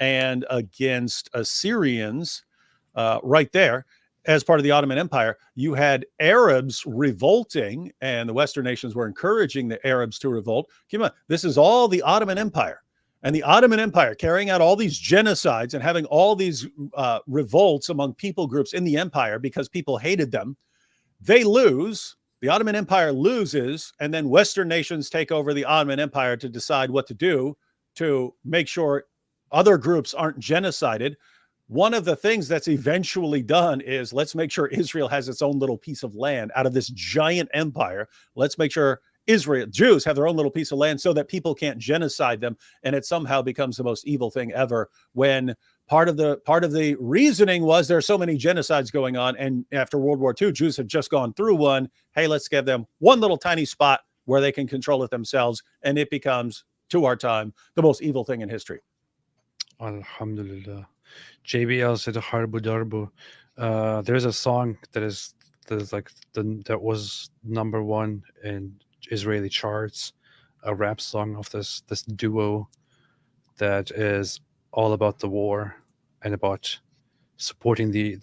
and against Assyrians right there. As part of the Ottoman Empire, you had Arabs revolting, and the Western nations were encouraging the Arabs to revolt. Keep in mind, this is all the Ottoman Empire. And the Ottoman Empire carrying out all these genocides and having all these revolts among people groups in the empire because people hated them. They lose. The Ottoman Empire loses, and then Western nations take over the Ottoman Empire to decide what to do to make sure other groups aren't genocided. One of the things that's eventually done is, let's make sure Israel has its own little piece of land out of this giant empire. Let's make sure Jews have their own little piece of land so that people can't genocide them. And it somehow becomes the most evil thing ever, when part of the reasoning was there are so many genocides going on. And after World War II, Jews had just gone through one. Hey, let's give them one little tiny spot where they can control it themselves. And it becomes, to our time, the most evil thing in history. Alhamdulillah. JBL said Harbu Darbu. There's a song that was number one in Israeli charts, a rap song of this duo that is all about the war and about supporting the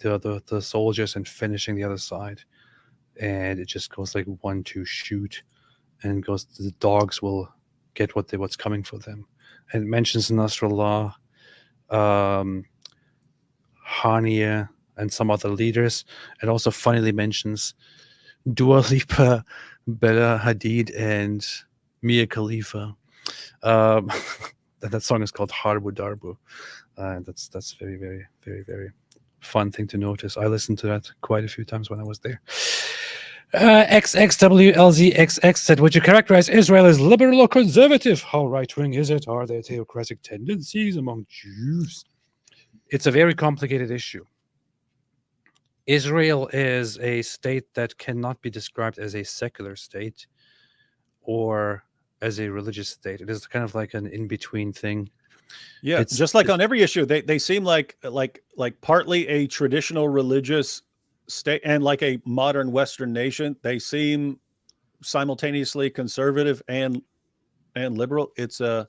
soldiers and finishing the other side. And it just goes like 1, 2, shoot, and goes, the dogs will get what's coming for them. And it mentions Nasrallah, Hania, and some other leaders. It also funnily mentions Dua Lipa, Bella Hadid, and Mia Khalifa. That song is called Harbu Darbu. That's very, very, very, very fun thing to notice. I listened to that quite a few times when I was there. XXWLZXX said, would you characterize Israel as liberal or conservative? How right-wing is it? Are there theocratic tendencies among Jews? It's a very complicated issue. Israel is a state that cannot be described as a secular state or as a religious state. It is kind of like an in-between thing. Yeah, it's just like on every issue, they seem like partly a traditional religious state and like a modern Western nation. They seem simultaneously conservative and liberal. It's a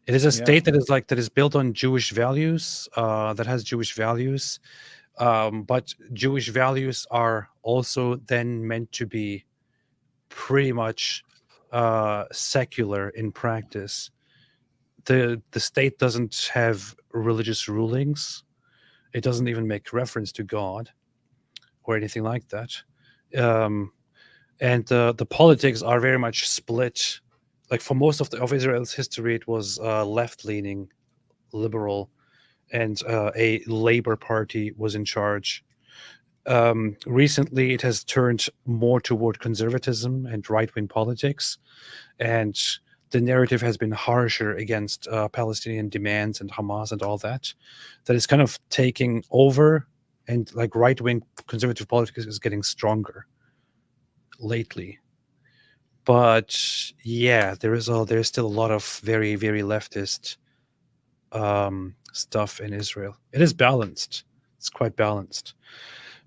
It is a state that is built on Jewish values, that has Jewish values, but Jewish values are also then meant to be pretty much secular in practice. The state doesn't have religious rulings. It doesn't even make reference to God or anything like that. And the politics are very much split. Like for most of Israel's history, it was left-leaning, liberal, and a Labor Party was in charge. Recently, it has turned more toward conservatism and right-wing politics, and the narrative has been harsher against Palestinian demands and Hamas and all that. That is kind of taking over, and like right-wing conservative politics is getting stronger lately. But yeah, there's still a lot of very, very leftist stuff in Israel. It is balanced. It's quite balanced.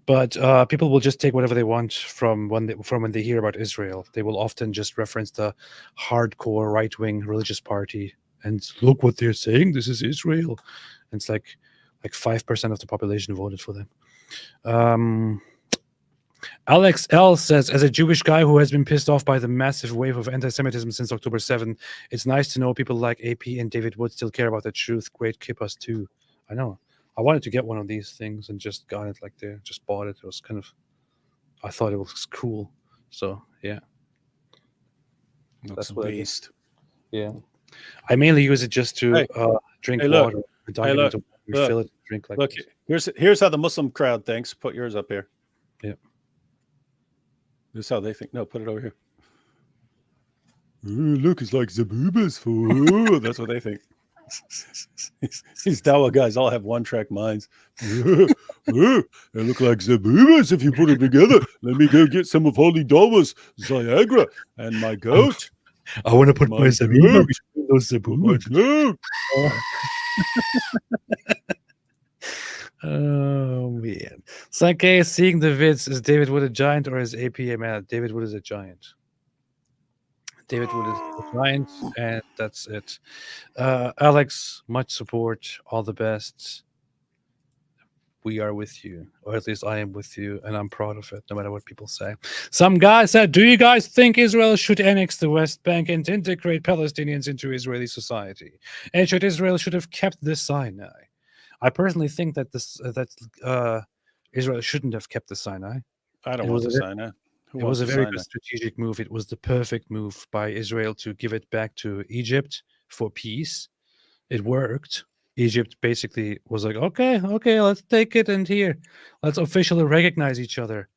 But people will just take whatever they want from when they hear about Israel. They will often just reference the hardcore right-wing religious party and look what they're saying. This is Israel. And it's like 5% of the population voted for them. Alex L says, as a Jewish guy who has been pissed off by the massive wave of anti-Semitism since October 7, it's nice to know people like AP and David Wood still care about the truth. Great kippas too. I know. I wanted to get one of these things and just got it like there. Just bought it. It was kind of, I thought it was cool. So yeah. That's what I did. beast. Yeah. I mainly use it just to Hey. drink Hey, look. water. Dunk Hey, it look. into water, fill it, drink like Look, this. here's how the Muslim crowd thinks. Put yours up here. Yeah. This is how they think. No, put it over here. Ooh, look, it's like Zabubas. For that's what they think. These Dawa guys all have one-track minds. They look like Zabubas if you put them together. Let me go get some of Holy Dawa's Viagra and my goat. I want to put my Zabiba between those My Zabubas. goat. Oh man. Sanke is seeing the vids. Is David Wood a giant or is AP a man? David Wood is a giant. David Wood is a giant, and that's it. Alex, much support. All the best. We are with you, or at least I am with you, and I'm proud of it, no matter what people say. Some guy said, do you guys think Israel should annex the West Bank and integrate Palestinians into Israeli society? And should Israel should have kept the Sinai? I personally think that Israel shouldn't have kept the Sinai. I don't It want was to a sign that. It was a very good strategic move. It was the perfect move by Israel to give it back to Egypt for peace. It worked. Egypt basically was like, okay, let's take it, and here, let's officially recognize each other.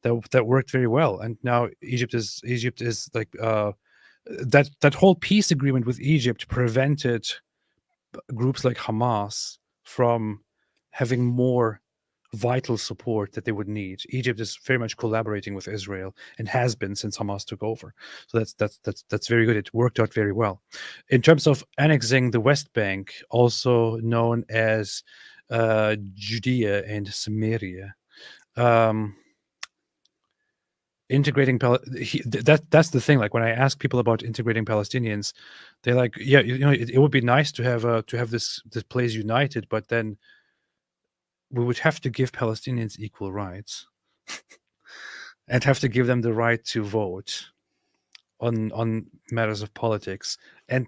That worked very well, and now Egypt is like that whole peace agreement with Egypt prevented groups like Hamas from having more vital support that they would need. Egypt is very much collaborating with Israel and has been since Hamas took over. So that's very good. It worked out very well. In terms of annexing the West Bank, also known as Judea and Samaria, integrating that's the thing. Like when I ask people about integrating Palestinians, they're like, yeah, it would be nice to have this place united, but then we would have to give Palestinians equal rights and have to give them the right to vote on matters of politics. And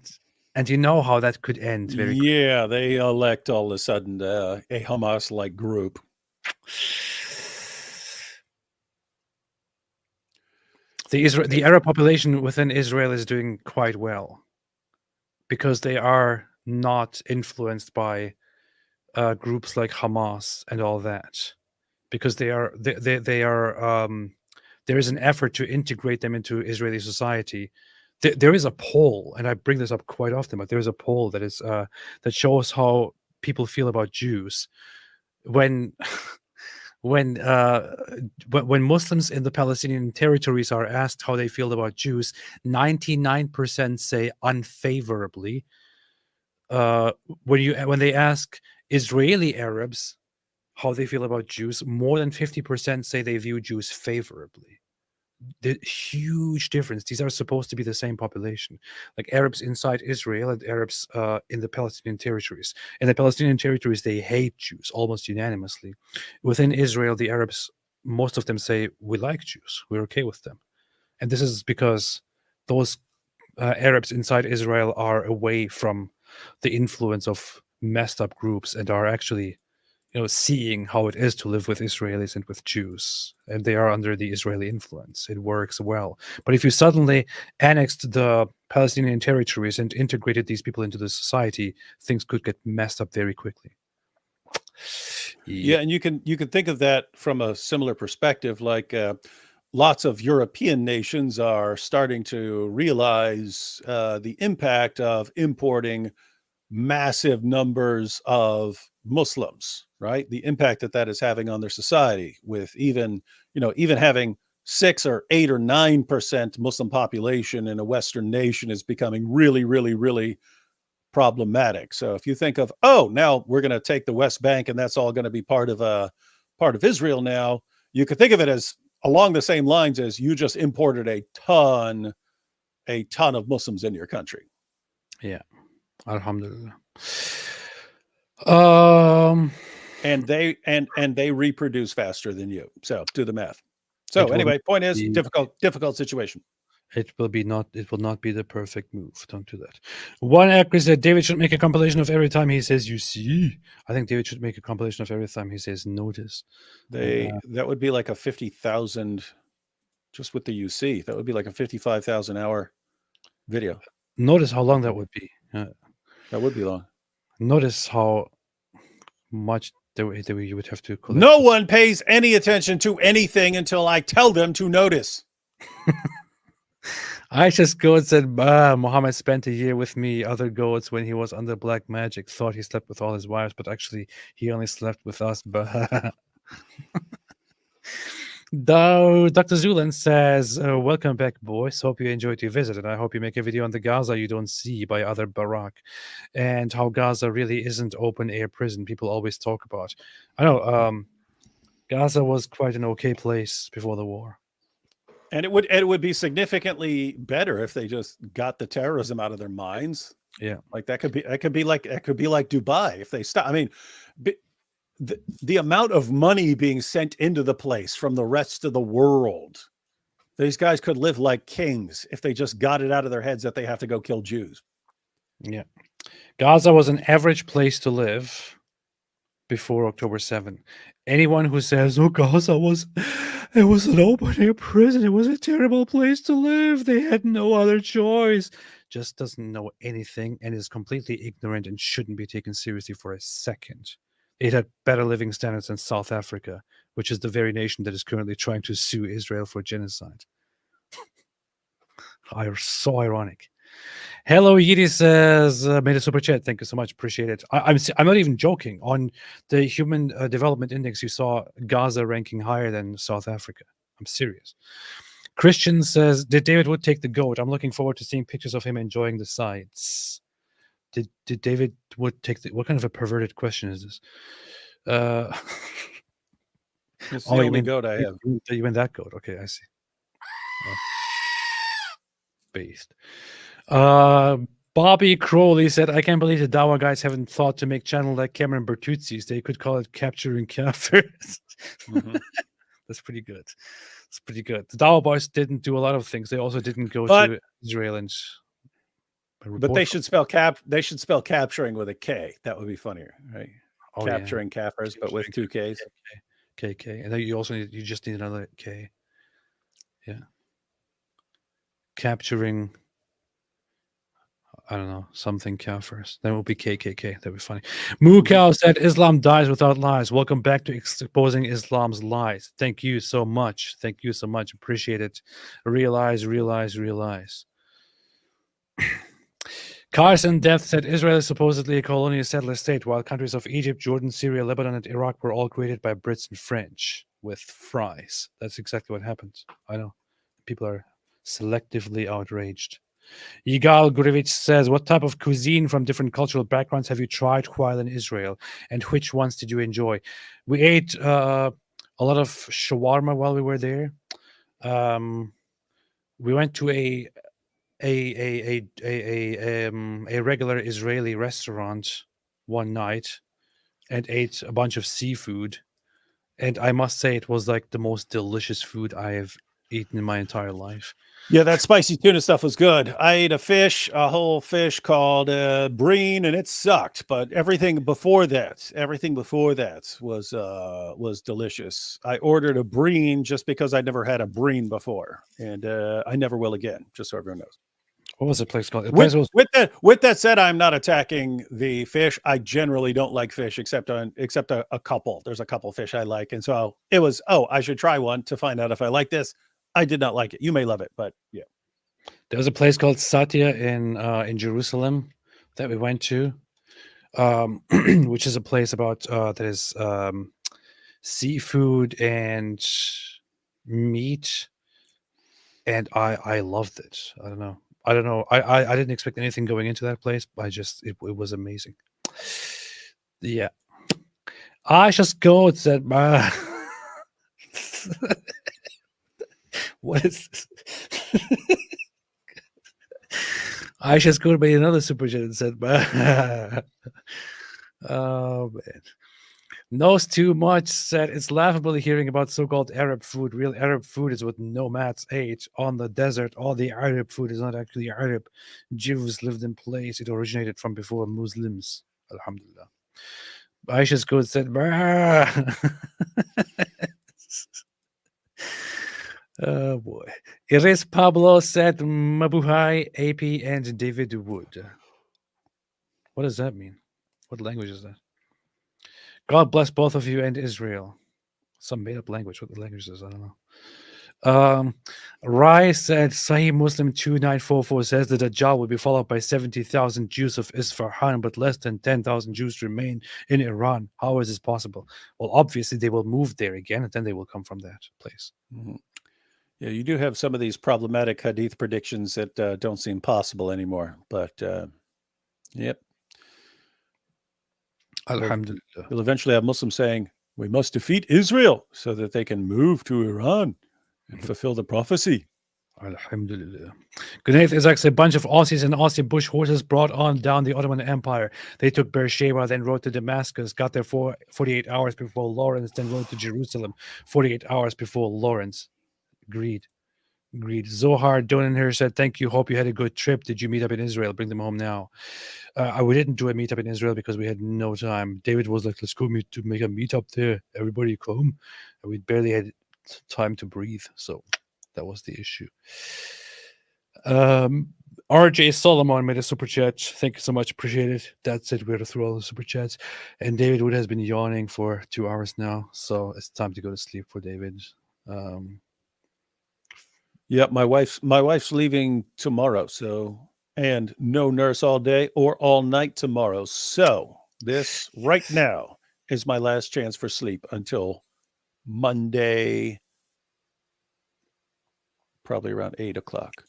you know how that could end very quickly. Yeah, they elect all of a sudden a Hamas-like group. The Arab population within Israel is doing quite well because they are not influenced by groups like Hamas and all that, because they are there is an effort to integrate them into Israeli society. There is a poll, and I bring this up quite often, but there is a poll that is that shows how people feel about Jews when when Muslims in the Palestinian territories are asked how they feel about Jews. 99% say unfavorably. When they ask Israeli Arabs how they feel about Jews, more than 50% say they view Jews favorably. The huge difference. These are supposed to be the same population, like Arabs inside Israel and Arabs in the Palestinian territories. In the Palestinian territories, they hate Jews almost unanimously. Within Israel, the Arabs, most of them say, we like Jews, we're okay with them. And this is because those Arabs inside Israel are away from the influence of messed up groups and are actually seeing how it is to live with Israelis and with Jews, and they are under the Israeli influence. It works well. But if you suddenly annexed the Palestinian territories and integrated these people into the society, things could get messed up very quickly. Yeah, and you can think of that from a similar perspective. Like lots of European nations are starting to realize the impact of importing massive numbers of Muslims, right? The impact that is having on their society, with even having 6 or 8 or 9% Muslim population in a Western nation is becoming really, really, really problematic. So if you think of, now we're going to take the West Bank and that's all going to be part of a part of Israel now, you could think of it as along the same lines as you just imported a ton of Muslims into your country. Yeah. Alhamdulillah. And they reproduce faster than you. So do the math. So anyway, point is difficult situation. It will not be the perfect move. Don't do that. One actor said David should make a compilation of every time he says "you see." I think David should make a compilation of every time he says "notice." That would be like a 50,000 just with the UC. That would be like a 55,000 hour video. Notice how long that would be. That would be long. Notice how much you would have to collect. No one pays any attention to anything until I tell them to notice. Aisha's goat said, Muhammad spent a year with me. Other goats, when he was under black magic, thought he slept with all his wives, but actually he only slept with us. Though Dr. Zulan says, welcome back, boys. Hope you enjoyed your visit, and I hope you make a video on the Gaza you don't see by other Barak, and how Gaza really isn't open-air prison people always talk about. I know Gaza was quite an okay place before the war. And it would be significantly better if they just got the terrorism out of their minds. Yeah, like that could be like Dubai if they stop. I mean, the amount of money being sent into the place from the rest of the world, these guys could live like kings if they just got it out of their heads that they have to go kill Jews. Yeah, Gaza was an average place to live before October 7. Anyone who says, "Oh, Gaza was an open-air prison, it was a terrible place to live, they had no other choice," just doesn't know anything and is completely ignorant and shouldn't be taken seriously for a second. It had better living standards than South Africa, which is the very nation that is currently trying to sue Israel for genocide. So ironic. Hello, Yidi says, made a super chat. Thank you so much. Appreciate it. I'm not even joking. On the Human Development Index, you saw Gaza ranking higher than South Africa. I'm serious. Christian says, did David Wood take the goat? I'm looking forward to seeing pictures of him enjoying the sights. Did David Wood take the... What kind of a perverted question is this? It's the only goat I have. You meant that goat. Okay, I see. Based. Bobby Crowley said, I can't believe the Dawa guys haven't thought to make channel like Cameron Bertuzzi's. They could call it Capturing Kafirs. Mm-hmm. That's pretty good. It's pretty good. The Dawa boys didn't do a lot of things. They also didn't go to Israel and but they should spell capturing with a K. That would be funnier, right? Capturing Kafirs, but with two Ks. KK. And then you just need another K. Yeah. Capturing, I don't know, something Kafirs. Then it will be KKK. That'd be funny. Moo Cow said, Islam dies without lies. Welcome back to exposing Islam's lies. Thank you so much. Thank you so much. Appreciate it. Realize. Carson Death said, Israel is supposedly a colonial settler state, while countries of Egypt, Jordan, Syria, Lebanon, and Iraq were all created by Brits and French with fries. That's exactly what happened. I know. People are selectively outraged. Yigal Gurevich says, what type of cuisine from different cultural backgrounds have you tried while in Israel, and which ones did you enjoy? We ate a lot of shawarma while we were there. We went to a regular Israeli restaurant one night and ate a bunch of seafood, and I must say it was like the most delicious food I have eaten in my entire life. Yeah, that spicy tuna stuff was good. I ate a whole fish called breen, and it sucked. But everything before that was delicious. I ordered a breen just because I'd never had a breen before, and I never will again. Just so everyone knows. What was the place called? With that said, I'm not attacking the fish. I generally don't like fish except a couple. There's a couple fish I like, and so it was. Oh, I should try one to find out if I like this. I did not like it. You may love it, but yeah. There was a place called Satya in Jerusalem that we went to, which is a place about that is seafood and meat, and I loved it. I don't know. I didn't expect anything going into that place. It was amazing. Yeah. Aisha's goat said, what is this? Aisha's goat made another super chat and said, oh man. Knows too much said it's laughable hearing about so-called Arab food. Real Arab food is what nomads ate on the desert. All the Arab food is not actually Arab. Jews lived in place. It originated from before Muslims. Alhamdulillah. Aisha's good said, oh boy. Iris Pablo said, Mabuhay, AP, and David Wood. What does that mean? What language is that? God bless both of you and Israel. Some made up language. What the language is, I don't know. Rai said Sahih Muslim 2944 says that Dajjal will be followed by 70,000 Jews of Isfahan, but less than 10,000 Jews remain in Iran. How is this possible? Well, obviously they will move there again, and then they will come from that place. Mhm. Yeah, you do have some of these problematic hadith predictions that don't seem possible anymore. But yep, Alhamdulillah. you'll eventually have Muslims saying, we must defeat Israel so that they can move to Iran and fulfill the prophecy. Alhamdulillah. Grenade is actually a bunch of Aussies and Aussie bush horses brought on down the Ottoman Empire. They took Beersheba, then rode to Damascus, got there 48 hours before Lawrence, then rode to Jerusalem 48 hours before Lawrence. Agreed. Zohar Donan here said, thank you. Hope you had a good trip. Did you meet up in Israel? Bring them home now. We didn't do a meetup in Israel because we had no time. David was like, let's go make a meetup there. Everybody come. And we barely had time to breathe. So that was the issue. RJ Solomon made a super chat. Thank you so much. Appreciate it. That's it. We're through all the super chats. And David Wood has been yawning for 2 hours now. So it's time to go to sleep for David. Yep, my wife's leaving tomorrow, and no nurse all day or all night tomorrow. So this right now is my last chance for sleep until Monday, probably around 8 o'clock.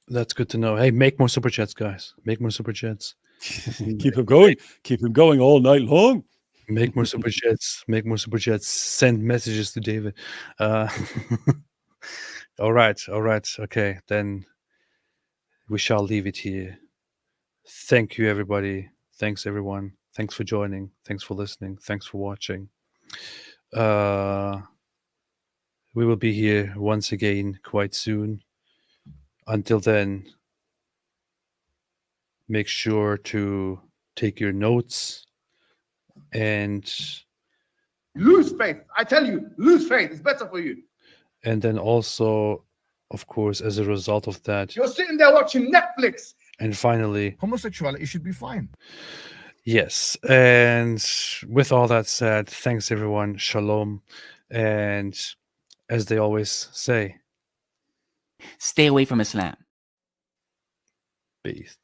That's good to know. Hey, make more super chats, guys. Make more super chats. Keep them going. Keep them going all night long. Make more super chats. Make more super chats. Send messages to David. All right. Okay, then we shall leave it here. Thank you, everybody. Thanks, everyone. Thanks for joining. Thanks for listening. Thanks for watching. We will be here once again quite soon. Until then, make sure to take your notes and Lose faith. I tell you, lose faith. It's better for you. and then also, of course, as a result of that, You're sitting there watching Netflix. and finally, Homosexuality should be fine. yes. And with all that said, thanks everyone. Shalom. And as they always say, Stay away from Islam. peace.